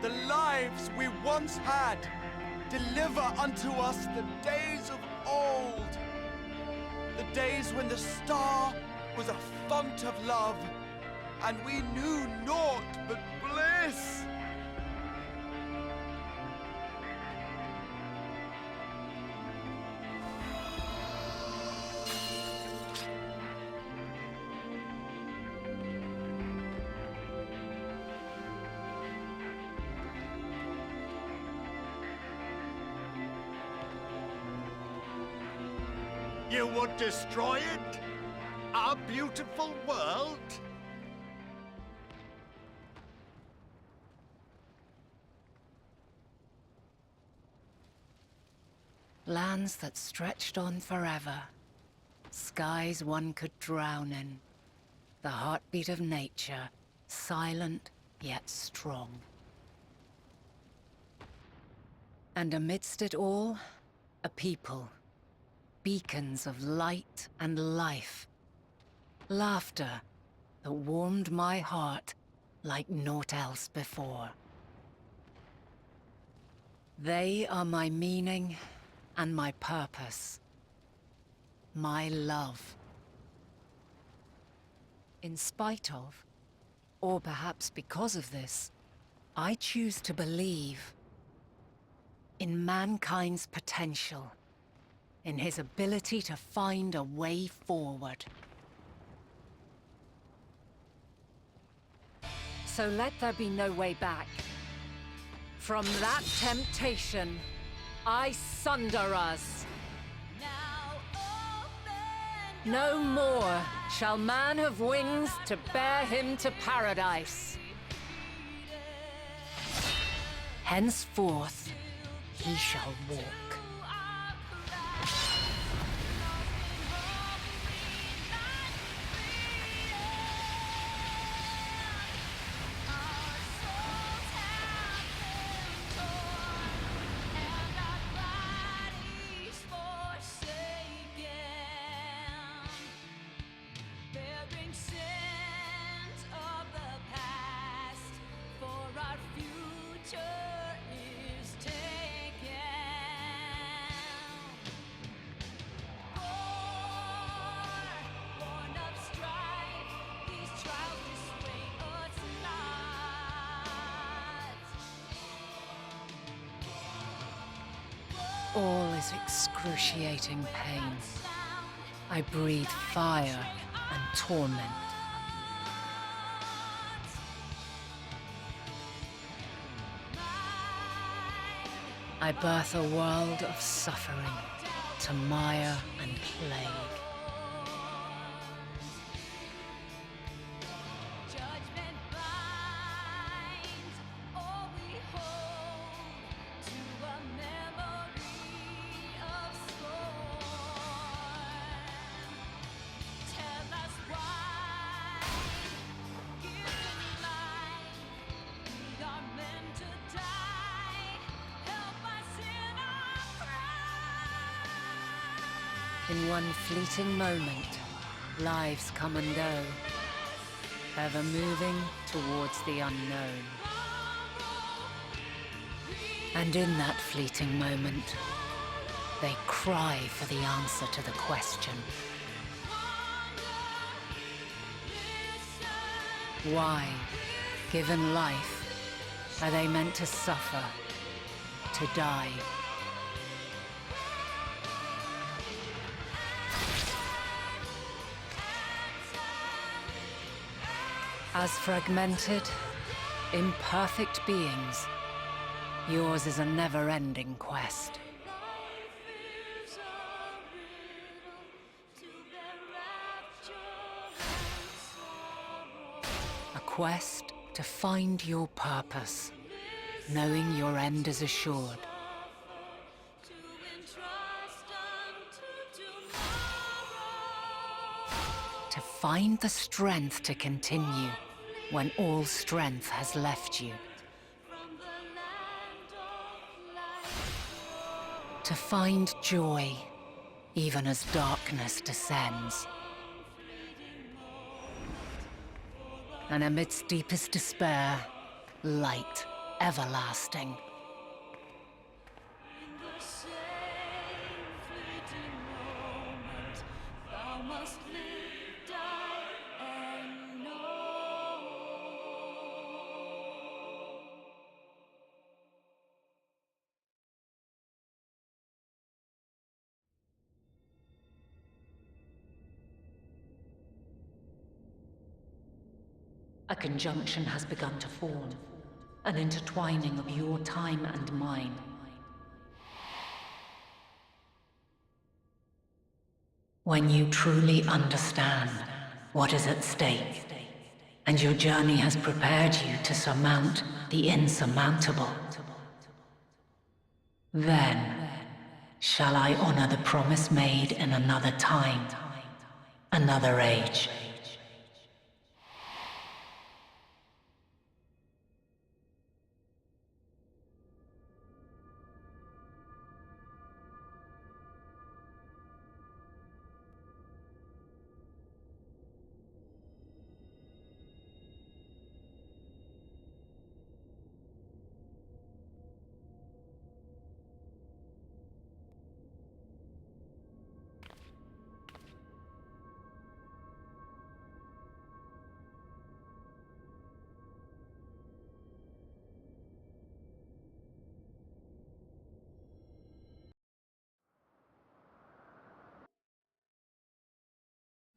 the lives we once had. Deliver unto us the days of old, the days when the star was a font of love, and we knew naught but bliss. You would destroy it? Our beautiful world? Lands that stretched on forever. Skies one could drown in. The heartbeat of nature, silent yet strong. And amidst it all, a people. Beacons of light and life. Laughter that warmed my heart like naught else before. They are my meaning and my purpose. My love. In spite of, or perhaps because of this, I choose to believe in mankind's potential, in his ability to find a way forward. So let there be no way back. From that temptation, I sunder us. No more shall man have wings to bear him to paradise. Henceforth, he shall walk. All is excruciating pain. I breathe fire and torment. I birth a world of suffering to mire and plague. In one fleeting moment, lives come and go, ever moving towards the unknown. And in that fleeting moment, they cry for the answer to the question. Why, given life, are they meant to suffer, to die? As fragmented, imperfect beings, yours is a never-ending quest. A quest to find your purpose, knowing your end is assured. To find the strength to continue when all strength has left you. To find joy even as darkness descends. And amidst deepest despair, light everlasting. A conjunction has begun to form, an intertwining of your time and mine. When you truly understand what is at stake, and your journey has prepared you to surmount the insurmountable, then shall I honor the promise made in another time, another age.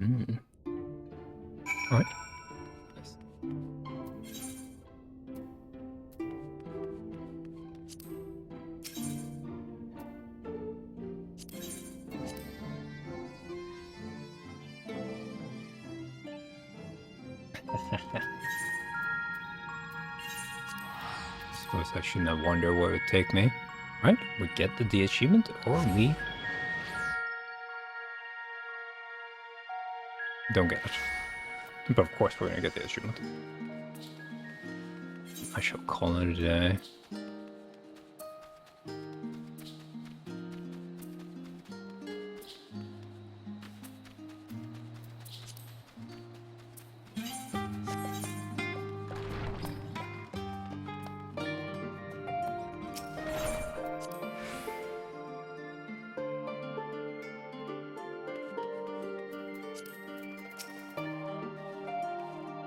Mm. Alright. Suppose I shouldn't have wondered where it would take me. Right? We get the achievement, or we don't get it. But of course we're gonna get the achievement. I shall call it a day.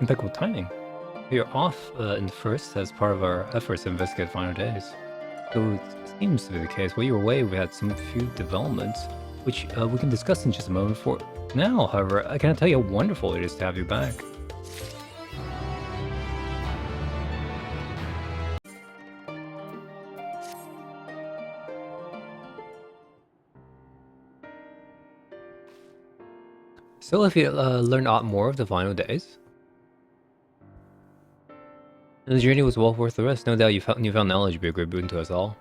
Impeccable timing. We are off in the first as part of our efforts to investigate final days. So it seems to be the case. While you were away, we had some few developments, which we can discuss in just a moment. For now, however, I cannot tell you how wonderful it is to have you back. So if you learned a lot more of the final days, and the journey was well worth the risk. No doubt you found knowledge to be a great boon to us all.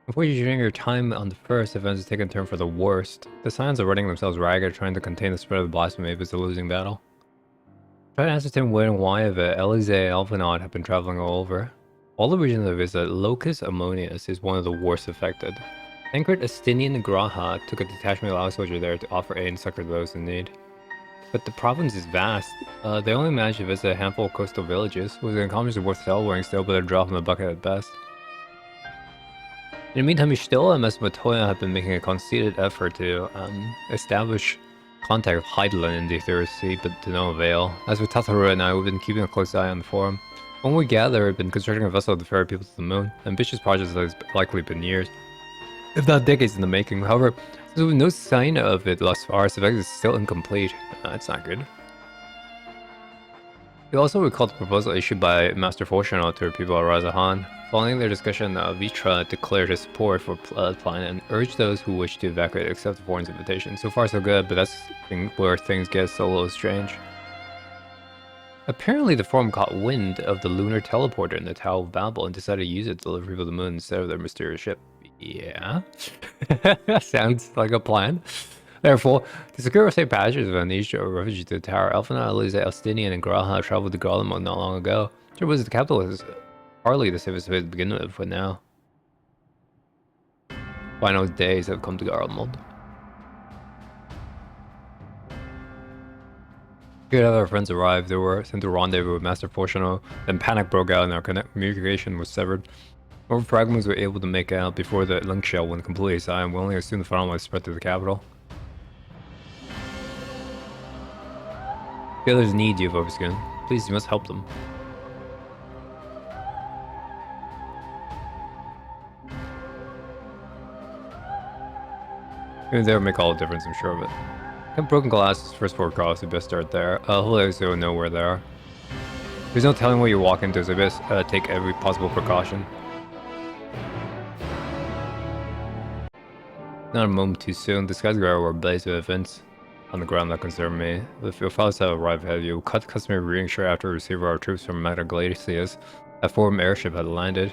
Unfortunately, during your time on the first, events have taken a turn for the worst. The Scions are running themselves ragged, trying to contain the spread of the blasphemy if it's a losing battle. Try to ascertain when and why of it. Elise and Alphinaud have been traveling all over. All the regions of Vista, Locus Ammonius is one of the worst affected. Anchored Astinian Graha took a detachment of our soldier there to offer aid and succor those in need. But the province is vast. They only managed to visit a handful of coastal villages, with an accomplishment worth celebrating still, but a drop in the bucket at best. In the meantime, Yshtil and Mesopotamia have been making a conceited effort to establish contact with Hydaelyn in the Ethereal Sea, but to no avail. As with Tatharu and I, we've been keeping a close eye on the forum. When we gather, we've been constructing a vessel to ferry people to the moon. Ambitious projects that has likely been years, if not decades in the making. However, there's no sign of it thus far. Its effect is still incomplete. That's not good. You also recall the proposal issued by Master Fortunato to the people of Razahan. Following their discussion, Vitra declared his support for the plan and urged those who wish to evacuate to accept the foreign's invitation. So far so good, but that's where things get so little strange. Apparently the forum caught wind of the lunar teleporter in the Tower of Babel and decided to use it to deliver people to the moon instead of their mysterious ship. Yeah, sounds like a plan. Therefore, to secure a safe passage of amnesia or refugee to the tower, Elphina, Elise, Elstinian, and Graha traveled to Garlemald not long ago. Sure was the capital is hardly the safest way to begin with for now. Final days have come to Garlemald. Good to have our friends arrive. They were sent to rendezvous with Master Fortunato. Then panic broke out and our communication was severed. More fragments were able to make out before the link shell went completely silent. We only assumed the phenomenon spread through the capital. The others need you, Vobiskin. Please, you must help them. Even they would make all the difference, I'm sure of it. And broken glass is first port call, so best start there. Hopefully they will know where they are. There's no telling what you walk into, so best take every possible precaution. Not a moment too soon. The skies were ablaze with events on the ground that concern me. If your files have arrived ahead of you, cut the customary reading straight after we received our troops from Metagladius. A foreign airship had landed.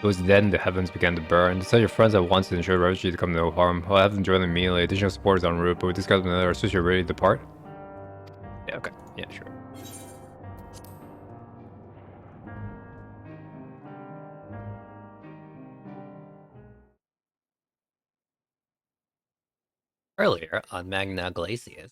It was then the heavens began to burn. Decide your friends at once to ensure refugee to come to no harm. I'll have them join them immediately. Additional support is en route, but we discussed with another. So you're ready to depart? Yeah, okay. Yeah, sure. Earlier on Magna Glacius.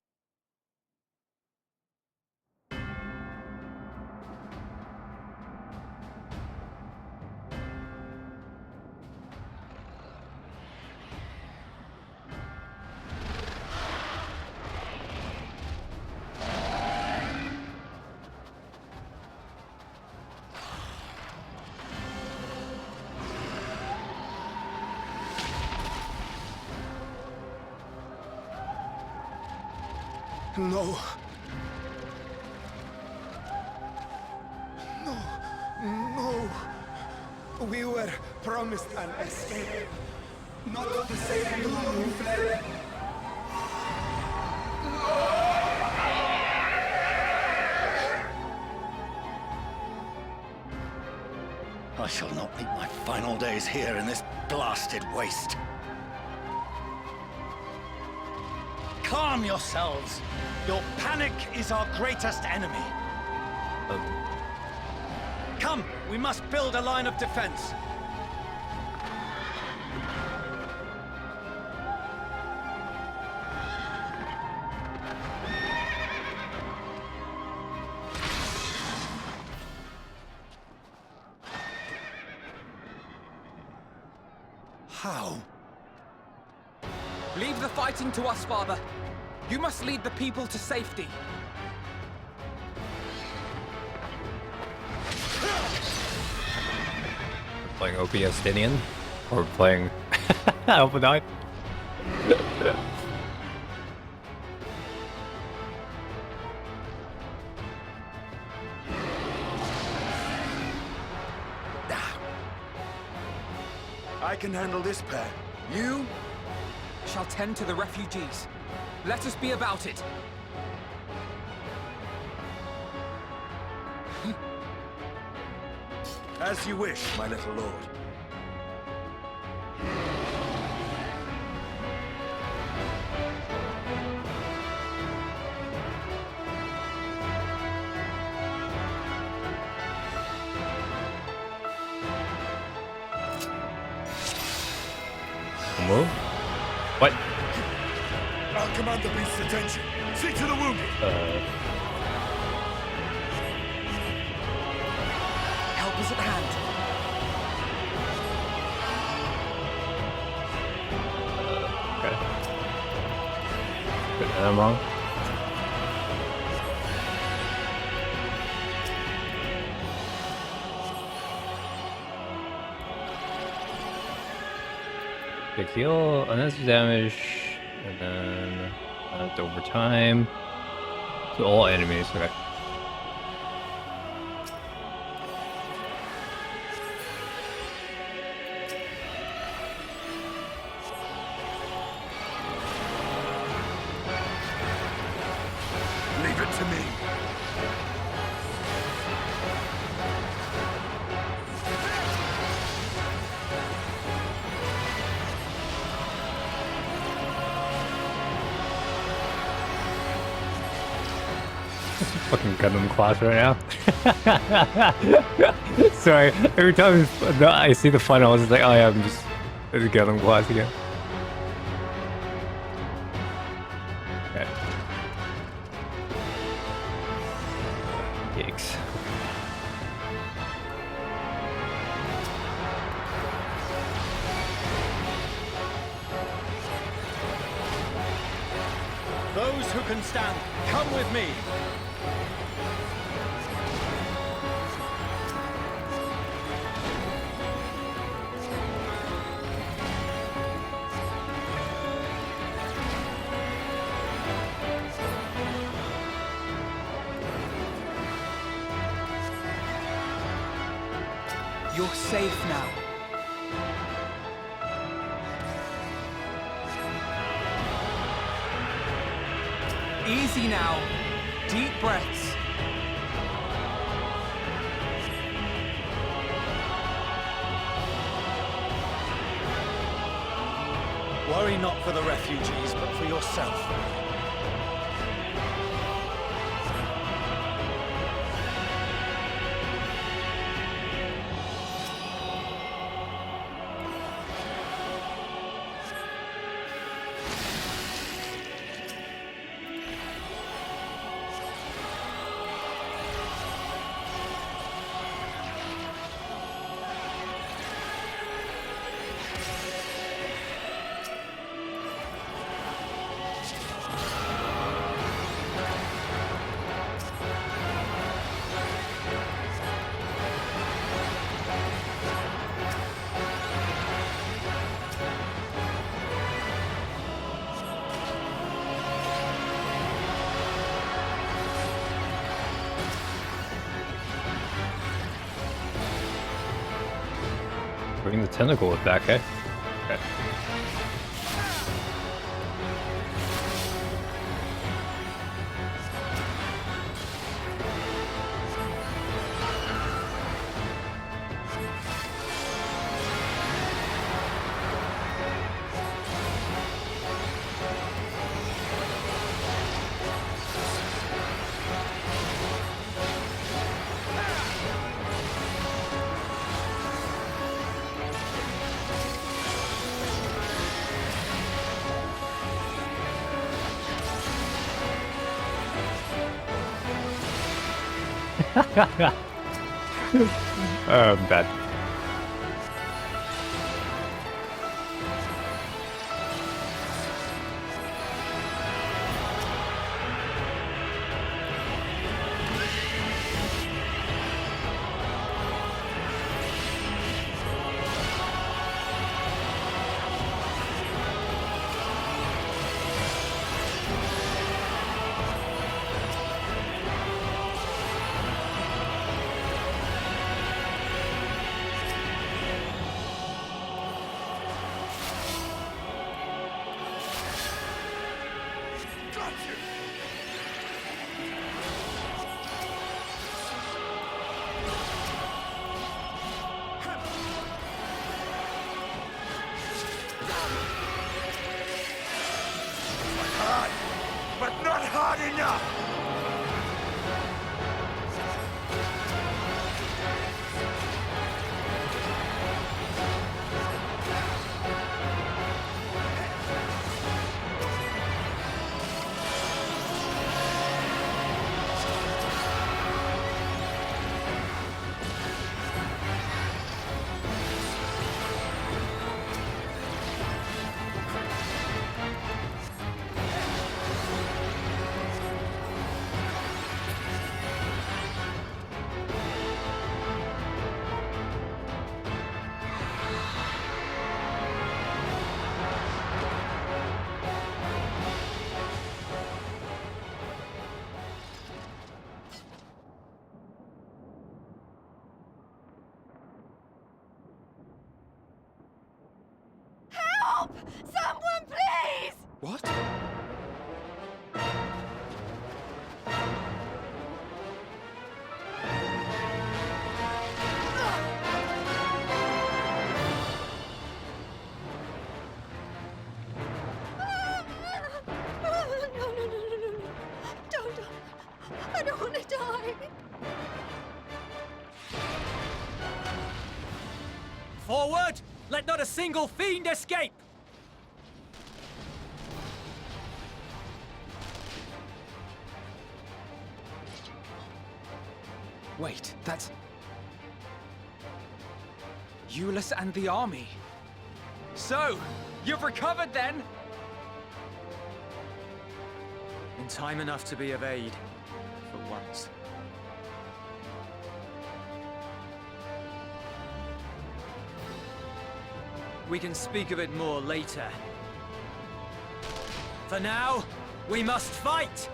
No. No. No. We were promised an escape. Not the same you who fled. I shall not meet my final days here in this blasted waste. Calm yourselves. Your panic is our greatest enemy. Come, we must build a line of defense. How? Leave the fighting to us, Father. You must lead the people to safety. Playing OPS Dinian? Or playing Alpha 9? I can handle this pair. You shall tend to the refugees. Let us be about it. As you wish, my little lord. Move? What? I'll command the beast's attention. See to the wounded. Help is at hand. Okay. Good, I'm wrong. Big heal, unnecessary damage, and then over time to all enemies. Okay. Leave it to me. Fucking Gundam class right now. Sorry, every time I see the final, I was like, oh yeah, I'm just it's Gundam class again. Okay. Yikes. Those who can stand, come with me. You're safe now. Easy now. Deep breaths. Worry not for the refugees, but for yourself. Bring the tentacles back, eh? Okay. Bad. Hard, but not hard enough! Help! Someone, please! What? No. Don't. I don't want to die. Forward! Let not a single fiend escape! Wait, that's... Euless and the army. So, you've recovered then? In time enough to be of aid, for once. We can speak of it more later. For now, we must fight!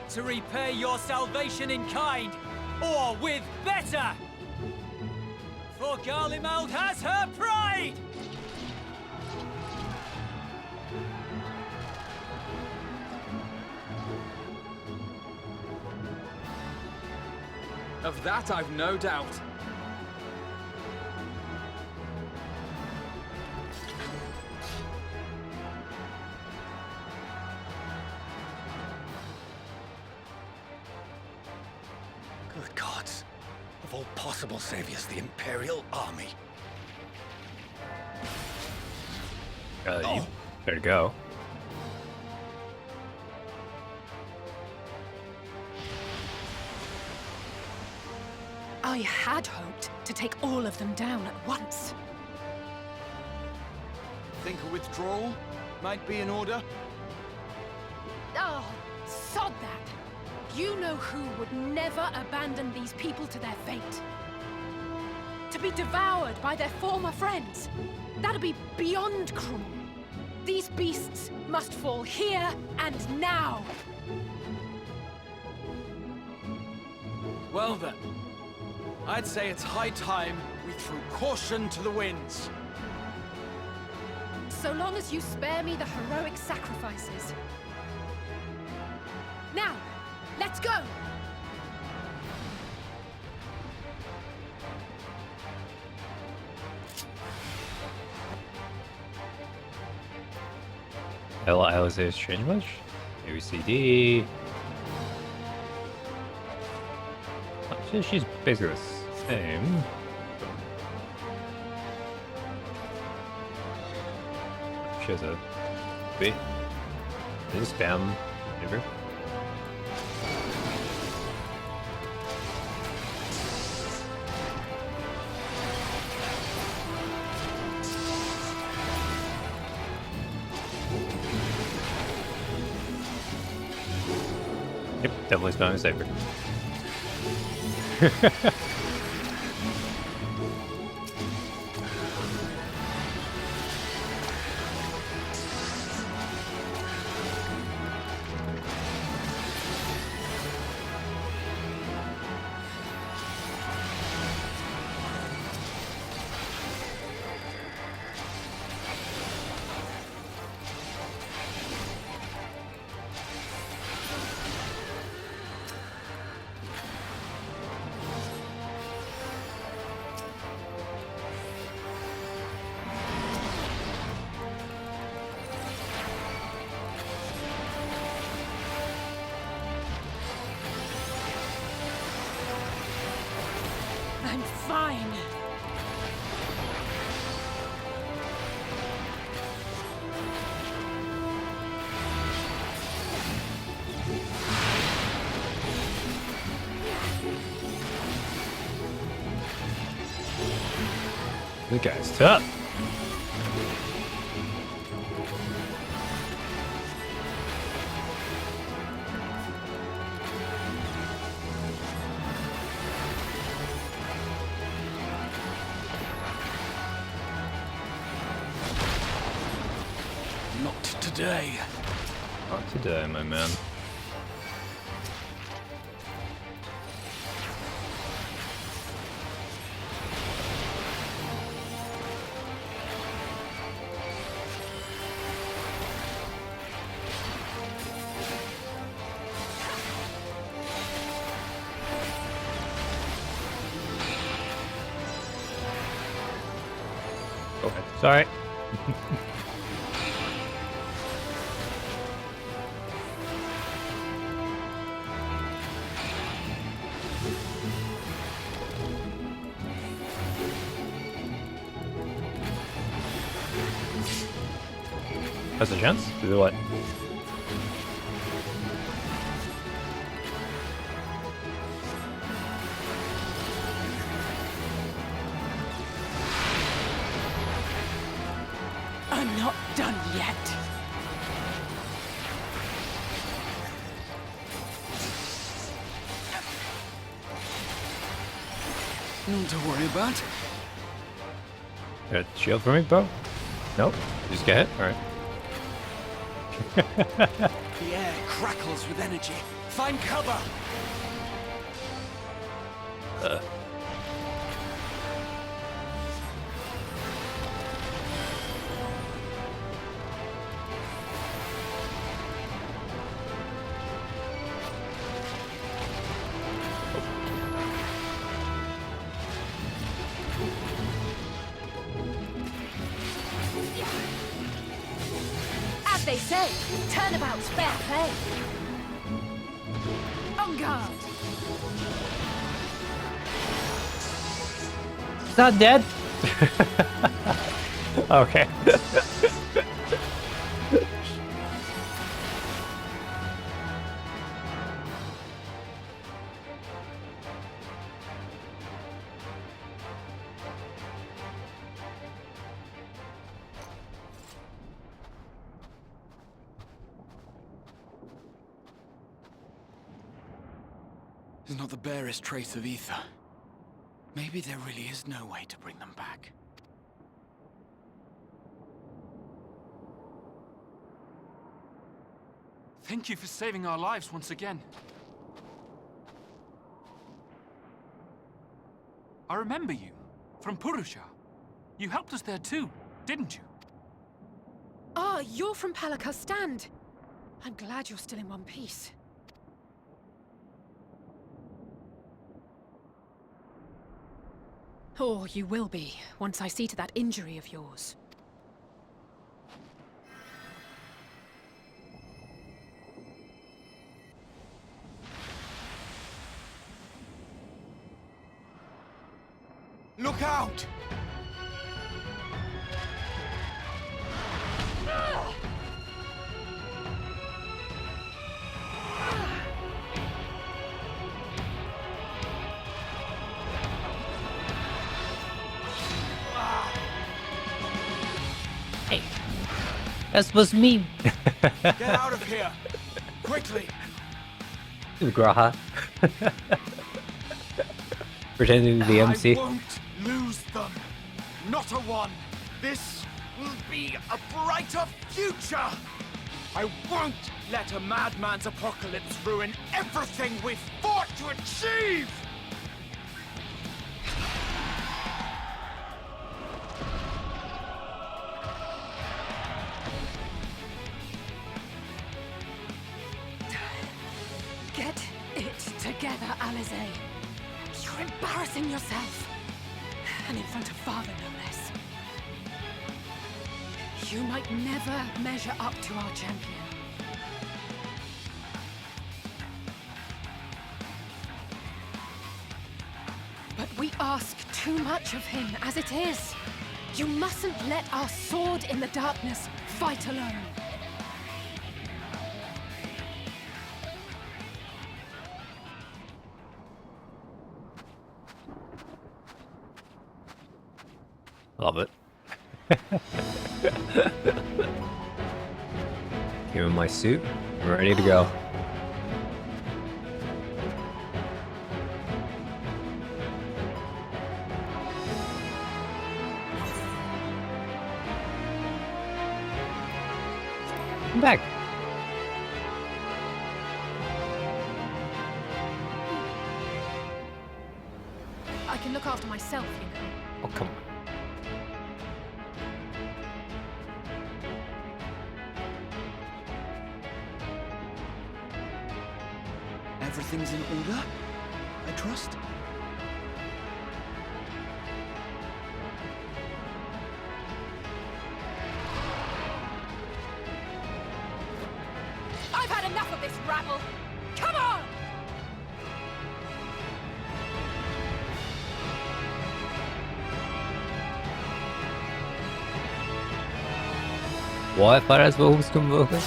To repay your salvation in kind, or with better! For Garlemald has her pride! Of that I've no doubt. Good gods. Of all possible saviors, the Imperial Army. You better go. I had hoped to take all of them down at once. Think a withdrawal might be in order? Oh, sod that. You know who would never abandon these people to their fate. To be devoured by their former friends. That'd be beyond cruel. These beasts must fall here and now. Well then, I'd say it's high time we threw caution to the winds. So long as you spare me the heroic sacrifices. Now, let's go! I was a strange much? ABCD. She's basically the same. She has a B. This is spam. Never. Yep, definitely spamming safer. I'm fine. The guy's tough. Not today. Not today, my man. Okay, sorry. That's a chance? To do what? I'm not done yet. Nothing to worry about. Got a shield for me, bro? Nope. You just get hit? Alright. The air crackles with energy. Find cover! As they say, turnabout's fair play. On guard. It's not dead? Okay. There's not the barest trace of ether. Maybe there really is no way to bring them back. Thank you for saving our lives once again. I remember you from Purusha. You helped us there too, didn't you? Ah, you're from Pelika's stand. I'm glad you're still in one piece. Or you will be, once I see to that injury of yours. Look out! Hey, that was me. Get out of here! Quickly! Graha. Pretending to be MC. I won't lose them. Not a one. This will be a brighter future. I won't let a madman's apocalypse ruin everything we've fought to achieve. Get it together, Alize. You're embarrassing yourself. And in front of Father, no less. You might never measure up to our champion. But we ask too much of him as it is. You mustn't let our sword in the darkness fight alone. Love it. Give him my suit. I'm ready to go. I'm back. I can look after myself, you know. Oh, come on. Everything's in order, I trust? I've had enough of this rabble! Come on! What? Parece vamos convocar.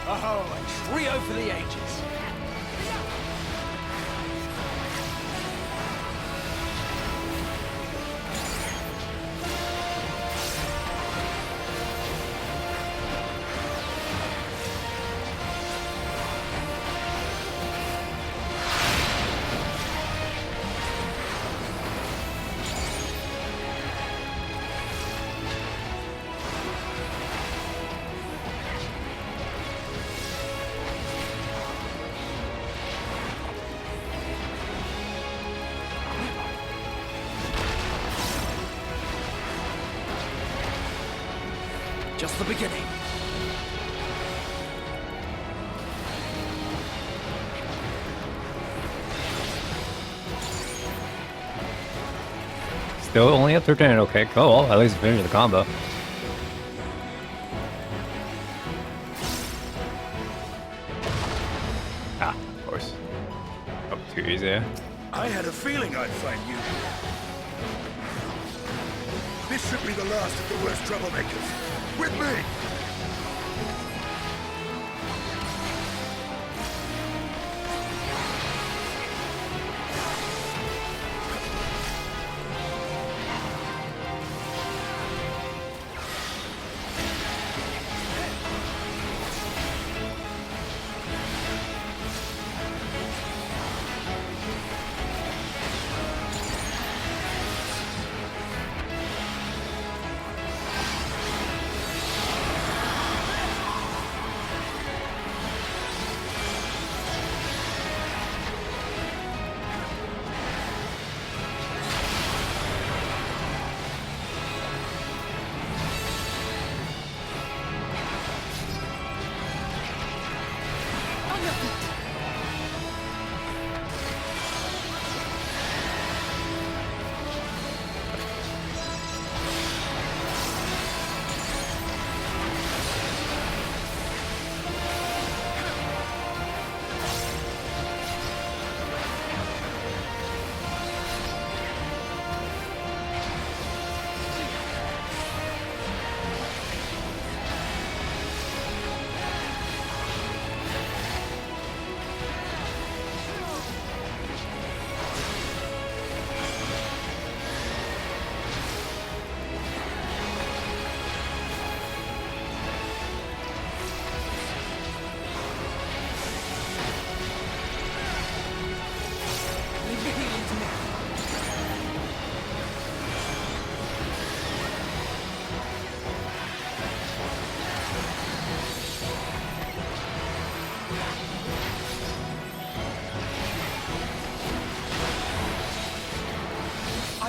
Oh, a trio for the ages. Just the beginning. Still only at 13. Okay, cool. At least finish the combo. Ah, of course. Oh, too easy. Yeah. I had a feeling I'd find you. This should be the last of the worst troublemakers. With me!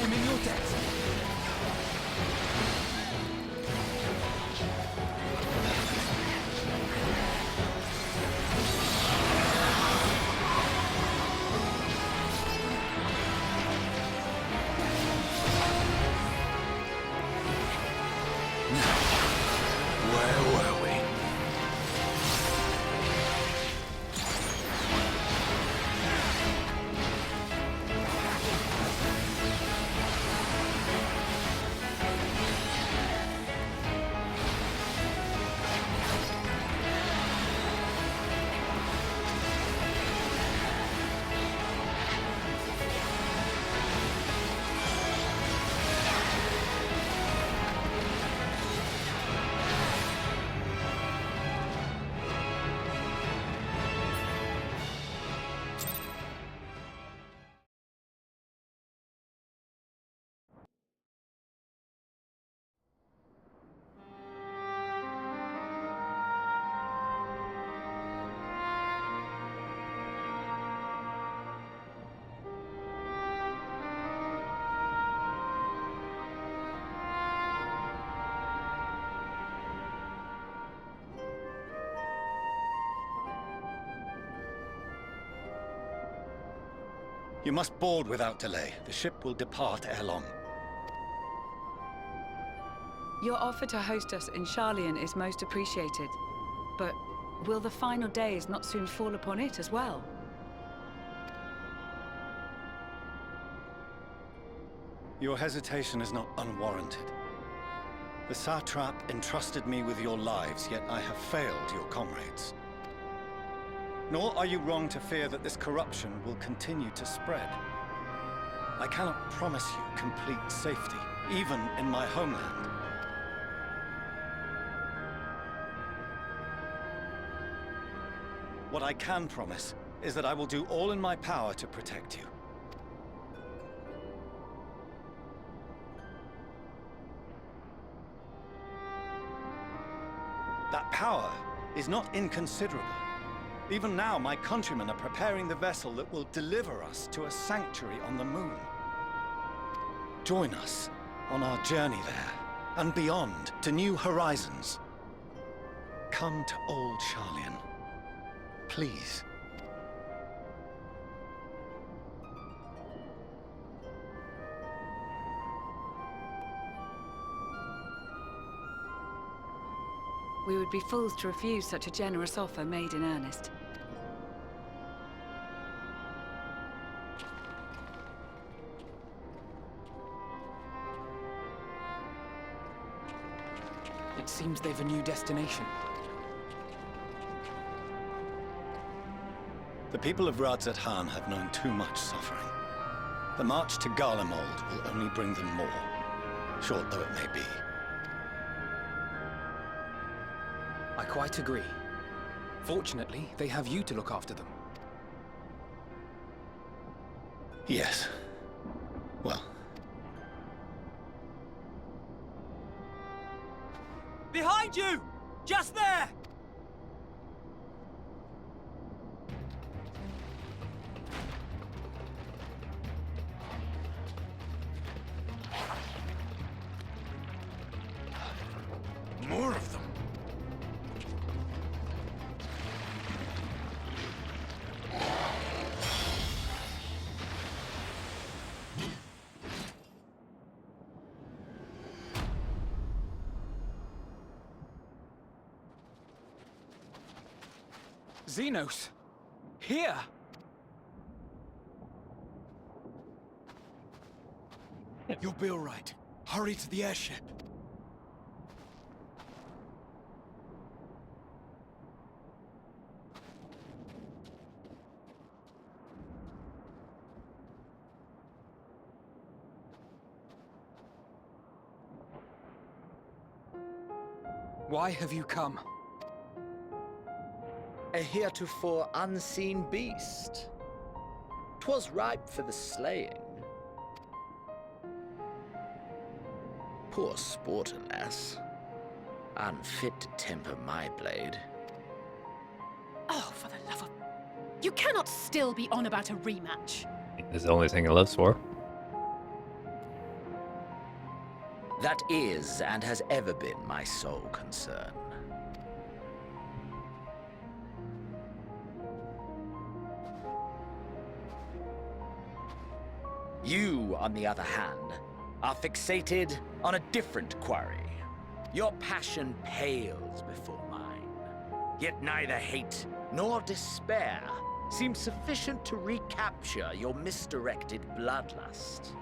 am in your debt. Where were we? You must board without delay. The ship will depart ere long. Your offer to host us in Hydaelyn is most appreciated. But will the final days not soon fall upon it as well? Your hesitation is not unwarranted. The satrap entrusted me with your lives, yet I have failed your comrades. Nor are you wrong to fear that this corruption will continue to spread. I cannot promise you complete safety, even in my homeland. What I can promise is that I will do all in my power to protect you. That power is not inconsiderable. Even now, my countrymen are preparing the vessel that will deliver us to a sanctuary on the moon. Join us on our journey there, and beyond, to new horizons. Come to old Hydaelyn, please. We would be fools to refuse such a generous offer made in earnest. It seems they've a new destination. The people of Radzat-Han have known too much suffering. The march to Garlemald will only bring them more, short though it may be. I quite agree. Fortunately, they have you to look after them. Yes. Well. Behind you! Just there! More of them. Xenos! Here! You'll be all right. Hurry to the airship. Why have you come? A heretofore unseen beast. 'Twas ripe for the slaying. Poor sport, alas. Unfit to temper my blade. Oh, for the love of... You cannot still be on about a rematch. It's the only thing he lives for. That is and has ever been my sole concern. You, on the other hand, are fixated on a different quarry. Your passion pales before mine. Yet neither hate nor despair seem sufficient to recapture your misdirected bloodlust.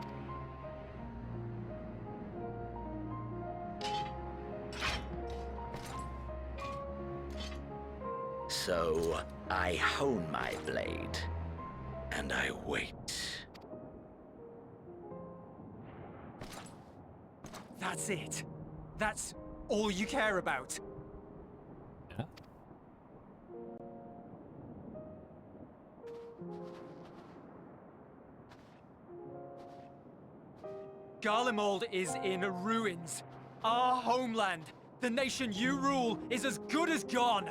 So, I hone my blade, and I wait. That's it. That's all you care about. Yeah. Garlemald is in ruins. Our homeland, the nation you rule, is as good as gone.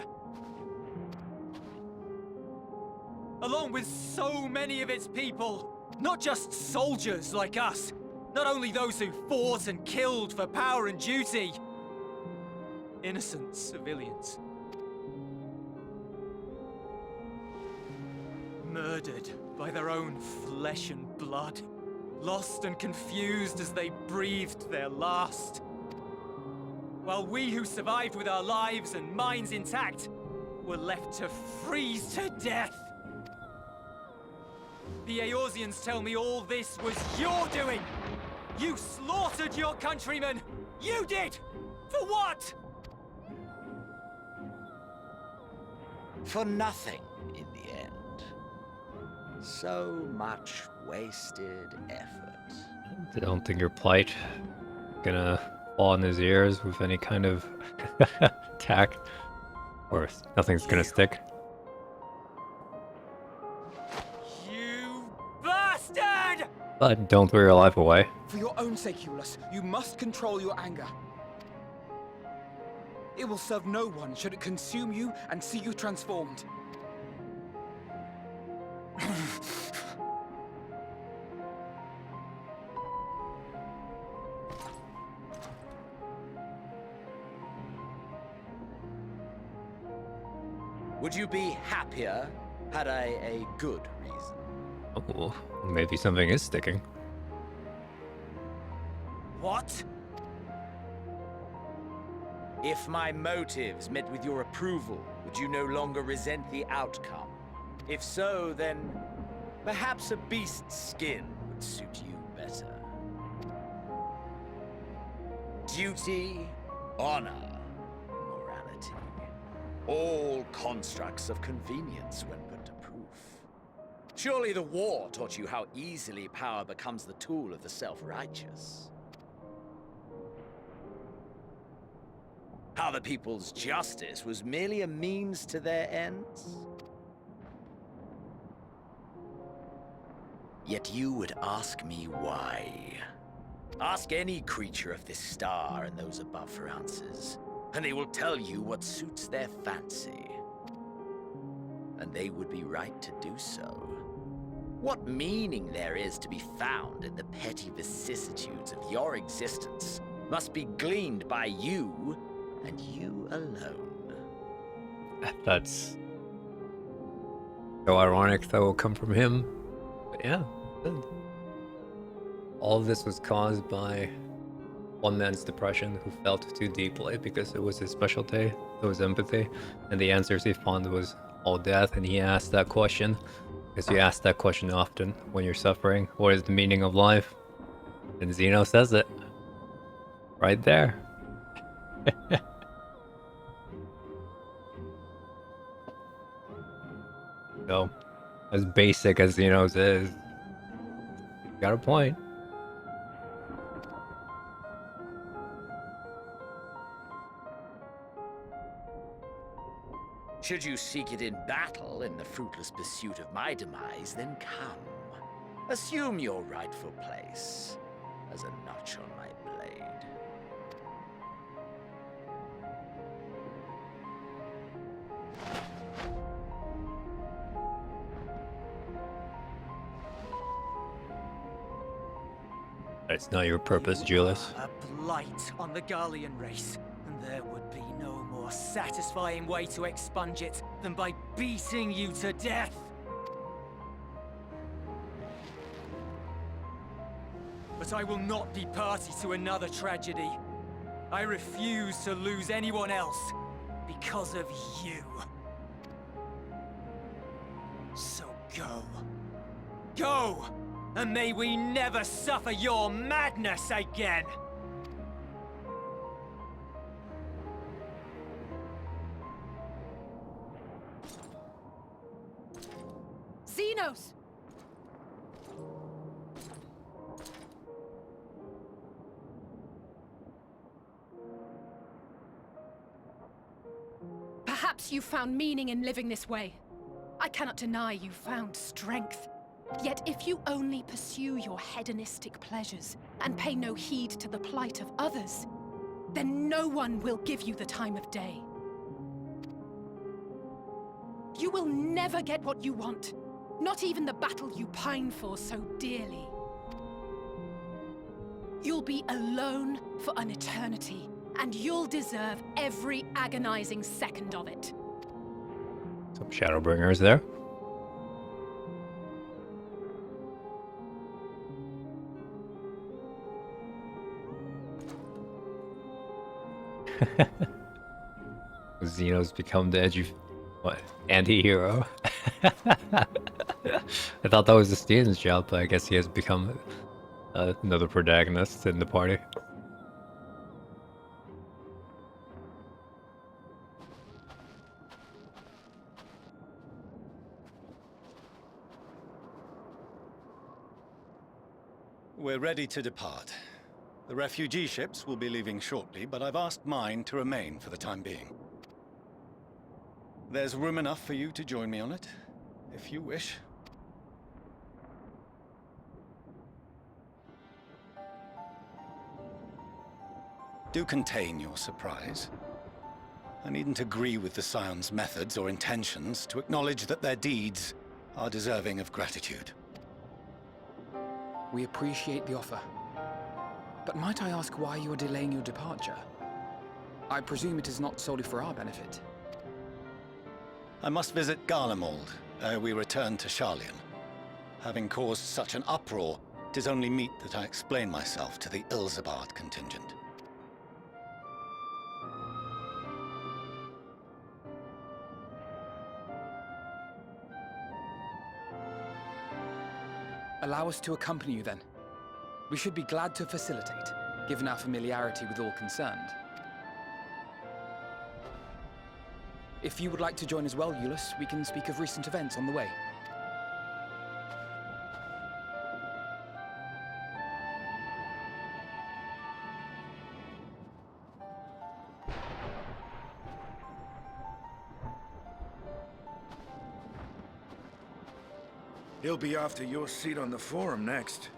Along with so many of its people. Not just soldiers like us. Not only those who fought and killed for power and duty. Innocent civilians. Murdered by their own flesh and blood. Lost and confused as they breathed their last. While we who survived with our lives and minds intact were left to freeze to death. The Eorzeans tell me all this was your doing! You slaughtered your countrymen! You did! For what? For nothing, in the end. So much wasted effort. I don't think your plight gonna fall on his ears with any kind of attack. Or nothing's gonna stick. You bastard! But don't throw your life away. For your own sake, Eulus, you must control your anger. It will serve no one should it consume you and see you transformed. Would you be happier had I a good reason? Oh, maybe something is sticking. What? If my motives met with your approval, would you no longer resent the outcome? If so, then perhaps a beast's skin would suit you better. Duty, honor, morality. All constructs of convenience when put to proof. Surely the war taught you how easily power becomes the tool of the self-righteous. How the people's justice was merely a means to their ends? Yet you would ask me why. Ask any creature of this star and those above for answers, and they will tell you what suits their fancy. And they would be right to do so. What meaning there is to be found in the petty vicissitudes of your existence must be gleaned by you and you alone. That's so ironic that will come from him. But yeah. All of this was caused by one man's depression who felt too deeply because it was his specialty. It was empathy. And the answers he found was all death. And he asked that question because you ask that question often when you're suffering. What is the meaning of life? And Zeno says it. Right there. So, as basic as Zeno's is, you got a point. Should you seek it in battle in the fruitless pursuit of my demise, then come. Assume your rightful place as a notch on my blade. That's not your purpose, Julius. A blight on the Garlean race, and there would be no more satisfying way to expunge it than by beating you to death. But I will not be party to another tragedy. I refuse to lose anyone else because of you. So go. Go! And may we never suffer your madness again! Xenos! Perhaps you found meaning in living this way. I cannot deny you found strength. Yet if you only pursue your hedonistic pleasures and pay no heed to the plight of others, then no one will give you the time of day. You will never get what you want, not even the battle you pine for so dearly. You'll be alone for an eternity, and you'll deserve every agonizing second of it. Some Shadowbringers there. Xeno's become the edgy anti-hero. I thought that was the Steven's job, but I guess he has become another protagonist in the party. We're ready to depart. The refugee ships will be leaving shortly, but I've asked mine to remain for the time being. There's room enough for you to join me on it, if you wish. Do contain your surprise. I needn't agree with the Scion's methods or intentions to acknowledge that their deeds are deserving of gratitude. We appreciate the offer. But might I ask why you are delaying your departure? I presume it is not solely for our benefit. I must visit Garlemald ere we return to Sharlayan. Having caused such an uproar, 'tis only meet that I explain myself to the Ilzabard contingent. Allow us to accompany you then. We should be glad to facilitate, given our familiarity with all concerned. If you would like to join as well, Eulus, we can speak of recent events on the way. He'll be after your seat on the forum next.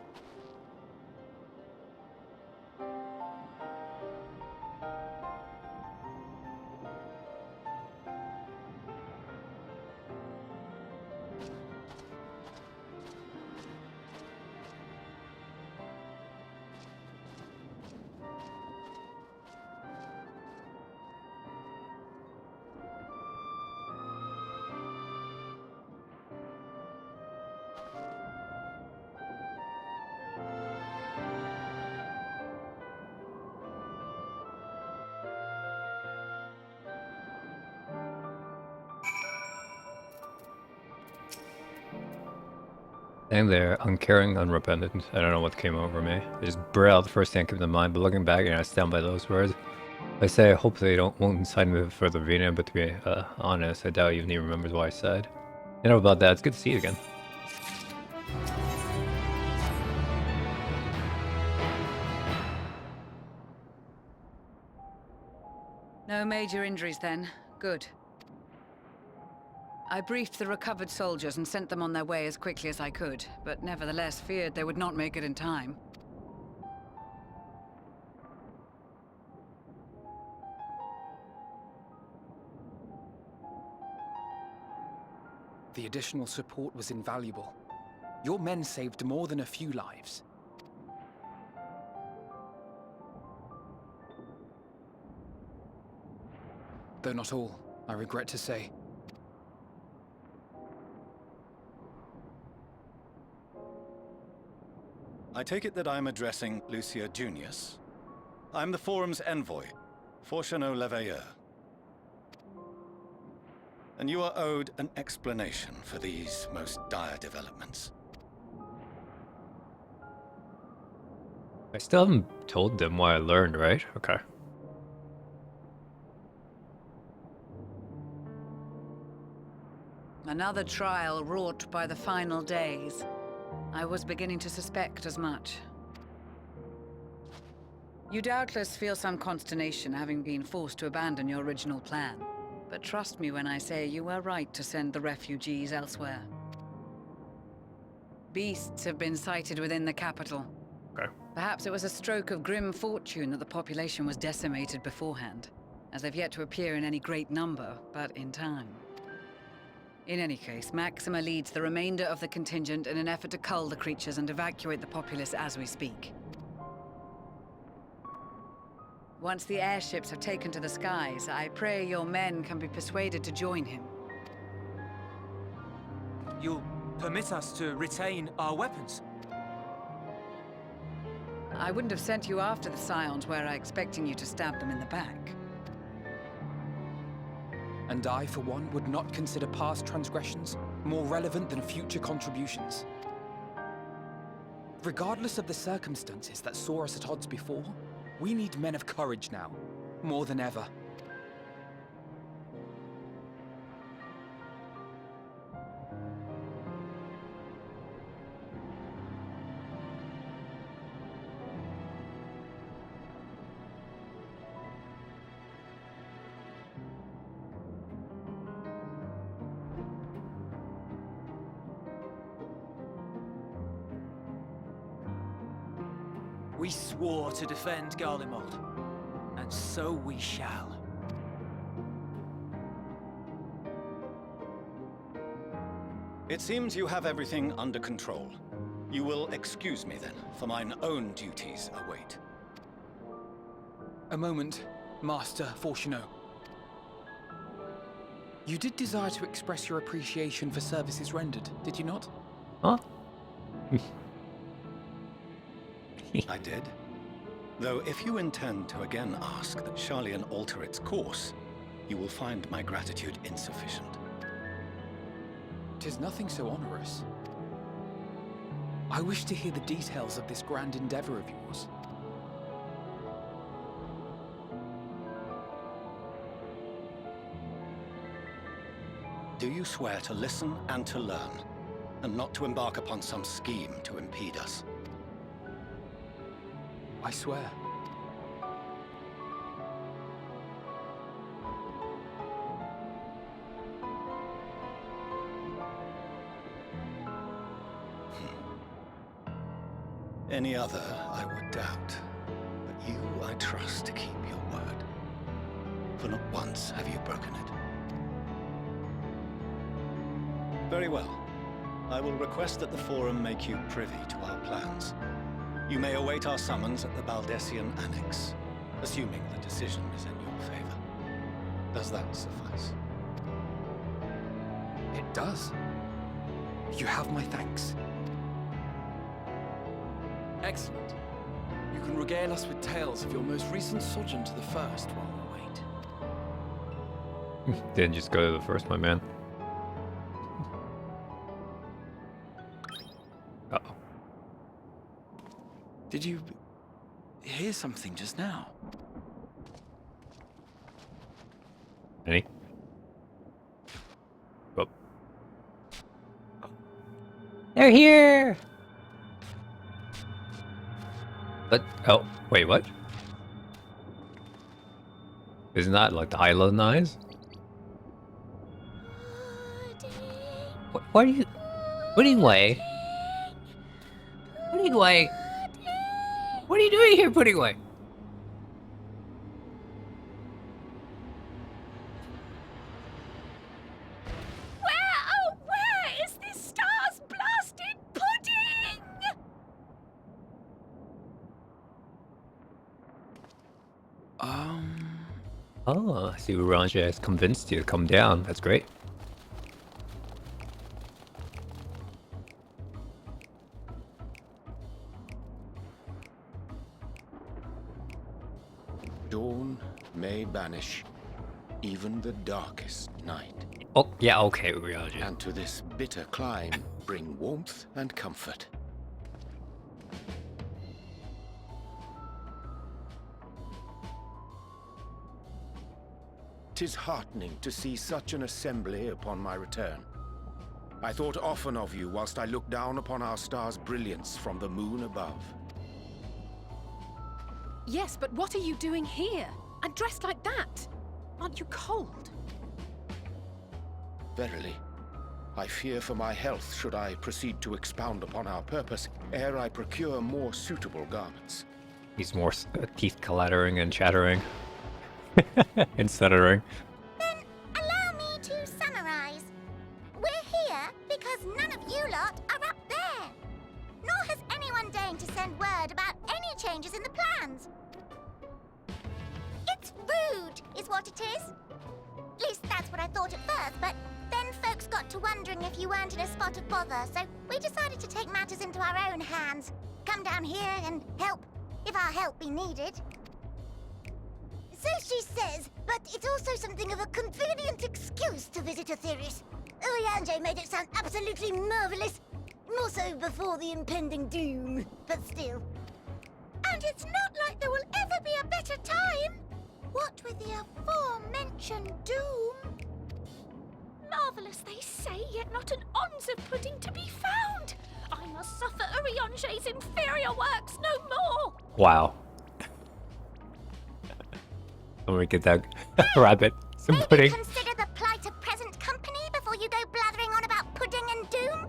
Staying there, uncaring, unrepentant. I don't know what came over me. I just blurted out the first thing that came to mind, but looking back, I stand by those words. I say I hope they won't incite me to further Vina, but to be honest, I doubt even he remembers what I said. You know about that, it's good to see you again. No major injuries then. Good. I briefed the recovered soldiers and sent them on their way as quickly as I could, but nevertheless feared they would not make it in time. The additional support was invaluable. Your men saved more than a few lives. though not all, I regret to say. I take it that I'm addressing Lucia Junius. I'm the Forum's envoy, Forchano Leveilleur. And you are owed an explanation for these most dire developments. I still haven't told them what I learned, right? Okay. Another trial wrought by the final days. I was beginning to suspect as much. You doubtless feel some consternation having been forced to abandon your original plan. But trust me when I say you were right to send the refugees elsewhere. Beasts have been sighted within the capital. Okay. Perhaps it was a stroke of grim fortune that the population was decimated beforehand, as they've yet to appear in any great number, but in time. In any case, Maxima leads the remainder of the contingent in an effort to cull the creatures and evacuate the populace as we speak. Once the airships have taken to the skies, I pray your men can be persuaded to join him. You'll permit us to retain our weapons? I wouldn't have sent you after the Scions were I expecting you to stab them in the back. And I, for one, would not consider past transgressions more relevant than future contributions. Regardless of the circumstances that saw us at odds before, we need men of courage now, more than ever. We swore to defend Garlemald, and so we shall. It seems you have everything under control. You will excuse me then, for mine own duties await. A moment, Master Forchano. You did desire to express your appreciation for services rendered, did you not? Huh? I did. Though if you intend to again ask that Hydaelyn alter its course, you will find my gratitude insufficient. 'Tis nothing so onerous. I wish to hear the details of this grand endeavor of yours. Do you swear to listen and to learn, and not to embark upon some scheme to impede us? I swear. Any other, I would doubt. But you, I trust to keep your word. For not once have you broken it. Very well. I will request that the Forum make you privy to our plans. You may await our summons at the Baldessian Annex, assuming the decision is in your favor. Does that suffice? It does. You have my thanks. Excellent. You can regale us with tales of your most recent sojourn to the First while we wait. Didn't just go to the first, my man. Uh-oh. Did you hear something just now? Any? Oh. They're here! But, oh, wait, what? Isn't that like the Hydaelyn eyes? What are you... Puddingway? Puddingway? What are you doing here, Puddingway? Where is this stars-blasted pudding? Oh, I see Uranja has convinced you to come down. That's great. Dawn may banish even the darkest night. Oh, yeah, okay, Uranja. And to this bitter clime bring warmth and comfort. 'Tis heartening to see such an assembly upon my return. I thought often of you whilst I looked down upon our star's brilliance from the moon above. Yes, but what are you doing here? And dressed like that? Aren't you cold? Verily, I fear for my health should I proceed to expound upon our purpose, ere I procure more suitable garments. He's more teeth clattering and chattering. And stuttering. Allow me to summarize. We're here because none of you lot are up there. Nor has anyone deigned to send word about any changes in the plans. It's rude, is what it is. At least that's what I thought at first, but then folks got to wondering if you weren't in a spot of bother, so we decided to take matters into our own hands. Come down here and help, if our help be needed. So she says, but it's also something of a convenient excuse to visit Aetheris. Oriange made it sound absolutely marvelous. More so before the impending doom, but still. And it's not like there will ever be a better time. What with the aforementioned doom? Marvelous, they say, yet not an ounce of pudding to be found. I must suffer Oriange's inferior works no more. Wow. I'm gonna get that rabbit some pudding. Consider the plight of present company before you go blathering on about pudding and doom.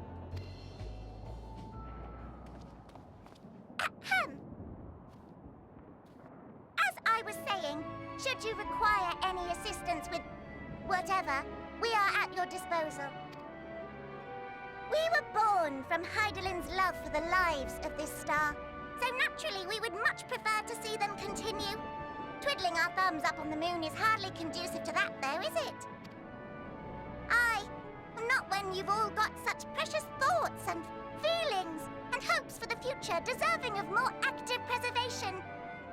Ahem. As I was saying, should you require any assistance with whatever, we are at your disposal. We were born from Hydaelyn's love for the lives of this star, so naturally we would much prefer to see them continue. Twiddling our thumbs up on the moon is hardly conducive to that, though, is it? Aye, not when you've all got such precious thoughts and feelings and hopes for the future deserving of more active preservation.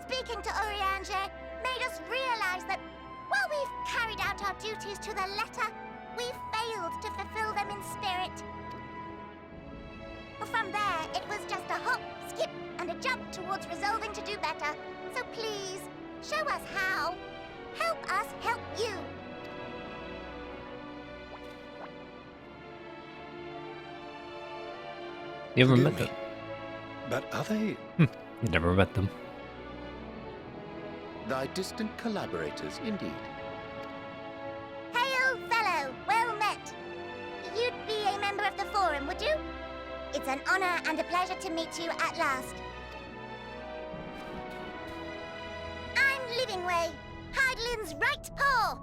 Speaking to Oriange made us realize that while we've carried out our duties to the letter, we've failed to fulfill them in spirit. From there, it was just a hop, skip, and a jump towards resolving to do better. So please, show us how. Help us help you. You ever met them? But are they... You never met them. Thy distant collaborators, indeed. Hail, fellow, well met. You'd be a member of the Forum, would you? It's an honor and a pleasure to meet you at last. I'm Livingway, Hydaelyn's right paw.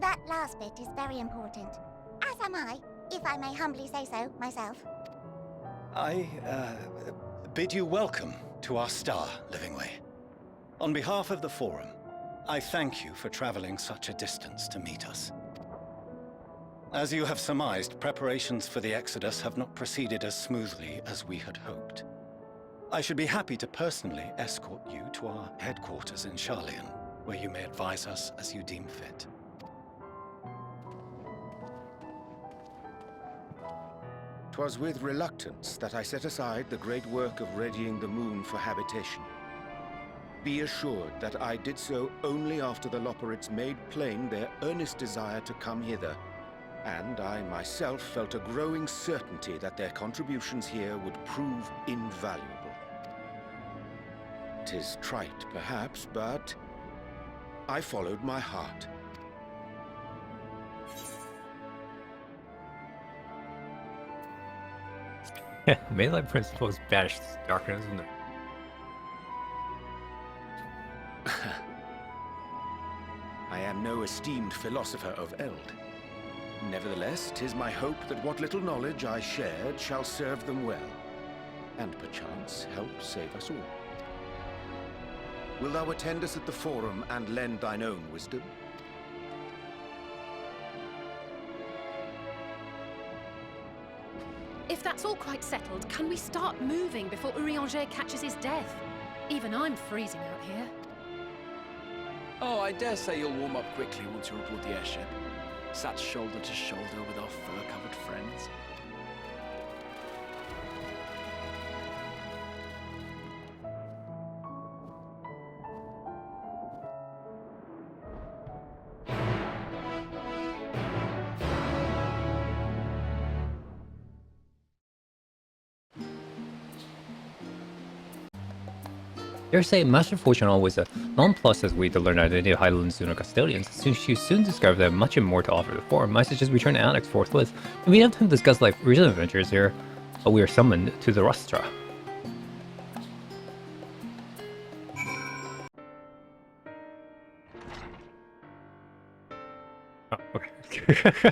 That last bit is very important. As am I, if I may humbly say so myself. I bid you welcome to our star, Livingway. On behalf of the Forum, I thank you for traveling such a distance to meet us. As you have surmised, preparations for the Exodus have not proceeded as smoothly as we had hoped. I should be happy to personally escort you to our headquarters in Hydaelyn, where you may advise us as you deem fit. 'Twas with reluctance that I set aside the great work of readying the moon for habitation. Be assured that I did so only after the Loperids made plain their earnest desire to come hither, and I myself felt a growing certainty that their contributions here would prove invaluable. 'Tis trite, perhaps, but I followed my heart. Melee principles banish darkness, isn't it? I am no esteemed philosopher of Eld. Nevertheless, 'tis my hope that what little knowledge I shared shall serve them well, and perchance help save us all. Wilt thou attend us at the Forum and lend thine own wisdom? quite settled, can we start moving before Urianger catches his death? Even I'm freezing out here. Oh, I dare say you'll warm up quickly once you're aboard the airship. Sat shoulder to shoulder with our fur-covered friends. Dare say, Master Fortune always a nonplussed as way to learn the identity of Hydaelyn's Lunar Custodians. She soon discovered they have much more to offer the Forum. I suggest we return to Annex forthwith, and we have time to discuss like recent adventures here. But we are summoned to the Rostra. Oh, okay.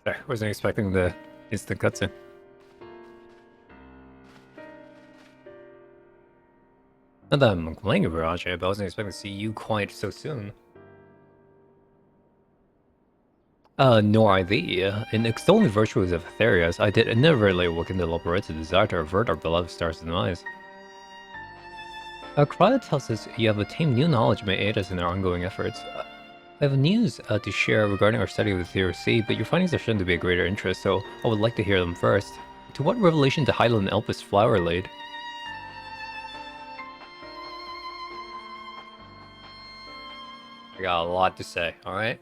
Sorry, wasn't expecting the instant cutscene. Not that I'm complaining about Urianger, but I wasn't expecting to see you quite so soon. Nor I thee. In extolling the virtues of Aetherius, I did inadvertently awaken the Loporetta's desire to avert our beloved star's demise. Cryo tells us you have attained new knowledge may aid us in our ongoing efforts. I have news to share regarding our study of the Theory C, but your findings are shown to be of greater interest, so I would like to hear them first. To what revelation did Hydaelyn and Elpis flower laid? I got a lot to say, alright?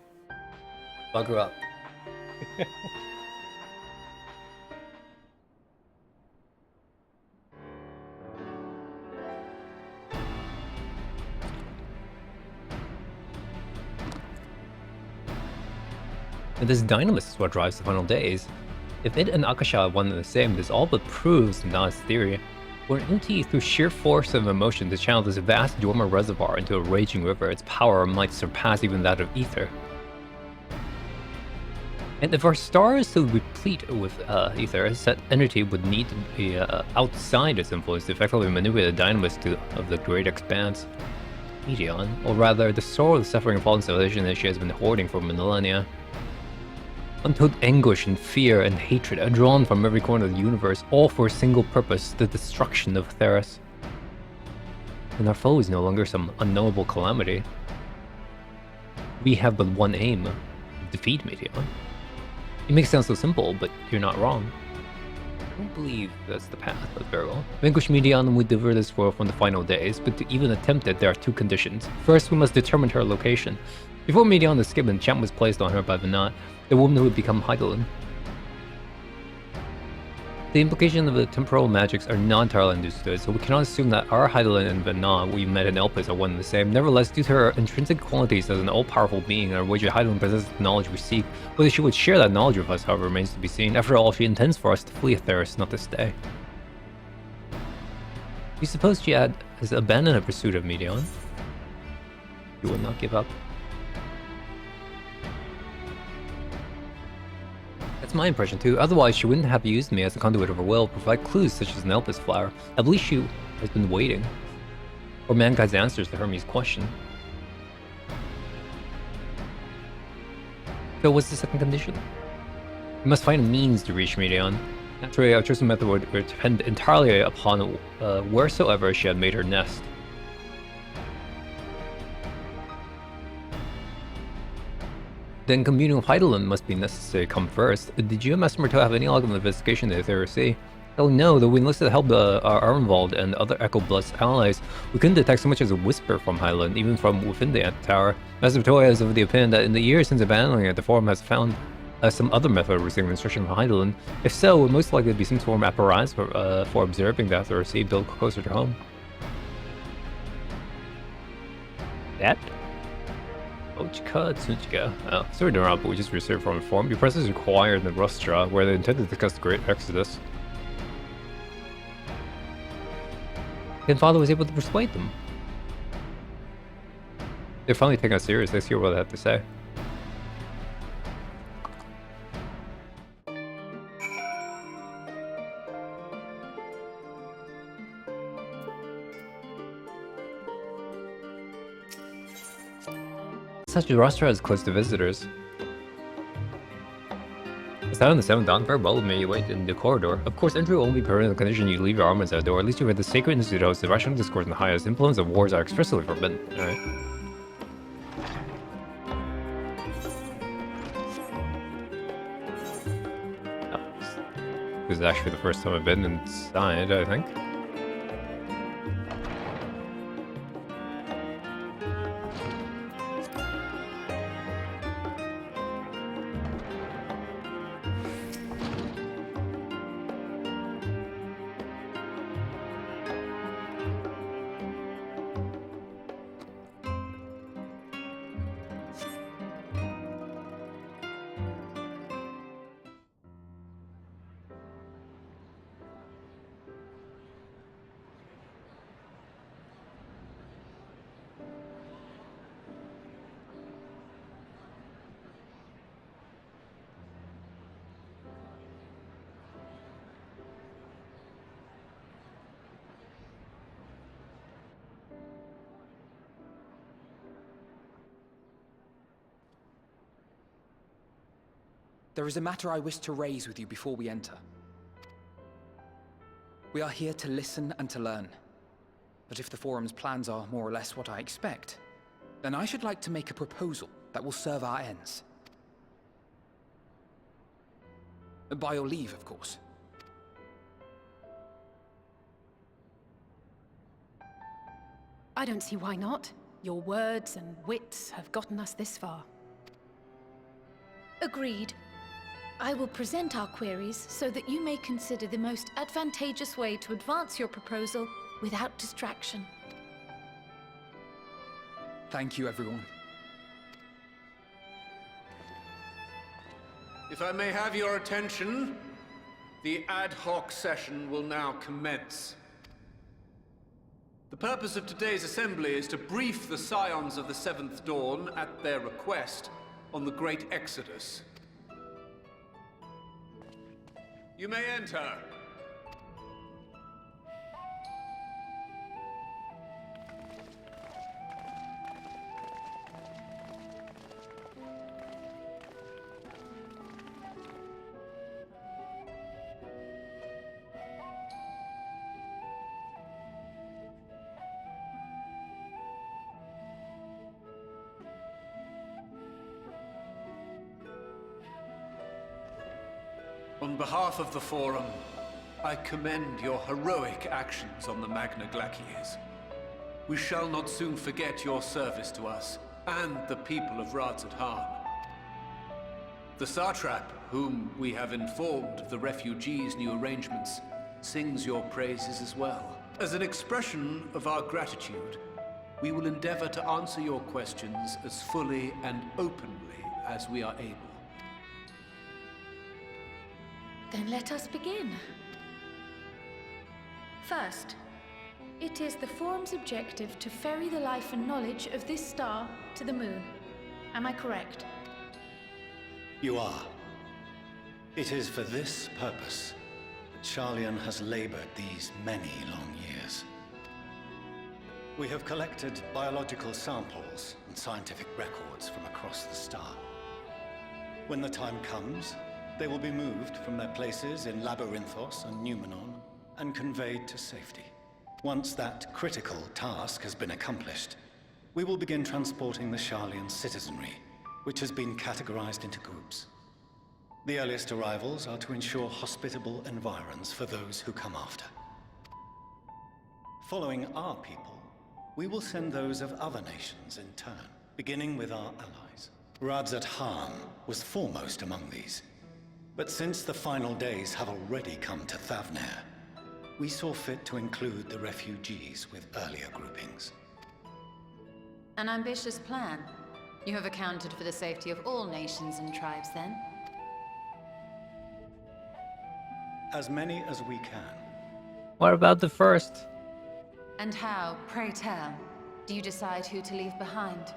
Buckle up. And this dynamis is what drives the final days. If it and Akasha are one and the same, this all but proves Na's theory. We're empty through sheer force of emotion to channel this vast dormant reservoir into a raging river. Its power might surpass even that of ether. And if our star is so replete with ether, that energy would need to be outside its influence to effectively manipulate the dynamis of the great expanse. Medion, or rather, the sorrow, the suffering, and fallen civilization that she has been hoarding for millennia. Untold anguish and fear and hatred are drawn from every corner of the universe, all for a single purpose, the destruction of Theros. And our foe is no longer some unknowable calamity. We have but one aim: defeat Medion. It makes it sound so simple, but you're not wrong. I don't believe that's the path, but very well. Vanquish Medion and we deliver this world from the final days, but to even attempt it, there are two conditions. First, we must determine her location. Before Medion escaped, an enchantment was placed on her by Venat, the woman who would become Hydaelyn. The implications of the temporal magics are not entirely understood, so we cannot assume that our Hydaelyn and Venat we met in Elpis are one and the same. Nevertheless, due to her intrinsic qualities as an all-powerful being, our wager Hydaelyn possesses the knowledge we seek. Whether she would share that knowledge with us, however, remains to be seen. After all, she intends for us to flee Theros, not to stay. We suppose she has abandoned her pursuit of Medion. You will not give up. That's my impression too, otherwise she wouldn't have used me as a conduit of her will, provide clues such as an Elpis flower. I believe she has been waiting for mankind's answers to Hermes' question. So what's the second condition? We must find a means to reach Medion. Naturally, our chosen method would depend entirely upon wheresoever she had made her nest. Then communing with Hydaelyn must be necessary to come first. Did you and Master Murtaugh have any log of investigation of the Theory C? Oh no, though we enlisted help our Arnvald and other Echo Bloods allies, we couldn't detect so much as a whisper from Hydaelyn, even from within the Tower. Master Murtaugh is of the opinion that in the years since abandoning it, the Forum has found some other method of receiving instruction from Hydaelyn. If so, it would most likely be some sort of apparatus for observing the Theory C built closer to home. That? Ochka Tsuchika. Oh, sorry to interrupt, but we just received from informed. Your presence is required in the Rostra, where they intend to discuss the Great Exodus. Then Father was able to persuade them. They're finally taking us serious. Let's hear what they have to say. Such a Rostra is close to visitors. Stand on the 7th dawn, farewell may you wait in the corridor. Of course, entry will only be permanent on the condition you leave your armaments at the door. At least you read the sacred institute hosts the rational discourse and the highest influence of wars are expressly forbidden. Alright. This is actually the first time I've been inside, I think. There is a matter I wish to raise with you before we enter. We are here to listen and to learn. But if the Forum's plans are more or less what I expect, then I should like to make a proposal that will serve our ends. By your leave, of course. I don't see why not. Your words and wits have gotten us this far. Agreed. I will present our queries so that you may consider the most advantageous way to advance your proposal without distraction. Thank you, everyone. If I may have your attention, the ad hoc session will now commence. The purpose of today's assembly is to brief the Scions of the Seventh Dawn, at their request, on the Great Exodus. You may enter. On behalf of the Forum, I commend your heroic actions on the Magna Glacies. We shall not soon forget your service to us and the people of Radzat-Han. The Satrap, whom we have informed of the refugees' new arrangements, sings your praises as well. As an expression of our gratitude, we will endeavor to answer your questions as fully and openly as we are able. Then let us begin. First, it is the Forum's objective to ferry the life and knowledge of this star to the moon. Am I correct? You are. It is for this purpose that Sharlayan has labored these many long years. We have collected biological samples and scientific records from across the star. When the time comes, they will be moved from their places in Labyrinthos and Numenon and conveyed to safety. Once that critical task has been accomplished, we will begin transporting the Sharlayan citizenry, which has been categorized into groups. The earliest arrivals are to ensure hospitable environs for those who come after. Following our people, we will send those of other nations in turn, beginning with our allies. Radzat-Han was foremost among these. But since the final days have already come to Thavnair, we saw fit to include the refugees with earlier groupings. An ambitious plan. You have accounted for the safety of all nations and tribes, then? As many as we can. What about the first? And how, pray tell, do you decide who to leave behind?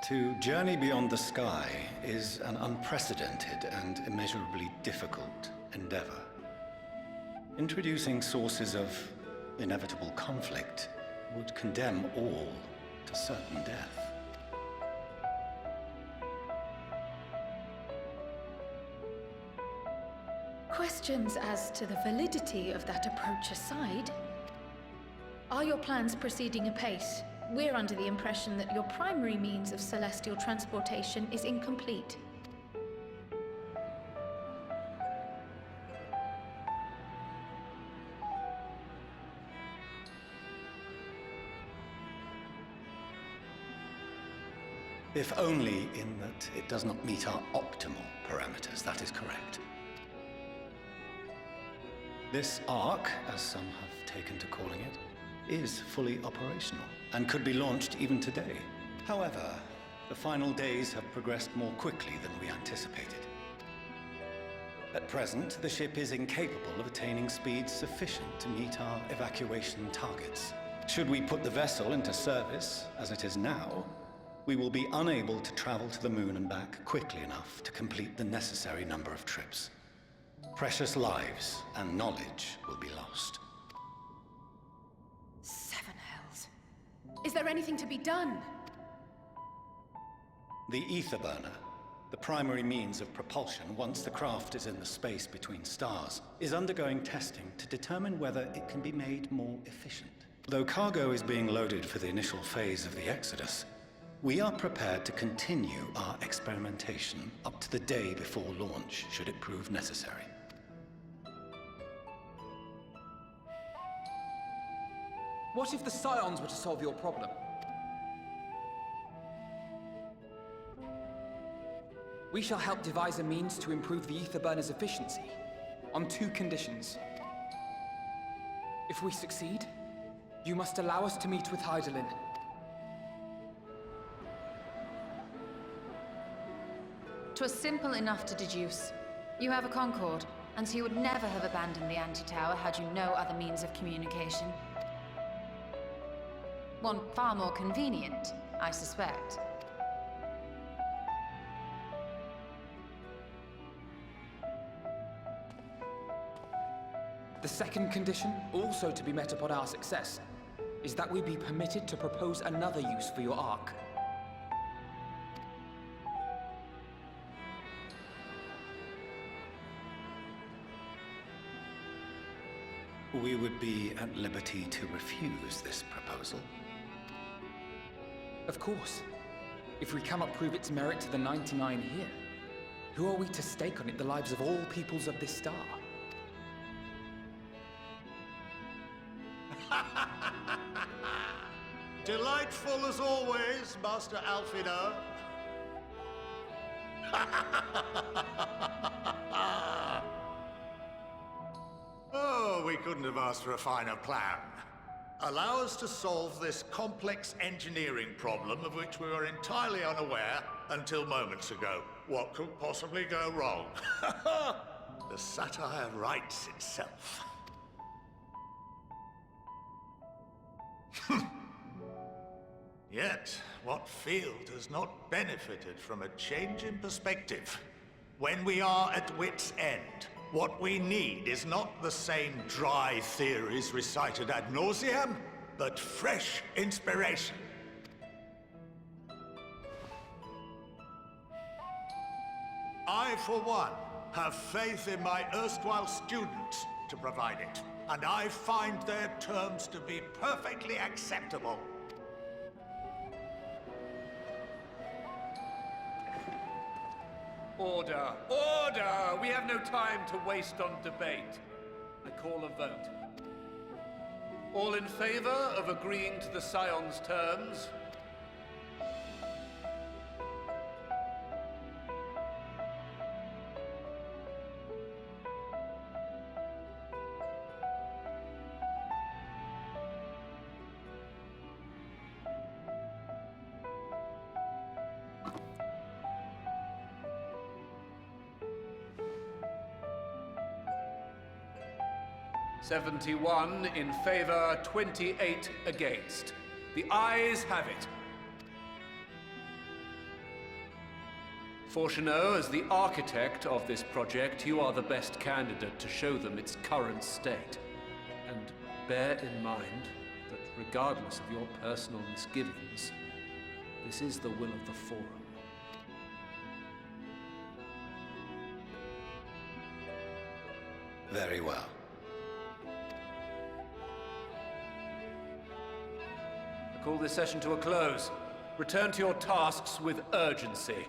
To journey beyond the sky is an unprecedented and immeasurably difficult endeavor. Introducing sources of inevitable conflict would condemn all to certain death. questions as to the validity of that approach aside, are your plans proceeding apace? We're under the impression that your primary means of celestial transportation is incomplete. If only in that it does not meet our optimal parameters, that is correct. This arc, as some have taken to calling it, is fully operational and could be launched even today. However, the final days have progressed more quickly than we anticipated. At present, the ship is incapable of attaining speeds sufficient to meet our evacuation targets. Should we put the vessel into service, as it is now, we will be unable to travel to the moon and back quickly enough to complete the necessary number of trips. Precious lives and knowledge will be lost. Seven hells. Is there anything to be done? The ether burner, the primary means of propulsion once the craft is in the space between stars, is undergoing testing to determine whether it can be made more efficient. Though cargo is being loaded for the initial phase of the Exodus, we are prepared to continue our experimentation up to the day before launch, should it prove necessary. What if the Scions were to solve your problem? We shall help devise a means to improve the ether burner's efficiency, on 2 conditions. If we succeed, you must allow us to meet with Hydaelyn. "'Twas simple enough to deduce. You have a Concord, and so you would never have abandoned the anti-tower had you no other means of communication. One far more convenient, I suspect. The second condition, also to be met upon our success, is that we be permitted to propose another use for your Ark. We would be at liberty to refuse this proposal. Of course. If we cannot prove its merit to the 99 here, who are we to stake on it the lives of all peoples of this star? Delightful as always, Master Alfino. Oh, we couldn't have asked for a finer plan. Allow us to solve this complex engineering problem of which we were entirely unaware until moments ago. What could possibly go wrong? The satire writes itself. Yet, what field has not benefited from a change in perspective? When we are at wit's end, what we need is not the same dry theories recited ad nauseam, but fresh inspiration. I, for one, have faith in my erstwhile students to provide it, and I find their terms to be perfectly acceptable. Order! Order! We have no time to waste on debate. I call a vote. All in favor of agreeing to the Scion's terms? "71 in favor, 28 against. The ayes have it. Fortuneau, as the architect of this project, you are the best candidate to show them its current state. And bear in mind that regardless of your personal misgivings, this is the will of the Forum. Very well. I call this session to a close. Return to your tasks with urgency.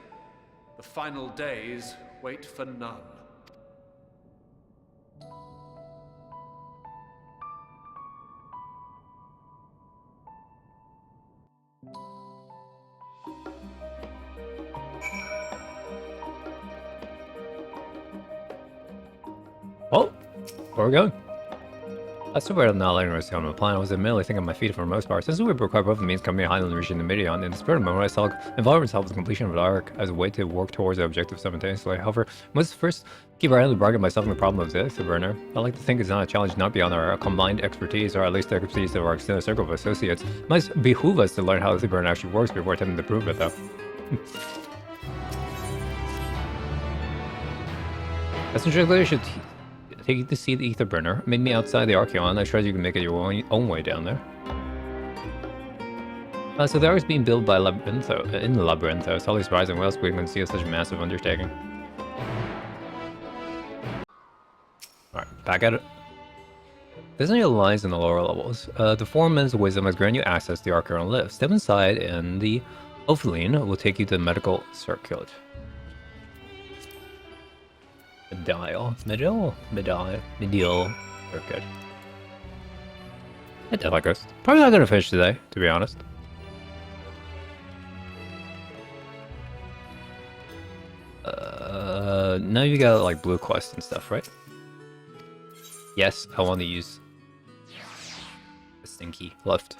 The final days wait for none. Oh, where are we going? I still better not letting us on the plan. I was admittedly thinking on my feet for the most part. Since we require both the means company Hydaelyn region and Midian, in the spirit of the moment, I saw involving itself with the completion of the arc as a way to work towards the objective simultaneously. However, must first keep our hand in the bargain by solving the problem of the Afterburner. I like to think it's not a challenge not beyond our combined expertise, or at least the expertise of our extended circle of associates. It must behoove us to learn how the Afterburner actually works before attempting to prove it, though. Essentially, I should take you to see the ether burner. Meet me outside the Archeon. I trust you can make it your own way down there. So the arc is being built by Labyrintho, in the Labyrintho. It's hardly surprising what else we can see of such a massive undertaking. Alright, back at it. There's any lines in the lower levels. The Foreman's wisdom has granted you access to the Archeon lift. Step inside and the Hydaelyn will take you to the medical circuit. Medial circuit. I did like this. Probably not gonna finish today, to be honest. Now you got like blue quest and stuff, right? Yes, I want to use the stinky lift.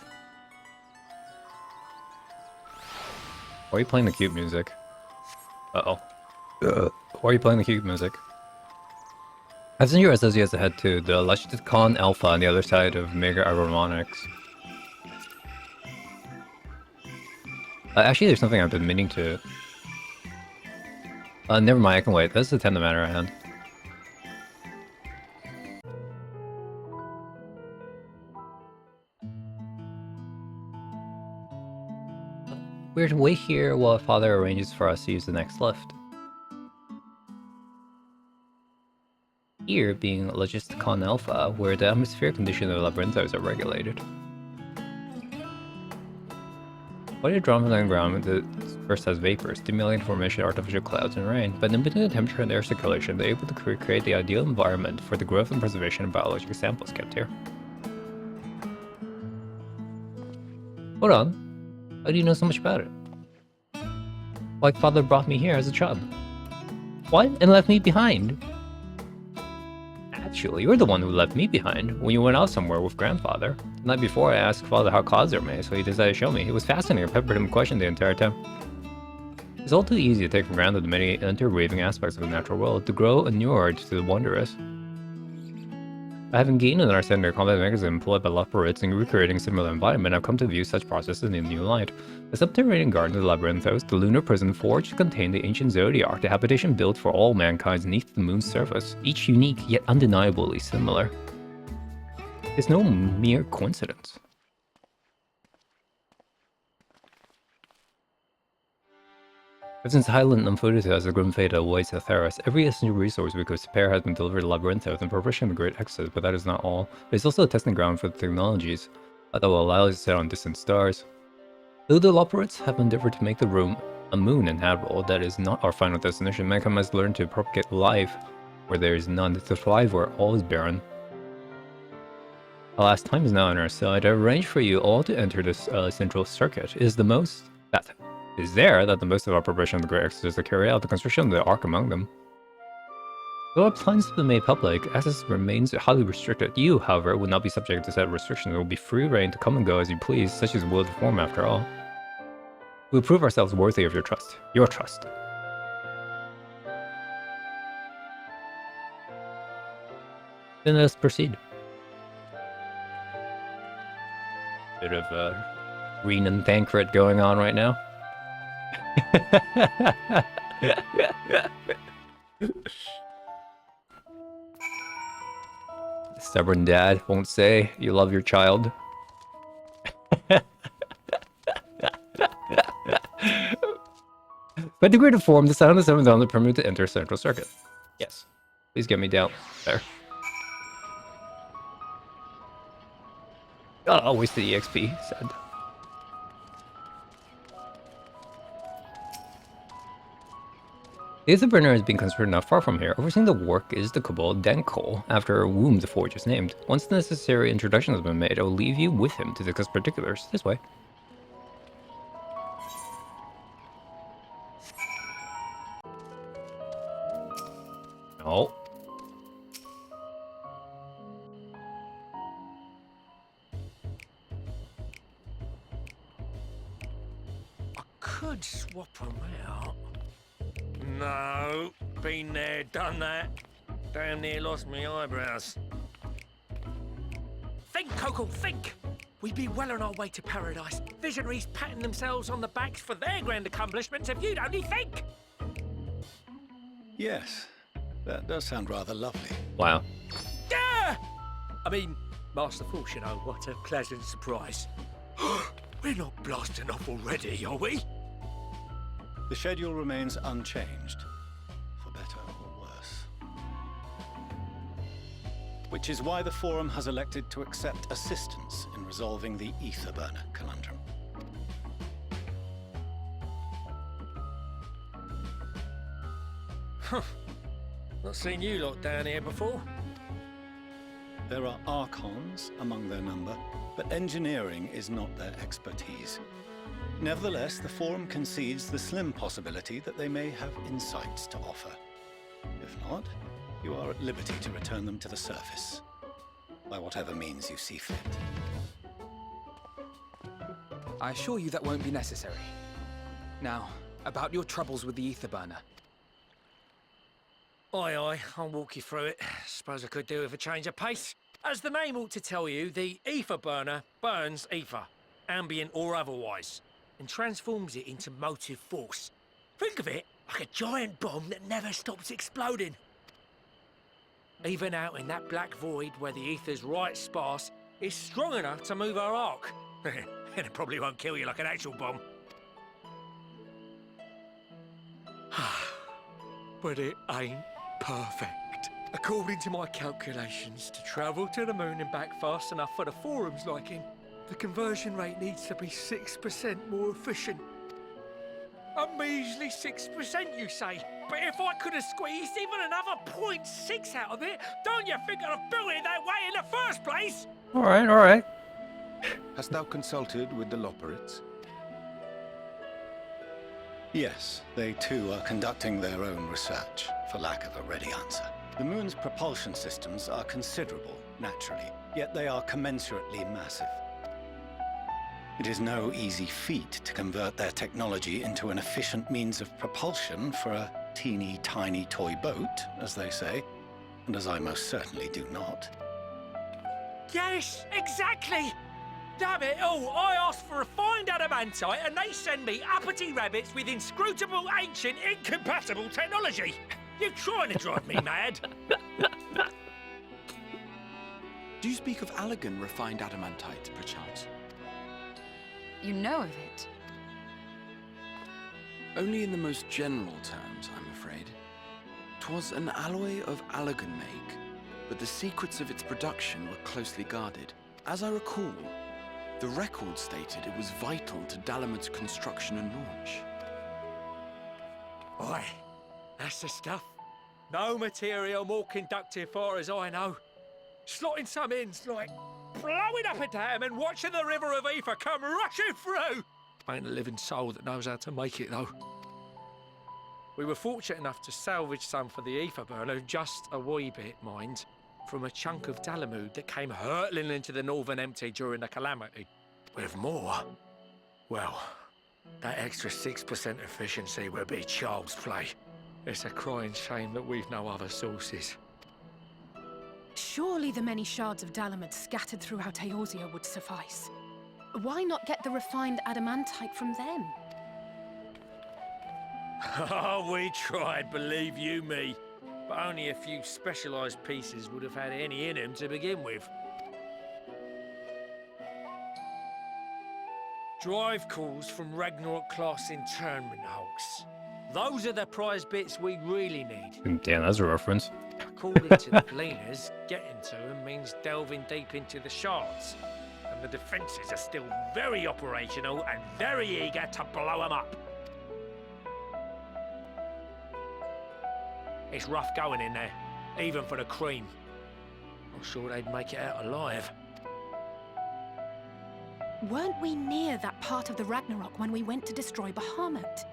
Why are you playing the cute music? Uh-oh. Why are you playing the cute music? I've sent your associates ahead to the Con Alpha on the other side of Mega Aeronautics. Actually, there's something I've been meaning to... never mind, I can wait. That's the 10th matter at hand. We're to wait here while Father arranges for us to use the next lift. Here being Logisticon Alpha, where the atmospheric conditions of labyrinthos are regulated. While you're drawn from the ground, the first has vapor, stimulating the formation of artificial clouds and rain, but in between the temperature and air circulation, they're able to create the ideal environment for the growth and preservation of biological samples kept here. Hold on. How do you know so much about it? Like Father brought me here as a child. What? And left me behind? Actually, you're the one who left me behind when you went out somewhere with Grandfather. The night before, I asked Father how clouds are made, so he decided to show me. It was fascinating. I peppered him with questions the entire time. It's all too easy to take for granted the many interweaving aspects of the natural world, to grow inured to the wondrous. I haven't gained an understanding of combat mechanisms employed by Loporits in recreating similar environment. I've come to view such processes in a new light. The subterranean garden of the Labyrinthos, the lunar prison forge to contain the ancient Zodiac, the habitation built for all mankind beneath the moon's surface, each unique yet undeniably similar. It's no mere coincidence. Since Hydaelyn unfolded as a grim fate awaits Atheros, every essential resource we could spare has been delivered to Labyrinthos in preparation of the Great Exodus, but that is not all. It is also a testing ground for the technologies that will allow us to set on distant stars. Though the Loporits have endeavored to make the room a moon inhabitable, that is not our final destination. Mankind must learn to propagate life where there is none, to thrive where all is barren. Alas, time is now on our side. I arranged for you all to enter this central circuit. It is the most that is there that the most of our preparation of the Great Exodus to carry out the construction of the Ark among them. Though our plans have been made public, access remains highly restricted. You, however, will not be subject to set restrictions. There will be free reign to come and go as you please, such is the will of the form after all. We will prove ourselves worthy of your trust. Your trust. Then let us proceed. Bit of Reen and Thancred going on right now. Stubborn dad won't say you love your child. By degree of form, the sound of the seventh element permitted to enter central circuit. Yes. Please get me down there. Oh, wasted EXP, sad. The Aetherburner has been constructed not far from here. Overseeing the work is the kobold Dankol, after whom the forge is named. Once the necessary introduction has been made, I will leave you with him to discuss particulars. This way. No. I could swap them out. No, been there, done that. Damn near lost me eyebrows. Think, Coco, think! We'd be well on our way to paradise. Visionaries patting themselves on the backs for their grand accomplishments if you'd only think! Yes, that does sound rather lovely. Wow. Yeah! I mean, Master Force, you know, what a pleasant surprise. We're not blasting off already, are we? The schedule remains unchanged, for better or worse. Which is why the Forum has elected to accept assistance in resolving the Aetherburner conundrum. Huh. Not seen you lot down here before. There are Archons among their number, but engineering is not their expertise. Nevertheless, the Forum concedes the slim possibility that they may have insights to offer. If not, you are at liberty to return them to the surface, by whatever means you see fit. I assure you that won't be necessary. Now, about your troubles with the Aetherburner. Aye, aye, I'll walk you through it. Suppose I could do with a change of pace. As the name ought to tell you, the ether burner burns ether, ambient or otherwise, and transforms it into motive force. Think of it like a giant bomb that never stops exploding. Even out in that black void where the ether's right sparse, it's strong enough to move our arc. And it probably won't kill you like an actual bomb. But it ain't perfect. According to my calculations, to travel to the moon and back fast enough for the Forum's liking, the conversion rate needs to be 6% more efficient. A measly 6%, you say? But if I could have squeezed even another 0.6 out of it, don't you think I'd have built it that way in the first place? Alright, alright. Hast thou consulted with the Loperids? Yes, they too are conducting their own research, for lack of a ready answer. The moon's propulsion systems are considerable, naturally, yet they are commensurately massive. It is no easy feat to convert their technology into an efficient means of propulsion for a teeny tiny toy boat, as they say, and as I most certainly do not. Yes, exactly! Damn it all, I asked for refined adamantite and they send me uppity rabbits with inscrutable, ancient, incompatible technology! You're trying to drive me mad! Do you speak of Allegan refined adamantite, perchance? You know of it? Only in the most general terms, I'm afraid. 'Twas an alloy of Allegan make, but the secrets of its production were closely guarded. As I recall, the record stated it was vital to Dalamud's construction and launch. Aye, that's the stuff. No material more conductive far as I know. Slotting some ends like blowing up a dam and watching the river of ether come rushing through. Ain't a living soul that knows how to make it though. We were fortunate enough to salvage some for the ether burner, just a wee bit, mind, from a chunk of Dalamud that came hurtling into the northern empty during the calamity. With more, well, that extra 6% efficiency would be child's play. It's a crying shame that we've no other sources. Surely the many shards of Dalamud scattered throughout Eorzea would suffice. Why not get the refined adamantite from them? Oh, we tried, believe you me. But only a few specialised pieces would have had any in them to begin with. Drive calls from Ragnarok-class internment hulks. Those are the prize bits we really need. Damn, that's a reference. According to the gleaners, getting to them means delving deep into the shards. And the defences are still very operational and very eager to blow them up. It's rough going in there, even for the cream. Not sure they'd make it out alive. Weren't we near that part of the Ragnarok when we went to destroy Bahamut?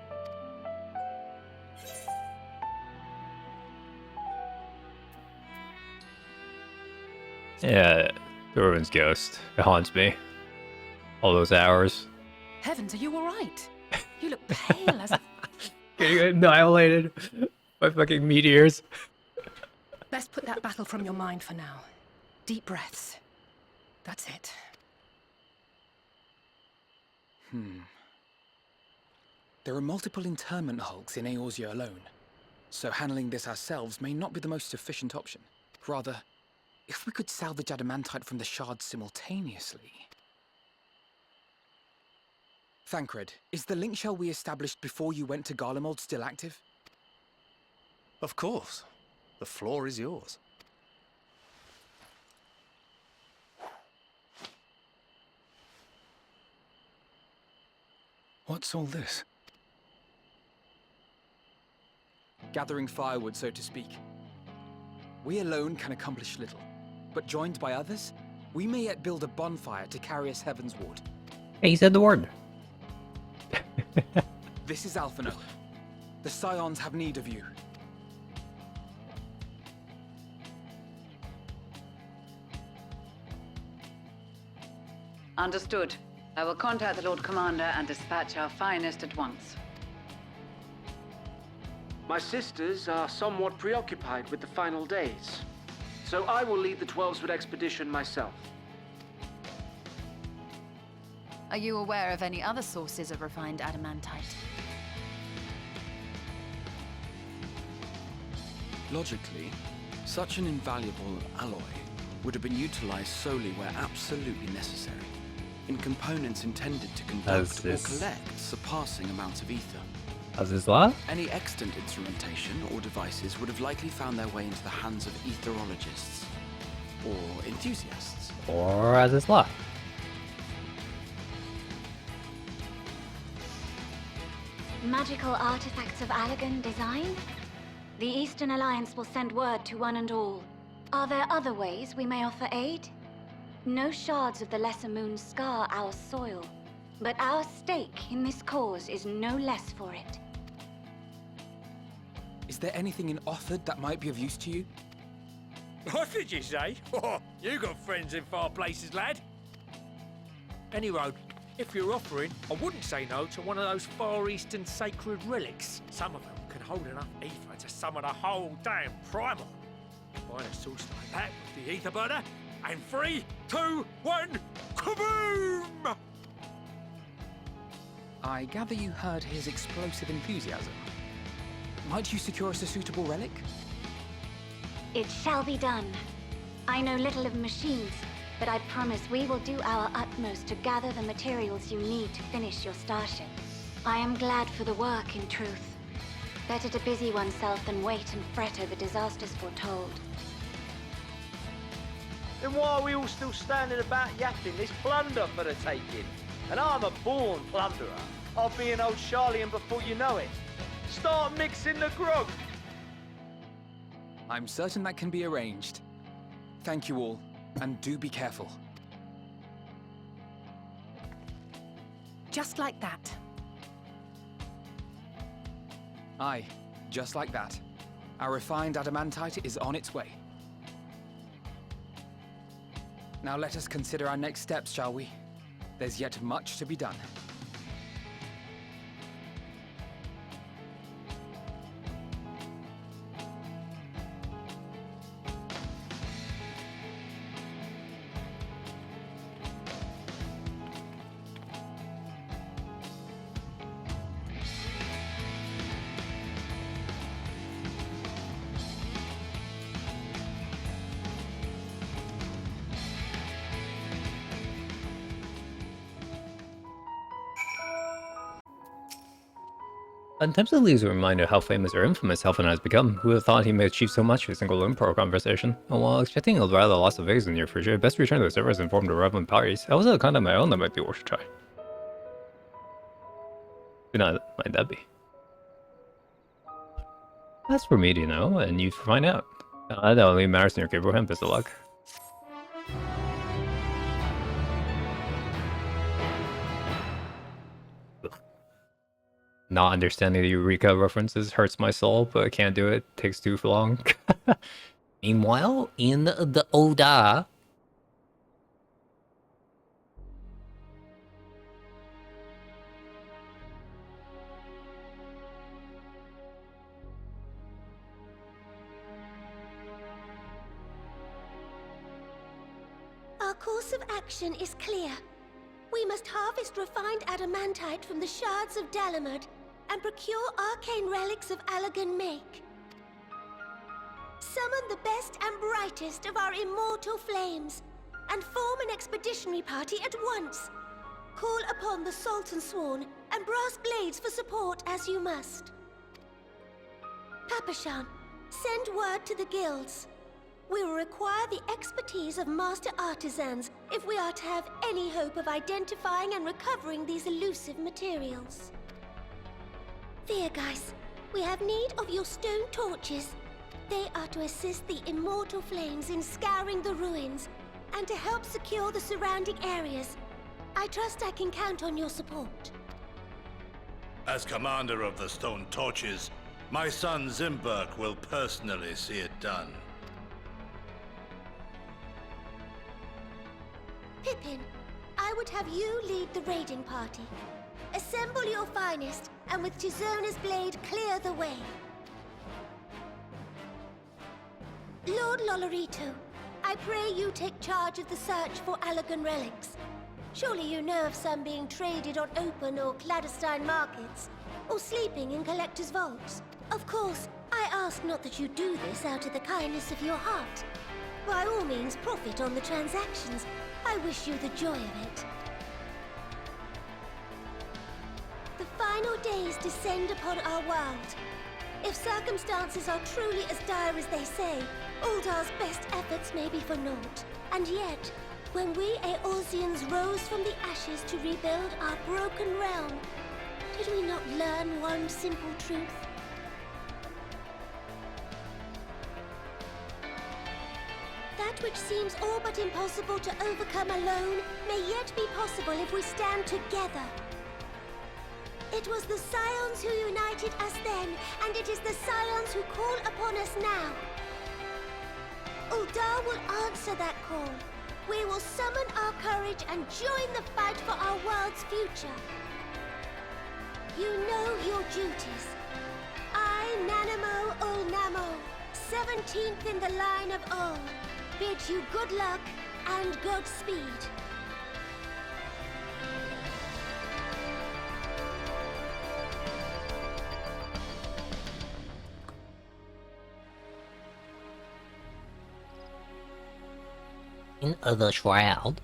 Yeah, the Ruin's ghost. It haunts me. All those hours. Heavens, are you alright? You look pale as a... Getting annihilated by fucking meteors. Best put that battle from your mind for now. Deep breaths. That's it. There are multiple internment hulks in Eorzea alone, so handling this ourselves may not be the most efficient option. Rather, if we could salvage adamantite from the shards simultaneously... Thancred, is the link shell we established before you went to Garlemald still active? Of course. The floor is yours. What's all this? Gathering firewood, so to speak. We alone can accomplish little, but joined by others, we may yet build a bonfire to carry us heavensward. Hey, he said the word. This is Alphino. The Scions have need of you. Understood. I will contact the Lord Commander and dispatch our finest at once. My sisters are somewhat preoccupied with the final days, so I will lead the 12-foot expedition myself. Are you aware of any other sources of refined adamantite? Logically, such an invaluable alloy would have been utilized solely where absolutely necessary, in components intended to conduct or collect surpassing amounts of ether. As is law? Any extant instrumentation or devices would have likely found their way into the hands of etherologists or enthusiasts. Or as is law. Magical artifacts of Allagan design? The Eastern Alliance will send word to one and all. Are there other ways we may offer aid? No shards of the Lesser Moon scar our soil, but our stake in this cause is no less for it. Is there anything in Othard that might be of use to you? What did you say? Oh, you got friends in far places, lad. Any road. If you're offering, I wouldn't say no to one of those Far Eastern sacred relics. Some of them can hold enough ether to summon a whole damn primal. Combine a source like that with the ether burner, and 3, 2, 1, kaboom! I gather you heard his explosive enthusiasm. Might you secure us a suitable relic? It shall be done. I know little of machines, but I promise we will do our utmost to gather the materials you need to finish your starship. I am glad for the work, in truth. Better to busy oneself than wait and fret over disasters foretold. Then why are we all still standing about yapping? There's plunder for the taking. And I'm a born plunderer. I'll be an old Charlian before you know it. Start mixing the grog. I'm certain that can be arranged. Thank you all, and do be careful. Just like that. Aye, just like that. Our refined adamantite is on its way. Now let us consider our next steps, shall we? There's yet much to be done. Untemptably is a reminder how famous or infamous Helfen has become. Who would have thought he may achieve so much with a single Impro conversation? And while expecting a rather loss of eggs in the near future, best return to the servers and form the relevant parties. I also have a content of my own that might be worth a try. Do not mind that be. That's for me to know, and you find out. That only matters in your capable hand. Best of luck. Not understanding the Eureka references hurts my soul, but I can't do it. Takes too long. Meanwhile, in the Oda. Our course of action is clear. We must harvest refined adamantite from the shards of Dalamud and procure arcane relics of Allagan make. Summon the best and brightest of our immortal flames and form an expeditionary party at once. Call upon the Sultan Sworn and Brass Blades for support as you must. Papashan, send word to the guilds. We will require the expertise of master artisans if we are to have any hope of identifying and recovering these elusive materials. Viergeist, we have need of your stone torches. They are to assist the immortal flames in scouring the ruins and to help secure the surrounding areas. I trust I can count on your support. As commander of the Stone Torches, my son Zimberk will personally see it done. Pippin, I would have you lead the raiding party. Assemble your finest, and with Tizona's blade, clear the way. Lord Lolorito, I pray you take charge of the search for Allagan relics. Surely you know of some being traded on open or clandestine markets, or sleeping in collectors' vaults. Of course, I ask not that you do this out of the kindness of your heart. By all means, profit on the transactions. I wish you the joy of it. The final days descend upon our world. If circumstances are truly as dire as they say, Uldar's best efforts may be for naught. And yet, when we Eorzeans rose from the ashes to rebuild our broken realm, did we not learn one simple truth? That which seems all but impossible to overcome alone may yet be possible if we stand together. It was the Scions who united us then, and it is the Scions who call upon us now. Uldar will answer that call. We will summon our courage and join the fight for our world's future. You know your duties. I, Nanamo Ulnamo, 17th in the line of Ul, bid you good luck and Godspeed. In the shroud.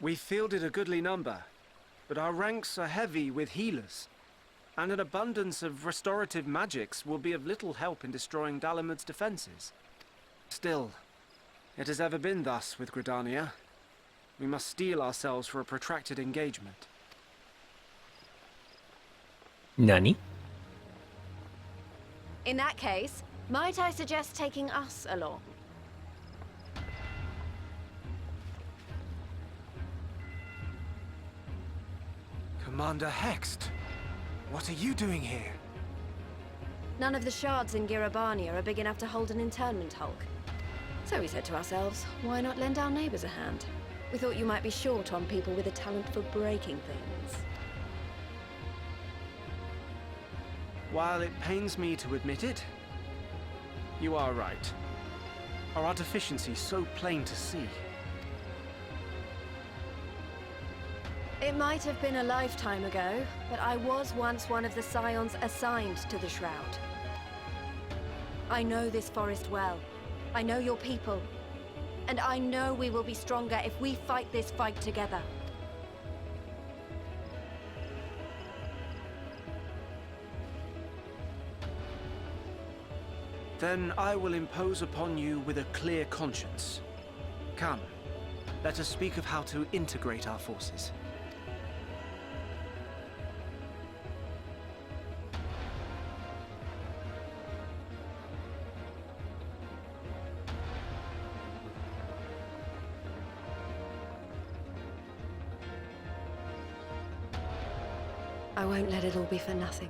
We fielded a goodly number, but our ranks are heavy with healers, and an abundance of restorative magics will be of little help in destroying Dalamud's defenses. Still, it has ever been thus with Gridania. We must steel ourselves for a protracted engagement. Nani? In that case, might I suggest taking us along? Commander Hext, what are you doing here? None of the shards in Girabania are big enough to hold an internment hulk. So we said to ourselves, why not lend our neighbors a hand? We thought you might be short on people with a talent for breaking things. While it pains me to admit it, you are right. Our deficiency so plain to see. It might have been a lifetime ago, but I was once one of the scions assigned to the Shroud. I know this forest well. I know your people. And I know we will be stronger if we fight this fight together. Then I will impose upon you with a clear conscience. Come, let us speak of how to integrate our forces. I won't let it all be for nothing.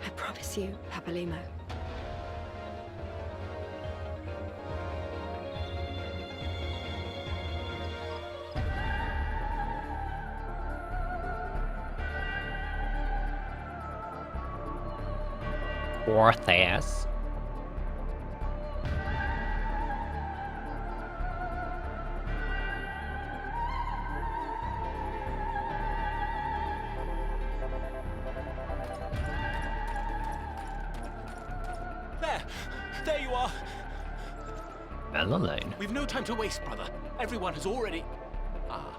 I promise you, Papalimo. Porthos. There you are. Elpis. We've no time to waste, brother. Everyone has already... Ah.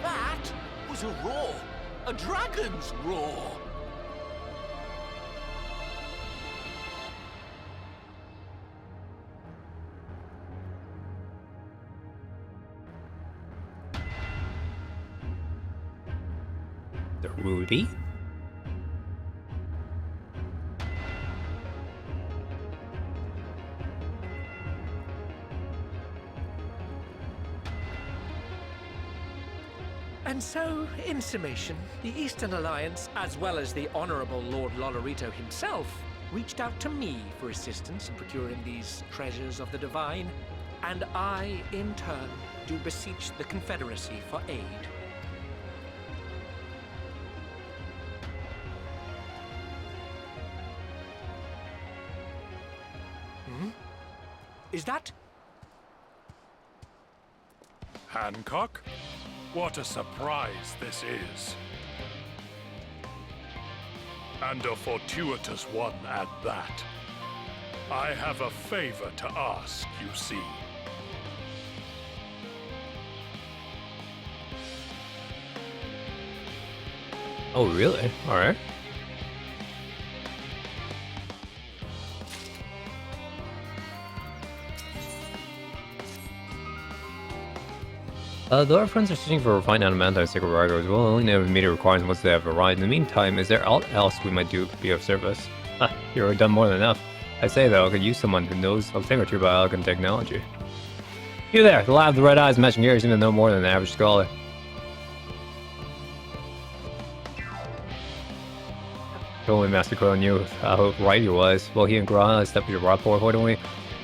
That was a roar. A dragon's roar. The Ruby? And so, in summation, the Eastern Alliance, as well as the Honorable Lord Lolorito himself, reached out to me for assistance in procuring these treasures of the divine, and I, in turn, do beseech the Confederacy for aid. Hmm? Is that... Hancock? What a surprise this is. And a fortuitous one at that. I have a favor to ask, you see. Oh, really? Alright. Though our friends are searching for refined adamantine sacred cargoes, we'll only know immediate requirements once they have arrived. In the meantime, is there aught else we might do to be of service? You've already done more than enough. I say though, I could use someone who knows a thing or two about elegant technology. You there, the lad with the red eyes matching ears seem to know more than the average scholar. Told me Master Quill knew how right he was. Well, he and Grana stepped into rapport accordingly.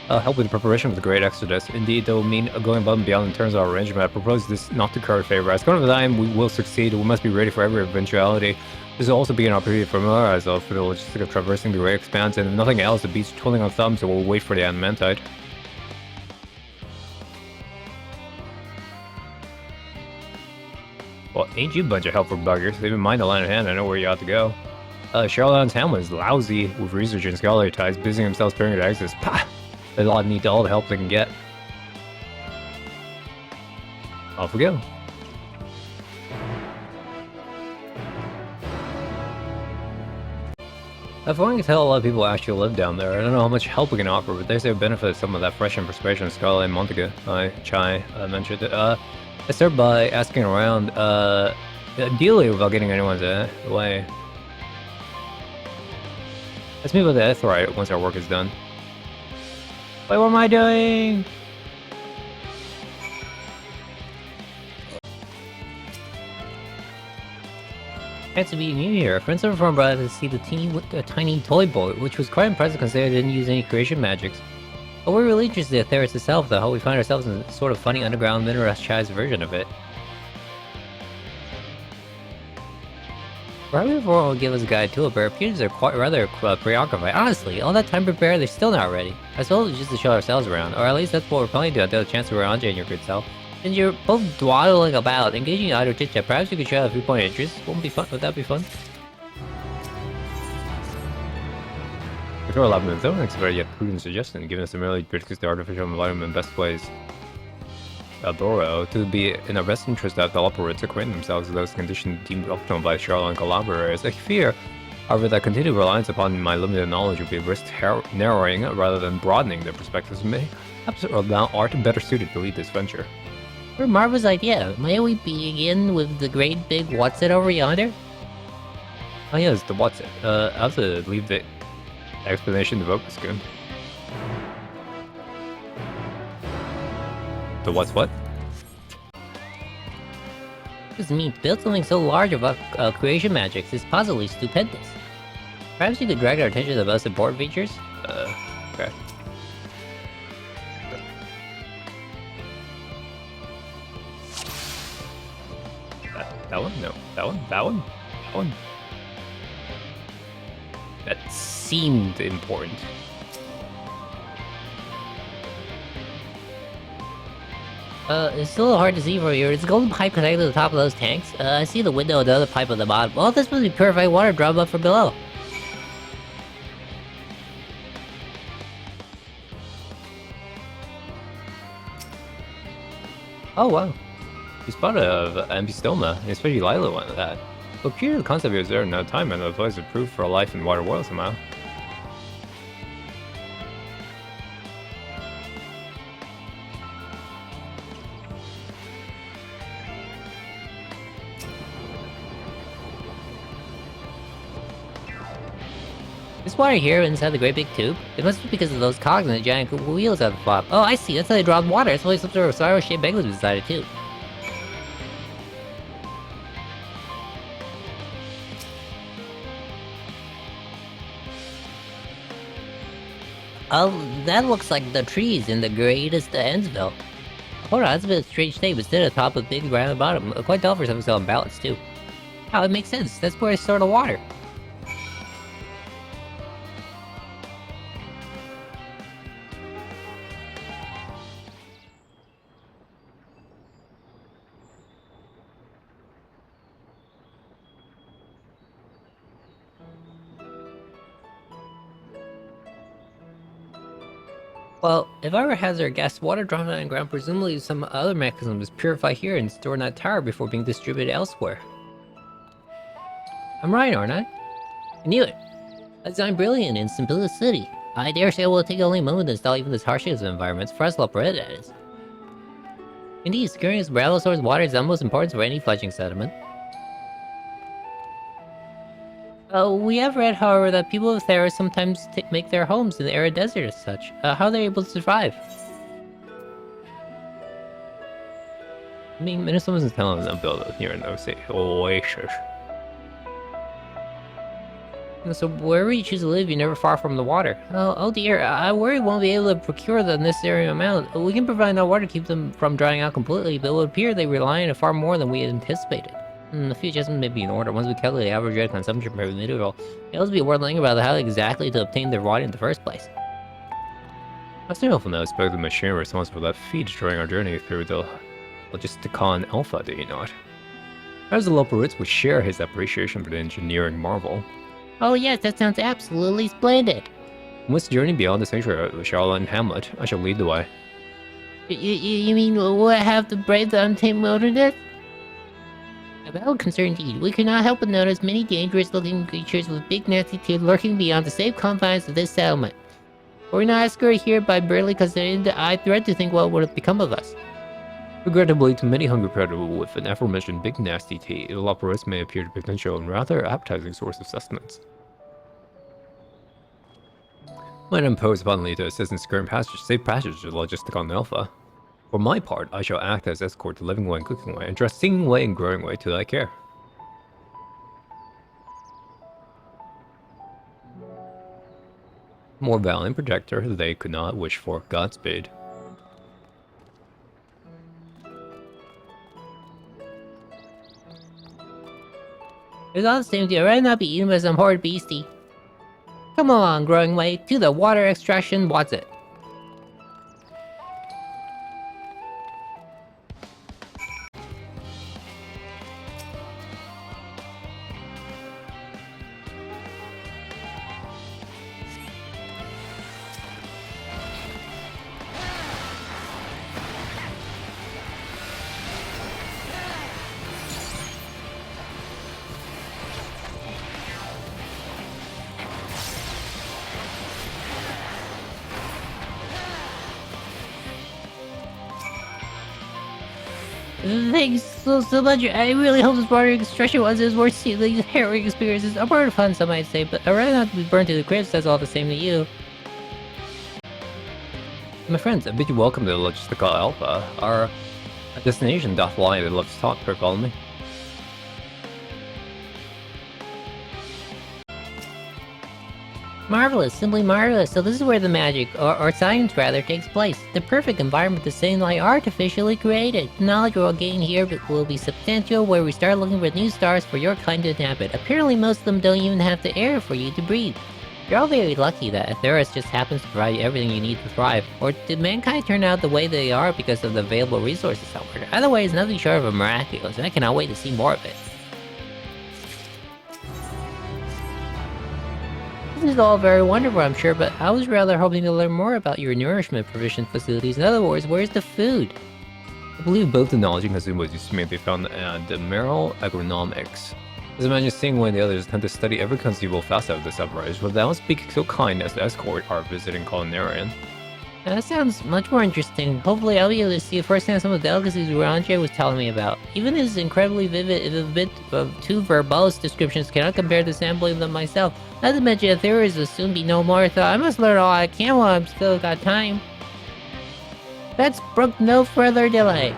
Help with the preparation of the Great Exodus. Indeed, though mean going above and beyond in terms of our arrangement, I propose this not to curry favor. As going of the time we will succeed, we must be ready for every eventuality. This will also be an opportunity to familiarize us for the logistic of traversing the Great Expanse, and if nothing else, the beats twiddling on thumbs, so we'll wait for the adamantite. Well, ain't you a bunch of helpful buggers? Leave in mind the line of hand, I know where you ought to go. Charlatan's helmet is lousy with research and scholarly ties, busying themselves during the Exodus. Pah! They all need all the help they can get. Off we go. I've wanted to tell a lot of people actually live down there. I don't know how much help we can offer, but they say benefit some of that fresh information Scarlet and Montague, Chai mentioned. I started by asking around, ideally without getting anyone's way. Let's meet with the Etherite once our work is done. Wait, what am I doing? Nice to meet you here. Friends are from to see the tiny toy boat, which was quite impressive considering I didn't use any creation magics. But we're really interested in Theris itself, though, how we find ourselves in a sort of funny underground Mineras Chai's version of it. Probably everyone will give us a guide to it, but our peers are quite rather preoccupied. Honestly, all that time prepared, they're still not ready. I suppose it's just to show ourselves around, or at least that's what we're planning to do until the chance to wear Andre and your good self. Since you're both dawdling about, engaging in idle chit-chat, perhaps you could share a few point of interest. Won't be fun? Would that be fun? Before 11 minutes, don't expect yet prudent suggestion, given us merely predicts the artificial environment best ways. Alboro, to be in our best interest that the operators acquaint themselves with those conditions deemed optimal by Charlotte and collaborators. I fear, however, that continued reliance upon my limited knowledge would be risk narrowing rather than broadening their perspectives. May perhaps now art better suited to lead this venture. What a marvelous idea. May we begin with the great big what's it over yonder? Oh yes, the what's it. I'll have to leave the explanation to Vocus good. The what's what? This means build something so large about creation magics is positively stupendous. Perhaps you could drag our attention to the most important features? Okay. That one? No. That one? That one? That one? That seemed important. It's a little hard to see from here. Is the golden pipe connected to the top of those tanks? I see the window and the other pipe on the bottom. Oh, this must be purified water drawn up from below. Oh, wow. You spotted an empty stoma, especially Lila wanted that. But pure the concept is there no time and the place is proof for life in water world somehow. This water here inside the great big tube, it must be because of those cogs and the giant wheels at the flop. Oh, I see, that's how they draw the water. It's only some sort of spiral-shaped mechanism inside it too. Oh, that looks like the trees in the greatest Endsville. Hold on, that's a bit of a strange shape. Instead of top, a big round bottom. Quite tall for something so unbalanced too. Oh, it makes sense. That's where I store the water. Well, if I were hazard gas, water dropped on the ground, presumably some other mechanism is purified here and stored in that tower before being distributed elsewhere. I'm right, aren't I? I knew it. A design brilliant in simplicity. I dare say it will take only a moment to install even this harshest of environments, for us Loperetta, that is. Indeed, securing this Bravosaur's water is the most important for any fledgling settlement. We have read, however, that people of Theris sometimes make their homes in the arid desert as such. How are they able to survive? I mean, Minnesota's telling them to build it here in those oasis. So wherever you choose to live, you're never far from the water. Oh dear, I worry we won't be able to procure the necessary amount. We can provide enough water to keep them from drying out completely, but it would appear they rely on it far more than we had anticipated. A few adjustments may be in order. Once we calculate the average red consumption per individual, it'll also be worth thinking about how exactly to obtain their water in the first place. I still often expect the machine responsible for that feat during our journey through the Logisticon Alpha, do you not? As the Loperitz would share his appreciation for the engineering marvel. Oh yes, that sounds absolutely splendid. Once journey beyond the sanctuary of Charlotte and Hamlet, I shall lead the way. You mean we'll have to brave the untamed wilderness? A valid concern indeed. We could not help but notice many dangerous-looking creatures with big nasty teeth lurking beyond the safe confines of this settlement. Were we not escorted here by Burley considering I dread to think what would have become of us. Regrettably, to many hungry predators with an aforementioned big nasty teeth, Elpis may appear to be a potential and rather appetizing source of sustenance. Might impose upon Lee to assist in securing safe passage to logistic on Alpha. For my part, I shall act as escort to living way and cooking way, and trust singing way and growing way to thy care. More valiant protector they could not wish for. Godspeed. It's all the same to you. I'd rather not be eaten by some horrid beastie. Come along, growing way. To the water extraction, what's it? Thanks so much. I really hope this water extraction was as worth seeing these harrowing experiences. A part of fun, some might say, but I'd rather not be burned to the crisp. That's all the same to you. My friends, I bid you welcome to the Logistical Alpha. Our destination doth lie in the Love's Talk. Follow me. Marvelous, simply marvelous. So this is where the magic, or science rather, takes place. The perfect environment to stay like artificially created. The knowledge we'll gain here will be substantial, where we start looking for new stars for your kind to inhabit. Apparently most of them don't even have the air for you to breathe. You're all very lucky that Atheros just happens to provide you everything you need to thrive. Or did mankind turn out the way they are because of the available resources somewhere? Either way, it's nothing short of a miraculous, and I cannot wait to see more of it. This is all very wonderful, I'm sure, but I was rather hoping to learn more about your nourishment provision facilities. In other words, where's the food? I believe both the knowledge and consumables may be found at the Merrill Agronomics. As imagine seeing one of the others tend to study every conceivable facet of this uprising without speaking so kind as to escort our visiting culinarian. That sounds much more interesting. Hopefully I'll be able to see firsthand some of the delicacies Ranjay was telling me about. Even his incredibly vivid, if a bit of too verbose descriptions cannot compare to sampling them myself. Not to mention Atheros will soon be no more, so I must learn all I can while I've still got time. Let's brook no further delay.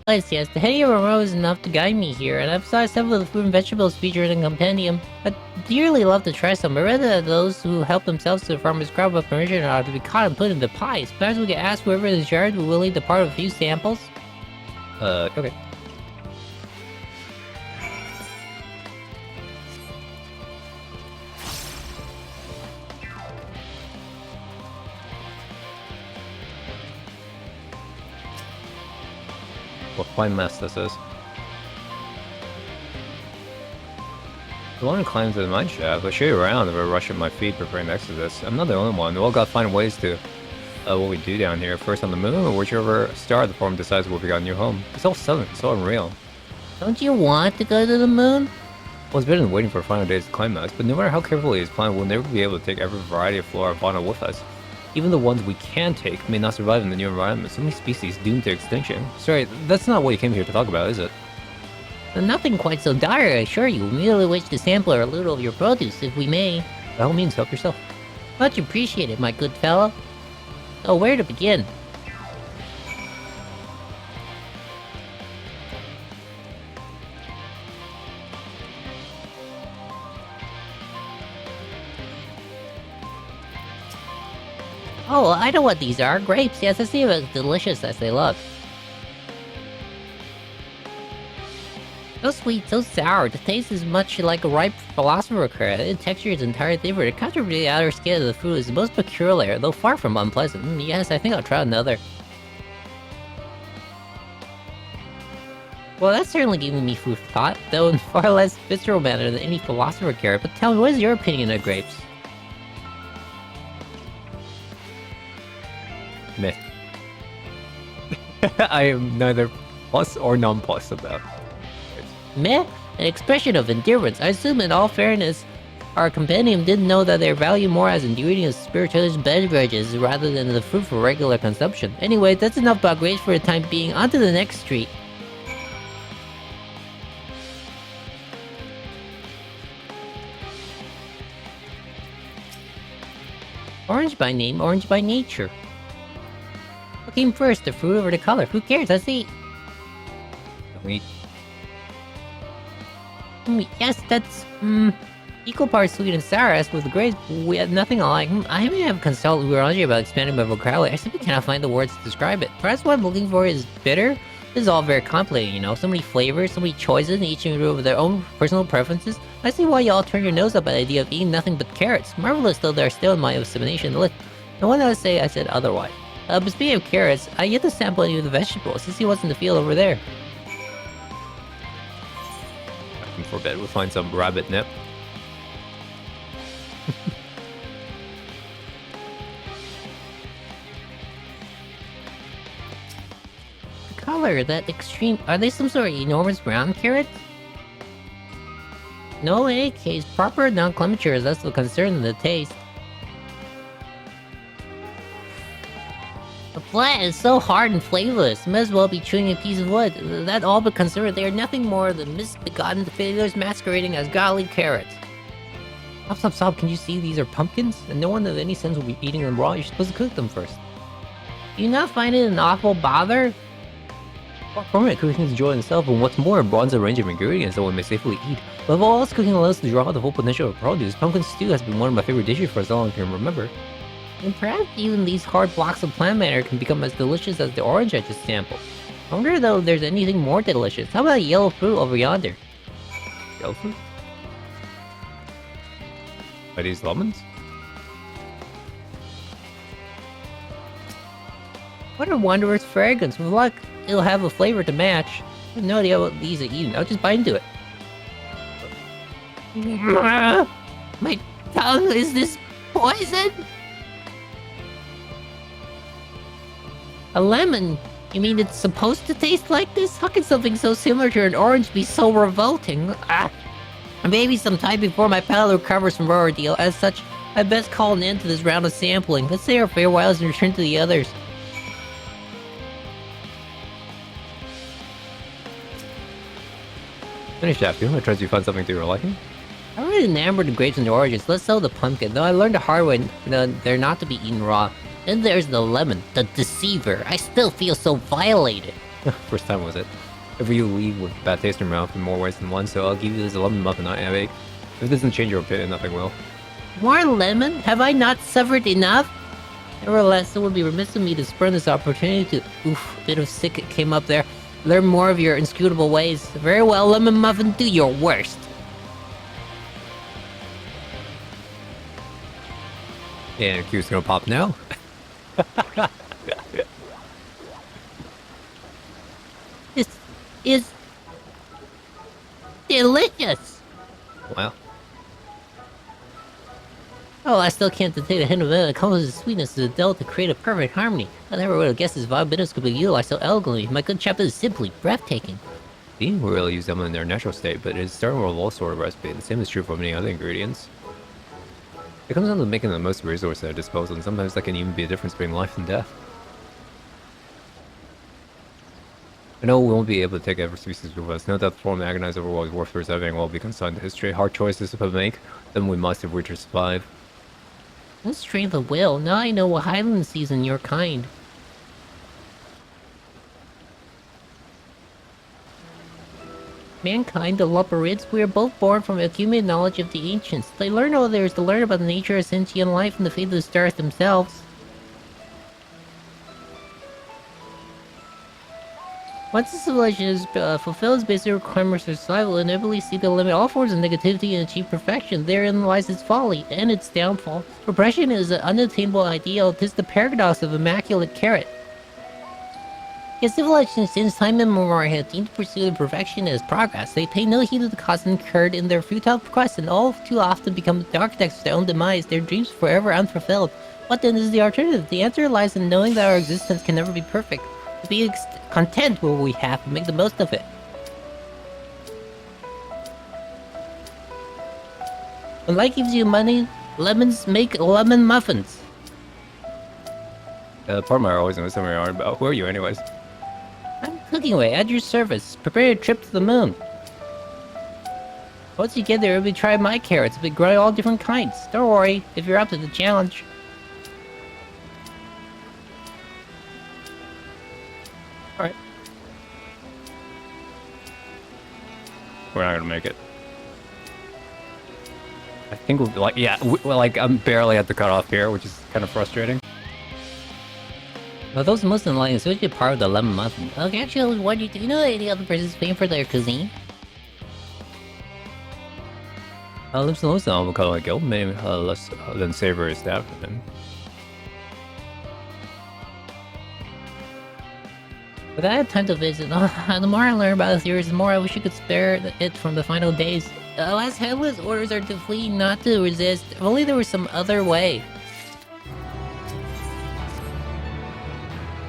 Yes, the heady aroma is enough to guide me here, and I've saw several of the fruit and vegetables featured in the compendium. I'd dearly love to try some, but rather those who help themselves to the farmer's crop with permission are to be caught and put into pies. Perhaps we could ask whoever is in charge will willingly depart with a few samples? Okay. What a fine mess this is. I want to climb to the mine shaft, but show you around if I rush at my feet preparing the exodus. I'm not the only one. We all gotta find ways to what we do down here. First on the moon, or whichever star the form decides will be our new home. It's all sudden, it's all unreal. Don't you want to go to the moon? Well, it's better than waiting for final days to climax, but no matter how carefully it's planned, we'll never be able to take every variety of flora and fauna with us. Even the ones we can take may not survive in the new environment. So many species doomed to extinction. Sorry, that's not what you came here to talk about, is it? Nothing quite so dire, I assure you. We merely wish to sample a little of your produce, if we may. By all means, help yourself. Much appreciated, my good fellow. Oh, where to begin? Oh, I know what these are. Grapes. Yes, I see them as delicious as they look. So sweet, so sour. The taste is much like a ripe philosopher carrot. The texture is entirely different. The contrary to the outer skin of the fruit is most peculiar, though far from unpleasant. Yes, I think I'll try another. Well, that's certainly giving me food for thought, though in far less visceral manner than any philosopher carrot. But tell me, what is your opinion of grapes? Meh. I am neither plus or non-plus about it. Meh, an expression of endurance. I assume in all fairness, our compendium didn't know that they're valued more as ingredients of spirituous beverages rather than the fruit for regular consumption. Anyway, that's enough about grades for the time being. On to the next street. Orange by name, orange by nature. What came first, the fruit or the color? Who cares? Let's eat. Wait. Yes, that's equal parts sweet and sour. As with the grades, we had nothing alike. I may have consulted Urology about expanding my vocabulary. I simply cannot find the words to describe it. Perhaps what I'm looking for is bitter. This is all very complicated, you know. So many flavors, so many choices, and each individual with their own personal preferences. I see why you all turn your nose up at the idea of eating nothing but carrots. Marvelous though they are still in my assimilation list. No one else say I said otherwise. But speaking of carrots, I yet to sample any of the vegetables, since he was in the field over there. I forbid we'll find some rabbit nip. The color, that extreme... Are they some sort of enormous brown carrots? No, in any case, proper non-clementure is less of a concern than the taste. The flat is so hard and flavorless, might as well be chewing a piece of wood. That all but concerned, they are nothing more than misbegotten failures masquerading as godly carrots. Stop, can you see these are pumpkins? And no one of any sense will be eating them raw, you're supposed to cook them first. Do you not find it an awful bother? Well, permanent cooking is joy in itself, and what's more, it broadens the range of ingredients that one may safely eat. But if all else cooking allows to draw out the full potential of produce, pumpkin stew has been one of my favorite dishes for as long as I can remember. And perhaps even these hard blocks of plant matter can become as delicious as the orange I just sampled. I wonder though if there's anything more delicious. How about yellow fruit over yonder? Yellow fruit? Are these lemons? What a wondrous fragrance. With luck, it'll have a flavor to match. I have no idea what these are eating. I'll just bite into it. My tongue, is this poison? A lemon? You mean it's supposed to taste like this? How can something so similar to an orange be so revolting? Maybe sometime before my palate recovers from our ordeal. As such, I best call an end to this round of sampling. Let's say our farewells and return to the others. Finish after you. I trust you find something to your liking. I'm really enamored of grapes and oranges. Let's sell the pumpkin. Though I learned the hard way they're not to be eaten raw. Then there's the lemon, the deceiver. I still feel so violated. First time was it? If you leave with bad taste in your mouth in more ways than one, so I'll give you this lemon muffin I have. If it doesn't change your opinion, nothing will. More lemon? Have I not suffered enough? Nevertheless, it would be remiss of me to spurn this opportunity to... Oof, a bit of sick came up there. Learn more of your inscrutable ways. Very well, lemon muffin, do your worst. Yeah, your Q's gonna pop now. This is delicious. Wow. Oh, I still can't detect a hint of it. It comes with the sweetness of the Dell to create a perfect harmony. I never would have guessed this vile bitterness could be utilized so elegantly. My good chap is simply breathtaking. See, we really use them in their natural state, but it's starting with all sort of recipe. The same is true for many other ingredients. It comes down to making the most resources at disposal, and sometimes that can even be a difference between life and death. I know we won't be able to take every species with us. No doubt the form agonized over what is worth preserving will be consigned to history. Hard choices to make, then we must if we're to survive. What strength of will. Now I know what Hydaelyn sees in your kind. Mankind, the Loperids, we are both born from accumulated knowledge of the ancients. They learn all there is to learn about the nature of sentient life and the fate of the stars themselves. Once the civilization fulfills basic requirements for survival, it inevitably seeks to limit all forms of negativity and achieve perfection. Therein lies its folly, and its downfall. Repression is an unattainable ideal. 'Tis the paradox of immaculate carrot. Yet civilization since time immemorial have deemed the pursuit of perfection as progress. They pay no heed of the cost incurred in their futile quest, and all too often become the architects of their own demise, their dreams forever unfulfilled. What then is the alternative? The answer lies in knowing that our existence can never be perfect. To be content with what we have and make the most of it. When life gives you money, lemons make lemon muffins. Part of my always knows something hard about. Who are you, anyways? I'm cooking away at your service. Prepare a trip to the moon. Once you get there, we'll be trying my carrots. We'll be growing all different kinds. Don't worry, if you're up to the challenge. Alright. We're not gonna make it. I think we'll be like, yeah, like I'm barely at the cutoff here, which is kind of frustrating. Well, those Muslim lines, especially part of the lemon muffin. Okay, actually, I was wondering, do you know any other person's paying for their cuisine? Lips and Lotion will call it guild, maybe less than savory staff. But I had time to visit. The more I learn about the series, the more I wish you could spare it from the final days. Last Headless orders are to flee, not to resist. If only there was some other way.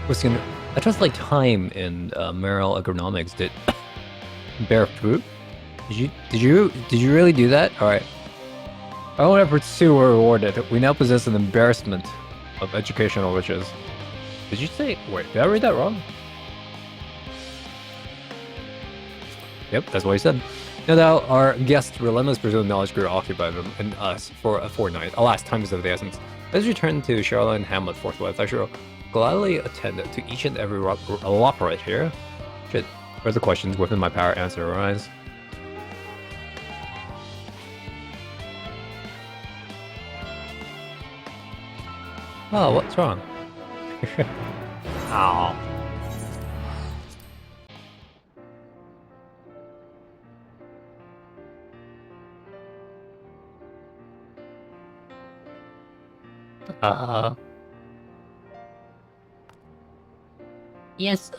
I trust like time in Meryl economics did bear fruit. Did you really do that? All right. Our efforts too were rewarded. We now possess an embarrassment of educational riches. Did you say? Wait, did I read that wrong? Yep, that's what he said. No doubt, our guest's relentless pursuit of knowledge grew occupied them and us for a fortnight. Alas, time is of the essence. Let's return to Charlotte and Hamlet forthwith. I shall gladly attend to each and every right here. Should further questions within my power answer arise. Oh, what's wrong? Ow. Yes,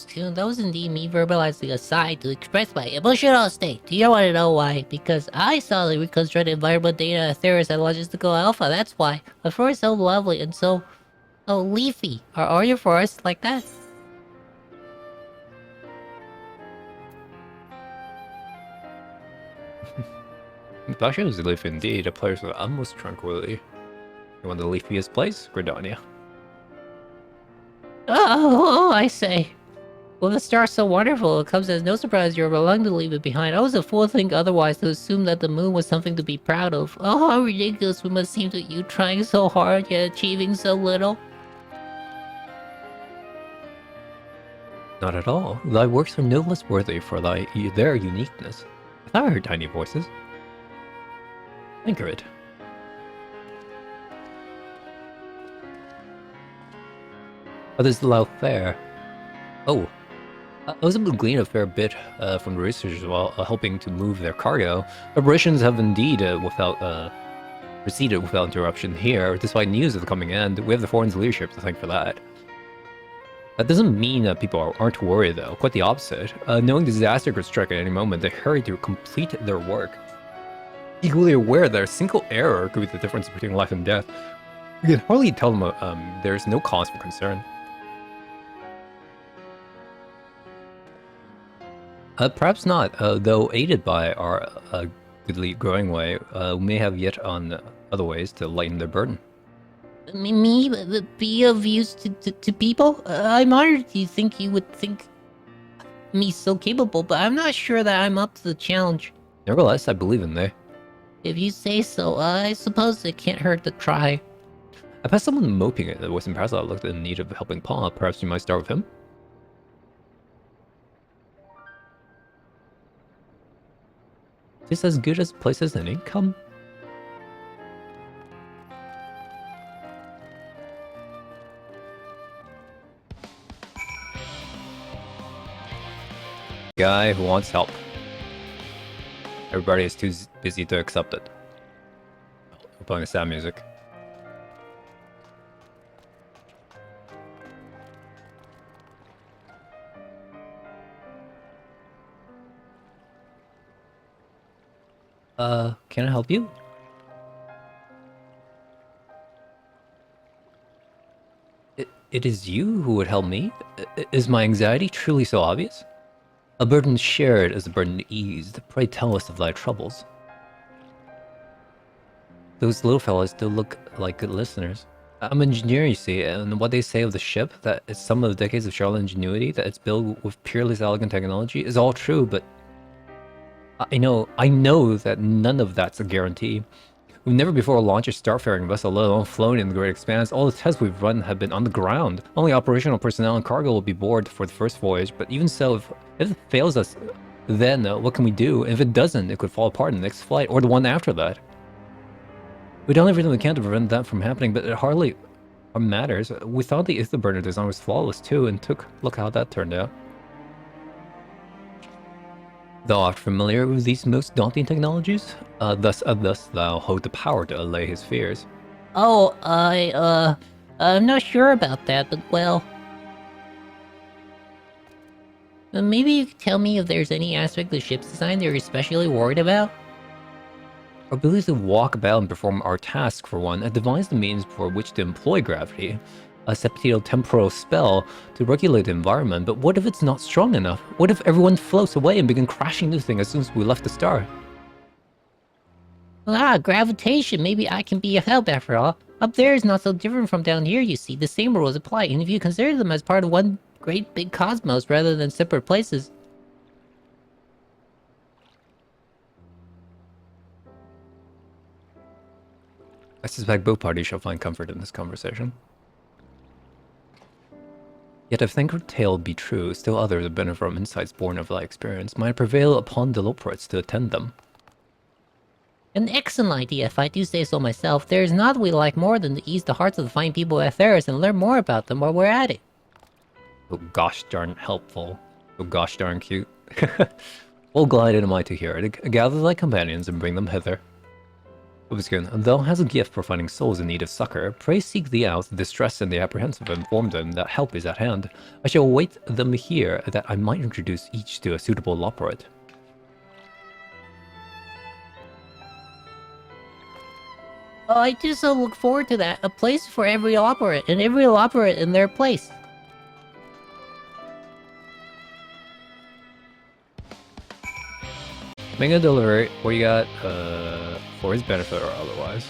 Tune, that was indeed me verbalizing a sigh to express my emotional state. Do you want to know why? Because I saw the reconstructed environment data at Theris and Logistical Alpha, that's why. A forest so lovely and so leafy. Are your forests like that? Basha is leaf indeed, a place of utmost tranquility. You want the leafiest place? Gridania. Oh, I say. Well, the star's so wonderful, it comes as no surprise you're willing to leave it behind. I was a fool to think otherwise, to assume that the moon was something to be proud of. Oh, how ridiculous we must seem to you, trying so hard, yet achieving so little. Not at all. Thy works are no less worthy for their uniqueness. I thought I heard tiny voices. Anchor it. Oh, this is Laufair. Oh. I was able to glean a fair bit from the researchers while helping to move their cargo. Operations have indeed proceeded without interruption here, despite news of the coming end. We have the Foreign's leadership to thank for that. That doesn't mean that people aren't worried, though. Quite the opposite. Knowing disaster could strike at any moment, they hurry to complete their work. Equally aware that a single error could be the difference between life and death. We can hardly tell them there's no cause for concern. Perhaps not, though aided by our goodly growing way, we may have yet on other ways to lighten their burden. Me be of use to people? I'm honored you think you would think me so capable, but I'm not sure that I'm up to the challenge. Nevertheless, I believe in thee. If you say so, I suppose it can't hurt to try. I passed someone moping at the Western Parasite looked in need of a helping paw. Perhaps you might start with him? Is this as good as a place as an income? Guy who wants help. Everybody is too busy to accept it. We're playing the sad music. Can I help you? it is you who would help me? Is my anxiety truly so obvious? A burden shared is a burden eased. Pray tell us of thy troubles. Those little fellas still look like good listeners. I'm an engineer, you see, and what they say of the ship, that it's some of the decades of Charlotte ingenuity, that it's built with peerless elegant technology, is all true, but I know that none of that's a guarantee. We've never before launched a starfaring vessel, let alone flown in the great expanse. All the tests we've run have been on the ground. Only operational personnel and cargo will be aboard for the first voyage, but even so, if it fails us, then what can we do? If it doesn't, it could fall apart in the next flight, or the one after that. We've done everything we can to prevent that from happening, but it hardly matters. We thought the ether burner design was flawless too, and look how that turned out. Thou art familiar with these most daunting technologies? Thus thou hold the power to allay his fears. Oh, I'm not sure about that, but well... maybe you could tell me if there's any aspect of the ship's design that you're especially worried about? Our ability to walk about and perform our task, for one, and devise the means for which to employ gravity. A septio-temporal spell to regulate the environment, but what if it's not strong enough? What if everyone floats away and begin crashing into things as soon as we left the star? Gravitation, maybe I can be of help after all. Up there is not so different from down here, you see. The same rules apply, and if you consider them as part of one great big cosmos rather than separate places... I suspect both parties shall find comfort in this conversation. Yet if think tale be true, still others have benefit from insights born of thy experience, might prevail upon the Loporits to attend them. An excellent idea, if I do say so myself. There is naught we like more than to ease the hearts of the fine people of Theros and learn more about them while we're at it. So gosh darn helpful. So gosh darn cute. Well glided am I to hear it. Gather thy companions and bring them hither. Obscure, thou hast a gift for finding souls in need of succor. Pray seek thee out the distressed and the apprehensive, and inform them that help is at hand. I shall await them here, that I might introduce each to a suitable Loporit. Oh, I just so look forward to that. A place for every Loporit, and every Loporit in their place. Make a delivery. What you got? For his benefit or otherwise.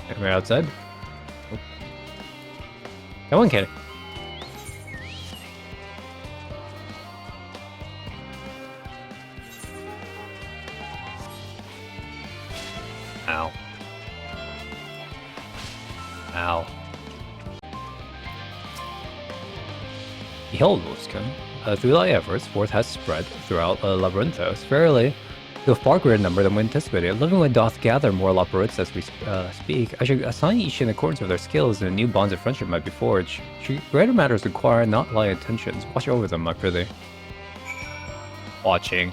Come right outside. Oh. Come on, Kenny. Ow. Ow. Behold, Wolfskin. Through thy efforts, forth has spread throughout Labyrinthos, verily, to a far greater number than we anticipated. Livingwood doth gather more Loporits as we speak. I should assign each in accordance with their skills, and new bonds of friendship might be forged. Greater matters require not light intentions. Watch over them, my prithee. Watching.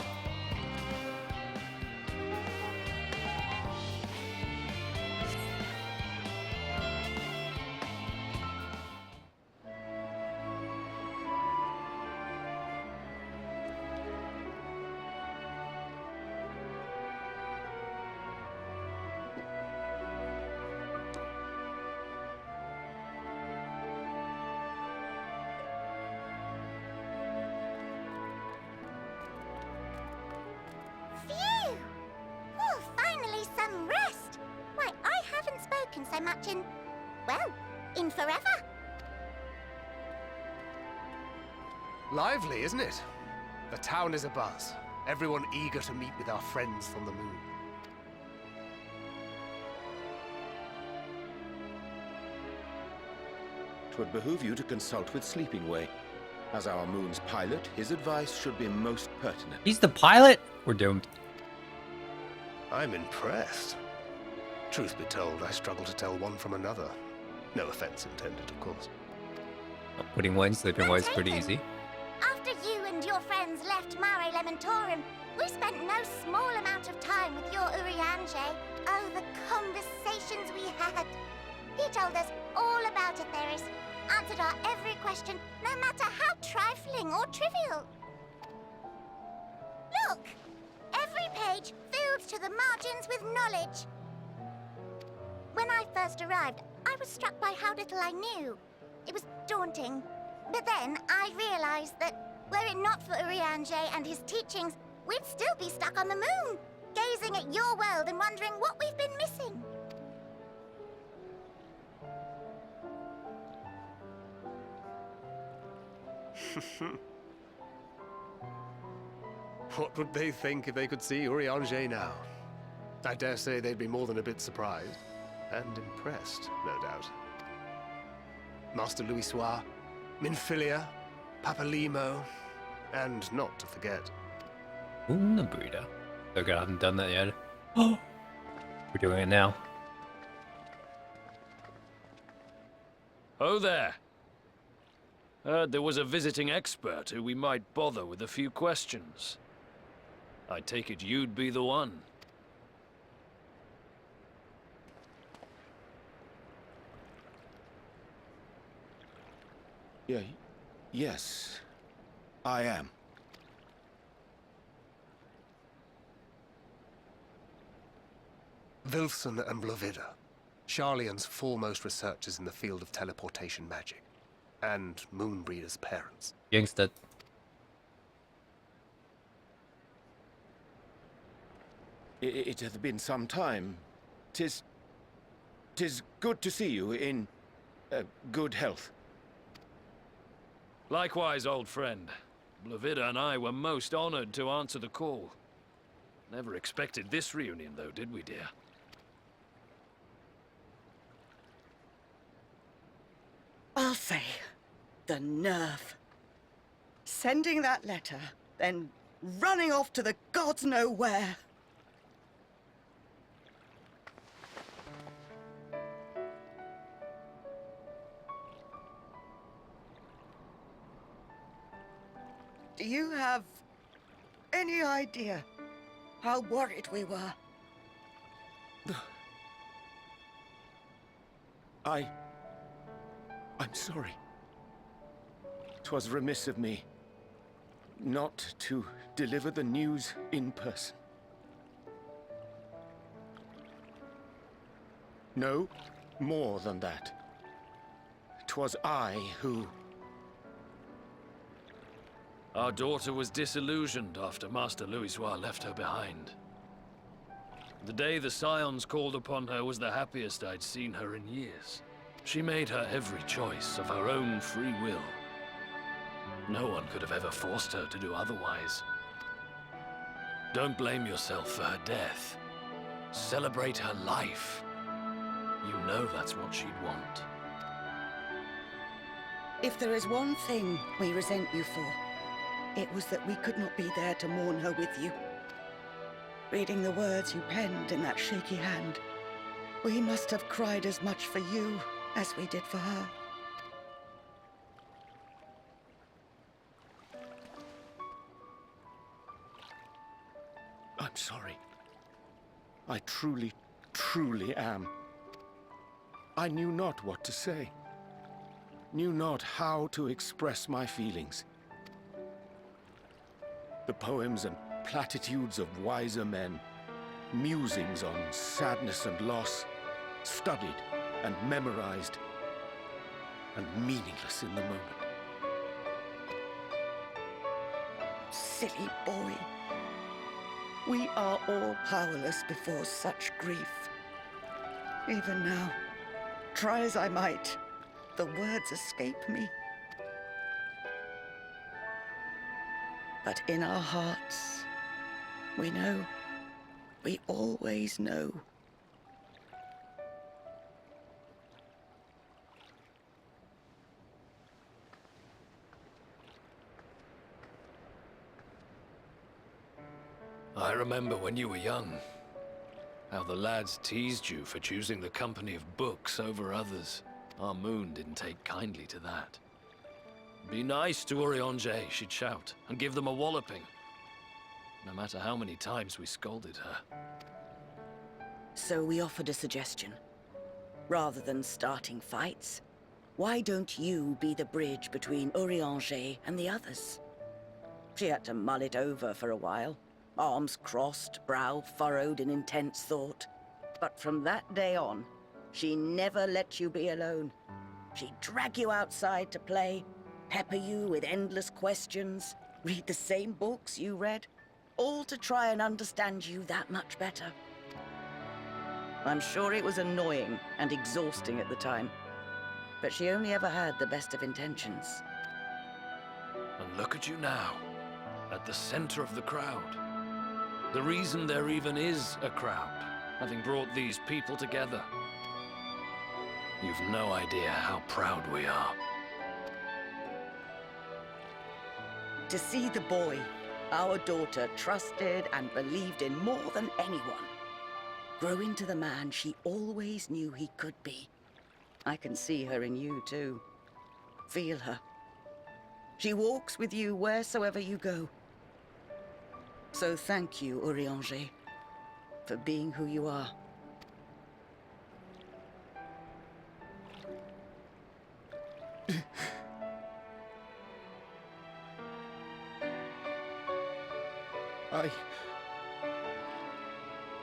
Phew! Oh, finally some rest! Why, I haven't spoken so much in... well, in forever. Lively, isn't it? The town is abuzz. Everyone eager to meet with our friends from the moon. Twould behoove you to consult with Sleeping Way. As our moon's pilot, his advice should be most pertinent. He's the pilot? We're doomed. I'm impressed. Truth be told, I struggle to tell one from another. No offense intended, of course. Putting one, Sleeping Way is pretty easy. After you and your friends left Mare Elementorum, we spent no small amount of time with your Urianger. Oh, the conversations we had. He told us all about Atheris, answered our every question, no matter how trifling or trivial. Look! Every every page filled to the margins with knowledge. When I first arrived, I was struck by how little I knew. It was daunting. But then I realized that were it not for Urianger and his teachings, we'd still be stuck on the moon, gazing at your world and wondering what we've been missing. What would they think if they could see Urianger now? I dare say they'd be more than a bit surprised. And impressed, no doubt. Master Louisoix, Minfilia, Papalimo, and not to forget... Una breeder. So good, I haven't done that yet. Oh! We're doing it now. Oh there. Heard there was a visiting expert who we might bother with a few questions. I take it you'd be the one. Yes, I am. Wilson and Blovida, Sharlayan's foremost researchers in the field of teleportation magic, and Moonbreeder's parents. Youngster. It hath been some time. 'Tis good to see you in good health. Likewise, old friend. Blovida and I were most honored to answer the call. Never expected this reunion, though, did we, dear? Alfei, the nerve. Sending that letter, then running off to the gods know where. Do you have any idea how worried we were? I'm sorry. 'Twas remiss of me not to deliver the news in person. No, more than that. 'Twas I who... Our daughter was disillusioned after Master Louisoix left her behind. The day the Scions called upon her was the happiest I'd seen her in years. She made her every choice of her own free will. No one could have ever forced her to do otherwise. Don't blame yourself for her death. Celebrate her life. You know that's what she'd want. If there is one thing we resent you for, it was that we could not be there to mourn her with you. Reading the words you penned in that shaky hand, we must have cried as much for you as we did for her. I'm sorry. I truly, truly am. I knew not what to say. Knew not how to express my feelings. The poems and platitudes of wiser men, musings on sadness and loss, studied and memorized, and meaningless in the moment. Silly boy. We are all powerless before such grief. Even now, try as I might, the words escape me. But in our hearts, we know, we always know. I remember when you were young, how the lads teased you for choosing the company of books over others. Our moon didn't take kindly to that. Be nice to Urianger, she'd shout, and give them a walloping. No matter how many times we scolded her. So we offered a suggestion. Rather than starting fights, why don't you be the bridge between Urianger and the others? She had to mull it over for a while, arms crossed, brow furrowed in intense thought. But from that day on, she never let you be alone. She'd drag you outside to play, pepper you with endless questions, read the same books you read, all to try and understand you that much better. I'm sure it was annoying and exhausting at the time, but she only ever had the best of intentions. And look at you now, at the center of the crowd. The reason there even is a crowd, having brought these people together. You've no idea how proud we are. To see the boy, our daughter, trusted and believed in more than anyone, grow into the man she always knew he could be. I can see her in you too. Feel her. She walks with you wheresoever you go. So thank you, Urianger, for being who you are.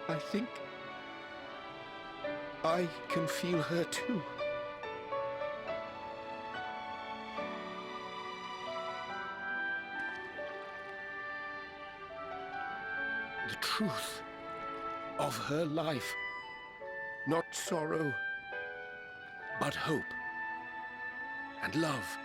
I think I can feel her too. The truth of her life. Not sorrow, but hope and love.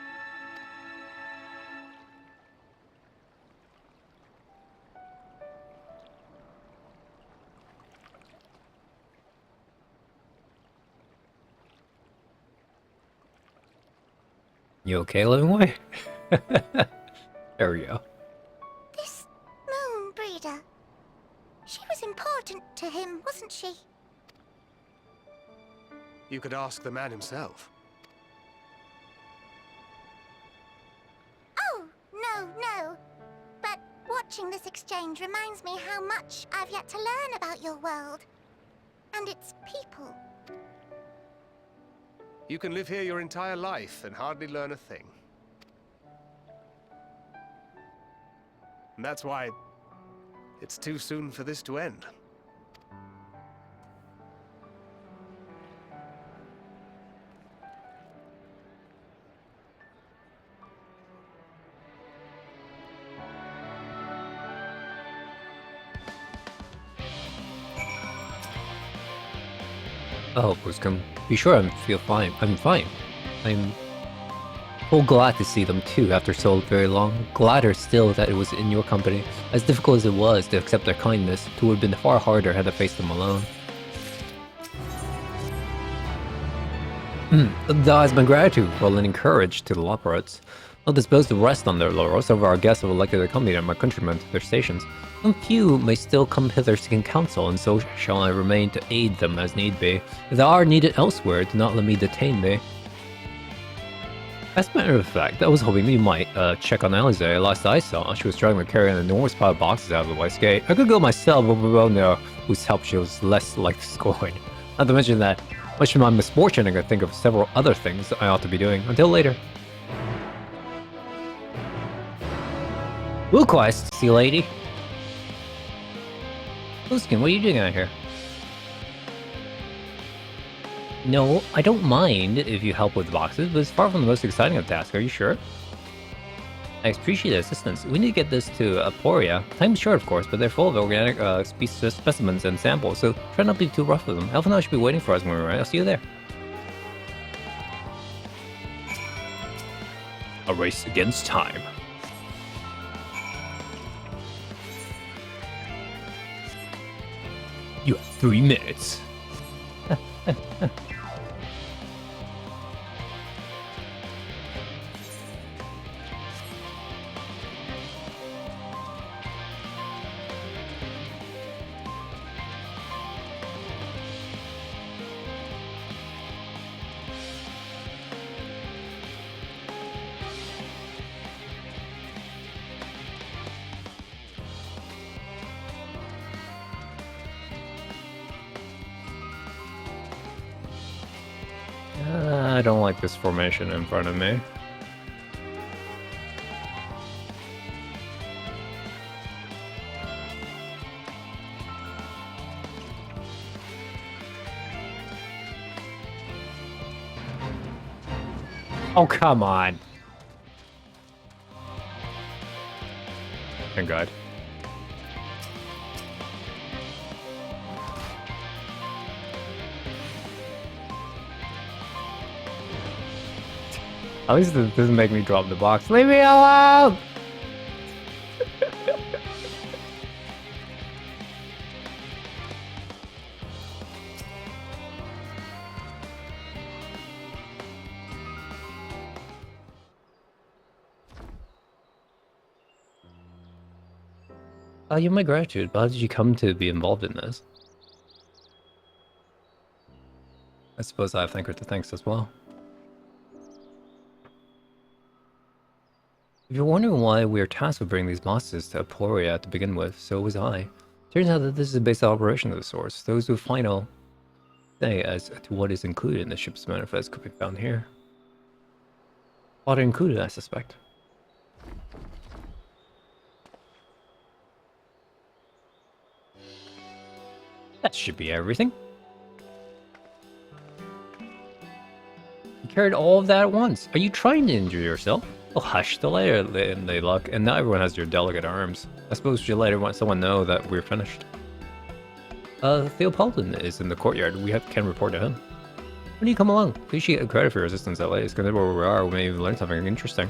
You okay, living way? There we go. This moon breeder. She was important to him, wasn't she? You could ask the man himself. Oh, no. But watching this exchange reminds me how much I've yet to learn about your world. And its people. You can live here your entire life and hardly learn a thing. And that's why it's too soon for this to end. Oh, was come. Be sure I feel fine. I'm fine. I'm so glad to see them too after so very long. Gladder still that it was in your company. As difficult as it was to accept their kindness, it would have been far harder had I faced them alone. Thou has my gratitude for lending courage to the Loporats. I'll dispose to rest on their laurels. Some of our guests have elected to accompany my countrymen to their stations. Some few may still come hither seeking counsel, and so shall I remain to aid them as need be. If they are needed elsewhere, do not let me detain thee. As a matter of fact, I was hoping you might check on Alize. Last I saw, she was struggling to carry an enormous pile of boxes out of the West Gate. I could go myself, but we well know whose help she was less like scorn. Not to mention that, much to my misfortune, I could think of several other things I ought to be doing. Until later. Wilquist, see lady. Luskin, what are you doing out here? No, I don't mind if you help with boxes, but it's far from the most exciting of tasks. Are you sure? I appreciate the assistance. We need to get this to Aporia. Time's short, of course, but they're full of organic specimens and samples, so try not to be too rough with them. Elfina should be waiting for us when we're right. I'll see you there. A race against time. You have 3 minutes. I don't like this formation in front of me. Oh, come on. Thank God. At least it doesn't make me drop the box. Leave me alone! You have my gratitude, but how did you come to be involved in this? I suppose I have thank her to thanks as well. If you're wondering why we are tasked with bringing these monsters to Aporia to begin with, so was I. Turns out that this is a basic operation of the source. Those with final say as to what is included in the ship's manifest could be found here. Water included, I suspect. That should be everything. You carried all of that at once. Are you trying to injure yourself? Oh, hush, delay and they luck. And now everyone has your delicate arms. I suppose we should let someone know that we're finished. Theopoldin is in the courtyard. We can report to him. When you come along, please should get credit for your assistance at least. Consider where we are, we may even learn something interesting.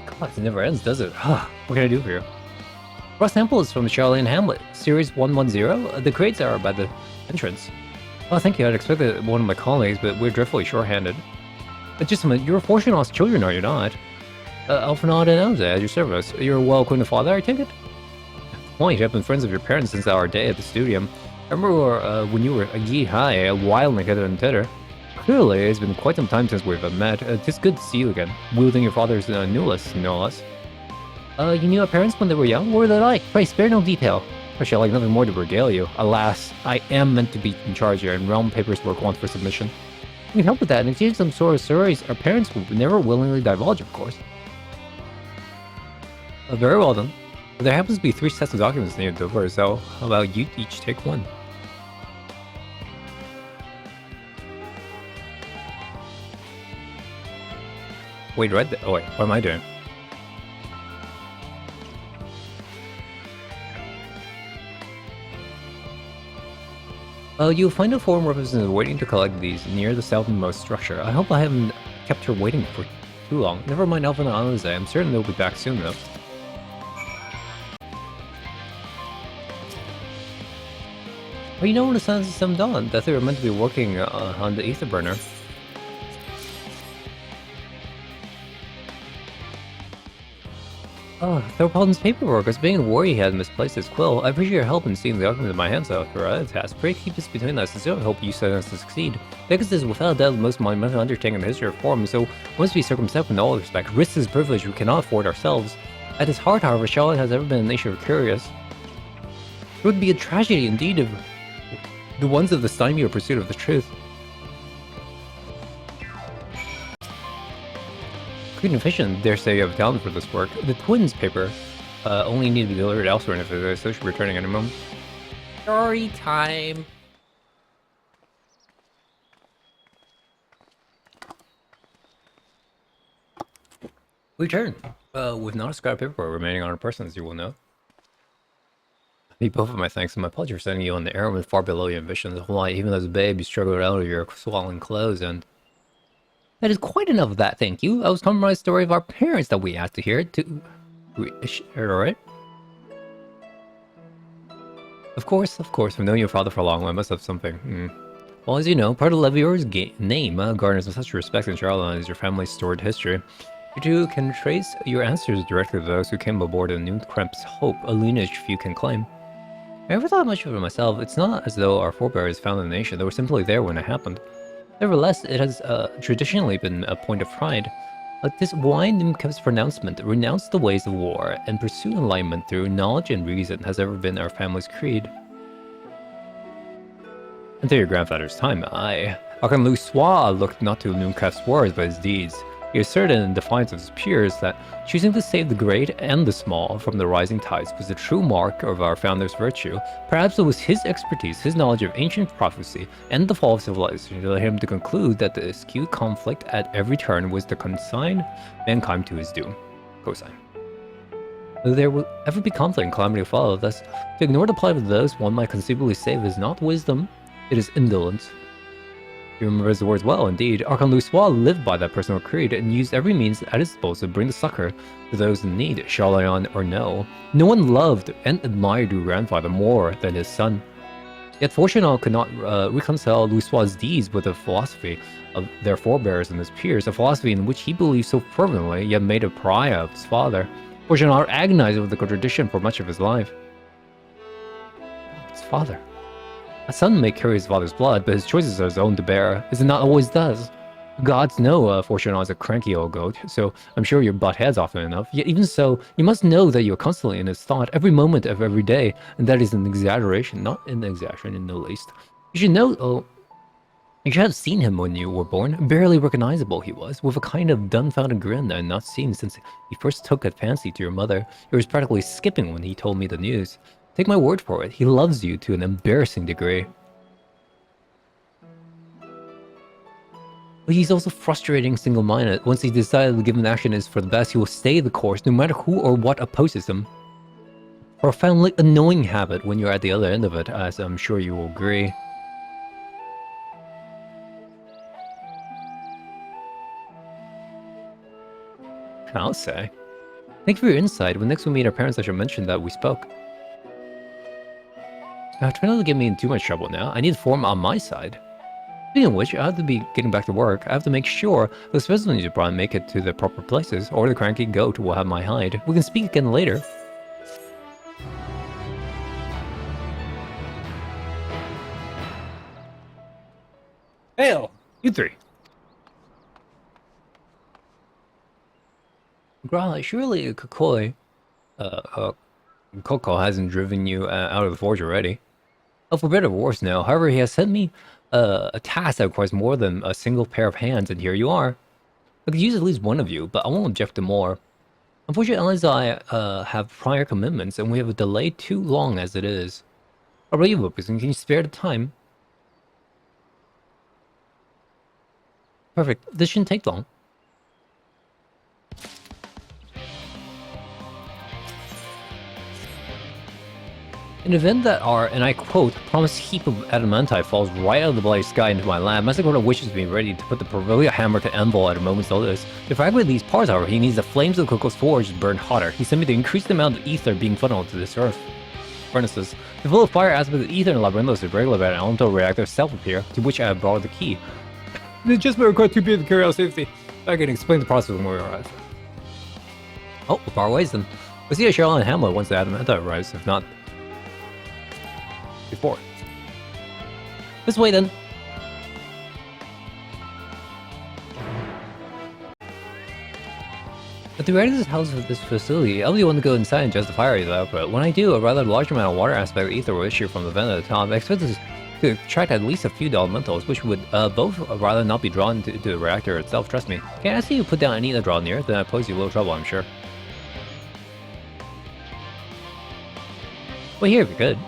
God, it never ends, does it? What can I do for you? Raw sample is from Charlie Hamlet, Series 110. The crates are by the entrance. Oh, thank you. I'd expected one of my colleagues, but we're dreadfully short-handed. Just a minute, you're a fortune lost children, are you not? Alphanaud and Elza, at your service. You're a well-acquainted father, I take it? Point, I've been friends of your parents since our day at the studium. I remember when you were a ye high, wildly hither and thither. Clearly, it's been quite some time since we've met. It's good to see you again, wielding your father's newless, no less. You knew our parents when they were young? What were they like? Pray, spare no detail. I shall like nothing more to regale you. Alas, I am meant to be in charge here, and realm paperwork wants for submission. We can help with that, and exchange some sort of stories our parents would never willingly divulge, of course. Very well then. There happens to be 3 sets of documents needed to over, so how about you each take one? Wait, right there. Oh wait, what am I doing? You'll find a foreign representative waiting to collect these near the southernmost structure. I hope I haven't kept her waiting for too long. Never mind Elpis and Alize, I'm certain they'll be back soon though. Oh, you know when the sun is done, that they were meant to be working on the ether burner. Oh, Theopoldin's paperwork. I was beginning to worry he had misplaced his quill. I appreciate your help in seeing the document in my hands out for other tasks. Pray keep this between us. I sincerely hope you set us to succeed. Because this is without a doubt the most monumental undertaking in the history of Forum, so must be circumspect in all respects. Risk is a privilege we cannot afford ourselves. At his heart, however, Charlotte has ever been a nation of curious. It would be a tragedy indeed if the ones of the stymie or pursuit of the truth. Good and efficient, dare say you have talent for this work. The twins paper only need to be delivered elsewhere, and if they're so should be returning any moment. Story time. Return. With not a scrap of paperwork remaining on a person, as you will know. I need both of my thanks and my pleasure for sending you on the errand with far below your ambitions. Why, even as a babe, you struggled out of your swollen clothes and... That is quite enough of that, thank you. I was coming from my story of our parents that we had to hear to... Alright? Of course, I've known your father for long, I must have something. Well, as you know, part of Levior's name garners such respect in Charlotte as your family's storied history. You two can trace your answers directly to those who came aboard in New Kremp's Hope, a lineage few can claim. I never thought much of it myself. It's not as though our forebears founded the nation, they were simply there when it happened. Nevertheless, it has traditionally been a point of pride. Like this wine in Kemp's pronouncement, renounce the ways of war and pursue enlightenment through knowledge and reason has ever been our family's creed. Until your grandfather's time, Archon Louis looked not to Nunkef's words but his deeds. He asserted in defiance of his peers that choosing to save the great and the small from the rising tides was the true mark of our founder's virtue. Perhaps it was his expertise, his knowledge of ancient prophecy, and the fall of civilization that led him to conclude that the acute conflict at every turn was to consign mankind to his doom. Cosine. Though there will ever be conflict and calamity to follow, thus, to ignore the plight of those one might conceivably save is not wisdom, it is indolence. He remembers the words well, indeed. Archon Louisoix lived by that personal creed and used every means at his disposal to bring the succor to those in need, Charlayan or no. No one loved and admired your grandfather more than his son. Yet Fortunato could not reconcile Louisoix's deeds with the philosophy of their forebears and his peers, a philosophy in which he believed so fervently, yet made a pariah of his father. Fortunato agonized over the contradiction for much of his life. His father. A son may carry his father's blood, but his choices are his own to bear, as it not always does. Gods know Fortunato is a cranky old goat, so I'm sure you butt heads often enough. Yet even so, you must know that you're constantly in his thought every moment of every day, and that is an exaggeration, not an exaggeration in the least. You should know, you should have seen him when you were born. Barely recognizable he was, with a kind of dumbfounded grin I had not seen since he first took a fancy to your mother. He was practically skipping when he told me the news. Take my word for it, he loves you to an embarrassing degree. But he's also frustrating single-minded. Once he decided the given action is for the best, he will stay the course no matter who or what opposes him. Profoundly annoying habit when you're at the other end of it, as I'm sure you will agree. I'll say. Thank you for your insight. When next we meet our parents, I shall mention that we spoke. Try not to get me in too much trouble now. I need form on my side. Speaking of which, I have to be getting back to work. I have to make sure the specimens you brought make it to the proper places, or the cranky goat will have my hide. We can speak again later. Hail! You three! Grala, surely Kokoi, Coco hasn't driven you out of the forge already. Oh, for better or worse now. However, he has sent me a task that requires more than a single pair of hands, and here you are. I could use at least one of you, but I won't object to more. Unfortunately, as I have prior commitments, and we have a delay too long as it is. How about you, Elpis? Can you spare the time? Perfect. This shouldn't take long. In the event that our, and I quote, promised heap of adamantite falls right out of the bloody sky into my lab, Masakura wishes me ready to put the proverbial hammer to anvil at a moment's notice. To fragment these parts, however, he needs the flames of Coco's forge to burn hotter. He sent me to increase the amount of ether being funneled to this earth. Furnaces. The full of fire aspect of ether and labyrinthos is regular about an elemental reactor self-repair, to which I have borrowed the key. It just may require 2 people to carry out safety. I can explain the process when we arrive. Oh, we're far away then. We'll see a Charlotte and Hamlet once the adamantite arrives, if not before. This way then. At the readiness house of this facility, I'll be the one to go inside and adjust the fire output. When I do, a rather large amount of water aspect of ether will issue from the vent at the top. I expect this to attract at least a few elementals, which would both rather not be drawn to the reactor itself, trust me. Can I ask you to put down any that draw near? Then I pose you a little trouble, I'm sure. Well, here if you could.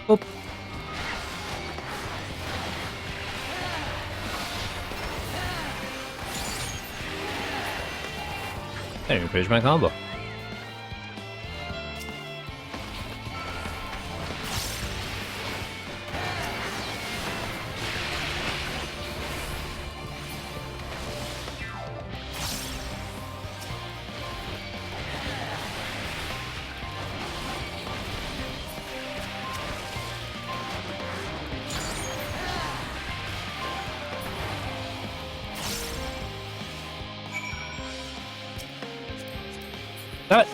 Oop. I didn't even finish my combo. That.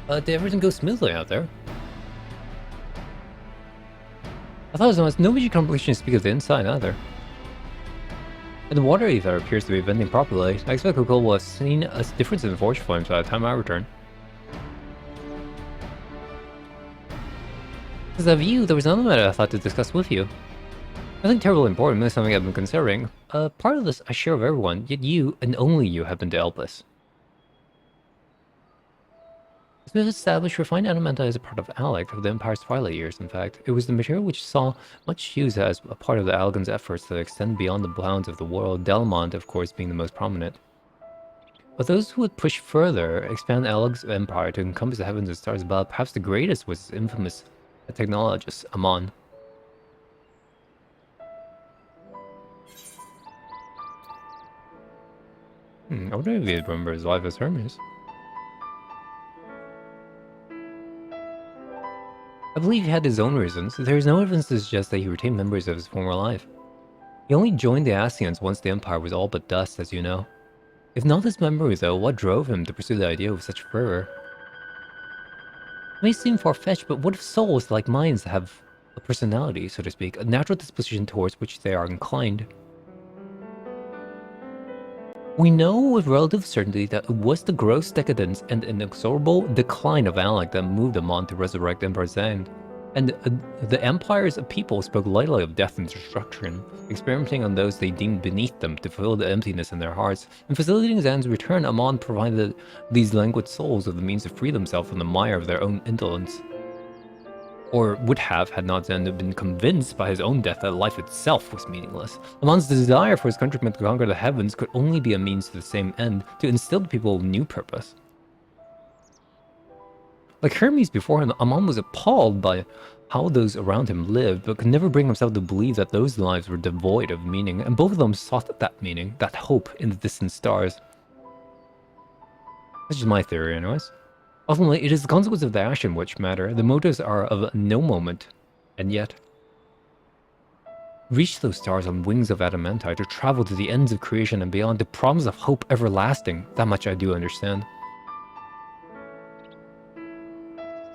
Did everything go smoothly out there? I thought it was almost no major complications to speak of the inside either. And the water ether appears to be venting properly. I expect Coco will have seen a difference in the forge flames by the time I return. Because of you, there was another matter I thought to discuss with you. Nothing terribly important, but something I've been considering. Part of this I share with everyone, yet you, and only you, have been to Elpis. As we've established, refined adamantite is a part of Alec of the Empire's twilight years, in fact. It was the material which saw much use as a part of the Allegan's efforts to extend beyond the bounds of the world, Delmont, of course, being the most prominent. But those who would push further, expand Alec's empire to encompass the heavens and stars above, perhaps the greatest was his infamous technologist, Amon. I wonder if he'd remember his life as Hermes. I believe he had his own reasons. There is no evidence to suggest that he retained memories of his former life. He only joined the Ascians once the Empire was all but dust, as you know. If not his memory, though, what drove him to pursue the idea with such fervor? It may seem far-fetched, but what if souls like minds have a personality, so to speak, a natural disposition towards which they are inclined? We know with relative certainty that it was the gross decadence and inexorable decline of Alec that moved Amon to resurrect Emperor Zhang. And the Empire's people spoke lightly of death and destruction, experimenting on those they deemed beneath them to fill the emptiness in their hearts. In facilitating Zhang's return, Amon provided these languid souls with the means to free themselves from the mire of their own indolence. Or would have, had not Zhang been convinced by his own death that life itself was meaningless. Amon's desire for his countrymen to conquer the heavens could only be a means to the same end, to instill in people a new purpose. Like Hermes before him, Amon was appalled by how those around him lived, but could never bring himself to believe that those lives were devoid of meaning, and both of them sought that meaning, that hope, in the distant stars. That's just my theory, anyways. Ultimately, it is the consequence of the action which matter. The motives are of no moment, and yet reach those stars on wings of adamantite, to travel to the ends of creation and beyond, to promise of hope everlasting. That much I do understand.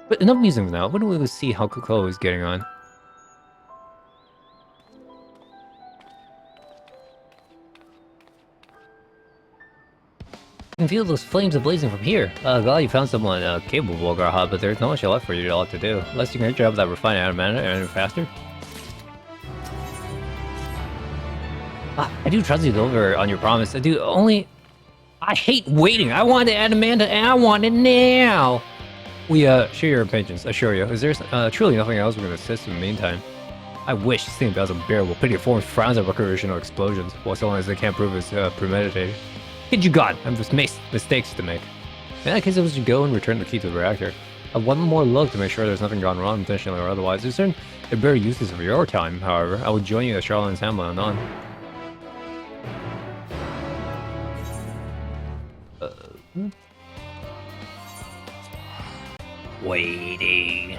But enough musing for now. Why don't we see how Coco is getting on? I can feel those flames ablazing from here. Glad you found someone capable, Garha, but there's not much left for you to do. Unless you can job that refined adamantite and faster. I do trust you to deliver on your promise. I do, only I hate waiting. I want the adamantite and I want it now. We share your impatience, assure you. Is there truly nothing else we can assist in the meantime? I wish this thing about unbearable. Pity forms frowns at recreational explosions, well, so long as they can't prove it's premeditated. Kid you God, I'm just mistakes to make. In that case, I should go and return the key to the reactor. I have one more look to make sure there's nothing gone wrong intentionally or otherwise. There's certain better uses of your time, however. I will join you at Charlott's Hamlet and on. Waiting.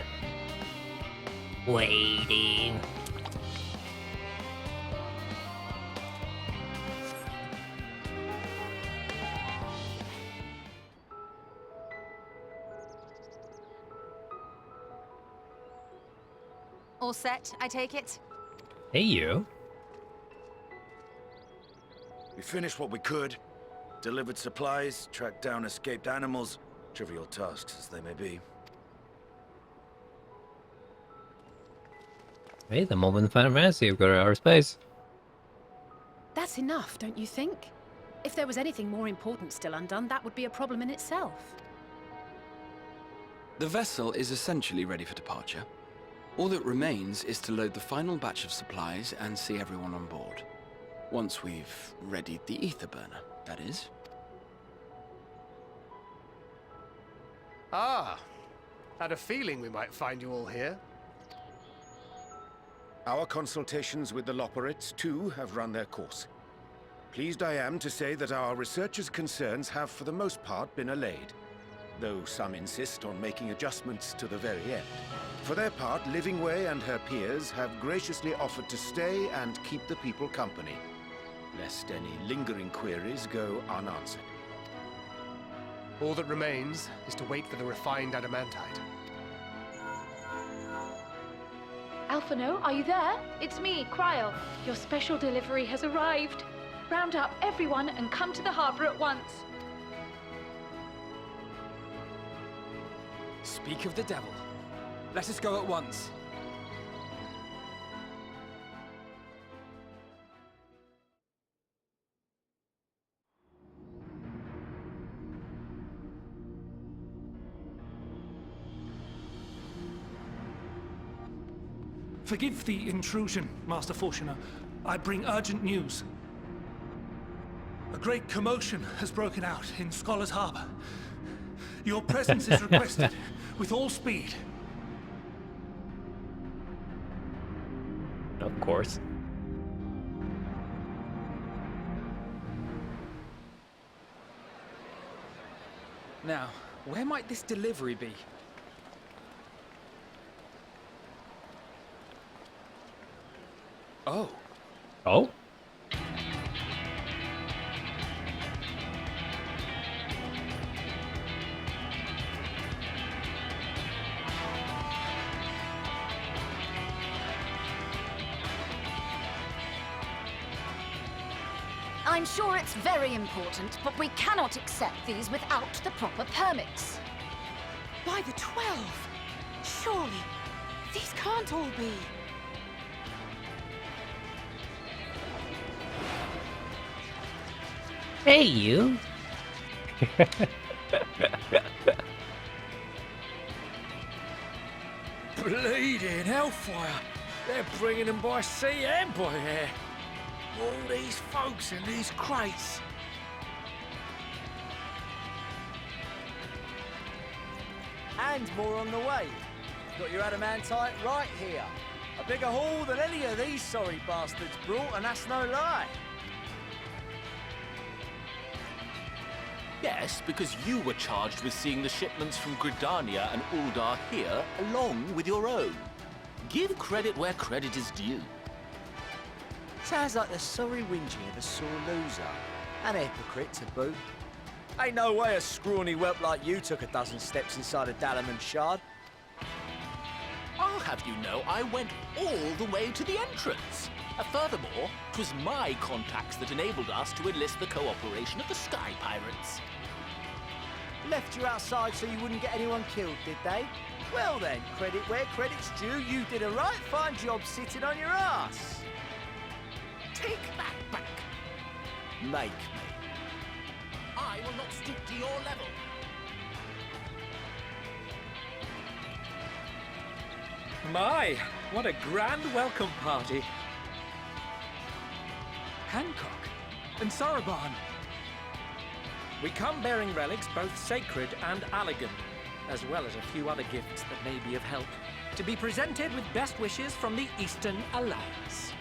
All set, I take it? Hey, you. We finished what we could. Delivered supplies, tracked down escaped animals. Trivial tasks as they may be. Hey, the moment in Final Fantasy, we've got our space. That's enough, don't you think? If there was anything more important still undone, that would be a problem in itself. The vessel is essentially ready for departure. All that remains is to load the final batch of supplies and see everyone on board. Once we've readied the ether burner, that is. Ah, had a feeling we might find you all here. Our consultations with the Loperites, too, have run their course. Pleased I am to say that our researchers' concerns have for the most part been allayed, though some insist on making adjustments to the very end. For their part, Livingway and her peers have graciously offered to stay and keep the people company, lest any lingering queries go unanswered. All that remains is to wait for the refined adamantite. Alphino, are you there? It's me, Cryo. Your special delivery has arrived. Round up everyone and come to the harbor at once. Speak of the devil. Let us go at once. Forgive the intrusion, Master Fortuner. I bring urgent news. A great commotion has broken out in Scholar's Harbor. Your presence is requested with all speed. Of course. Now, where might this delivery be? Oh. Oh? I'm sure it's very important, but we cannot accept these without the proper permits. By the 12! Surely, these can't all be. Hey, you! Bleeding hellfire! They're bringing them by sea and by air. All these folks in these crates. And more on the way. Got your adamantite right here. A bigger haul than any of these sorry bastards brought, and that's no lie. Yes, because you were charged with seeing the shipments from Gridania and Uldar here, along with your own. Give credit where credit is due. Sounds like the sorry whinging of a sore loser. An hypocrite to boot. Ain't no way a scrawny whelp like you took a dozen steps inside a Dalaman shard. I'll have you know I went all the way to the entrance. Furthermore, 'twas my contacts that enabled us to enlist the cooperation of the Sky Pirates. Left you outside so you wouldn't get anyone killed, did they? Well then, credit where credit's due, you did a right fine job sitting on your ass. Take that back. Make me. I will not stoop to your level. My, what a grand welcome party. Hancock and Saraban. We come bearing relics both sacred and elegant, as well as a few other gifts that may be of help, to be presented with best wishes from the Eastern Alliance.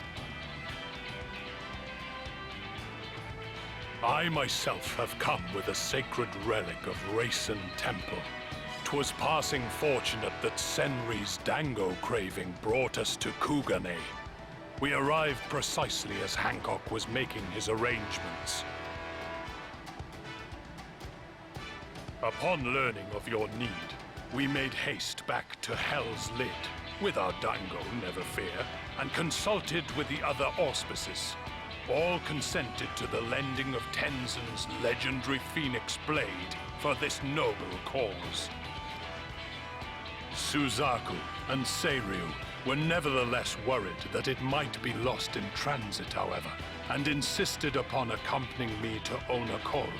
I myself have come with a sacred relic of Rayson Temple. 'Twas passing fortunate that Senri's dango craving brought us to Kugane. We arrived precisely as Hancock was making his arrangements. Upon learning of your need, we made haste back to Hell's Lid, with our dango, never fear, and consulted with the other auspices. All consented to the lending of Tenzin's legendary Phoenix Blade for this noble cause. Suzaku and Seiryu were nevertheless worried that it might be lost in transit, however, and insisted upon accompanying me to Onakoru,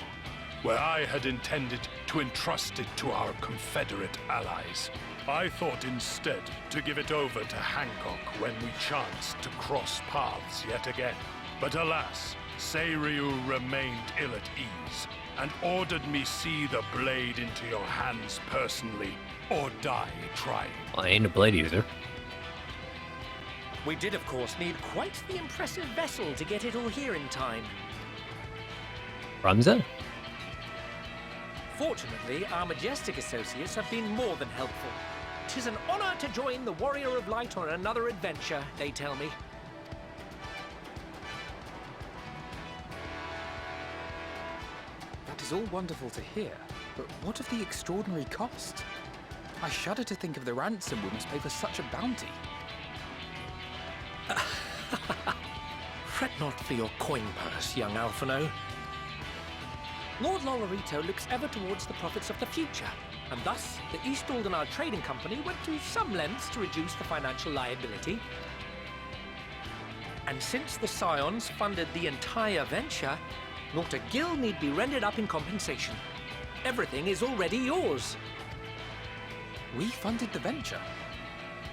where I had intended to entrust it to our Confederate allies. I thought instead to give it over to Hancock when we chanced to cross paths yet again. But alas, Seiryu remained ill at ease, and ordered me see the blade into your hands personally, or die trying. I ain't a blade user. We did, of course, need quite the impressive vessel to get it all here in time. Ramza? Fortunately, our majestic associates have been more than helpful. 'Tis an honor to join the Warrior of Light on another adventure, they tell me. That is all wonderful to hear, But what of the extraordinary cost? I shudder to think of the ransom we must pay for such a bounty. Fret not for your coin purse, young Alphino. Lord Lolorito looks ever towards the profits of the future, and thus the East Aldenard Trading Company went to some lengths to reduce the financial liability. And since the Scions funded the entire venture, not a gill need be rendered up in compensation. Everything is already yours. We funded the venture?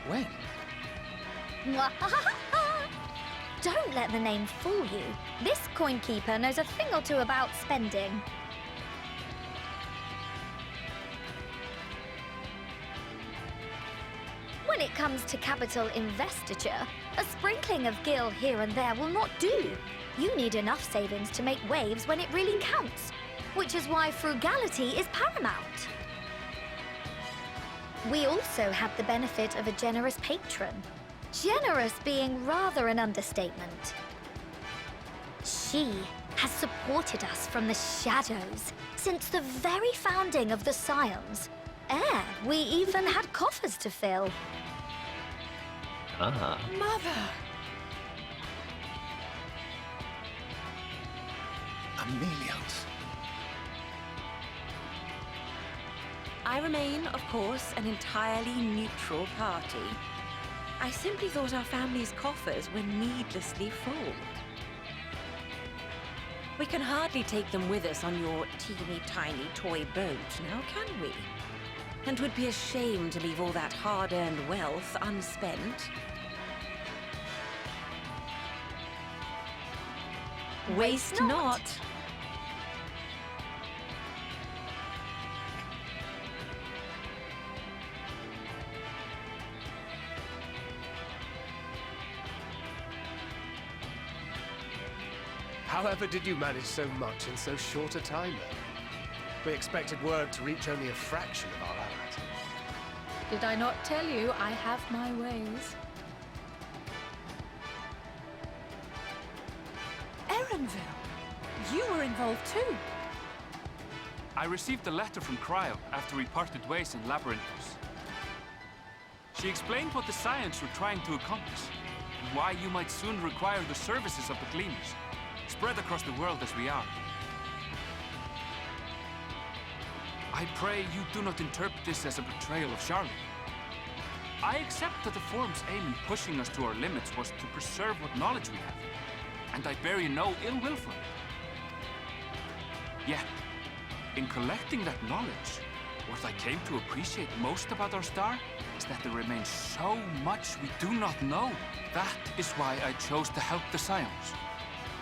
When? Don't let the name fool you. This coin keeper knows a thing or two about spending. When it comes to capital investiture, a sprinkling of gil here and there will not do. You need enough savings to make waves when it really counts, which is why frugality is paramount. We also have the benefit of a generous patron. Generous being rather an understatement. She has supported us from the shadows since the very founding of the Scions. We even had coffers to fill. Ah. Mother! Amelians. I remain, of course, an entirely neutral party. I simply thought our family's coffers were needlessly full. We can hardly take them with us on your teeny-tiny toy boat, now can we? And would be ashamed to leave all that hard-earned wealth unspent. Waste not. However did you manage so much in so short a time, then? We expected word to reach only a fraction of our allies. Did I not tell you I have my ways? Erenville, you were involved too. I received a letter from Cryo after we parted ways in Labyrinthos. She explained what the Scions were trying to accomplish, and why you might soon require the services of the Gleamers, spread across the world as we are. I pray you do not interpret this as a betrayal of Charlotte. I accept that the Forum's aim in pushing us to our limits was to preserve what knowledge we have, and I bear you no ill will for it. Yet, in collecting that knowledge, what I came to appreciate most about our star is that there remains so much we do not know. That is why I chose to help the Scions,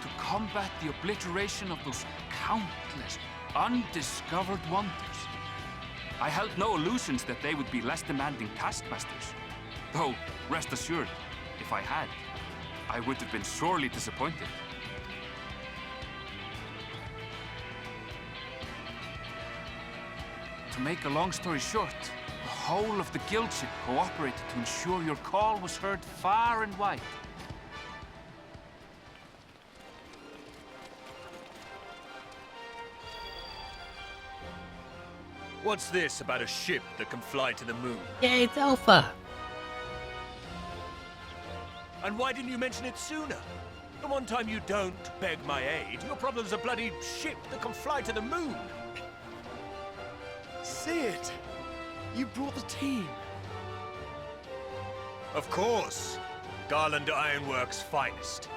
to combat the obliteration of those countless undiscovered wonders. I held no illusions that they would be less demanding taskmasters. Though, rest assured, if I had, I would have been sorely disappointed. To make a long story short, the whole of the guild ship cooperated to ensure your call was heard far and wide. What's this about a ship that can fly to the moon? Yeah, it's Alpha. And why didn't you mention it sooner? The one time you don't beg my aid, your problem's a bloody ship that can fly to the moon. See it? You brought the team. Of course. Garland Ironworks' finest.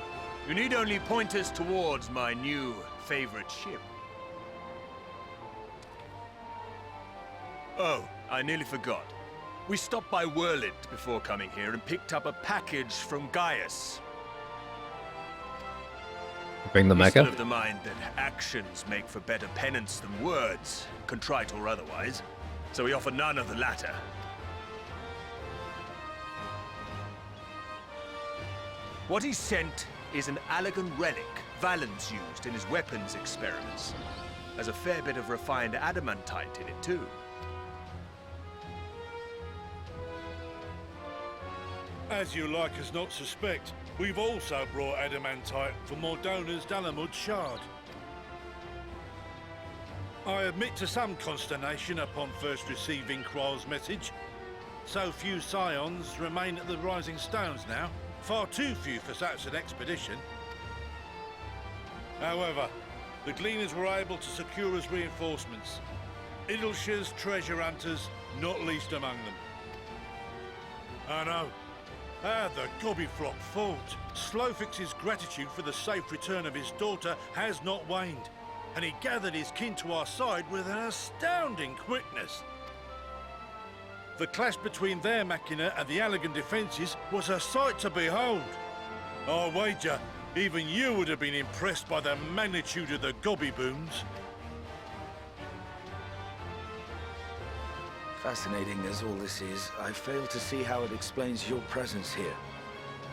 You need only point us towards my new favorite ship. Oh, I nearly forgot. We stopped by Whirlit before coming here and picked up a package from Gaius. Bring the He's mecha. still of the mind that actions make for better penance than words, contrite or otherwise. So we offer none of the latter. What he sent is an Allegan relic Valens used in his weapons experiments. There's a fair bit of refined adamantite in it too. As you like us not suspect, we've also brought adamantite from Mordona's Dalamud shard. I admit to some consternation upon first receiving Quoll's message. So few scions remain at the Rising Stones now. Far too few for such an expedition. However, the Gleaners were able to secure us reinforcements. Idleshire's treasure hunters, not least among them. I know. How the Gobbyflock fought. Slowfix's gratitude for the safe return of his daughter has not waned, and he gathered his kin to our side with an astounding quickness. The clash between their machina and the Allagan defences was a sight to behold. I wager even you would have been impressed by the magnitude of the Gobby booms. Fascinating as all this is, I fail to see how it explains your presence here.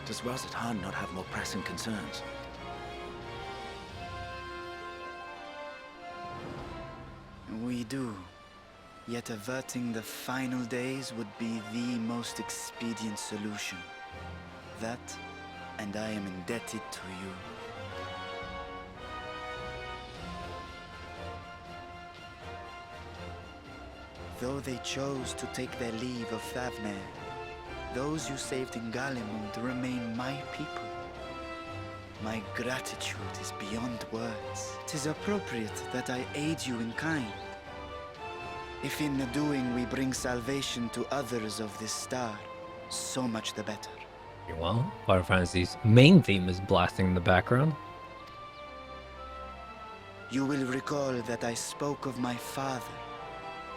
Does Razat not have more pressing concerns? We do. Yet averting the final days would be the most expedient solution. That, and I am indebted to you. Though they chose to take their leave of Thavnair, those you saved in Galimund remain my people. My gratitude is beyond words. 'Tis appropriate that I aid you in kind. If in the doing we bring salvation to others of this star, so much the better. Well, Final Fantasy's main theme is blasting in the background. You will recall that I spoke of my father,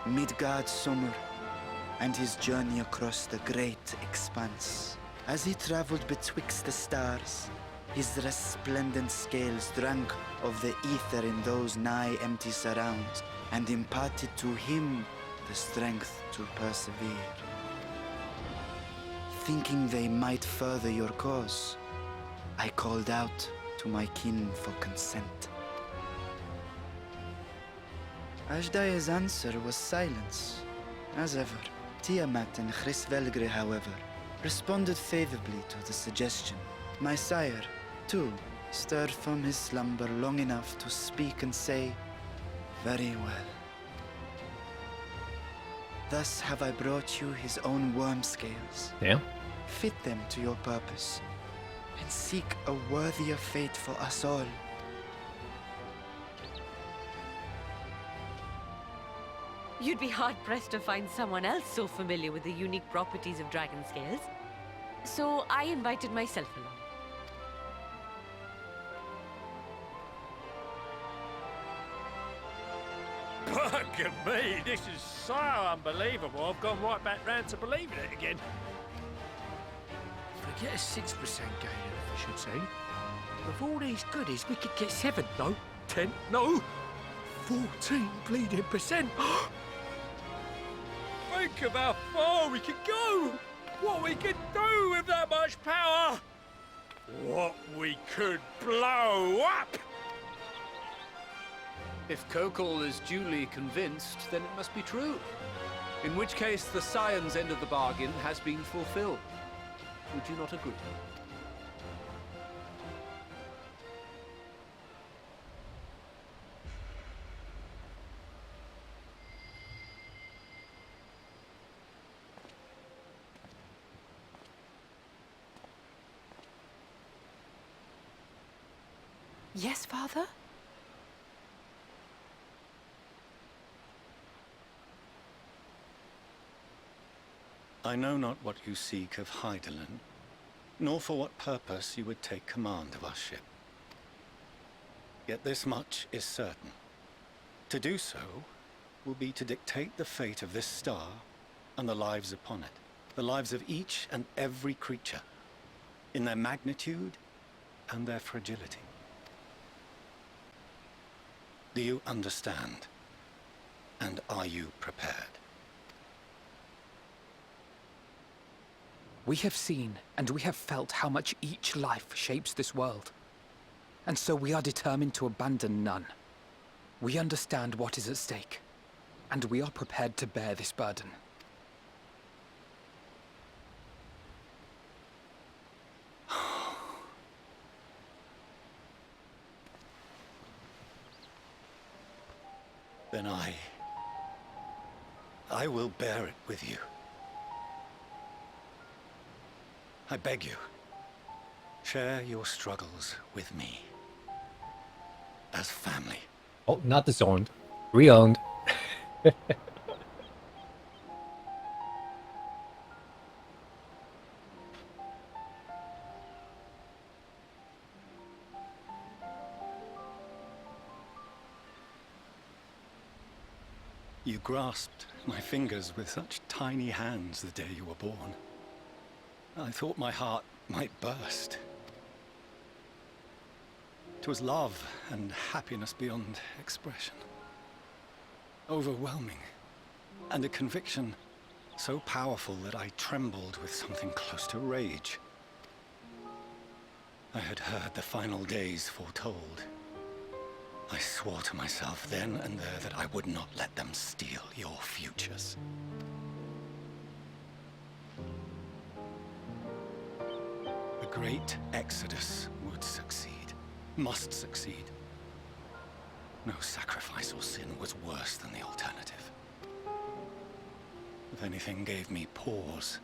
Midgard Summer, and his journey across the great expanse. As he traveled betwixt the stars, his resplendent scales drank of the ether in those nigh empty surrounds, and imparted to him the strength to persevere. Thinking they might further your cause, I called out to my kin for consent. Hydaelyn's answer was silence, as ever. Tiamat and Hrisvelgre, however, responded favorably to the suggestion. My sire, too, stirred from his slumber long enough to speak and say, "Very well." Thus have I brought you his own worm scales. Yeah. Fit them to your purpose, and seek a worthier fate for us all. You'd be hard-pressed to find someone else so familiar with the unique properties of dragon scales. So I invited myself along. Bugger me, this is so unbelievable. I've gone right back round to believing it again. Forget a 6% gain, I should say. With all these goodies, we could get 7, no, 10, no, 14 bleeding percent. Think of how far we could go! What we could do with that much power! What we could blow up! If Kokol is duly convinced, then it must be true. In which case, the Scion's end of the bargain has been fulfilled. Would you not agree? Yes, Father? I know not what you seek of Hydaelyn, nor for what purpose you would take command of our ship. Yet this much is certain. To do so will be to dictate the fate of this star and the lives upon it, the lives of each and every creature, in their magnitude and their fragility. Do you understand? And are you prepared? We have seen and we have felt how much each life shapes this world. And so we are determined to abandon none. We understand what is at stake, and we are prepared to bear this burden. Then then I will bear it with you. I beg you, share your struggles with me. As family. Oh, not disowned. Re-owned. You grasped my fingers with such tiny hands the day you were born. I thought my heart might burst. 'Twas love and happiness beyond expression. Overwhelming. And a conviction so powerful that I trembled with something close to rage. I had heard the final days foretold. I swore to myself then and there that I would not let them steal your futures. The great exodus would succeed, must succeed. No sacrifice or sin was worse than the alternative. If anything gave me pause,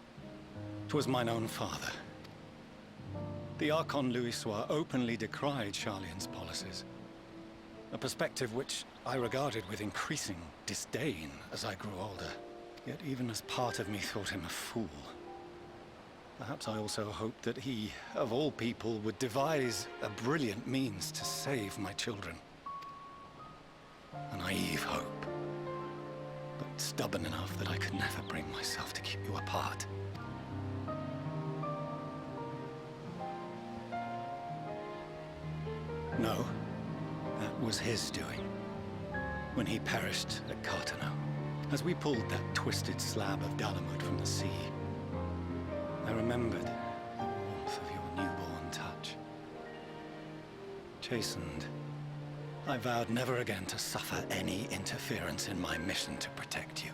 'twas mine own father. The Archon Louisoix openly decried Charlian's policies. A perspective which I regarded with increasing disdain as I grew older. Yet even as part of me thought him a fool. Perhaps I also hoped that he, of all people, would devise a brilliant means to save my children. A naive hope, but stubborn enough that I could never bring myself to keep you apart. No. That was his doing, when he perished at Cartano, as we pulled that twisted slab of Dalamud from the sea. I remembered the warmth of your newborn touch. Chastened, I vowed never again to suffer any interference in my mission to protect you.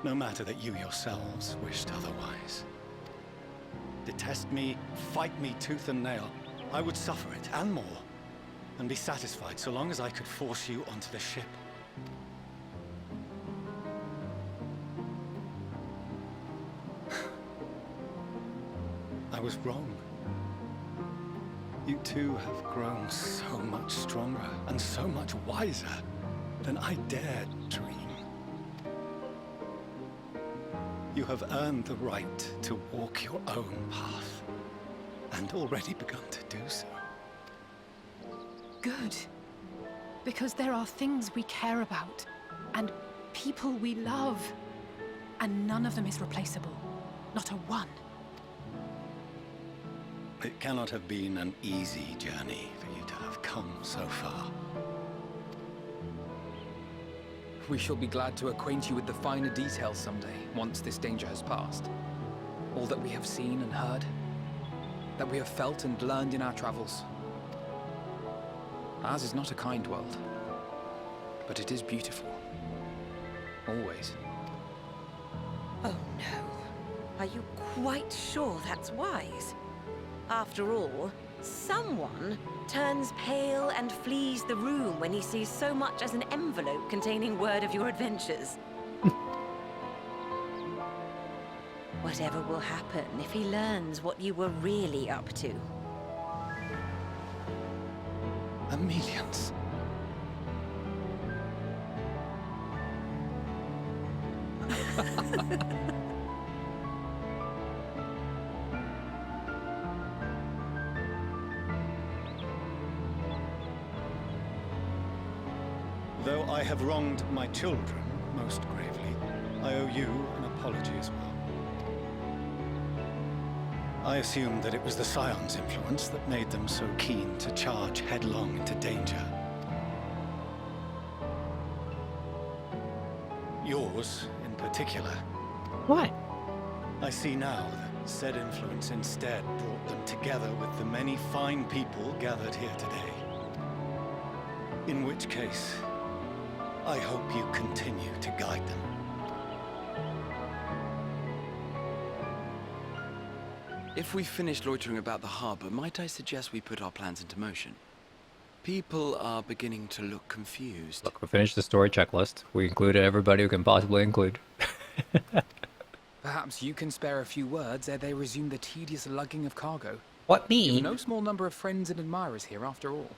No matter that you yourselves wished otherwise. Detest me, fight me tooth and nail, I would suffer it, and more, and be satisfied so long as I could force you onto the ship. I was wrong. You two have grown so much stronger and so much wiser than I dared dream. You have earned the right to walk your own path. And already begun to do so. Good. Because there are things we care about, and people we love, and none of them is replaceable. Not a one. It cannot have been an easy journey for you to have come so far. We shall be glad to acquaint you with the finer details someday, once this danger has passed. All that we have seen and heard, that we have felt and learned in our travels. Ours is not a kind world, but it is beautiful. Always. Oh no. Are you quite sure that's wise? After all, someone turns pale and flees the room when he sees so much as an envelope containing word of your adventures. Whatever will happen if he learns what you were really up to? Amelians. Though I have wronged my children most gravely, I owe you an apology as well. I assumed that it was the Scion's influence that made them so keen to charge headlong into danger. Yours, in particular. Why? I see now that said influence instead brought them together with the many fine people gathered here today. In which case, I hope you continue to guide them. If we've finished loitering about the harbor, might I suggest we put our plans into motion? People are beginning to look confused. Look, we finished the story checklist. We included everybody who can possibly include. Perhaps you can spare a few words ere they resume the tedious lugging of cargo. What, me? You've no small number of friends and admirers here, after all.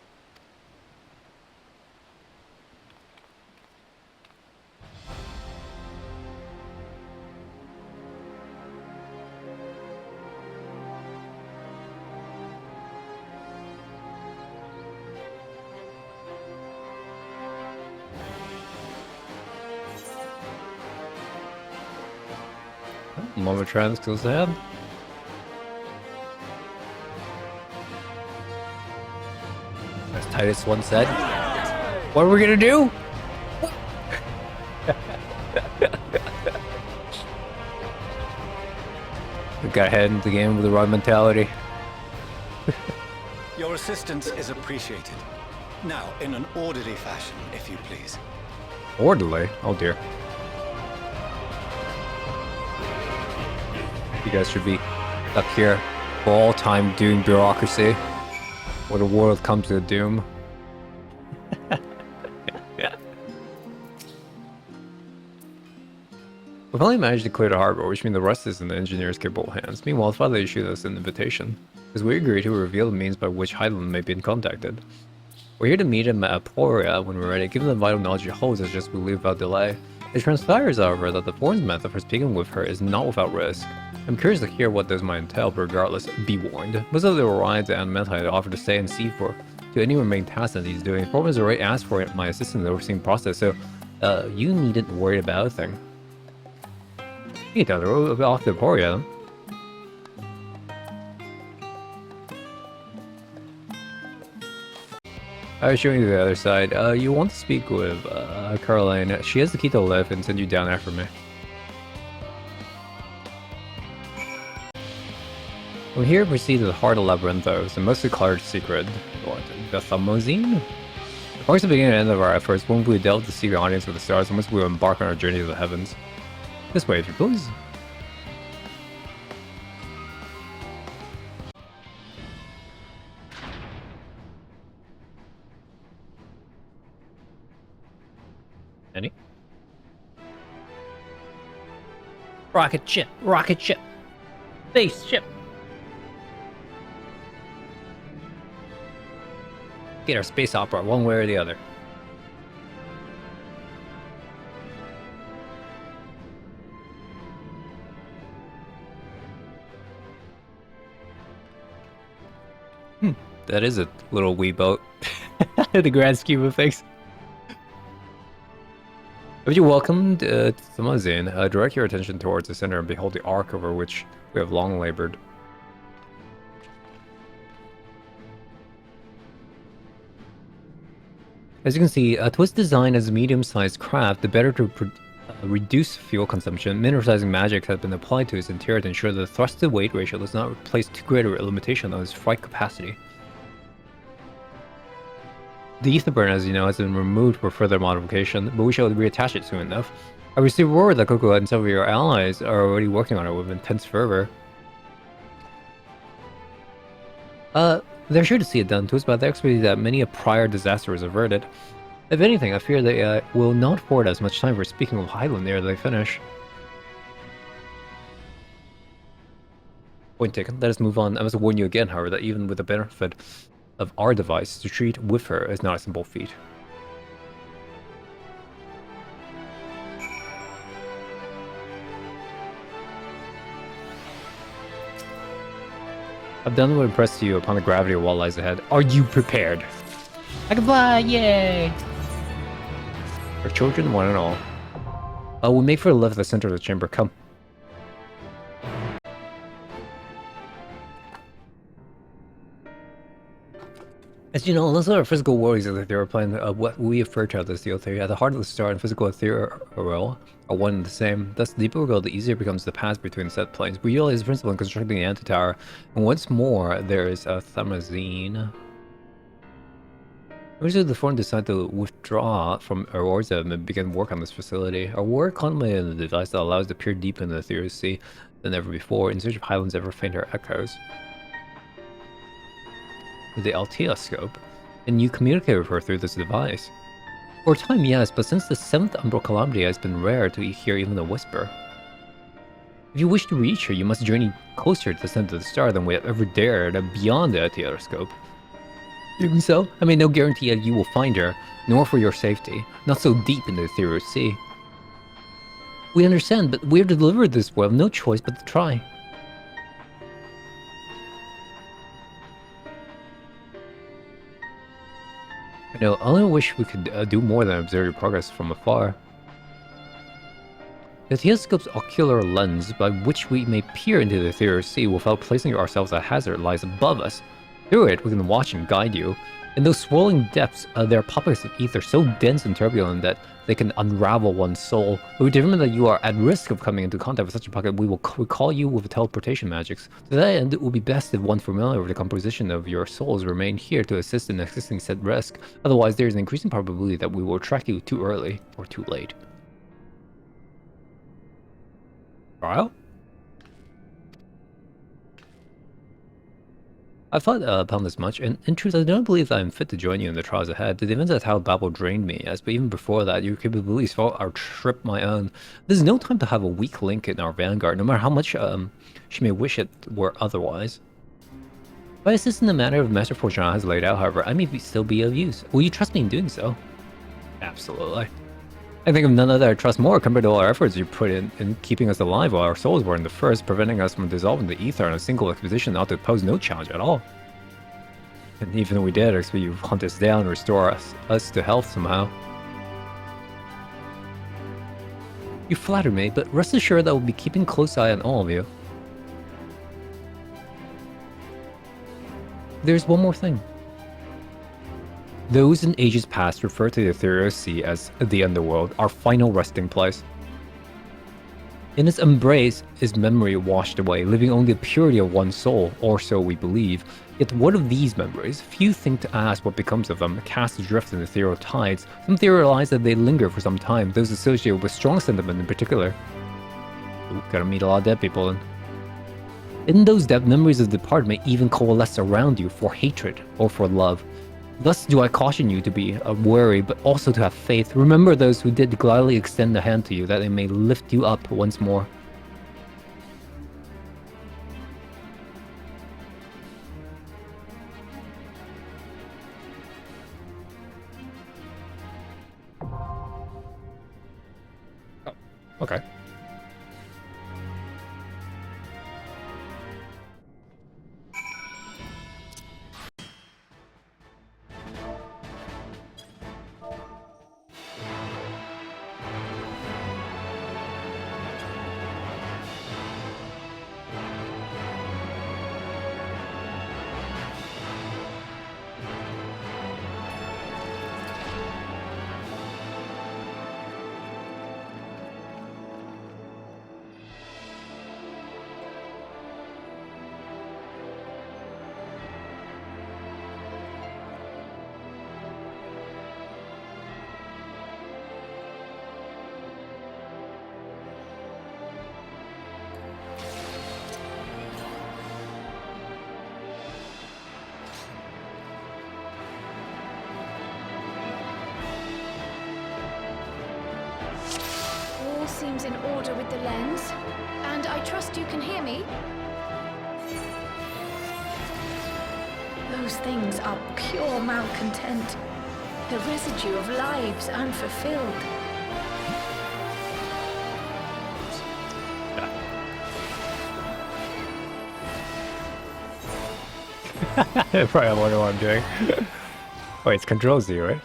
Moment trans goes ahead. As Titus once said, what are we gonna do? We got head into the game with the right mentality. Your assistance is appreciated. Now, in an orderly fashion, if you please. Orderly? Oh dear. You guys should be stuck here for all time doing bureaucracy. Or the world comes to doom. We've only managed to clear the harbor, which means the rest is in the engineer's capable hands. Meanwhile, the father issued us an invitation, because we agreed to reveal the means by which Hydaelyn may be contacted. We're here to meet him at Aporia when we're ready, given the vital knowledge he holds as just we leave without delay. It transpires, however, that the foreign method for speaking with her is not without risk. I'm curious to hear what this might entail, but regardless, be warned. Most of the Orions and Mentai offer to stay and see for to any remaining tasks that he's doing. Foreman has already asked for my assistance in the overseeing process, so you needn't worry about a thing. You can tell her off to Aporia. I was showing you the other side. You want to speak with Caroline. She has the key to the lift and send you down after me. From here, proceed to the heart of Labyrinthos, a mostly colored secret. What? The Thamozine? Marks the beginning and end of our efforts. When we delve to see the audience with the stars, and once we embark on our journey to the heavens. This way, if you please. Any? Rocket ship! Rocket ship! Spaceship! Get our space opera one way or the other. That is a little wee boat. In the grand scheme of things. Would you welcome to Thamozine? Direct your attention towards the center and behold the arc over which we have long labored. As you can see, it was designed as a medium-sized craft, the better to reduce fuel consumption. Mineralizing magic has been applied to its interior to ensure that the thrust-to-weight ratio does not place too great a limitation on its flight capacity. The ether burn, as you know, has been removed for further modification, but we shall reattach it soon enough. I received word that Coco and some of your allies are already working on it with intense fervor. They're sure to see it done to us, but the expertise that many a prior disaster was averted. If anything, I fear they will not afford us much time for speaking with Hydaelyn ere they finish. Point taken. Let us move on. I must warn you again, however, that even with the benefit of our device, to treat with her is not a simple feat. I've done what impressed you upon the gravity of what lies ahead. Are you prepared? I can fly, yay! Our children, one and all. We'll make for the lift at the center of the chamber. Come. As you know, unless our physical worlds of the ethereal plane, what we refer to as the theory, at the heart of the star and physical ethereal are one and the same. Thus, the deeper we go, the easier it becomes to pass between said planes. We utilize the principle in constructing the anti-tower, and once more, there is a Thamozine. Originally, the Foreign decided to withdraw from Aurorza and begin work on this facility. Our work contemplated a device that allows us to peer deep into the ethereal sea than ever before, in search of Hydaelyn's ever fainter echoes. With the Altea scope, and you communicate with her through this device. For a time, yes, but since the 7th Umbral Calamity, it's been rare to hear even a whisper. If you wish to reach her, you must journey closer to the center of the star than we have ever dared beyond the telescope. Even so, I made no guarantee that you will find her, nor for your safety, not so deep in the ethereal sea. We understand, but we are delivered this way, have no choice but to try. I know, I only wish we could do more than observe your progress from afar. The telescope's ocular lens, by which we may peer into the ethereal sea without placing ourselves at hazard, lies above us. Through it, we can watch and guide you. In those swirling depths, there are pockets of ether so dense and turbulent that they can unravel one's soul. We determine that you are at risk of coming into contact with such a pocket. We will call you with teleportation magics. To that end, it will be best if one familiar with the composition of your souls remain here to assist in assisting said risk. Otherwise, there is an increasing probability that we will track you too early or too late. Trial? I've thought upon this much, and in truth, I don't believe that I'm fit to join you in the trials ahead. The events at how Babel drained me, as but even before that, your capabilities felt our trip my own. There's no time to have a weak link in our vanguard, no matter how much she may wish it were otherwise. If I assist in the manner of Master Fortuna has laid out, however, I may still be of use. Will you trust me in doing so? Absolutely. I think of none other I trust more compared to all our efforts you put in keeping us alive while our souls were in the first, preventing us from dissolving the ether on a single expedition ought to pose no challenge at all. And even if we did, I expect you hunt us down and restore us to health somehow. You flatter me, but rest assured that I will be keeping close eye on all of you. There's one more thing. Those in ages past refer to the ethereal sea as the underworld, our final resting place. In its embrace is memory washed away, leaving only the purity of one's soul, or so we believe. Yet what of these memories? Few think to ask what becomes of them, cast adrift in ethereal tides. Some theorize that they linger for some time, those associated with strong sentiment in particular. Ooh, gotta meet a lot of dead people then. In those dead memories of the departed may even coalesce around you for hatred or for love. Thus do I caution you to be wary, but also to have faith. Remember those who did gladly extend a hand to you, that they may lift you up once more. Oh, okay. Seems in order with the lens, and I trust you can hear me. Those things are pure malcontent, the residue of lives unfulfilled. I probably wonder what I'm doing. Wait, it's Control Z, right?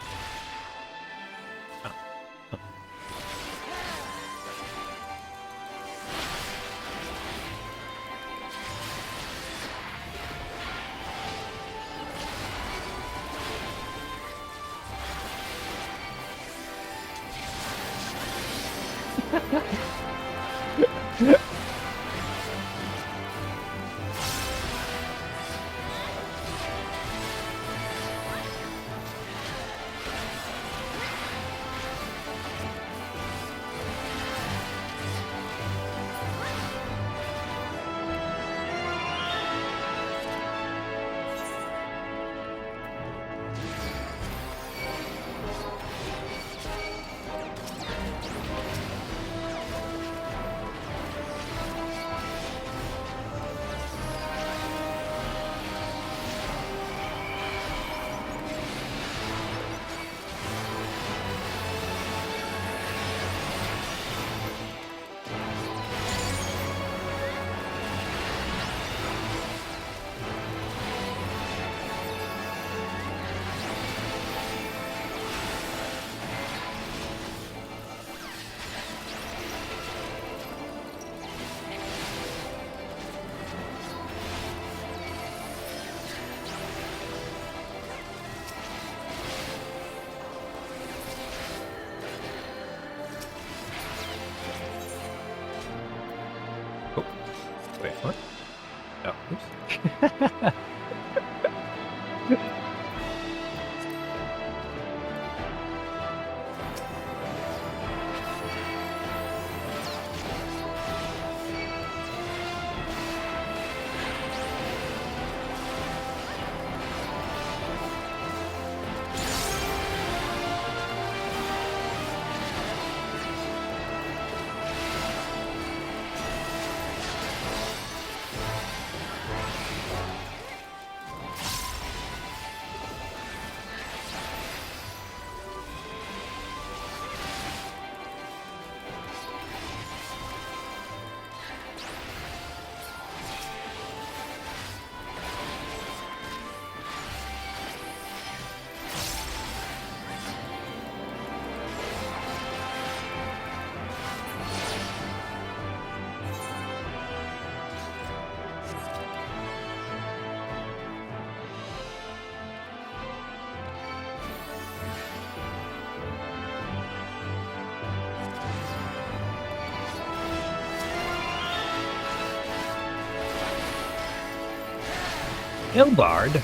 Oh, wait, what? Oh, oops. Hilbard?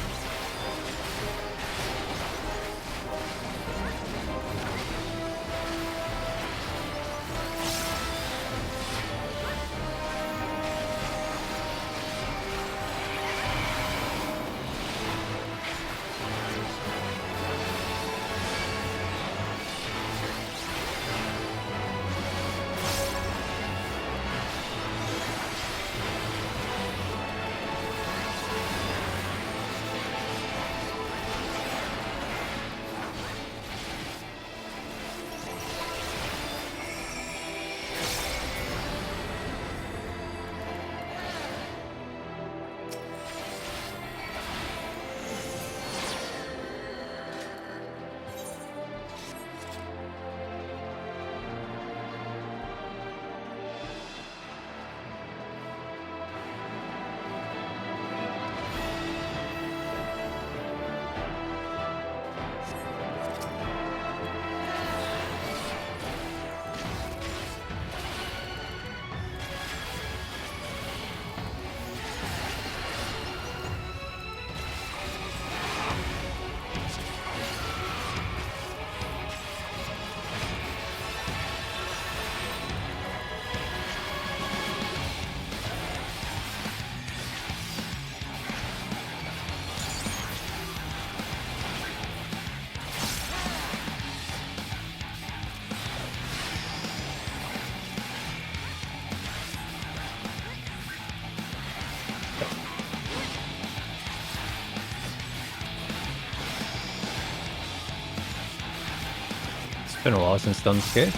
It's been a while since done skate.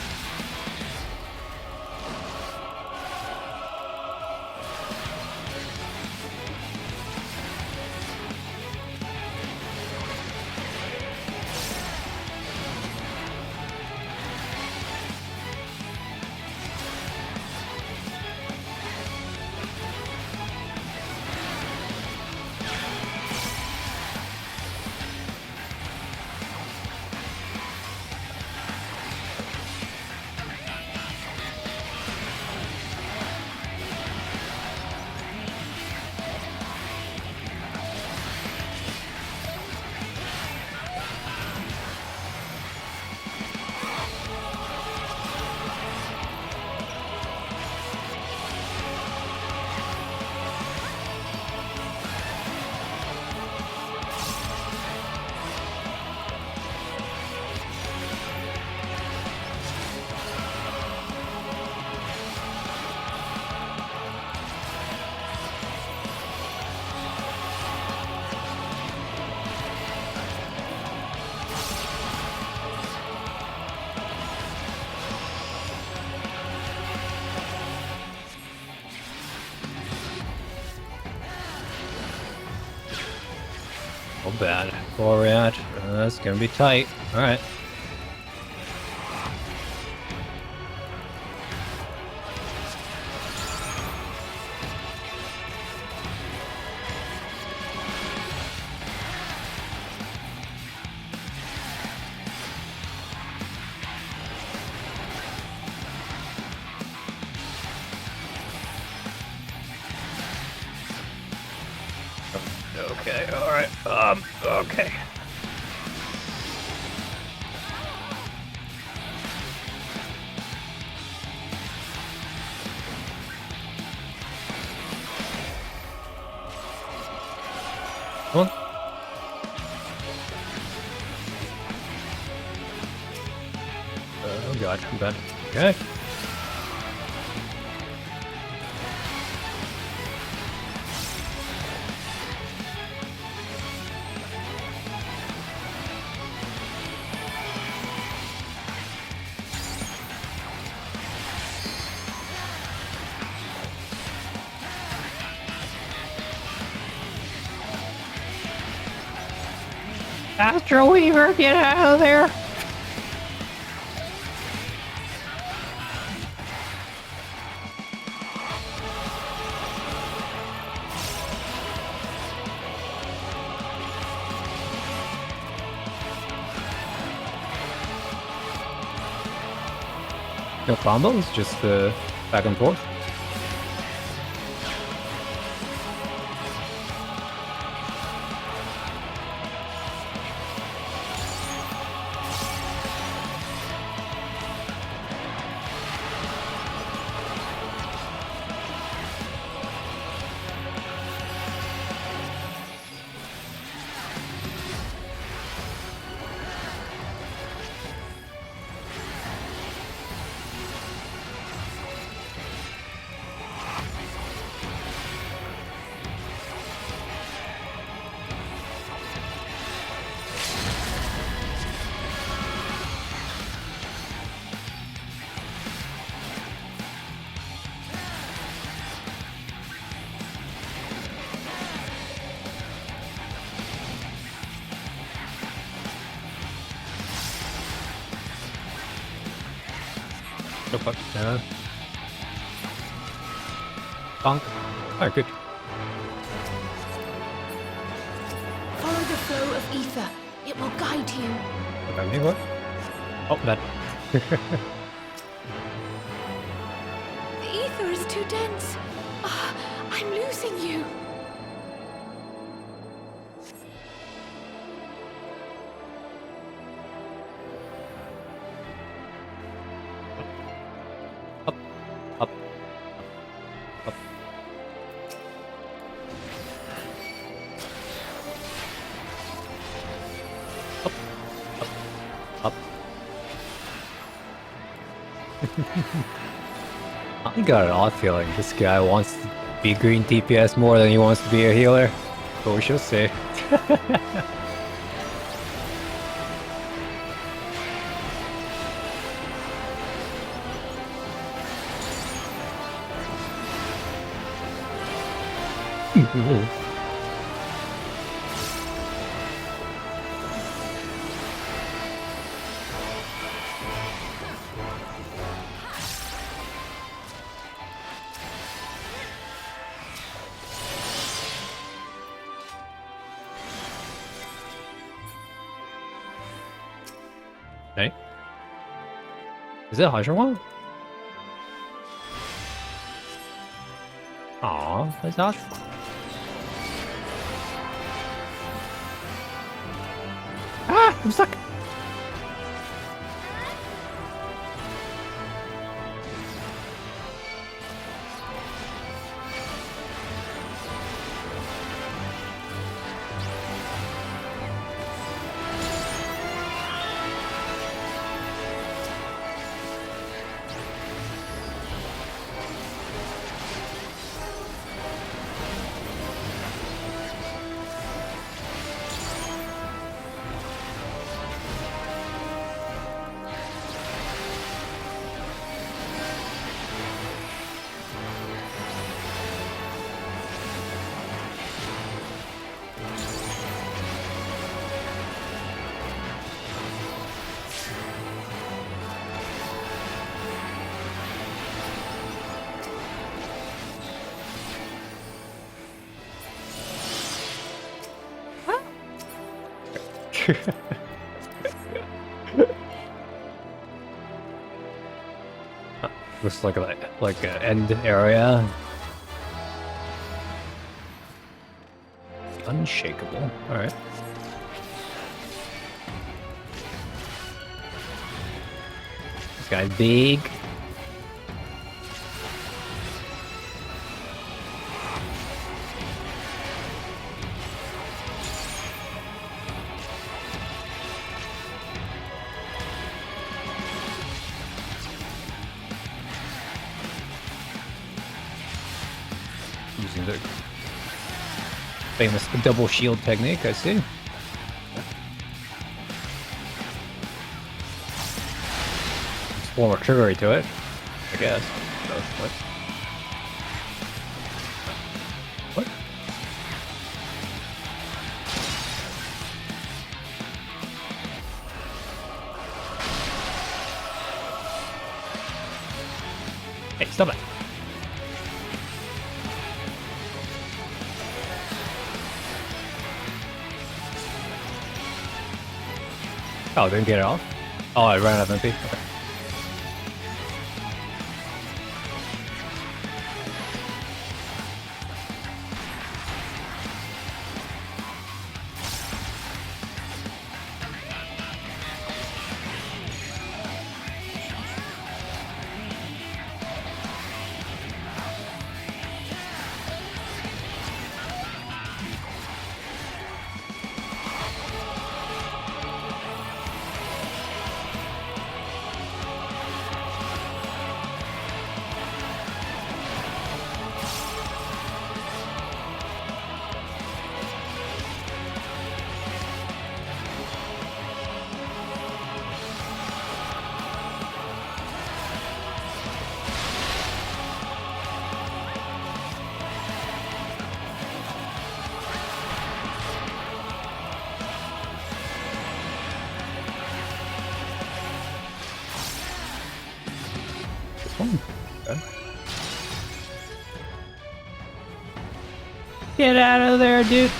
Oh, bad. Boreat. That's gonna be tight. Alright. Okay, alright. Okay. Come on. Oh god, I'm done. Okay. Astro Weaver, get out of there! No combos, just back and forth. No fuck. Bonk. Alright, good. Follow the flow of ether. It will guide you. Okay, me what? Oh, that. The ether is too dense. Ah, I'm losing you. I got an odd feeling this guy wants to be green DPS more than he wants to be a healer. But we shall see. Hey? Is that Hydaelyn? Aw, that's awesome. Ah, I'm stuck. Looks like an end area. unshakable. Alright. This guy's big. Using the famous double shield technique, I see. Just more triggery to it, I guess. So, what? What? Hey, stop it. Oh, didn't get it off? Oh, I ran out of MP. Okay. Okay. Get out of there, dude!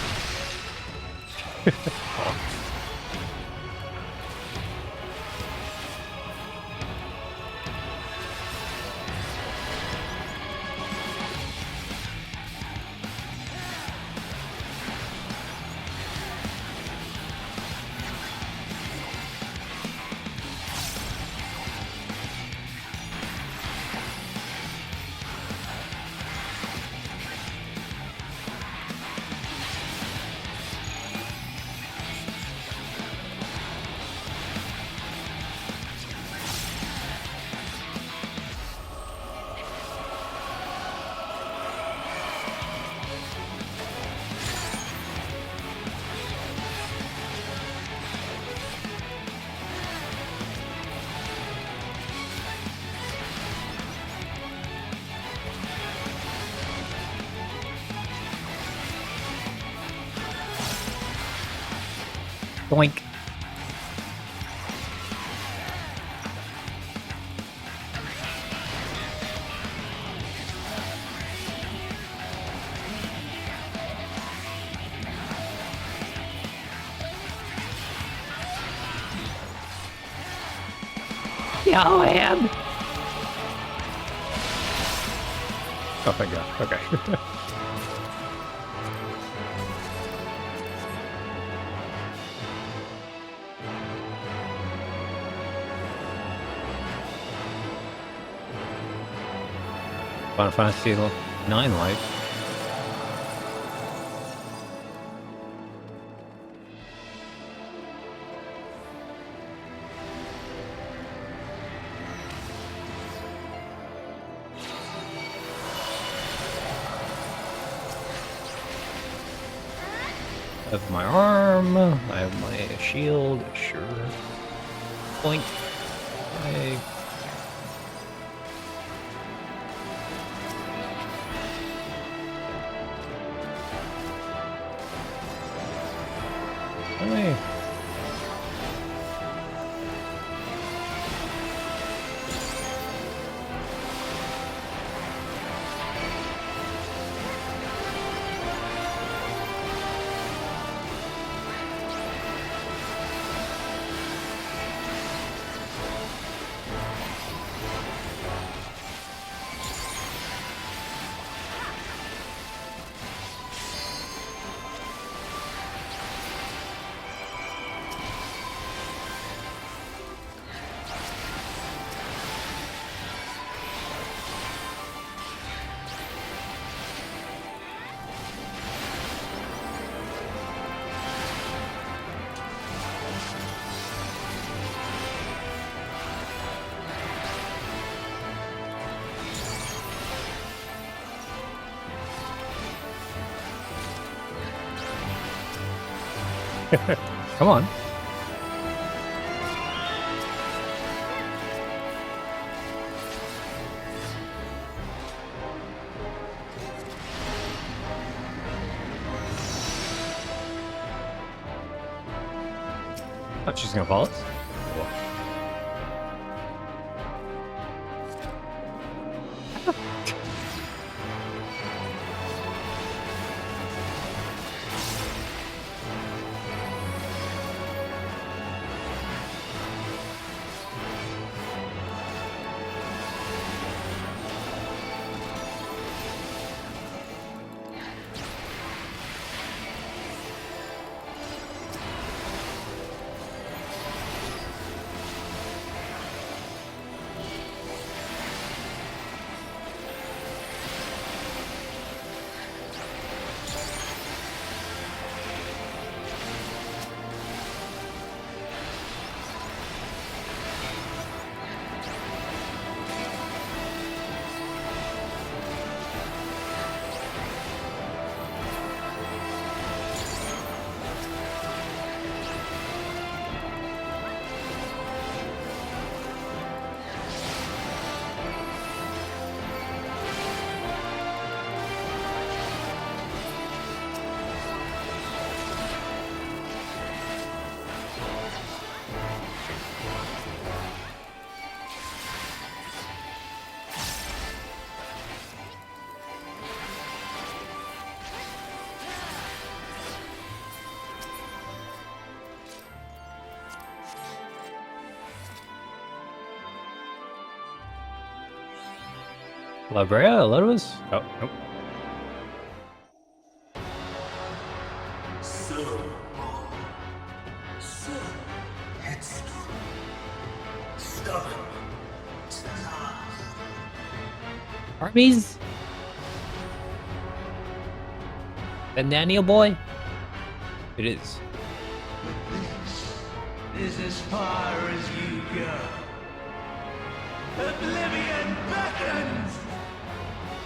Boink. Yeah, I am. Oh, thank God. Okay. Final Fantasy 9 life. I have my arm, I have my shield, sure. Point. Hey. Hey. Come on. Oh, she's gonna follow us? Labrea, Elpis? Oh, nope. So headstrong, stubborn to the last. Arby's? The Daniel boy? It is. This is as far as you go. Oblivion beckons!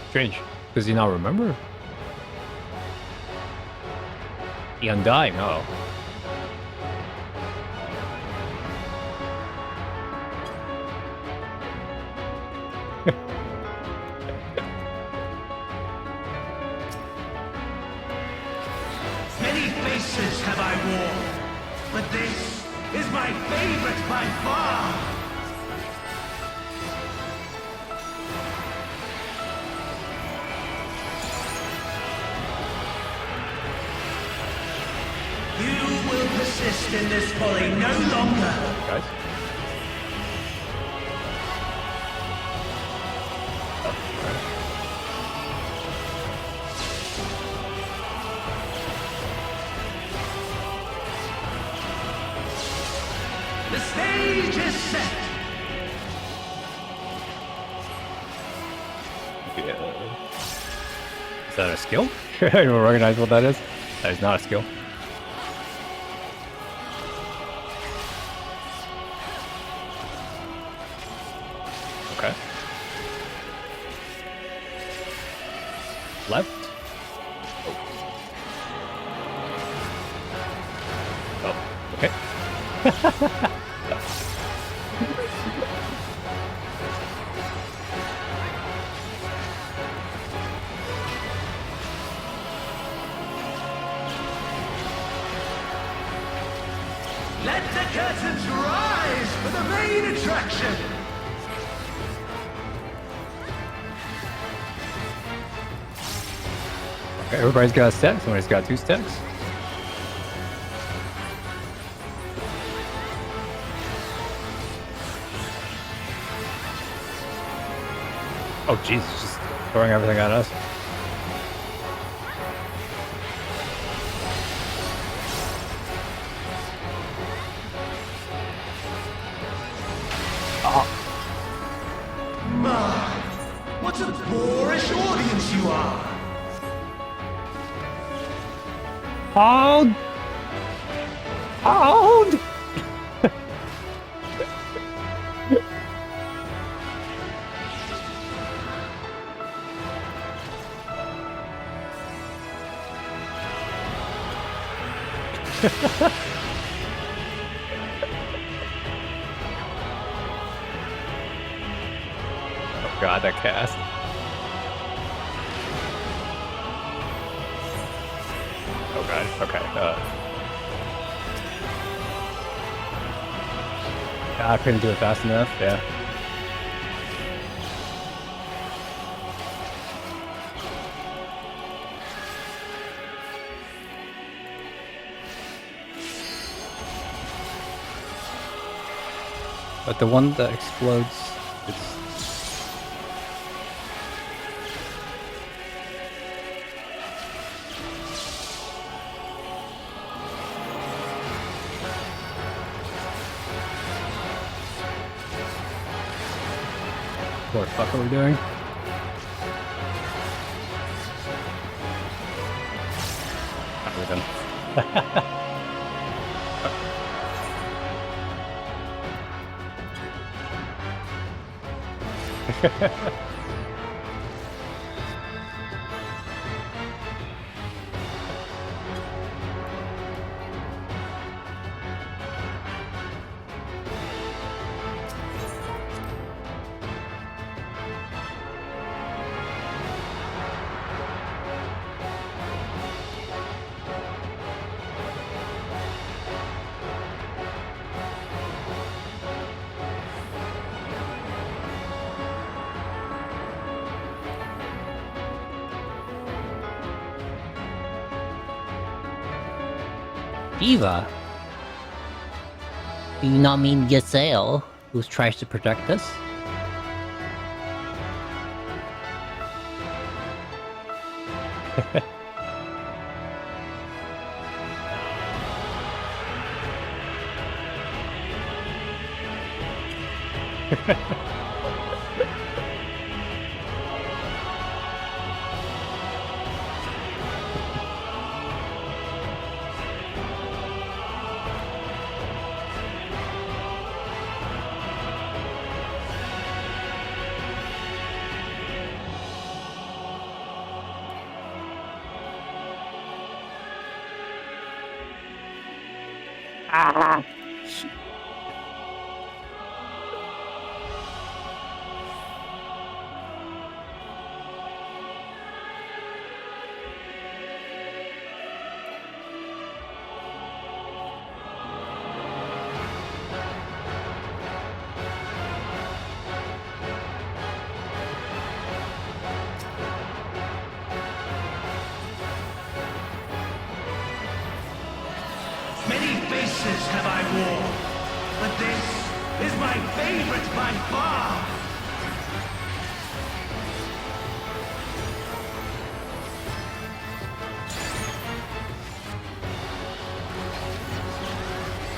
Strange. Does he not remember? The Undying, oh. Many faces have I worn, but this is my favorite by far! You will persist in this folly no longer. Guys? The stage is set. Yeah. Is that a skill? I don't recognize what that is. That is not a skill. Okay. Left. Oh, okay. Let the curtains rise for the main attraction. Okay, everybody's got a stack. Somebody's got 2 stacks. Oh, Jesus, just throwing everything at us. My, what a boorish audience you are. Hold! Hold! Oh god, that cast. Oh god, okay. I couldn't do it fast enough, yeah. But the one that explodes, it's... What the fuck are we doing? We're done. Eva? Do you not mean Ysael, who tries to protect us? Many faces have I worn, but this is my favorite by far.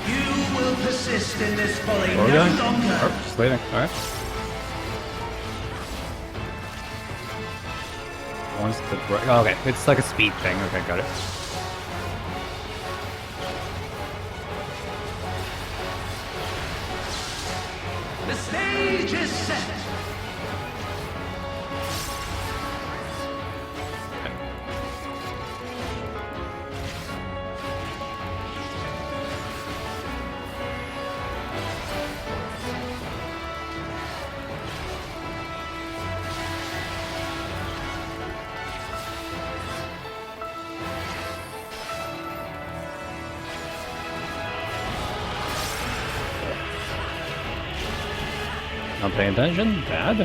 You will persist in this folly Where are we no going? longer. Oh, just leaving. Alright. Once the break. Oh, okay, it's like a speed thing. Okay, got it. The stage is set. Not paying attention? Bad.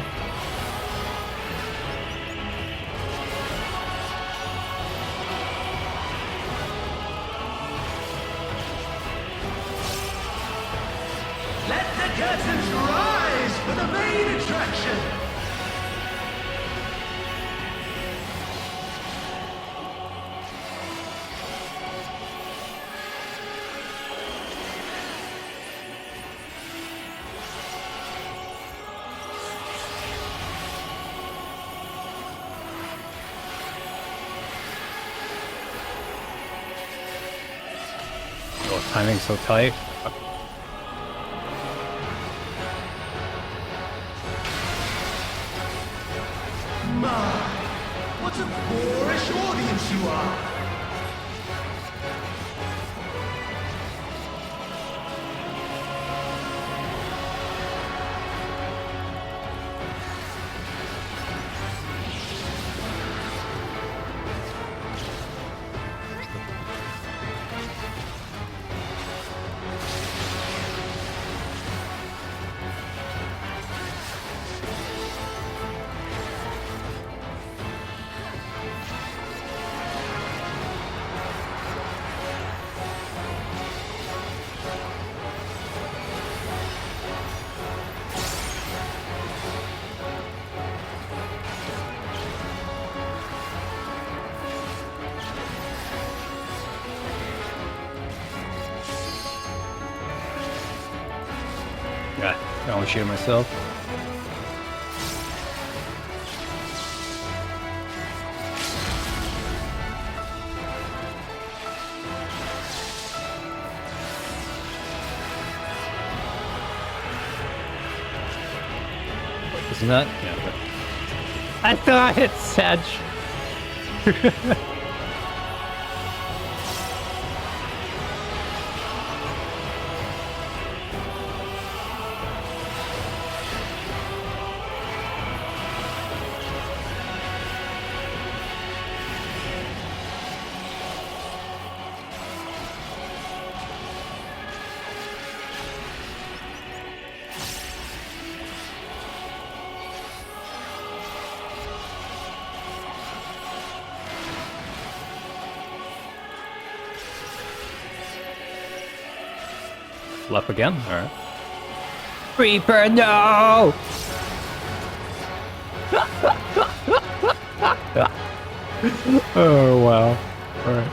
Let the curtains rise for the main attraction. Oh, timing's so tight. My, what a boorish audience you are. I don't shoot myself. Isn't that? Yeah. But... I thought it's Sag. Left again? Alright. Reaper, no! Oh, wow. Alright.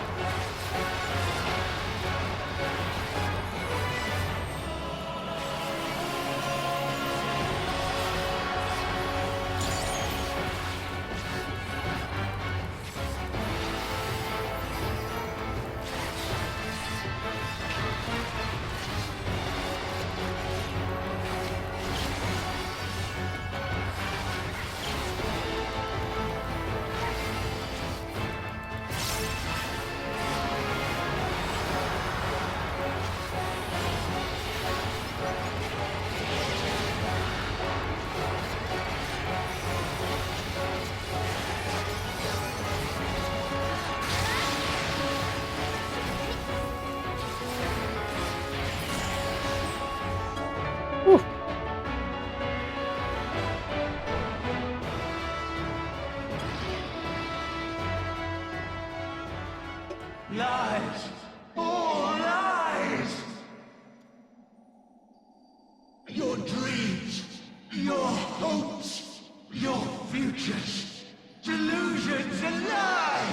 Lies! All lies! Your dreams, your hopes, your futures, delusions and lies!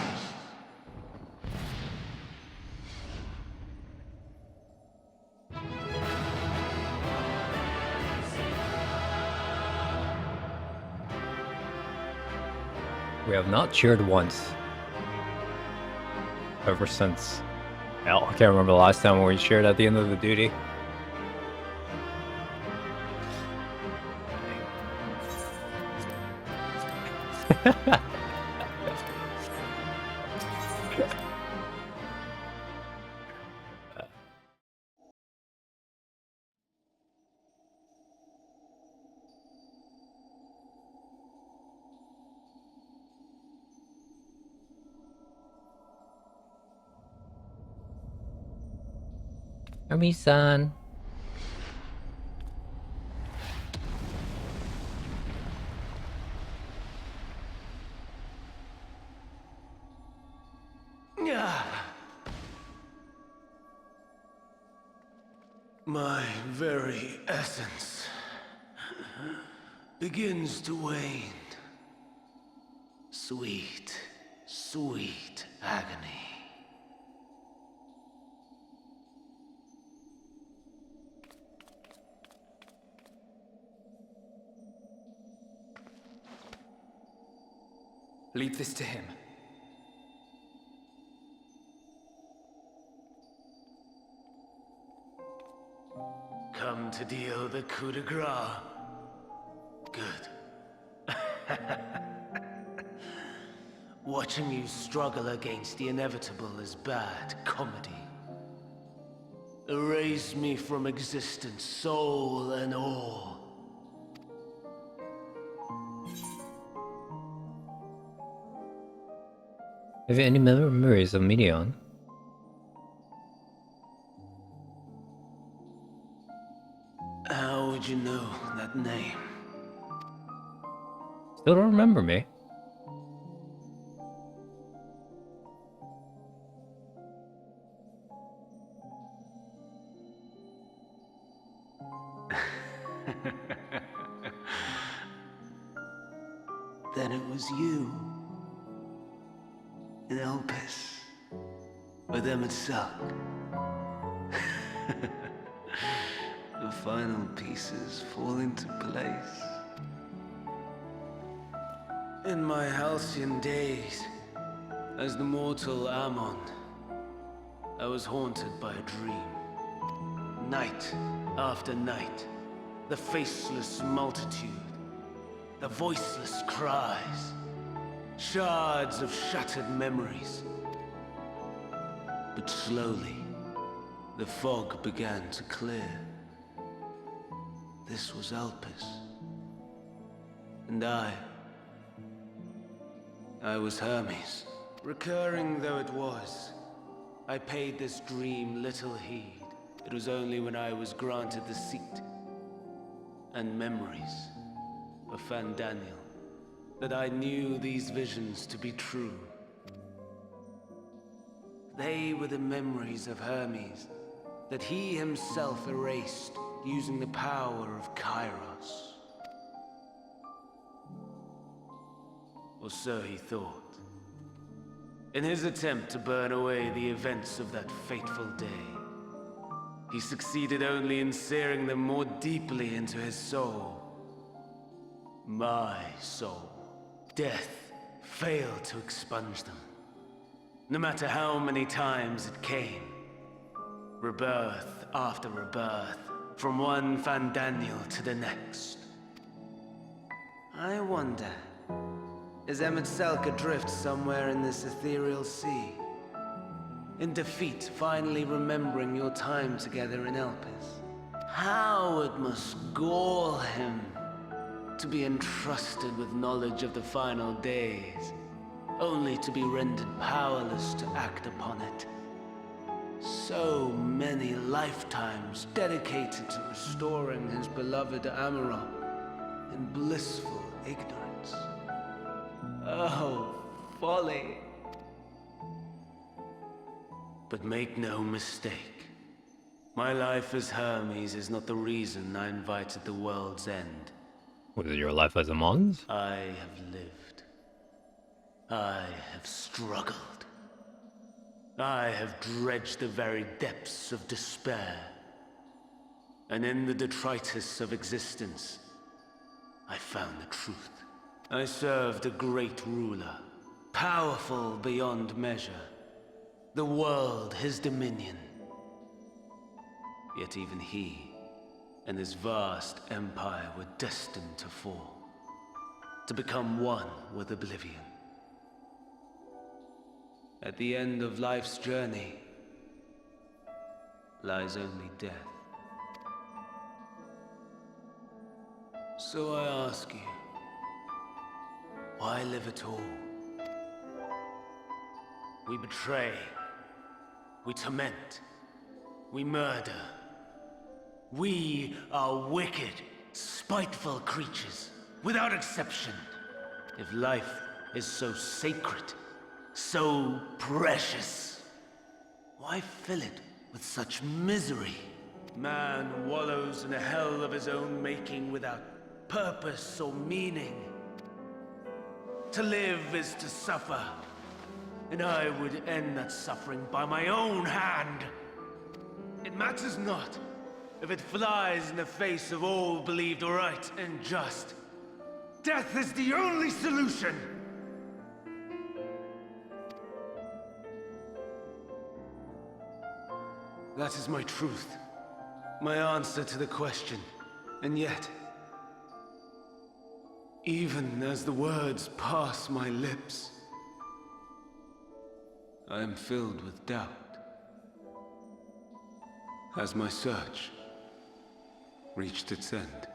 We have not cheered once. Ever since... Hell, I can't remember the last time when we cheered at the end of the duty. Army-san. My very essence begins to wane. Sweet, sweet agony. Leave this to him. Come to deal the coup de grace. Good. Watching you struggle against the inevitable is bad comedy. Erase me from existence, soul and all. Have you any memories of Medion? How would you know that name? Still don't remember me. Then it was you. In Elpis. With them at Suck. the final pieces fall into place. In my halcyon days, as the mortal Ammon, I was haunted by a dream. Night after night, the faceless multitude, the voiceless cries, shards of shattered memories. But slowly, the fog began to clear. This was Elpis. And I was Hermes. Recurring though it was, I paid this dream little heed. It was only when I was granted the seat and memories of Hydaelyn that I knew these visions to be true. They were the memories of Hermes that he himself erased using the power of Kairos. Or so he thought. In his attempt to burn away the events of that fateful day, he succeeded only in searing them more deeply into his soul. My soul. Death failed to expunge them. No matter how many times it came. Rebirth after rebirth, from one Hydaelyn to the next. I wonder, is Emet adrift somewhere in this ethereal sea? In defeat, finally remembering your time together in Elpis? How it must gall him to be entrusted with knowledge of the final days, only to be rendered powerless to act upon it. So many lifetimes dedicated to restoring his beloved Amaral in blissful ignorance. Oh, folly. But make no mistake. My life as Hermes is not the reason I invited the world's end. Was it your life as a Mons? I have lived. I have struggled. I have dredged the very depths of despair. And in the detritus of existence, I found the truth. I served a great ruler, powerful beyond measure. The world his dominion. Yet even he and his vast empire were destined to fall, to become one with oblivion. At the end of life's journey lies only death. So I ask you, why live at all? We betray, we torment, we murder. We are wicked, spiteful creatures, without exception. If life is so sacred, so precious, why fill it with such misery? Man wallows in a hell of his own making without purpose or meaning. To live is to suffer, and I would end that suffering by my own hand. It matters not if it flies in the face of all believed right and just. Death is the only solution! That is my truth. My answer to the question. And yet, even as the words pass my lips, I am filled with doubt. Has my search reached its end?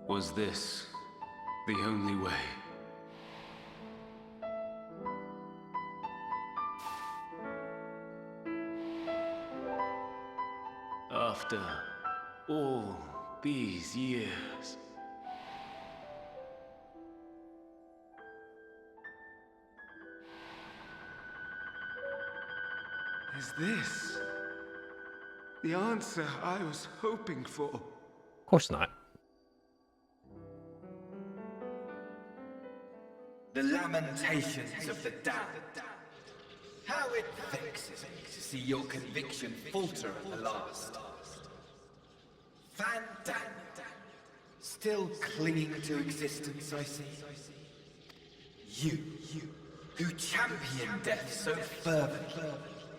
Was this the only way? After all these years, is this the answer I was hoping for? Of course not. The lamentations of the damned. How it vexes me to see your conviction falter at the last. Van Daniel, still clinging to existence, I see. You, who champion death so fervently,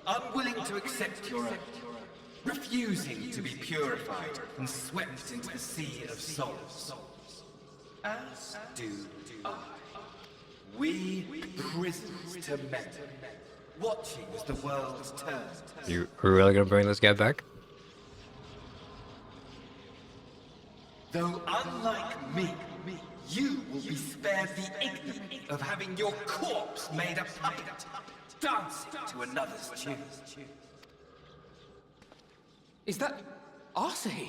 unwilling to accept your own, refusing to be purified and swept into the sea of souls. As do I. We prisoners to men, watching as the world turns. You really gonna bring this guy back? Though unlike me, you will be spared the ignominy of having your corpse made a puppet, dancing to another's tune. Is that Arcee?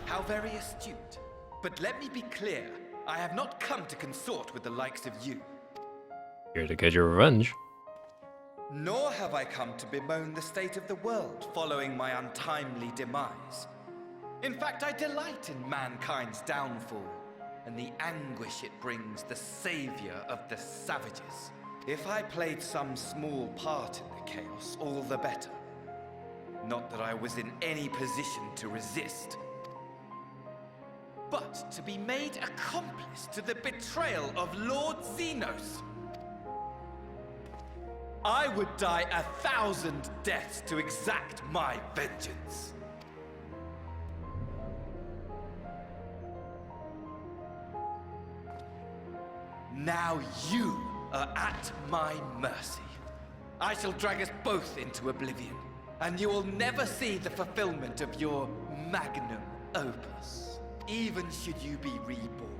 How very astute. But let me be clear, I have not come to consort with the likes of you. Here to get your revenge. Nor have I come to bemoan the state of the world following my untimely demise. In fact, I delight in mankind's downfall, and the anguish it brings the savior of the savages. If I played some small part in the chaos, all the better. Not that I was in any position to resist. But to be made accomplice to the betrayal of Lord Xenos. I would die 1,000 deaths to exact my vengeance. Now you are at my mercy. I shall drag us both into oblivion, and you will never see the fulfillment of your magnum opus, even should you be reborn.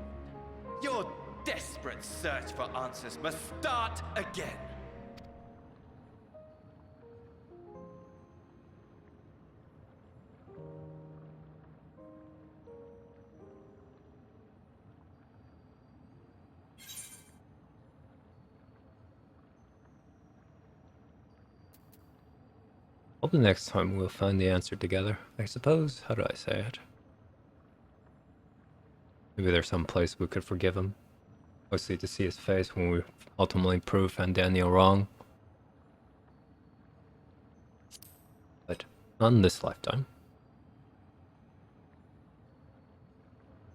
Your desperate search for answers must start again. Hope the next time we'll find the answer together, I suppose. How do I say it? Maybe there's some place we could forgive him. Mostly to see his face when we ultimately prove Van Daniel wrong. But not in this lifetime.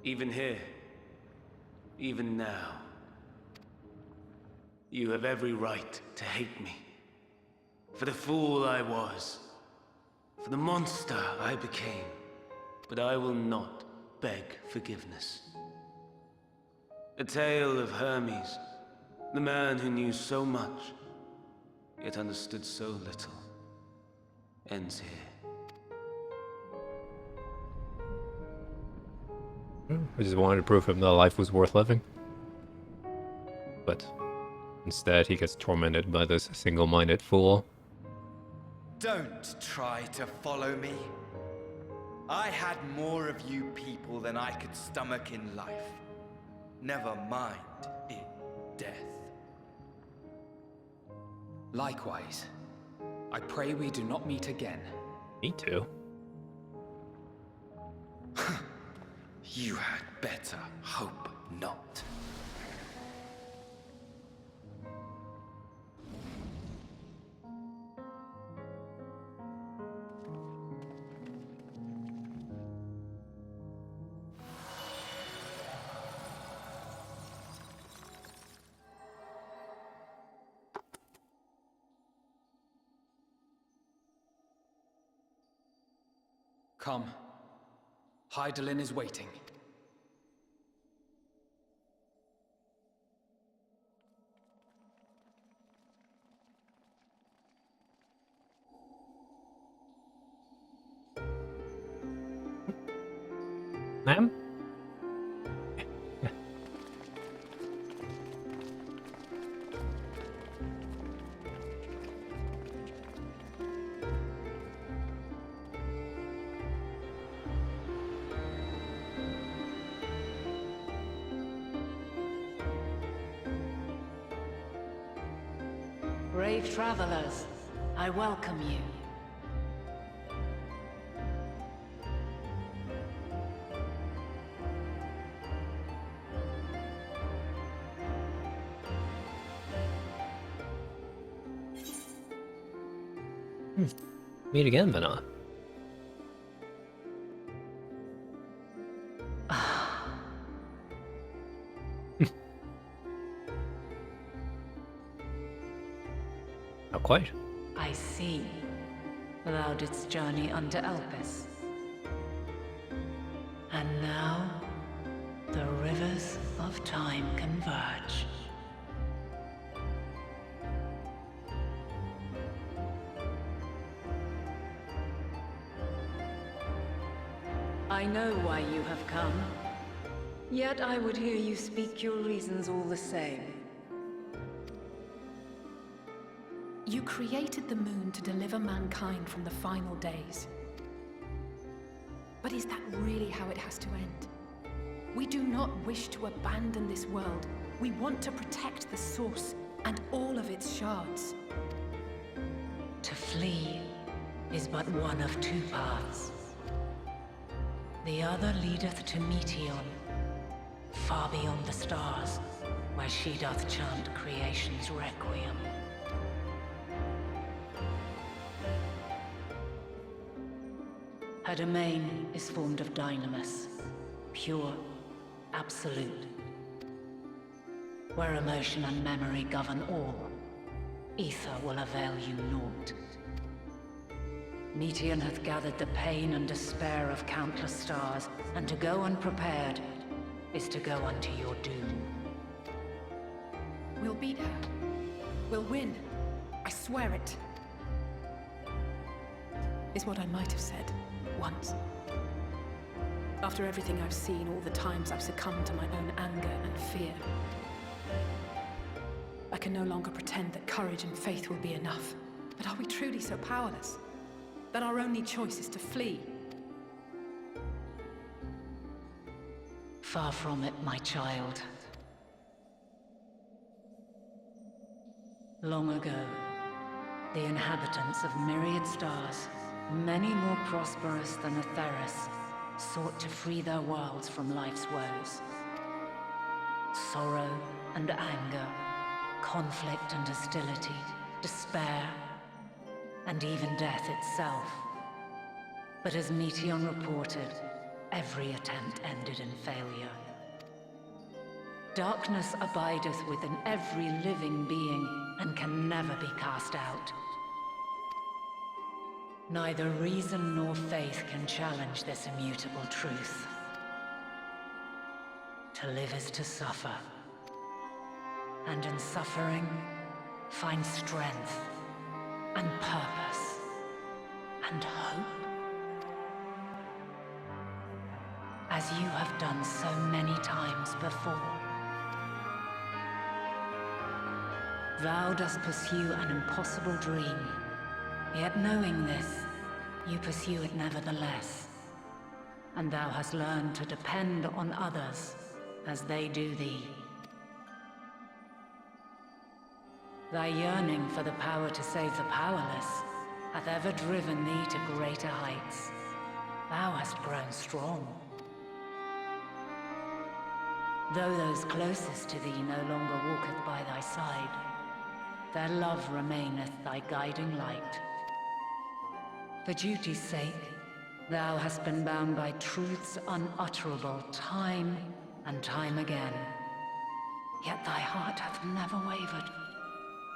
Even here, even now, you have every right to hate me. For the fool I was, for the monster I became. But I will not beg forgiveness. A tale of Hermes, the man who knew so much, yet understood so little, ends here. I just wanted to prove him that life was worth living. But instead he gets tormented by this single-minded fool. Don't try to follow me. I had more of you people than I could stomach in life. Never mind in death. Likewise. I pray we do not meet again. Me too. You had better hope not. Come. Hydaelyn is waiting. Ma'am? Brave travelers, I welcome you. Meet again, Vana. Not quite. I see. Thou didst journey unto Elpis. And now, the rivers of time converge. I know why you have come. Yet I would hear you speak your reasons all the same. You created the moon to deliver mankind from the final days. But is that really how it has to end? We do not wish to abandon this world. We want to protect the source and all of its shards. To flee is but one of two paths. The other leadeth to Meteon, far beyond the stars, where she doth chant creation's requiem. Her domain is formed of dynamis, pure, absolute. Where emotion and memory govern all, ether will avail you naught. Meteon hath gathered the pain and despair of countless stars, and to go unprepared is to go unto your doom. We'll beat her. We'll win. I swear it. Is what I might have said. Once. After everything I've seen, all the times I've succumbed to my own anger and fear. I can no longer pretend that courage and faith will be enough. But are we truly so powerless? That our only choice is to flee? Far from it, my child. Long ago, the inhabitants of myriad stars, many more prosperous than Atheris, sought to free their worlds from life's woes. Sorrow and anger, conflict and hostility, despair, and even death itself. But as Meteon reported, every attempt ended in failure. Darkness abideth within every living being and can never be cast out. Neither reason nor faith can challenge this immutable truth. To live is to suffer, and in suffering, find strength, and purpose, and hope. As you have done so many times before. Thou dost pursue an impossible dream. Yet knowing this, you pursue it nevertheless. And thou hast learned to depend on others as they do thee. Thy yearning for the power to save the powerless hath ever driven thee to greater heights. Thou hast grown strong. Though those closest to thee no longer walketh by thy side, their love remaineth thy guiding light. For duty's sake, thou hast been bound by truths unutterable time and time again. Yet thy heart hath never wavered,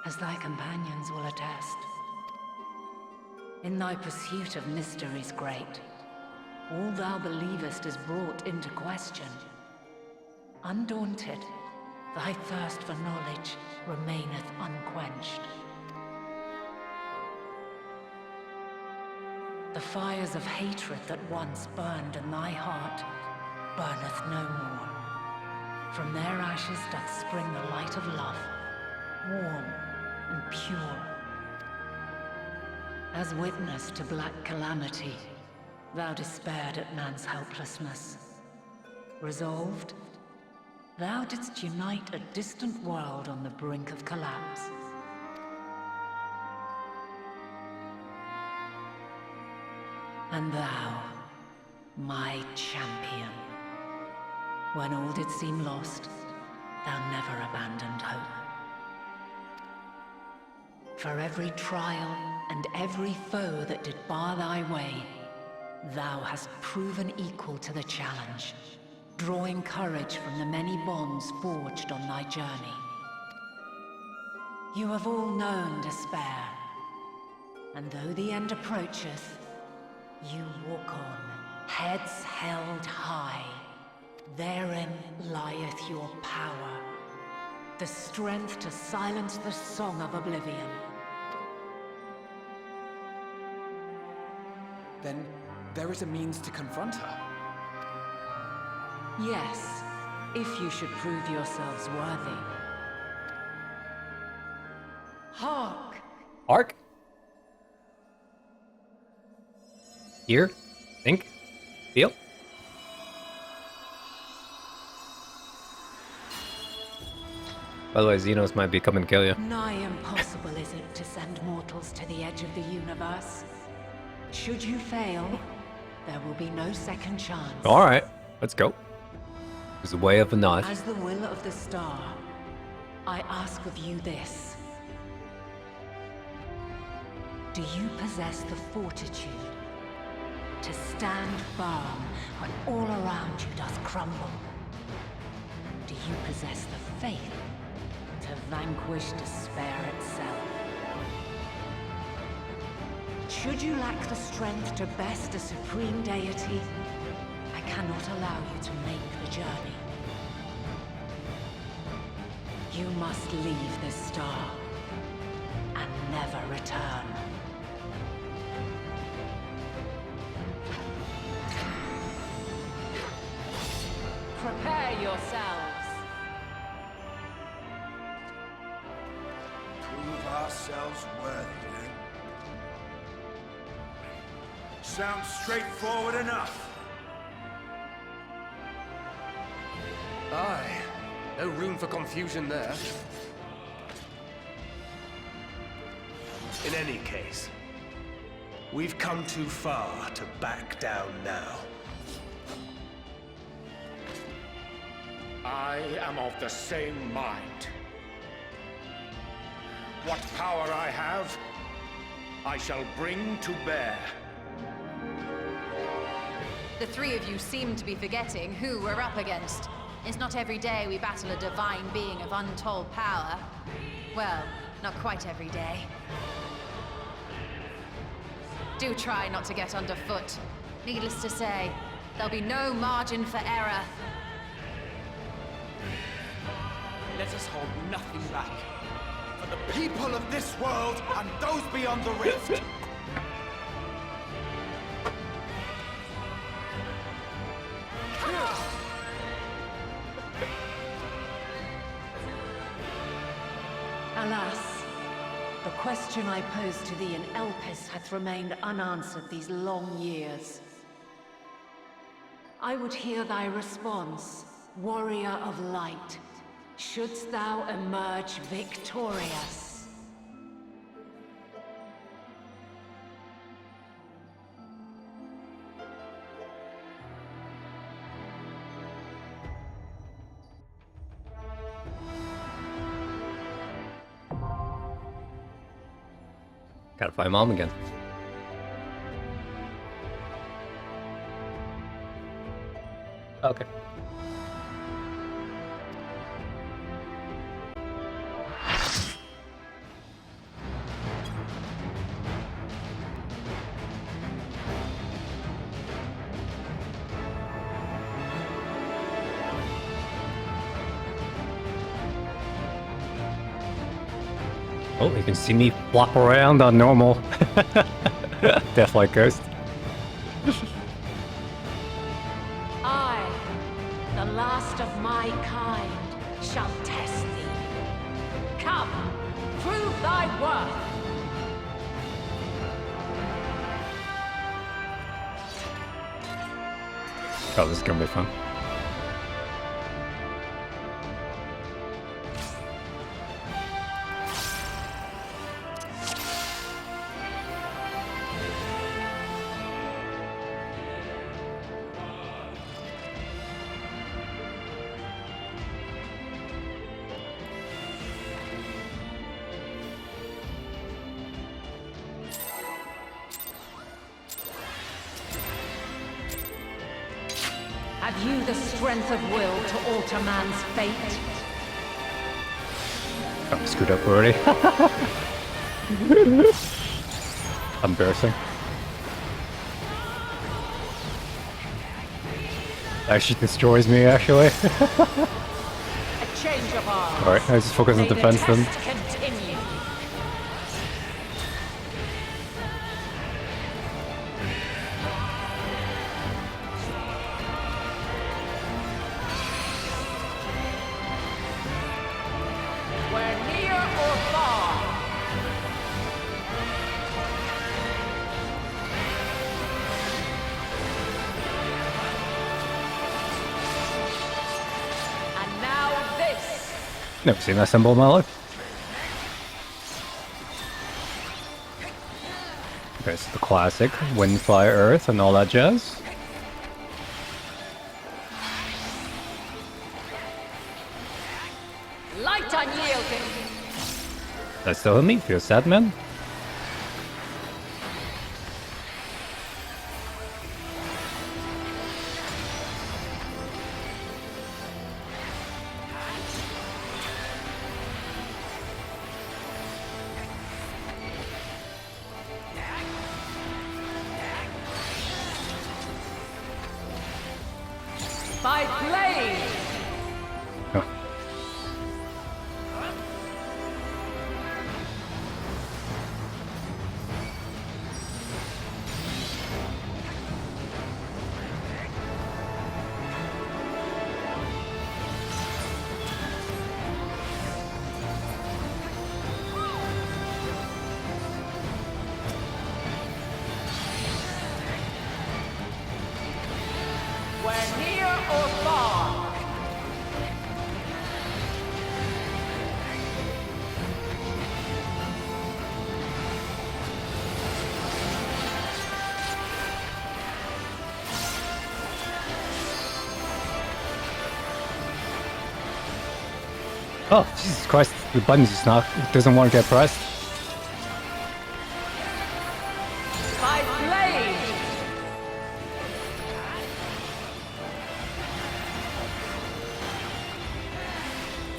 as thy companions will attest. In thy pursuit of mysteries great, all thou believest is brought into question. Undaunted, thy thirst for knowledge remaineth unquenched. The fires of hatred that once burned in thy heart burneth no more. From their ashes doth spring the light of love, warm and pure. As witness to black calamity, thou despaired at man's helplessness. Resolved, thou didst unite a distant world on the brink of collapse. And thou, my champion, when all did seem lost, thou never abandoned hope. For every trial and every foe that did bar thy way, thou hast proven equal to the challenge, drawing courage from the many bonds forged on thy journey. You have all known despair, and though the end approacheth, you walk on, heads held high. Therein lieth your power, the strength to silence the song of oblivion. Then there is a means to confront her. Yes, if you should prove yourselves worthy. Hark! Hark? Hear? Think? Feel? By the way, Xenos might be coming to kill you. Nigh impossible is it to send mortals to the edge of the universe. Should you fail, there will be no second chance. Alright, let's go. There's a way of a knife. As the will of the star, I ask of you this. Do you possess the fortitude to stand firm when all around you does crumble? Do you possess the faith to vanquish despair itself? Should you lack the strength to best a supreme deity, I cannot allow you to make the journey. You must leave this star and never return. Prepare yourselves. Prove ourselves worthy, then. Sounds straightforward enough. Aye. No room for confusion there. In any case, we've come too far to back down now. I am of the same mind. What power I have, I shall bring to bear. The three of you seem to be forgetting who we're up against. It's not every day we battle a divine being of untold power. Well, not quite every day. Do try not to get underfoot. Needless to say, there'll be no margin for error. Let us hold nothing back. For the people of this world and those beyond the rift. Alas, the question I posed to thee in Elpis hath remained unanswered these long years. I would hear thy response, warrior of light. Shouldst thou emerge victorious? Gotta find Mom again. Okay. Oh, you can see me flop around on normal. Deathlight Ghost. I, the last of my kind, shall test thee. Come, prove thy worth. Oh, this is gonna be fun. Have you the strength of will to alter man's fate? I'm screwed up already. Embarrassing. Actually destroys me, actually. A change of arms. Alright, I just focus on defense then. Continue. We're near or far. And now this. Never seen that symbol in my life. Okay, so the classic wind, fire, earth, and all that jazz. Light unyielding. That's still hit me. Feel sad, man. By blade. Oh. We're near or far. Oh, Jesus Christ, the button just not doesn't want to get pressed. By blade.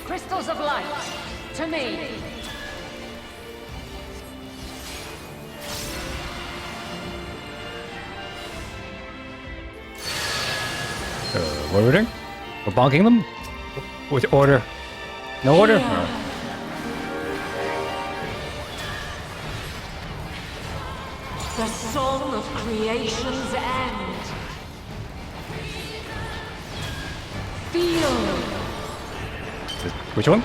Crystals of light. To me. What are we doing? We're bonking them? With order? No order? No. The song of creation's end. Feel. Which one?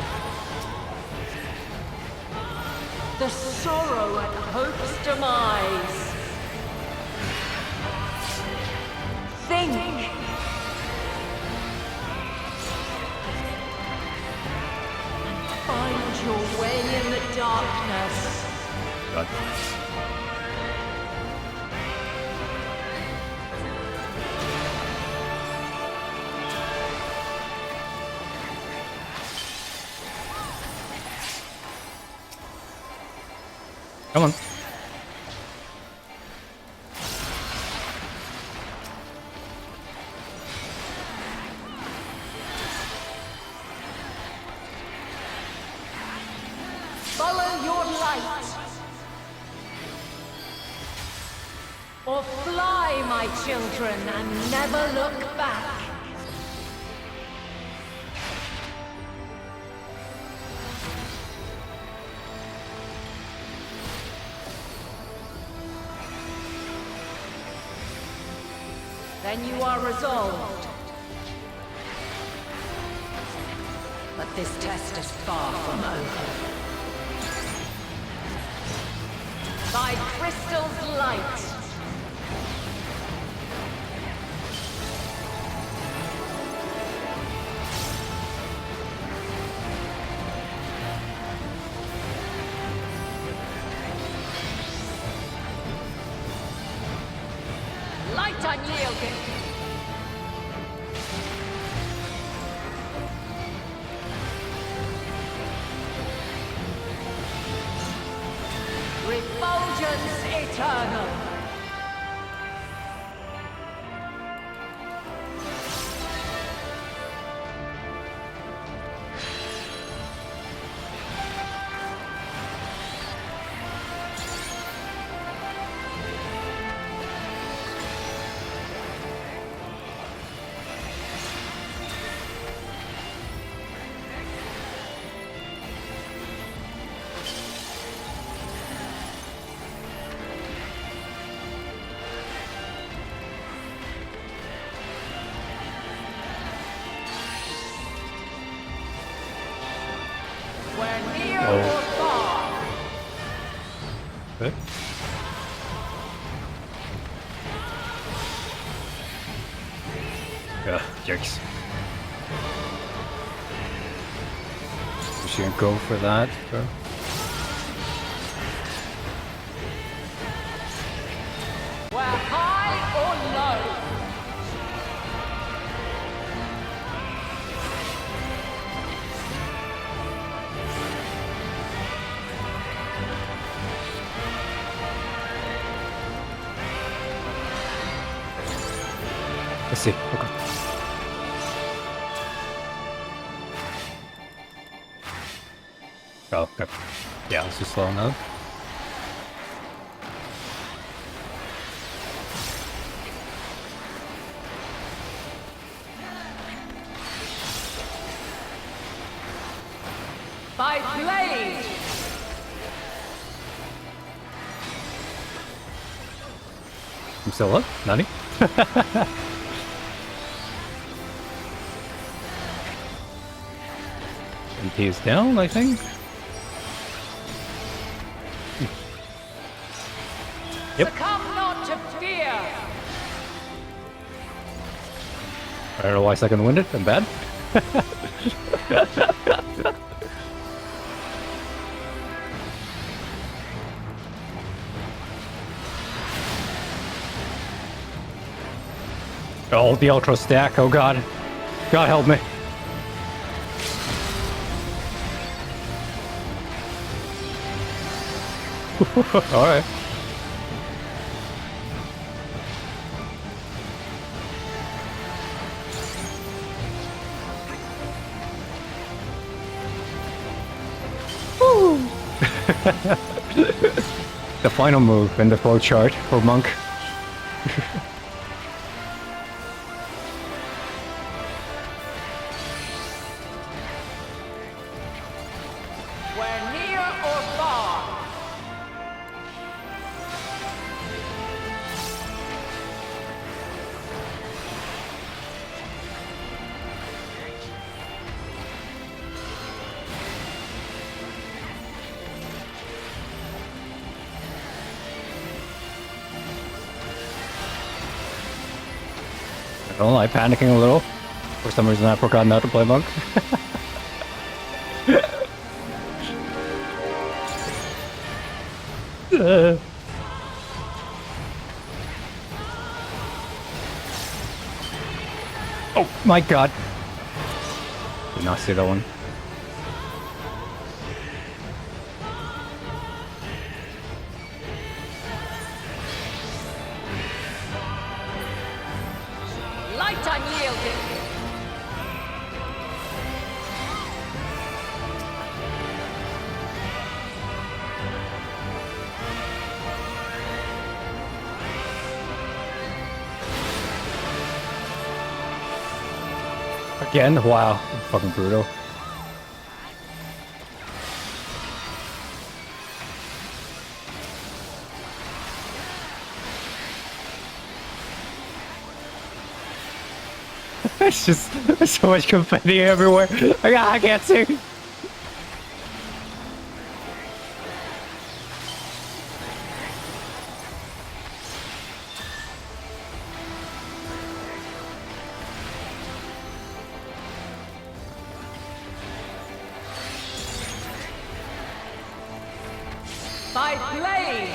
The sorrow at hope's demise. Think. Find your way in the darkness. God. Come on. Follow your light. Or fly, my children, and never look back. Then you are resolved. But this test is far from over. By crystal's light. Light unyielding. Refulgence eternal. Good. Ugh, yikes. Just gonna go for that, bro. We're high or low. Let's see. Okay. Oh, okay. Yeah, let's just slow enough. By blade. I'm still up, Nani? MP is down, I think. Yep. Succumb not to fear. I don't know why second winded. I'm bad. Oh, the ultra stack. Oh god. God help me. Alright. The final move in the flow chart for Monk. We're near or far. I don't like panicking a little. For some reason I forgot how to play Monk. Oh my god. Did not see that one. Light unyielding. Again? Wow. Fucking brutal. It's just, there's so much confetti everywhere. I can't see. By blade.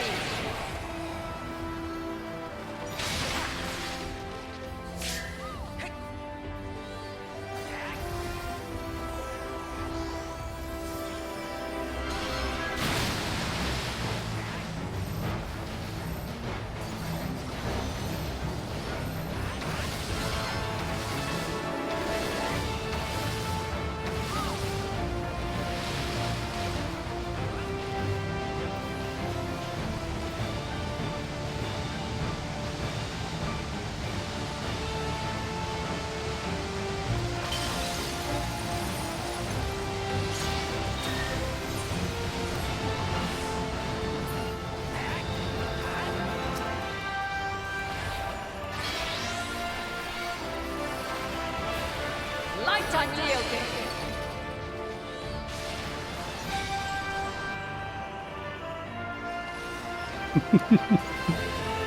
Light unyielding.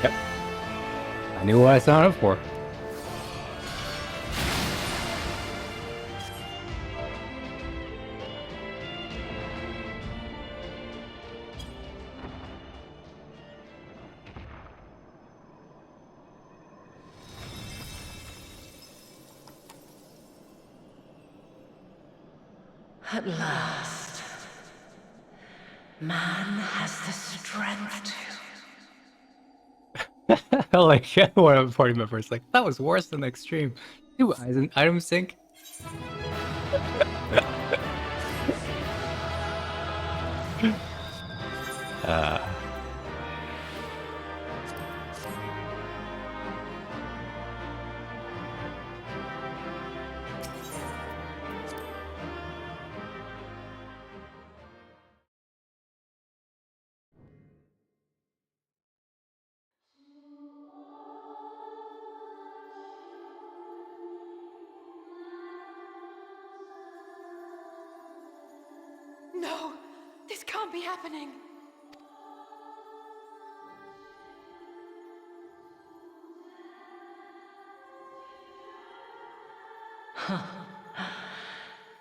Yep. I knew what I signed up for. At last, man has the strength to... Like, one of the party members like, that was worse than extreme. Two eyes and item sync. No! This can't be happening!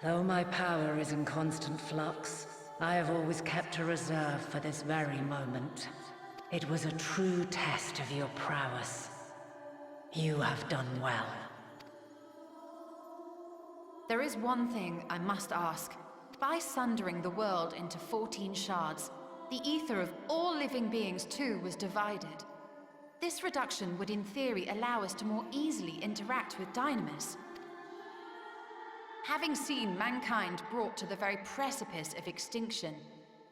Though my power is in constant flux, I have always kept a reserve for this very moment. It was a true test of your prowess. You have done well. There is one thing I must ask. By sundering the world into 14 shards, the ether of all living beings too was divided. This reduction would in theory allow us to more easily interact with Dynamis. Having seen mankind brought to the very precipice of extinction,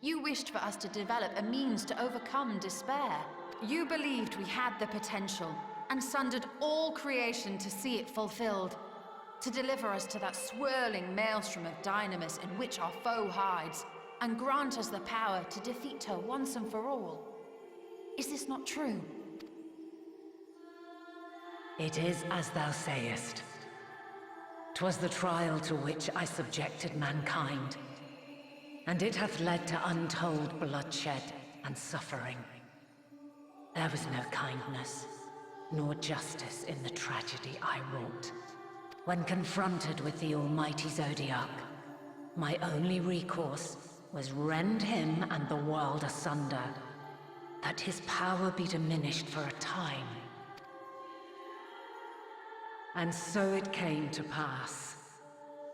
you wished for us to develop a means to overcome despair. You believed we had the potential, and sundered all creation to see it fulfilled. To deliver us to that swirling maelstrom of Dynamis in which our foe hides, and grant us the power to defeat her once and for all. Is this not true? It is as thou sayest. 'Twas the trial to which I subjected mankind, and it hath led to untold bloodshed and suffering. There was no kindness, nor justice in the tragedy I wrought. When confronted with the almighty Zodiac, my only recourse was rend him and the world asunder, that his power be diminished for a time. And so it came to pass.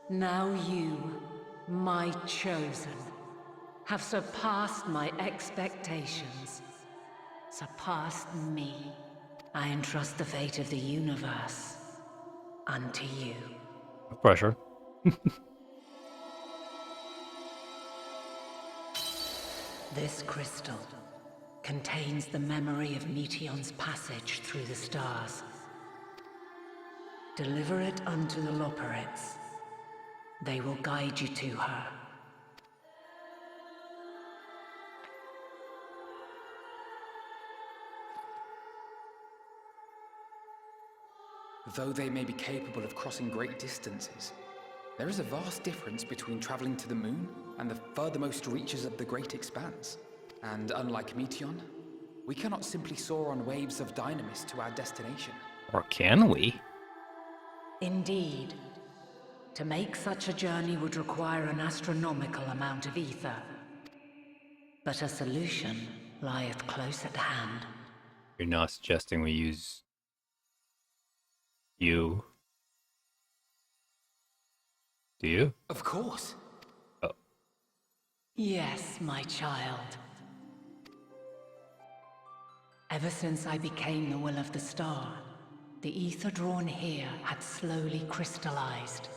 Now you, my chosen, have surpassed my expectations. Surpassed me. I entrust the fate of the universe unto you. No pressure. This crystal contains the memory of Meteion's passage through the stars. Deliver it unto the Loporrits. They will guide you to her. Though they may be capable of crossing great distances, there is a vast difference between traveling to the moon and the furthermost reaches of the great expanse. And unlike Meteion, we cannot simply soar on waves of Dynamis to our destination. Or can we? Indeed. To make such a journey would require an astronomical amount of ether. But a solution lieth close at hand. You're not suggesting we use you? Do you? Of course. Oh. Yes, my child. Ever since I became the will of the star, the ether drawn here had slowly crystallized.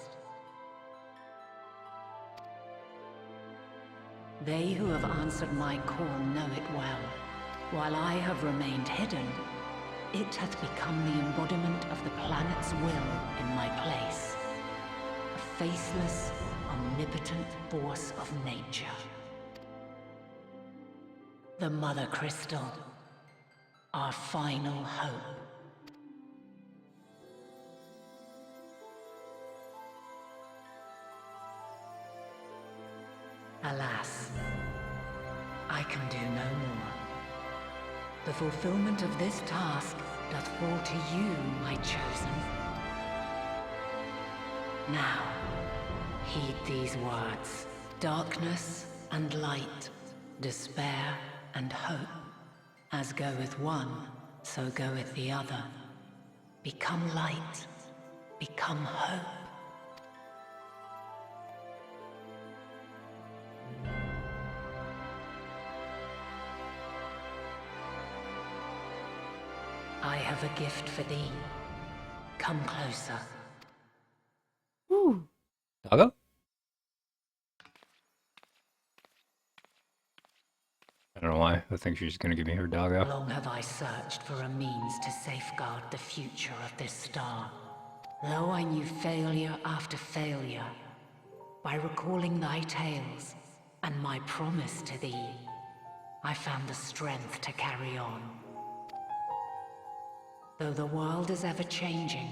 They who have answered my call know it well. While I have remained hidden, it hath become the embodiment of the planet's will in my place. A faceless, omnipotent force of nature. The Mother Crystal. Our final hope. Alas, I can do no more. The fulfillment of this task doth fall to you, my chosen. Now, heed these words. Darkness and light, despair and hope. As goeth one, so goeth the other. Become light, become hope. I have a gift for thee. Come closer. Ooh. Doggo? I don't know why. I think she's gonna give me her doggo. Long have I searched for a means to safeguard the future of this star. Though I knew failure after failure, by recalling thy tales and my promise to thee, I found the strength to carry on. Though the world is ever changing,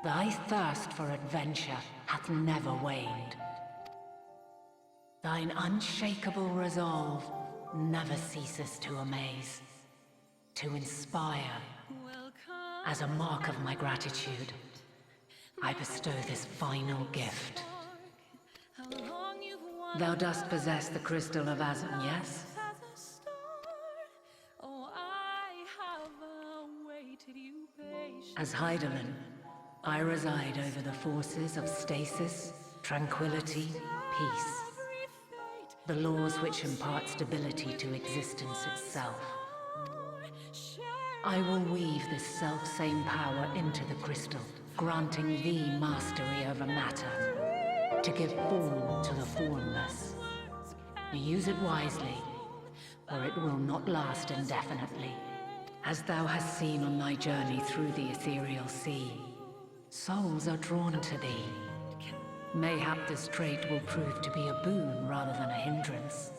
thy thirst for adventure hath never waned. Thine unshakable resolve never ceases to amaze, to inspire. As a mark of my gratitude, I bestow this final gift. Thou dost possess the crystal of Azum, yes? As Hydaelyn, I reside over the forces of stasis, tranquility, peace. The laws which impart stability to existence itself. I will weave this self-same power into the crystal, granting thee mastery over matter, to give form to the formless. Use it wisely, or it will not last indefinitely. As thou hast seen on thy journey through the ethereal sea, souls are drawn to thee. Mayhap this trait will prove to be a boon rather than a hindrance.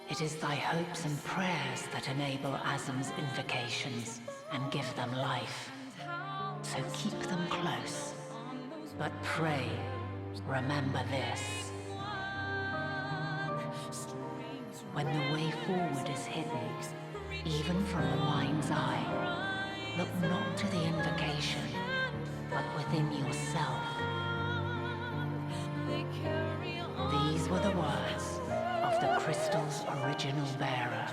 It is thy hopes and prayers that enable Azum's invocations and give them life. So keep them close. But pray, remember this. When the way forward is hidden, even from the mind's eye, look not to the invocation, but within yourself. These were the words of the crystal's original bearer.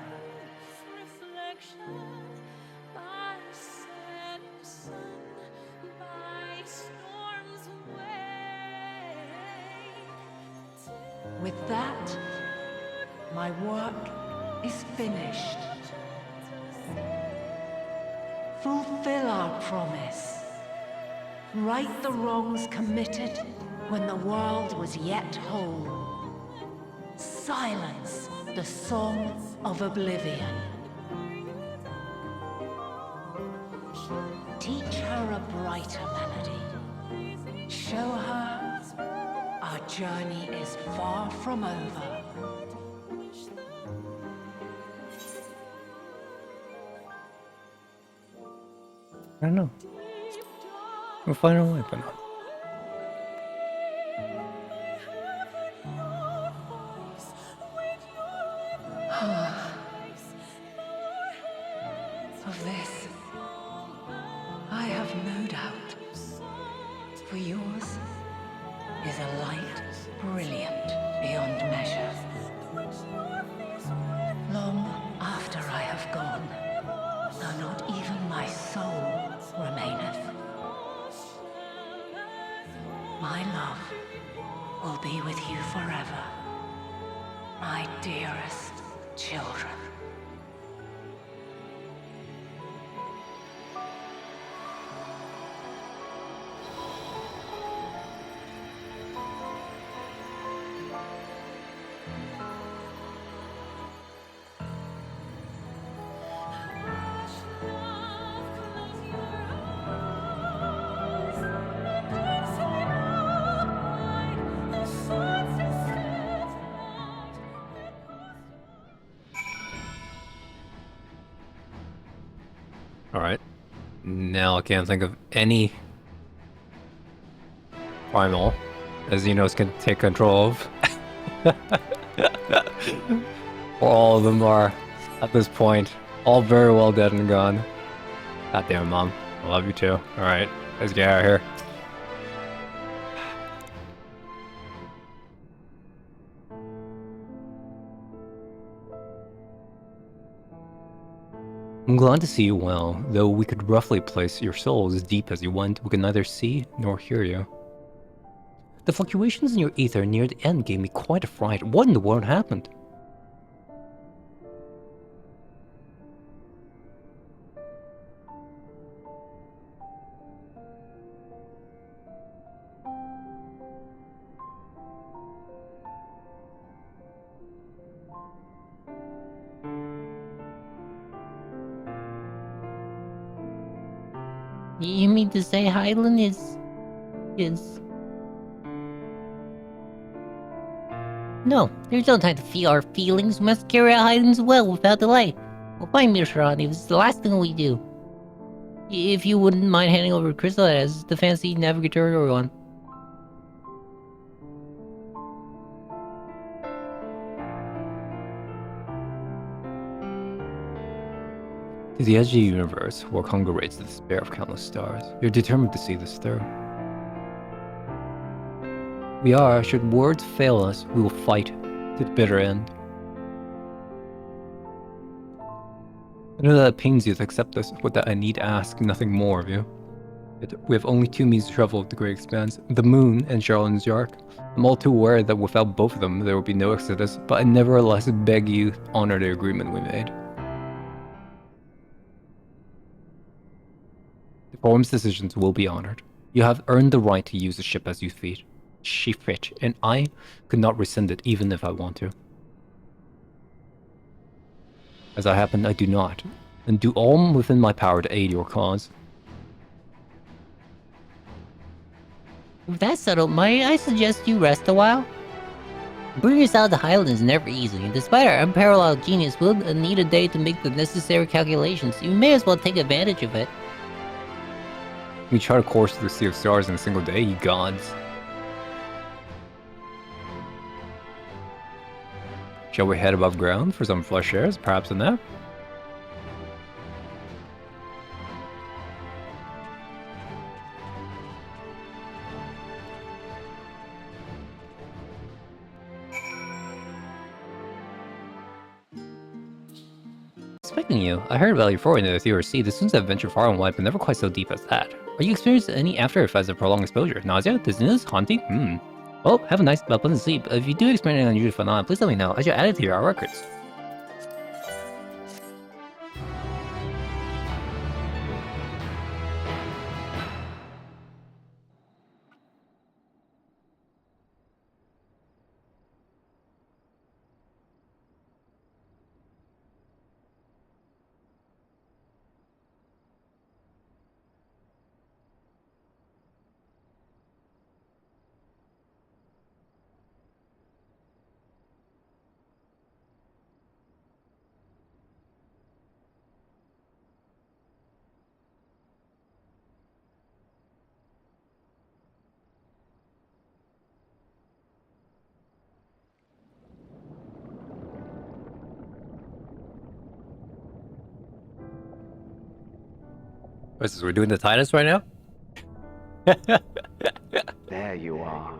With that, my work is finished. Fulfill our promise. Right the wrongs committed when the world was yet whole. Silence the song of oblivion. Teach her a brighter melody. Show her our journey is far from over. I don't know. We'll find a way, but not. Of this, I have no doubt. For yours is a light brilliant beyond measure. Long after I have gone, though not even my soul remaineth, my love will be with you forever, my dearest children. now, I can't think of any primal as Xenos can take control of. All of them are, at this point, all very well dead and gone. God damn, Mom. I love you too. Alright, let's get out of here. I'm glad to see you well, though we could roughly place your soul as deep as you went, we could neither see nor hear you. The fluctuations in your ether near the end gave me quite a fright. What in the world happened? You mean to say Hydaelyn is... No, there's no time to feel our feelings. We must carry out Hydaelyn's will without delay. We'll find Mishran if it's the last thing we do. If you wouldn't mind handing over Crystal as the fancy navigator one. To the edge of the universe, where congregates the despair of countless stars, you're determined to see this through. We are, should words fail us, we will fight to the bitter end. I know that it pains you to accept this, but that I need ask nothing more of you. Yet we have only two means to travel the great expanse, the moon and Charlott's Ark. I'm all too aware that without both of them, there will be no exodus, but I nevertheless beg you to honor the agreement we made. The forum's decisions will be honored. You have earned the right to use the ship as you see fit, and I could not rescind it even if I want to. As I happen, I do not, and do all within my power to aid your cause. With that settled, might I suggest you rest a while? Bringing us out to Hydaelyn is never easy, and despite our unparalleled genius, we'll need a day to make the necessary calculations. You may as well take advantage of it. We try to course through the Sea of Stars in a single day, you gods. Shall we head above ground for some fresh air, perhaps a nap? Expecting you. I heard about your foray into the Theory Sea. The students have ventured far and wide, but never quite so deep as that. Are you experiencing any after effects of prolonged exposure? Nausea? Dizziness? Haunting? Well, have a nice, pleasant sleep. If you do experience any unusual phenomena, please let me know. I should add it to your records. What's this, we're doing the Titus right now? There you are.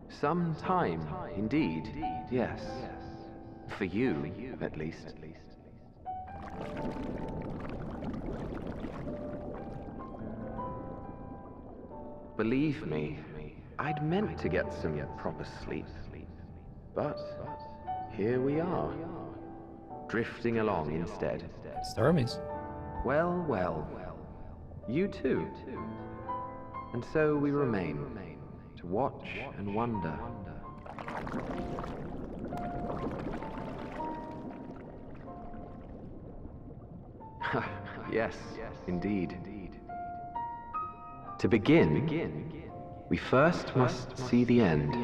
Some time, indeed, yes. For you, at least. Believe me, I'd meant to get some proper sleep. But here we are, drifting along instead. Starmies. Well, well. You too. And so we remain, to watch and wonder. Yes, indeed. To begin, we first must see the end.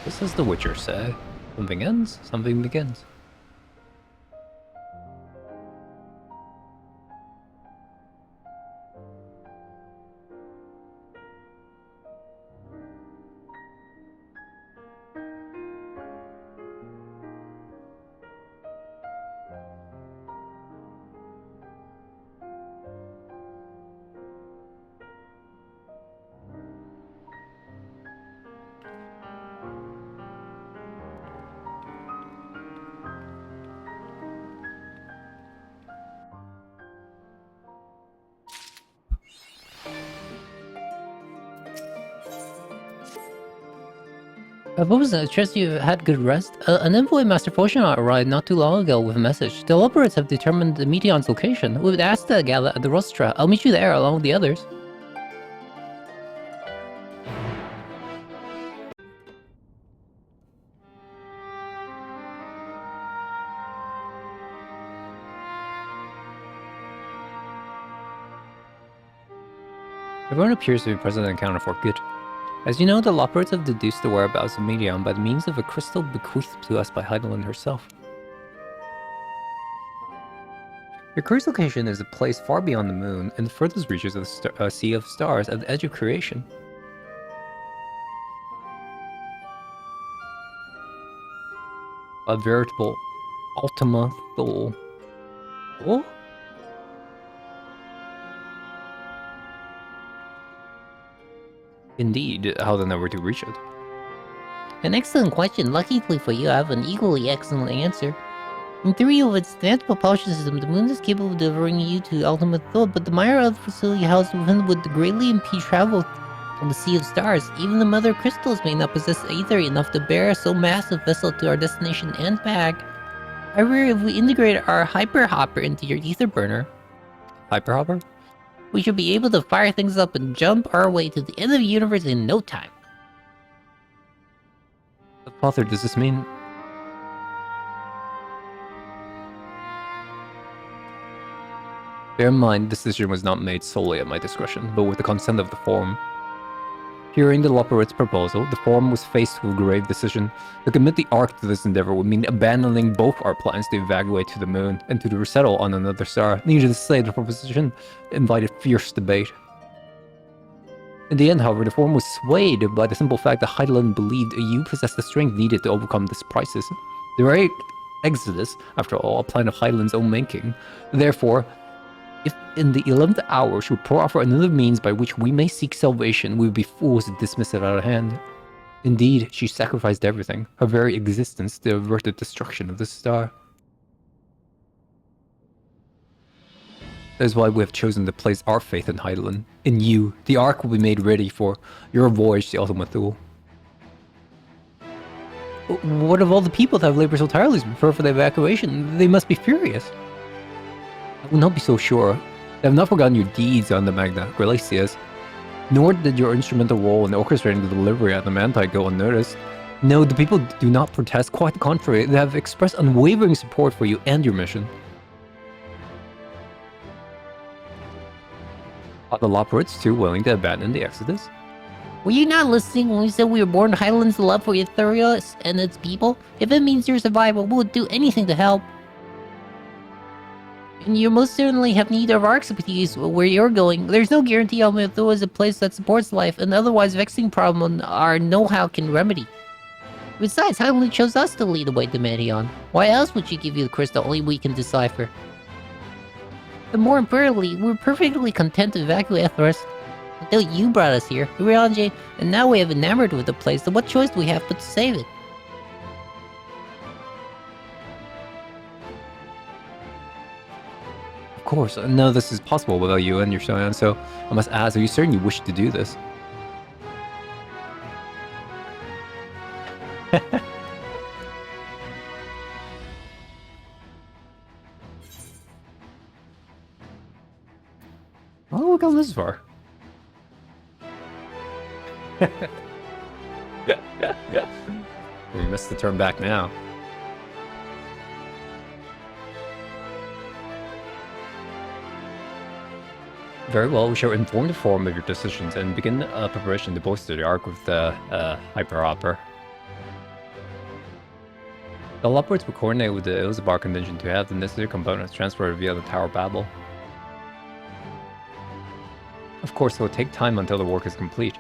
Just as the Witcher said, something ends, something begins. What was that? Trust you had good rest? An envoy Master Potion arrived not too long ago with a message. The operatives have determined the Meteon's location. We would ask the gala at the Rostra. I'll meet you there along with the others. Everyone appears to be present and accounted for. Good. As you know, the Loppers have deduced the whereabouts of Meteon by the means of a crystal bequeathed to us by Hydaelyn herself. Your current location is a place far beyond the moon, in the furthest reaches of the Sea of Stars at the edge of creation. A veritable Ultima Thule. Oh? Indeed, how then are we to reach it? An excellent question. Luckily for you, I have an equally excellent answer. In theory of its advanced propulsion system, the moon is capable of delivering you to ultimate thought, but the minor other facility housed within would greatly impede travel on the Sea of Stars. Even the mother crystals may not possess ether enough to bear so massive vessel to our destination and back. However, if we integrate our hyper hopper into your ether burner, hyper hopper, we should be able to fire things up and jump our way to the end of the universe in no time. What father does this mean? Bear in mind, this decision was not made solely at my discretion, but with the consent of the Forum. Hearing the Loperit's proposal, the Forum was faced with a grave decision. To commit the Ark to this endeavor would mean abandoning both our plans to evacuate to the moon and to resettle on another star. Needless to say, the proposition invited fierce debate. In the end, however, the Forum was swayed by the simple fact that Hydaelyn believed you possessed the strength needed to overcome this crisis. The very Exodus, after all, a plan of Hydaelyn's own making. Therefore, if in the 11th hour she would proffer another means by which we may seek salvation, we would be fools to dismiss it out of hand. Indeed, she sacrificed everything, her very existence, to avert the destruction of the star. That is why we have chosen to place our faith in Hydaelyn. In you, the Ark will be made ready for your voyage to Ultima Thule. What of all the people that have labored so tirelessly to prepare for the evacuation? They must be furious. I will not be so sure. They have not forgotten your deeds on the Magna Gracias, nor did your instrumental role in orchestrating the delivery at the Mantite go unnoticed. No, the people do not protest, quite the contrary. They have expressed unwavering support for you and your mission. Are the Loperits too willing to abandon the Exodus? Were you not listening when we said we were born to Hydaelyn's love for Ethereos and its people? If it means your survival, we'll do anything to help. And you most certainly have need of our expertise where you're going. There's no guarantee Ultima Thule is a place that supports life, and otherwise vexing problem our know-how can remedy. Besides, Hydaelyn chose us to lead the way to Meteon. Why else would she give you the crystal only we can decipher? And more importantly, we're perfectly content to evacuate Ethereos until you brought us here, Urianger, and now we have enamored with the place, so what choice do we have but to save it? Of course, none of this is possible without you and your Shoyan, so I must ask, are you certain you wish to do this? Oh, we've gone this far. We missed the turn back now. Very well, we shall inform the Forum of your decisions and begin preparation to bolster the Ark with the Hyper Hopper. The Leopards will coordinate with the Ilzabar contingent to have the necessary components transferred via the Tower Babel. Of course, it will take time until the work is complete.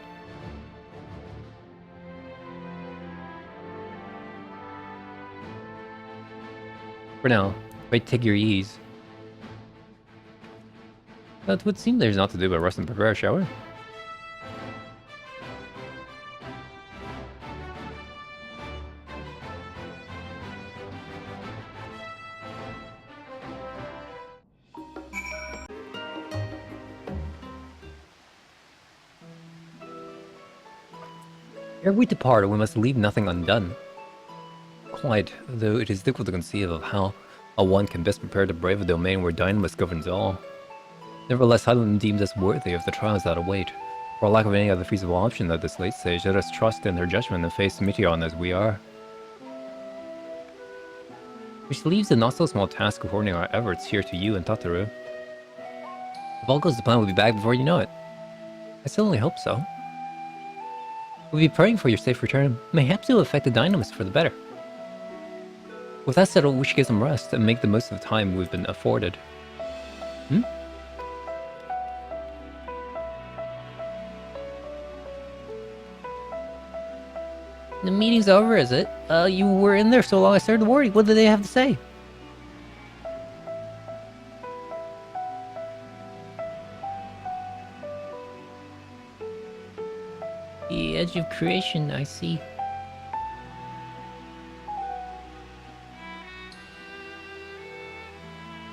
For now, wait, take your ease. That would seem there's not to do but rest and prepare, shall we? Ere we depart, we must leave nothing undone. Quite, though it is difficult to conceive of how one can best prepare to brave a domain where dynamis governs all. Nevertheless, Hydaelyn deemed us worthy of the trials that await. For lack of any other feasible option at this late stage, let us trust in her judgment and face Meteon as we are. Which leaves the not so small task of coordinating our efforts here to you and Tataru. If all goes to plan, we'll be back before you know it. I certainly hope so. We'll be praying for your safe return. Mayhaps it will affect the dynamis for the better. With that settled, we should get some rest and make the most of the time we've been afforded. Hmm? The meeting's over, is it? You were in there so long I started to worry. What did they have to say? The edge of creation, I see.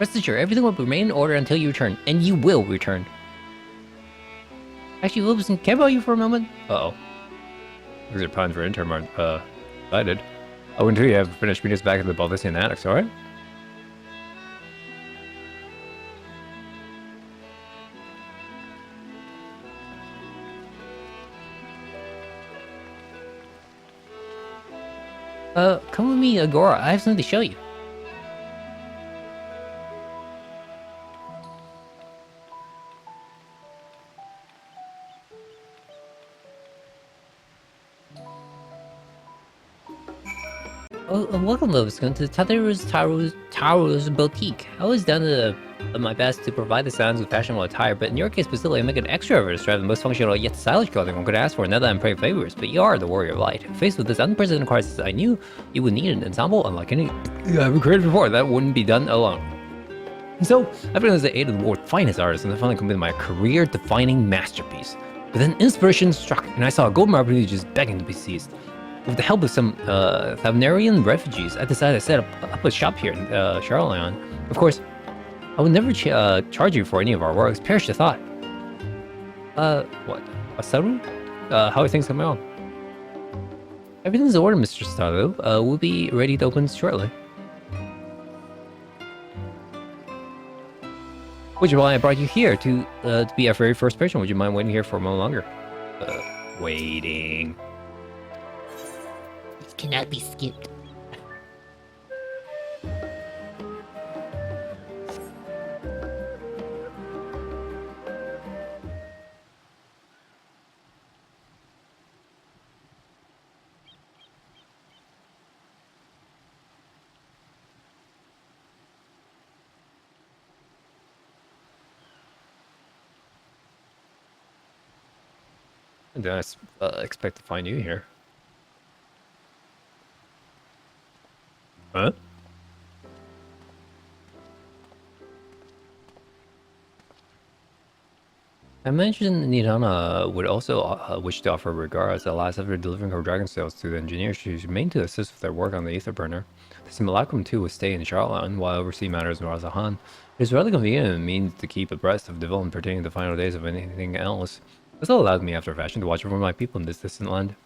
Rest assured, everything will remain in order until you return, and you will return. Actually, Wilson, can I borrow you for a moment? Uh-oh. These are plans for interim aren't, decided. Oh, until you have finished meeting us back at the Balthasian Annex, alright? Come with me, Agora. I have something to show you. Oh, welcome, Lobiscon, to Tataru's Boutique. I was down to my best to provide the sounds of fashionable attire, but in your case specifically, I make an extra effort to have the most functional yet stylish clothing one could ask for, now that I'm praying favors, but you are the warrior of light. Faced with this unprecedented crisis, I knew you would need an ensemble unlike any I've ever created before. That wouldn't be done alone. And so, after the aid of the world's finest artists, and I finally completed my career-defining masterpiece. But then inspiration struck, and I saw a golden opportunity just begging to be seized. With the help of some Thavnarian refugees, I decided to set up a shop here in Charlotte. Of course, I would never charge you for any of our works. Perish the thought. What? Asaru? How are things coming on? Everything's in order, Mr. Staru. We'll be ready to open shortly. Which is why I brought you here, to be our very first patron. Would you mind waiting here for a moment longer? Waiting. This cannot be skipped. I didn't expect to find you here. Huh? I mentioned Nidana would also wish to offer regards. Alas, after delivering her dragon cells to the engineers, she remained to assist with their work on the ether burner. The simulacrum too would stay in Charlotte while oversee matters in Razahan. It is rather convenient and means to keep abreast of development pertaining to the final days of anything else. This allowed me, after fashion, to watch over my people in this distant land.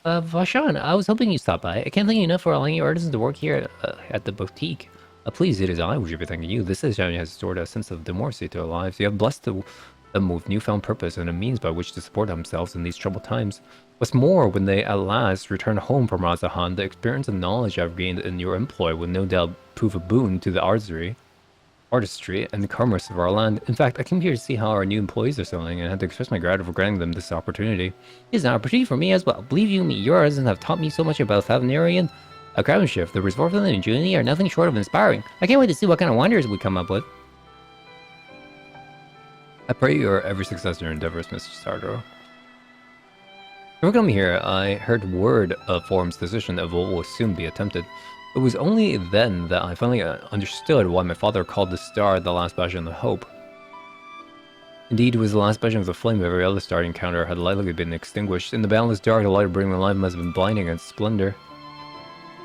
Vashan, I was hoping you'd stop by. I can't thank you enough for allowing your artisans to work here at the boutique. Please, it is I who should be thanking you. This city has restored a sense of democracy to our lives. You have blessed them with newfound purpose and a means by which to support themselves in these troubled times. What's more, when they at last return home from Razahan, the experience and knowledge I've gained in your employ will no doubt prove a boon to the artistry artistry and the commerce of our land. In fact, I came here to see how our new employees are selling and had to express my gratitude for granting them this opportunity. It's an opportunity for me as well. Believe you me, your artisans have taught me so much about Thavnarian craftsmanship. The resourceful and ingenuity are nothing short of inspiring. I can't wait to see what kind of wonders we come up with. I pray your every success in your endeavors, Mr. Sardro. Before coming here, I heard word of Forum's decision that what will soon be attempted. It was only then that I finally understood why my father called the star the last bastion of hope. Indeed, it was the last bastion of the flame of every other star encounter had likely been extinguished. In the boundless dark, the light of bringing life must have been blinding in its splendor.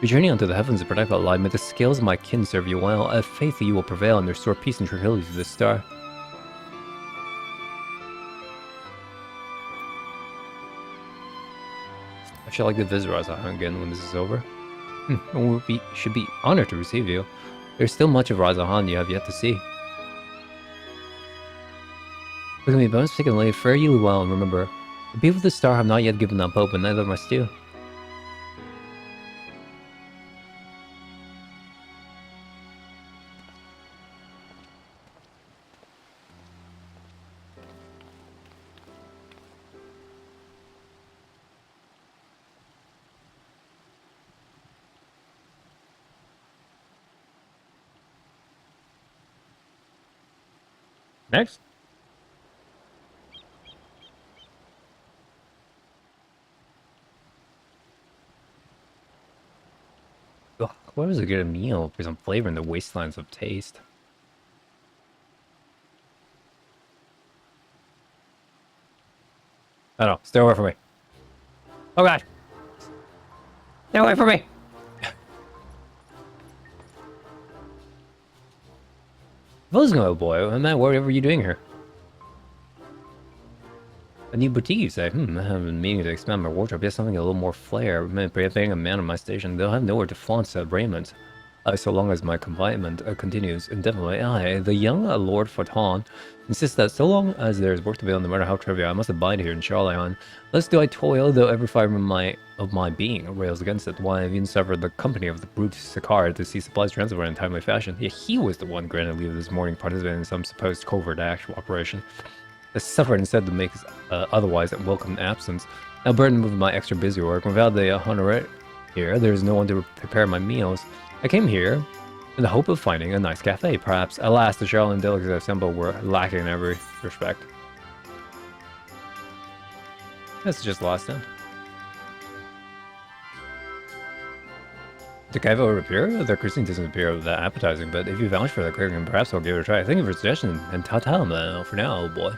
Your journey onto the heavens to protect that light, may the scales of my kin serve you well. I have faith that you will prevail and restore peace and tranquility to this star. I shall like to visit Razahan again when this is over. We should be honored to receive you. There's still much of Razahan you have yet to see. Look at me, but I'm mistakenly, fare you well, and remember, the people of the star have not yet given up hope, and neither must you. Next. Ugh, what was a good meal for some flavor in the wastelands of taste? I don't know. Stay away from me. Oh god. Stay away from me. Vosno, boy, I'm not worried. What are you doing here? A new boutique, you say? I have been meaning to expand my wardrobe. Yes, something a little more flair. Being a man on my station, they'll have nowhere to flaunt said raiment. So long as my confinement continues indefinitely. I, the young Lord Fatan, insists that so long as there is work to be done, no matter how trivial, I must abide here in Charlion. Thus do I toil, though every fibre of my being rails against it. Why I've even suffered the company of the brute Sakar to see supplies transferred in a timely fashion. Yet he was the one granted leave this morning, participating in some supposed covert actual operation. I suffered instead to make his otherwise welcome absence. Now burdened with my extra busy work, without the honorary here, there is no one to prepare my meals. I came here in the hope of finding a nice cafe, perhaps. Alas, the Charlotte delicacies I assembled were lacking in every respect. That's just lost then. The cafe will appear? Their cuisine doesn't appear that appetizing, but if you vouch for the cooking, perhaps I'll give it a try. Thank you for the suggestion, and ta-ta for now, old boy.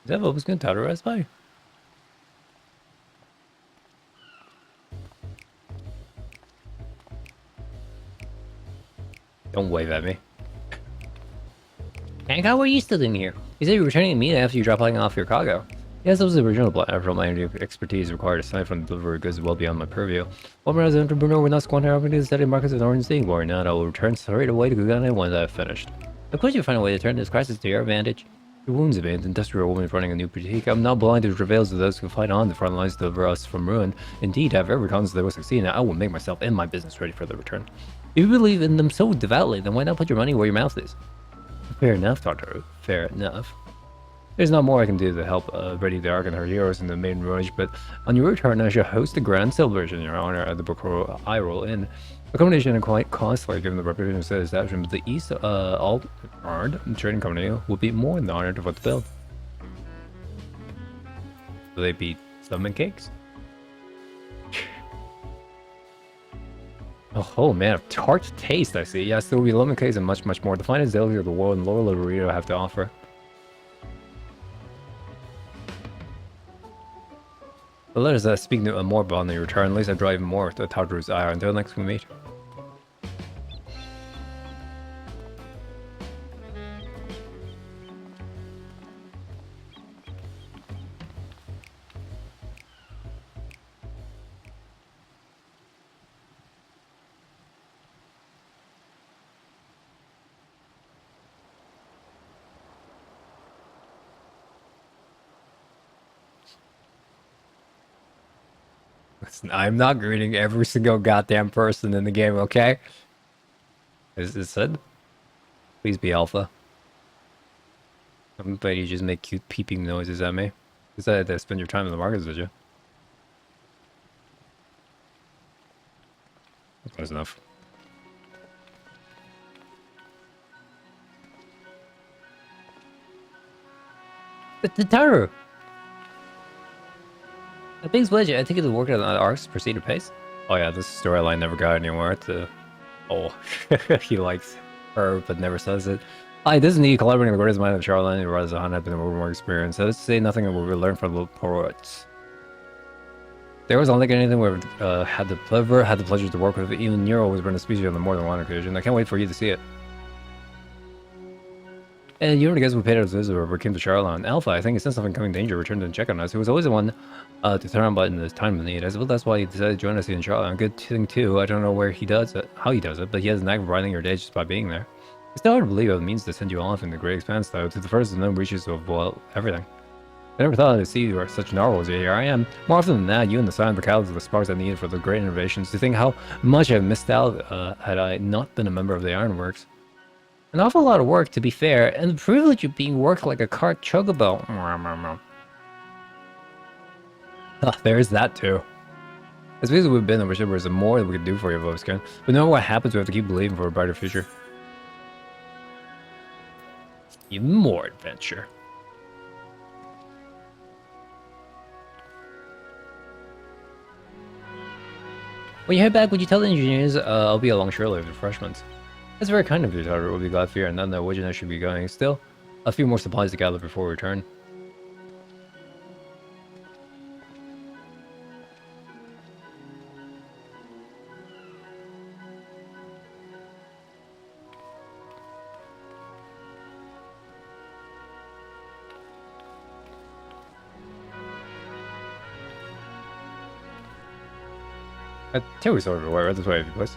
Is that what was going to terrorize by? Don't wave at me. Hancock, what are you still doing here? You said you were returning to me after you dropped off your cargo. Yes, that was the original plan. After all, my expertise required aside from the delivery of goods well beyond my purview. While as an entrepreneur, we're not squandering opportunities to study markets of Northern Sea. Worry not, I will return straight away to Gugana once I have finished. Of course, you'll find a way to turn this crisis to your advantage. Your wounds have been industrial woman running a new boutique. I'm not blind to the travails of those who fight on the front lines to deliver us from ruin. Indeed, I have every confidence they will succeed, and I will make myself and my business ready for the return. If you believe in them so devoutly, then why not put your money where your mouth is? Fair enough, Tartaru. Fair enough. There's not more I can do to help ready the Ark and her heroes in the main voyage, but on your return I shall host a grand celebration in your honor at the Bokoro Iroll Inn. Accommodation is quite costly given the reputation of said establishment, but the East Alt-Ard Trading Company will be more than honored to what to build. Will they be lemon cakes? Oh man, of tart taste I see. Yes, there will be lemon cakes and much more. The finest delicacy of the world and Laura Burrito have to offer. But let us speak more about the return. At least I drive more to Tartaru's Ire. Until next we meet. Listen, I'm not greeting every single goddamn person in the game, okay? Is this said? Please be Alpha. I bet you just make cute peeping noises at me. You decided to spend your time in the markets, did you? Close enough. The Taru! A big pleasure. I think it'll work on the arcs proceed pace. Oh yeah, this storyline never got anywhere. Oh, he likes her but never says it. It doesn't need collaborating with the greatest mind of Charlotte and Razahan have been a little more experience. So let's say nothing of what we learned from the poets. There was only anything we've had the pleasure to work with. Even Nero was been a species on more than one occasion. I can't wait for you to see it. And you already guys we paid us a visit when we came to Charlotte. Alpha, I think he sensed something coming danger, returned and check on us. He was always the one to turn on button in this time of need. I suppose that's why he decided to join us in Charlotte. A good thing too. I don't know where he does it, how he does it, but he has an knack of brightening your day just by being there. It's still hard to believe what it means to send you off in the great expanse, though, to the first of known reaches of, well, everything. I never thought I'd see you are such narwhals, yet here I am. More often than that, you and the silent vocalities are the sparks I needed for the great innovations. To think how much I've missed out had I not been a member of the Ironworks. An awful lot of work, to be fair, and the privilege of being worked like a cart chocobo. There's that too. As busy as we've been, I wish there was more that we could do for you, Voskin. But no matter what happens, we have to keep believing for a brighter future. Even more adventure. When you head back, would you tell the engineers I'll be along shortly with refreshments? That's very kind of you, Tyler. We'll be glad for you, and none of which I should be going. Still, a few more supplies to gather before we return. Terry's over right this way, please.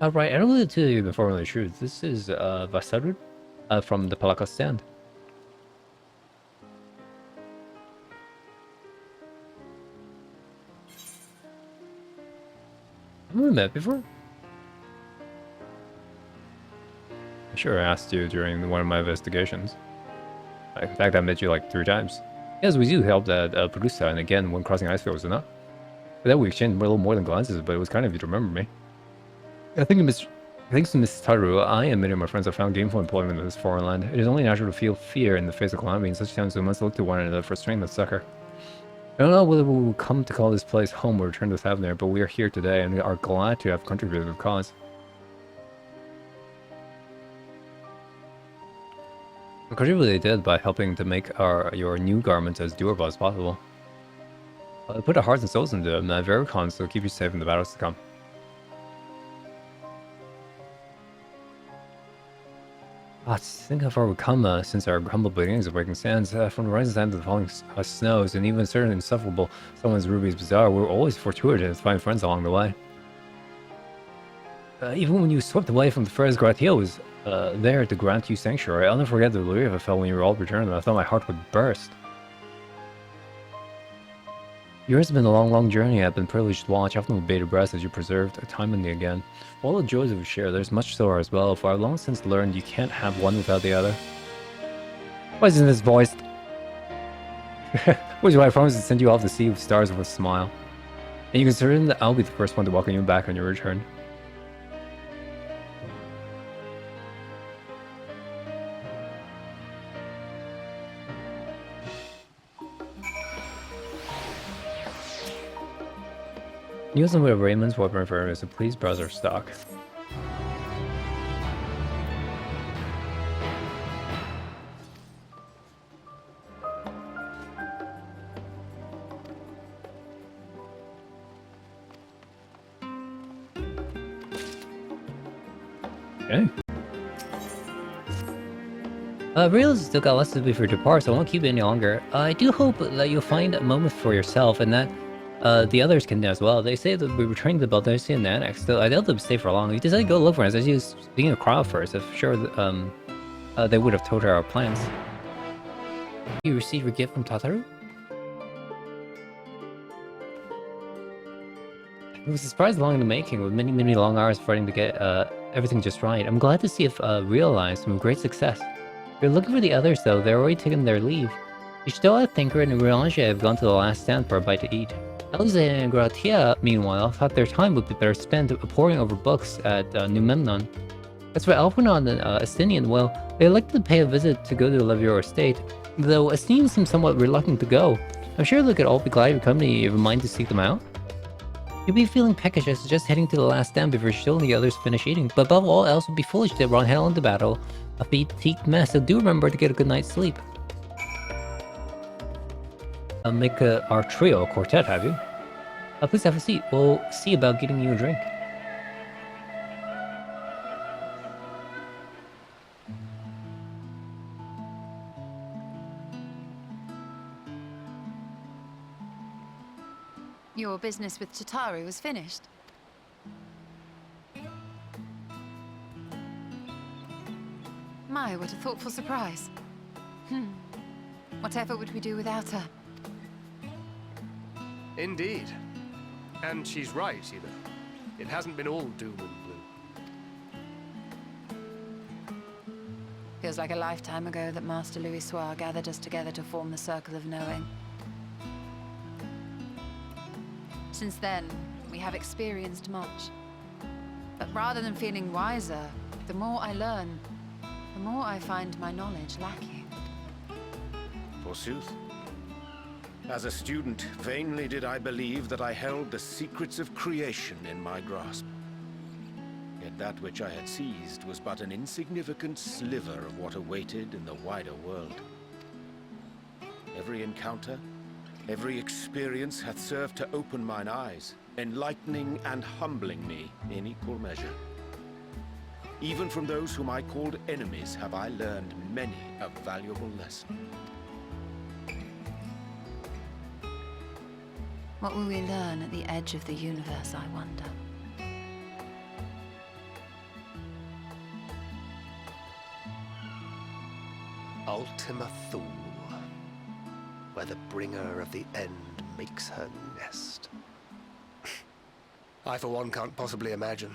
Right, I alluded to you before on the truth. This is Vasarud from the Palaka stand. Have we met before? I sure asked you during one of my investigations. In fact, I met you like 3 times. Yes, we do help at Perusa, and again when crossing ice fields, enough. But then we exchanged a little more than glances, but it was kind of you to remember me. Thanks to Miss Taru, I and many of my friends have found gainful employment in this foreign land. It is only natural to feel fear in the face of calamity in such times, so we must look to one another for strength and succor. I don't know whether we will come to call this place home or return to have there, but we are here today and we are glad to have contributed to the cause. We contributed they did by helping to make your new garments as durable as possible. Put our hearts and souls into them, and I'm very confident so keep you safe in the battles to come. Think how far we've come since our humble beginnings of breaking sands. From the rising sun to the falling snows, and even certain insufferable someone's Ruby's Bazaar, we were always fortuitous to find friends along the way. Even when you swept away from the first Gratiel was there to grant you sanctuary, I'll never forget the relief I felt when you were all returned, and I thought my heart would burst. Yours has been a long, long journey I've been privileged to watch, often with bated breath as you preserved time and again. All the joys we share, there's much sorrow as well, for I've long since learned you can't have one without the other. Why isn't this voiced? Which is why I promised to send you off the sea of stars with a smile. And you can certain that I'll be the first one to welcome you back on your return. Using with Raymond's weapon for so please browse our stock. Okay. Realize still got less to do for your depart, so I won't keep it any longer. I do hope that you'll find a moment for yourself and that The others can as well. They say that we returning to the Baldurcian Annex, though I doubt they'll stay for long. We decided to go look for us as he was being a crowd first. If sure, they would have told her our plans. You received your gift from Tataru? It was a surprise long in the making, with many long hours fighting to get everything just right. I'm glad to see it realized with great success. If you're looking for the others though, they're already taking their leave. Ishtoa, Thinker, and Urange have gone to the last stand for a bite to eat. Elze and Gratia, meanwhile, thought their time would be better spent poring over books at New Memnon. As for Alphinaud and Astinian, well, they elected to pay a visit to go to the Levior estate, though Astinian seemed somewhat reluctant to go. I'm sure they could all be glad your company if you mind to seek them out. You'll be feeling peckish as just heading to the last stand before still the others finish eating, but above all else, it would be foolish to run hell into battle, a fatigued mess, so do remember to get a good night's sleep. Make our trio a quartet, have you? Please have a seat. We'll see about getting you a drink. Your business with Chitauri was finished. My, what a thoughtful surprise. Whatever would we do without her? Indeed. And she's right, you know. It hasn't been all doom and gloom. Feels like a lifetime ago that Master Louis Soir gathered us together to form the Circle of Knowing. Since then, we have experienced much. But rather than feeling wiser, the more I learn, the more I find my knowledge lacking. Forsooth. As a student, vainly did I believe that I held the secrets of creation in my grasp. Yet that which I had seized was but an insignificant sliver of what awaited in the wider world. Every encounter, every experience hath served to open mine eyes, enlightening and humbling me in equal measure. Even from those whom I called enemies have I learned many a valuable lesson. What will we learn at the edge of the universe, I wonder? Ultima Thule, where the bringer of the end makes her nest. I, for one, can't possibly imagine.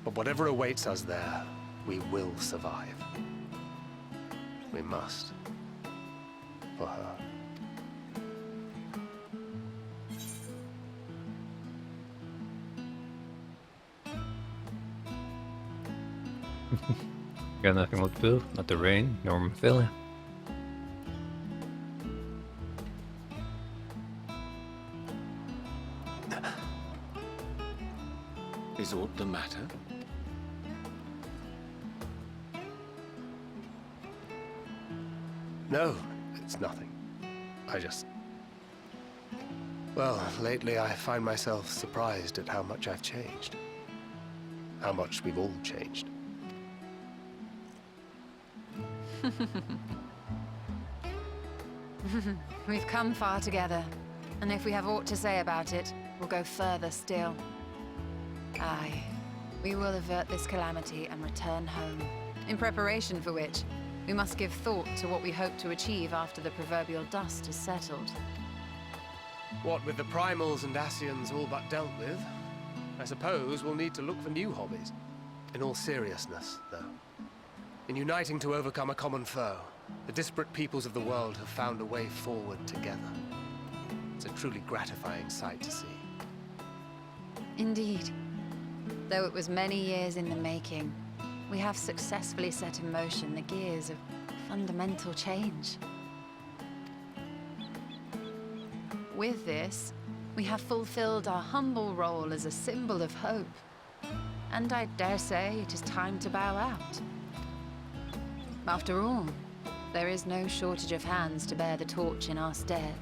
But whatever awaits us there, we will survive. We must. For her. Got nothing left to do, not the rain, nor Ophelia. Is aught the matter? No, it's nothing. I just... Well, lately I find myself surprised at how much I've changed. How much we've all changed. We've come far together, and if we have aught to say about it, we'll go further still. Aye, we will avert this calamity and return home, in preparation for which, we must give thought to what we hope to achieve after the proverbial dust is settled. What with the primals and Ascians all but dealt with, I suppose we'll need to look for new hobbies. In all seriousness, though. In uniting to overcome a common foe, the disparate peoples of the world have found a way forward together. It's a truly gratifying sight to see. Indeed. Though it was many years in the making, we have successfully set in motion the gears of fundamental change. With this, we have fulfilled our humble role as a symbol of hope. And I dare say it is time to bow out. After all, there is no shortage of hands to bear the torch in our stead.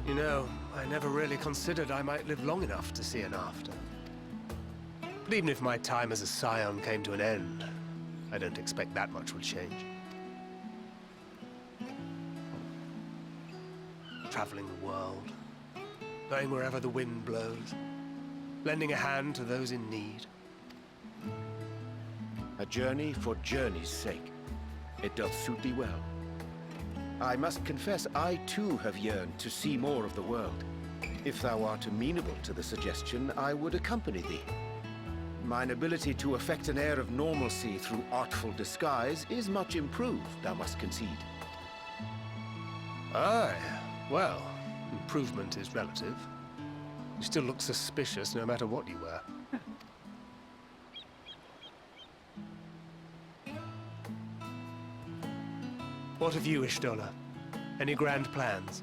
You know, I never really considered I might live long enough to see an after. But even if my time as a scion came to an end, I don't expect that much would change. Traveling the world, going wherever the wind blows, lending a hand to those in need. A journey for journey's sake. It doth suit thee well. I must confess, I too have yearned to see more of the world. If thou art amenable to the suggestion, I would accompany thee. Mine ability to effect an air of normalcy through artful disguise is much improved, thou must concede. Aye, well, improvement is relative. You still look suspicious no matter what you wear. What of you, Hydaelyn? Any grand plans?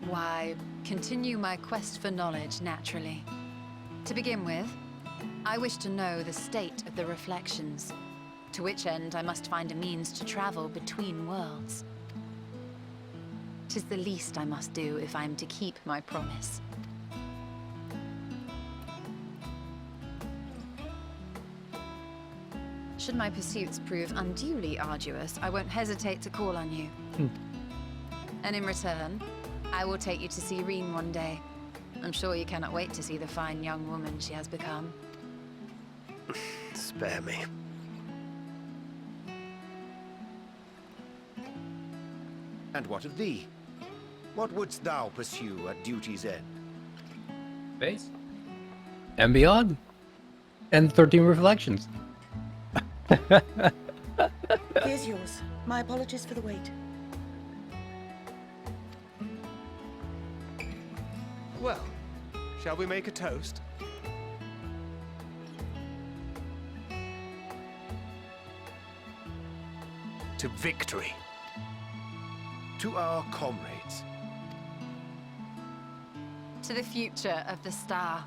Why, continue my quest for knowledge, naturally. To begin with, I wish to know the state of the reflections, to which end I must find a means to travel between worlds. 'Tis the least I must do if I am to keep my promise. Should my pursuits prove unduly arduous, I won't hesitate to call on you. And in return, I will take you to see Reen one day. I'm sure you cannot wait to see the fine young woman she has become. Spare me. And what of thee? What wouldst thou pursue at duty's end? Space. And beyond. And 13 reflections. Here's yours. My apologies for the wait. Well, shall we make a toast? To victory. To our comrades. To the future of the star.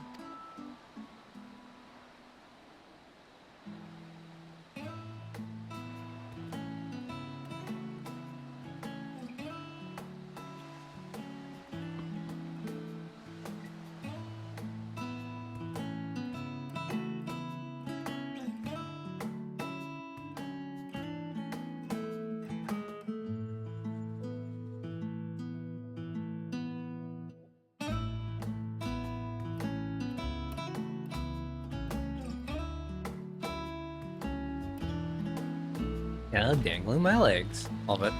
Yeah, dangling my legs. All of it.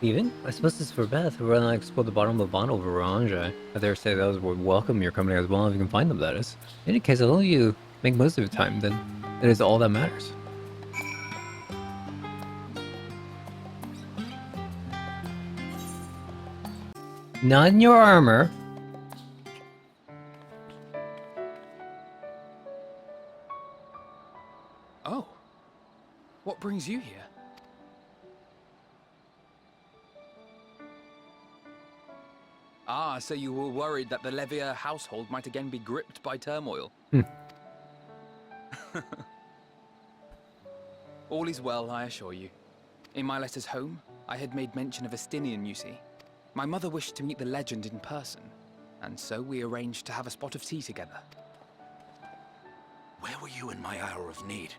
Even? I suppose it's for Beth. We're gonna explore the bottom of the bottle of Orange. I dare say those would welcome your company as well if you can find them, that is. In any case, as long as you make most of your time, then it is all that matters. Not in your armor. Oh. What brings you here? Ah, so you were worried that the Levier household might again be gripped by turmoil. All is well, I assure you. In my letters home, I had made mention of Estinian, you see. My mother wished to meet the legend in person, and so we arranged to have a spot of tea together. Where were you in my hour of need?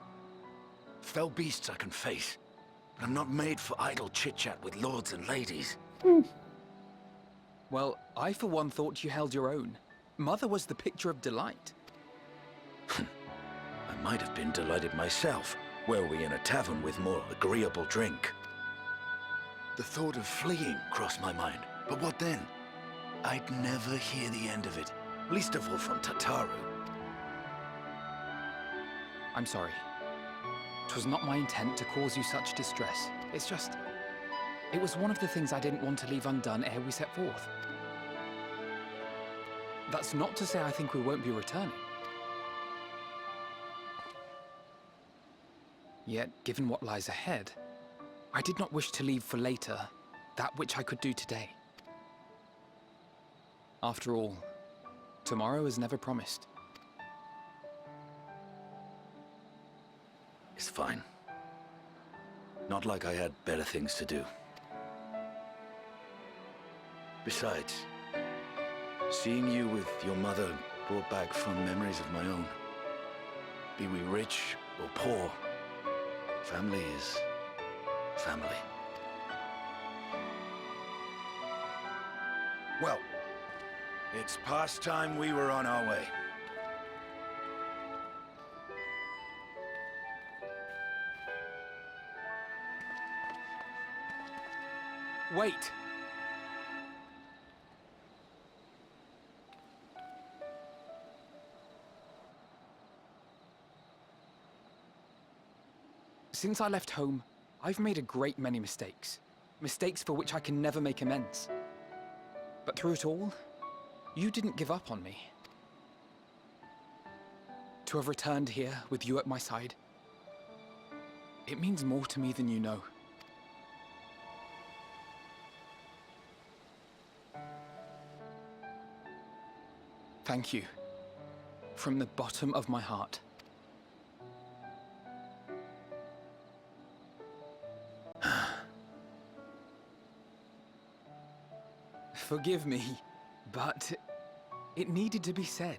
Fell beasts I can face, but I'm not made for idle chit-chat with lords and ladies. Well, I for one thought you held your own. Mother was the picture of delight. I might have been delighted myself, were we in a tavern with more agreeable drink. The thought of fleeing crossed my mind, but what then? I'd never hear the end of it, least of all from Tataru. I'm sorry. 'Twas not my intent to cause you such distress. It's just... it was one of the things I didn't want to leave undone ere we set forth. That's not to say I think we won't be returning. Yet, given what lies ahead, I did not wish to leave for later that which I could do today. After all, tomorrow is never promised. It's fine. Not like I had better things to do. Besides, seeing you with your mother brought back fond memories of my own. Be we rich or poor, family is family. Well, it's past time we were on our way. Wait! Since I left home, I've made a great many mistakes. Mistakes for which I can never make amends. But through it all, you didn't give up on me. To have returned here with you at my side, it means more to me than you know. Thank you. From the bottom of my heart. Forgive me, but it needed to be said.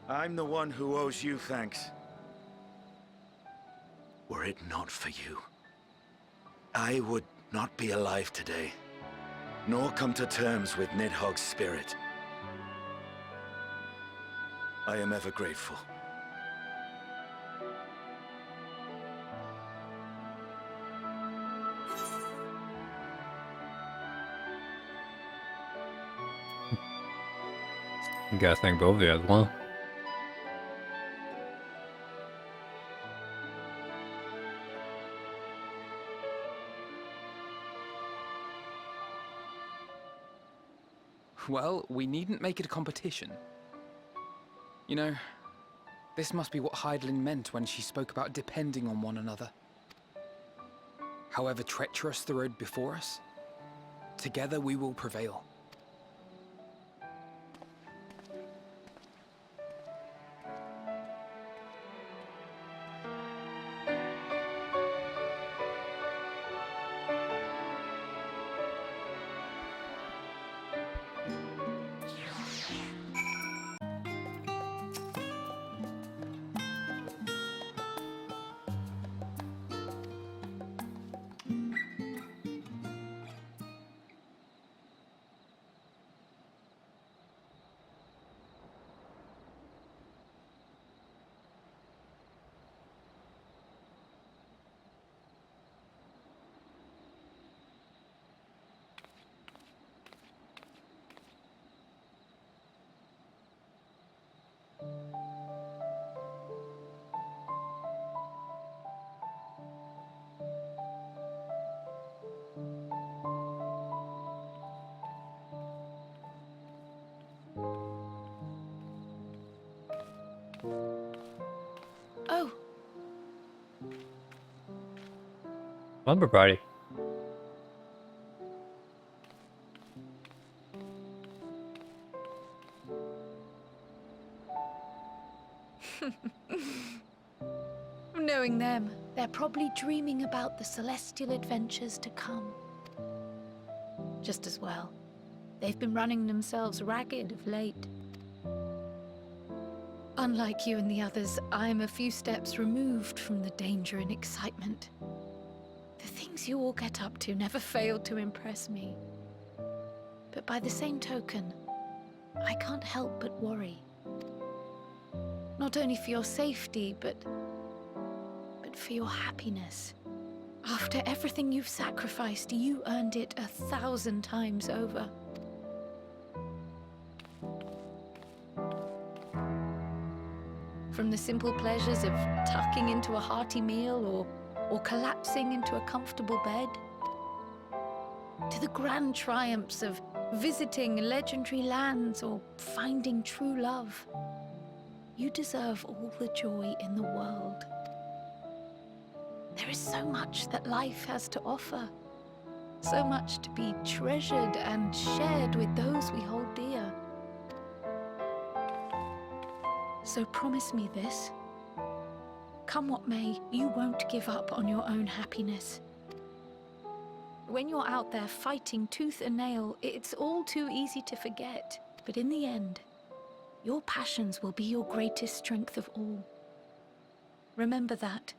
I'm the one who owes you thanks. Were it not for you, I would not be alive today, nor come to terms with Nidhogg's spirit. I am ever grateful. You gotta thank both of you as well. Well, we needn't make it a competition. You know, this must be what Hydaelyn meant when she spoke about depending on one another. However treacherous the road before us, together we will prevail. Oh, Lumber party. Knowing them, they're probably dreaming about the celestial adventures to come. Just as well. They've been running themselves ragged of late. Unlike you and the others, I'm a few steps removed from the danger and excitement. The things you all get up to never failed to impress me. But by the same token, I can't help but worry. Not only for your safety, but for your happiness. After everything you've sacrificed, you earned it 1,000 times over. From the simple pleasures of tucking into a hearty meal or collapsing into a comfortable bed, to the grand triumphs of visiting legendary lands or finding true love, you deserve all the joy in the world. There is so much that life has to offer, so much to be treasured and shared with those we hold dear. So promise me this. come what may, you won't give up on your own happiness. When you're out there fighting tooth and nail, it's all too easy to forget. But in the end, your passions will be your greatest strength of all. Remember that.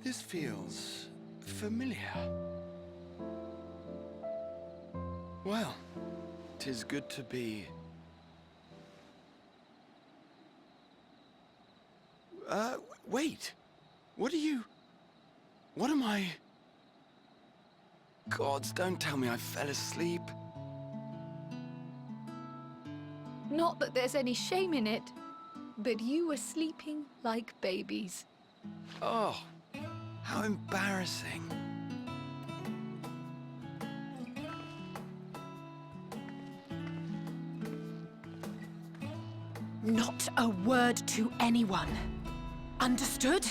This feels familiar. Well, 'tis good to be... wait! What are you... What am I... Gods, don't tell me I fell asleep. Not that there's any shame in it, but you were sleeping like babies. Oh, how embarrassing. Not a word to anyone. Understood?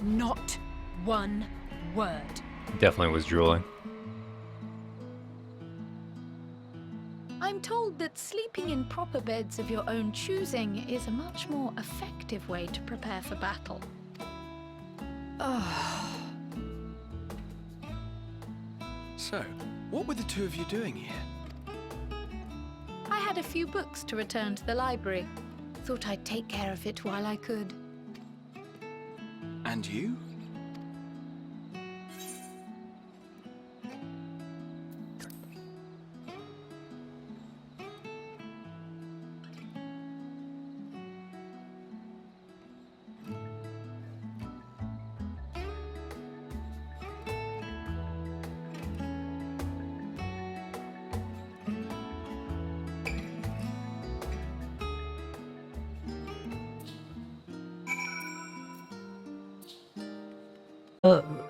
Not one word. Definitely was drooling. I'm told that sleeping in proper beds of your own choosing is a much more effective way to prepare for battle. So, what were the two of you doing here? I had a few books to return to the library. Thought I'd take care of it while I could. And you?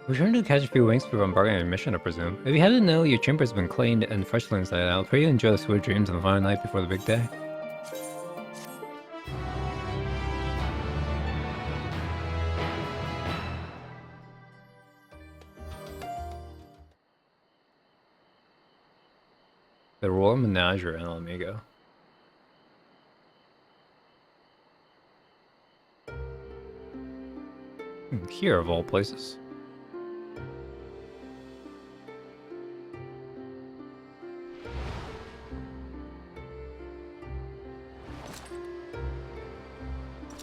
Return to catch a few wings before embarking on your mission, I presume. If you haven't know, your chamber's been cleaned and freshly inside out. Pray you enjoy the sweet dreams on the final night before the big day. The Royal Menagerie in Amigo. Here of all places.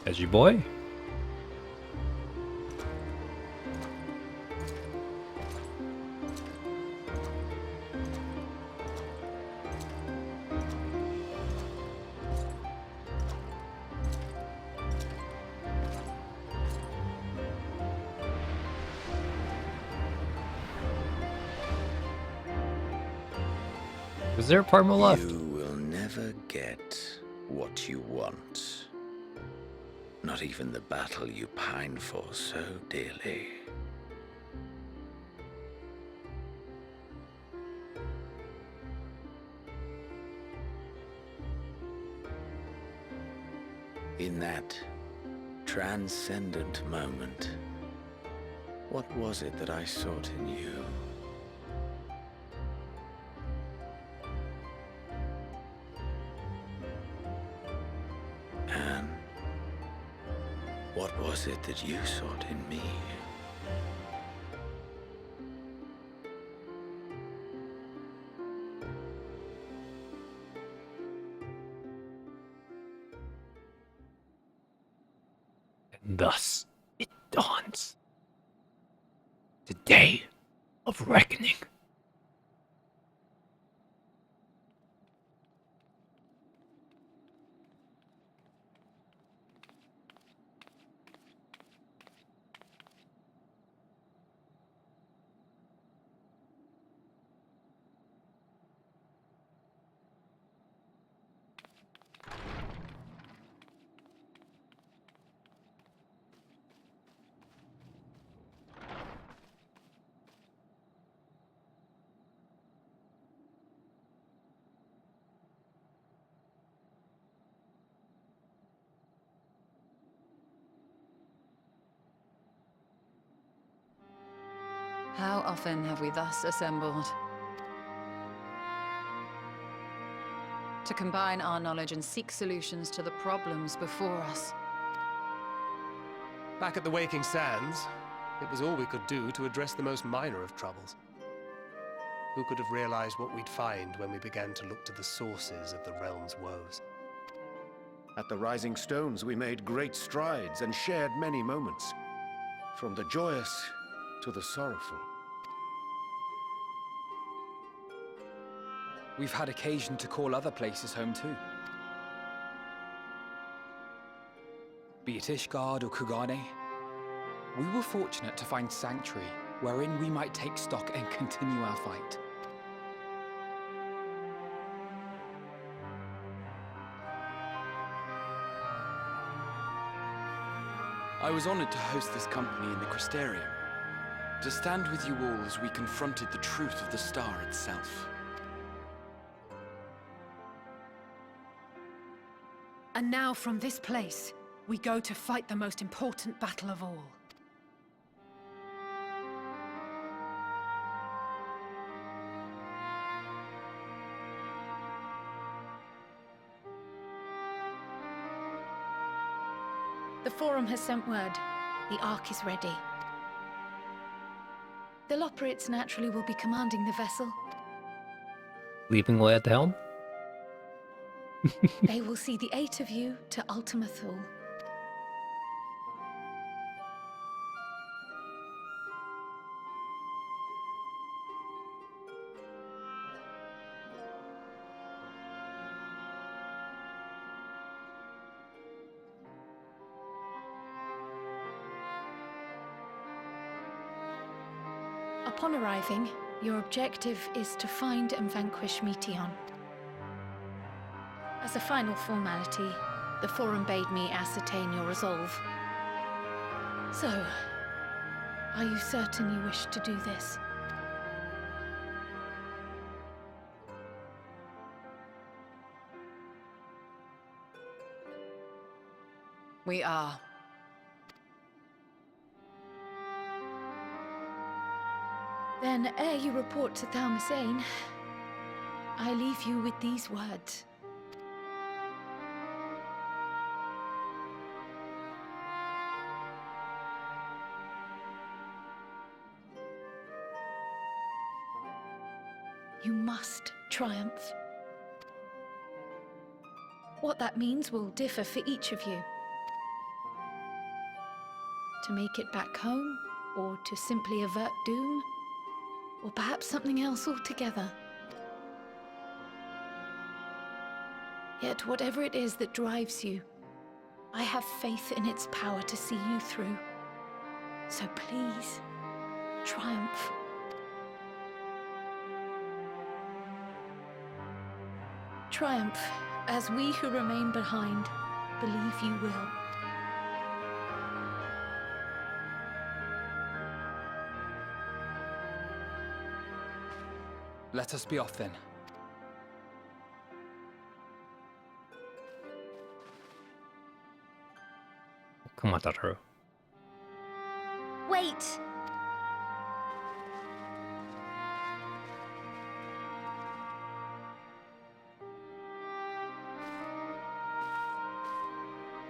Edgy boy. Is there a part more left? You will never get what you want. Not even the battle you pine for so dearly. In that transcendent moment, what was it that I sought in you? And what was it that you sought in me? And thus it dawns. The day of reckoning. How often have we thus assembled? To combine our knowledge and seek solutions to the problems before us. Back at the Waking Sands, it was all we could do to address the most minor of troubles. Who could have realized what we'd find when we began to look to the sources of the realm's woes? At the Rising Stones, we made great strides and shared many moments, from the joyous to the sorrowful. We've had occasion to call other places home too. Be it Ishgard or Kugane, we were fortunate to find sanctuary wherein we might take stock and continue our fight. I was honored to host this company in the Crystarium, to stand with you all as we confronted the truth of the star itself. And now from this place, we go to fight the most important battle of all. The Forum has sent word. The Ark is ready. The Loporrits naturally will be commanding the vessel. Leaping away at the helm? They will see the 8 of you to Ultima Thule. Upon arriving, your objective is to find and vanquish Meteon. As a final formality, the Forum bade me ascertain your resolve. So, are you certain you wish to do this? We are. Then, ere you report to Thalmasane, I leave you with these words. You must triumph. What that means will differ for each of you. To make it back home, or to simply avert doom, or perhaps something else altogether. Yet whatever it is that drives you, I have faith in its power to see you through. So please, triumph. Triumph, as we who remain behind believe you will. Let us be off then. Come on, Tataru. Wait!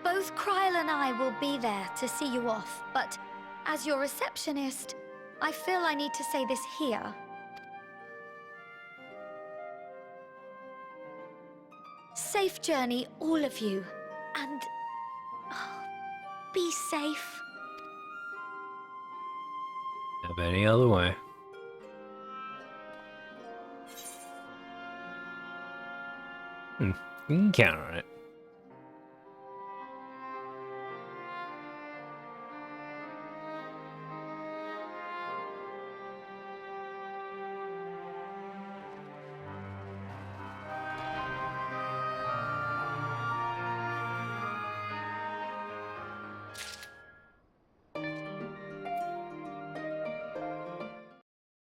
Both Kryl and I will be there to see you off, but as your receptionist, I feel I need to say this here. Safe journey, all of you, and be safe. Have any other way. You can count on it.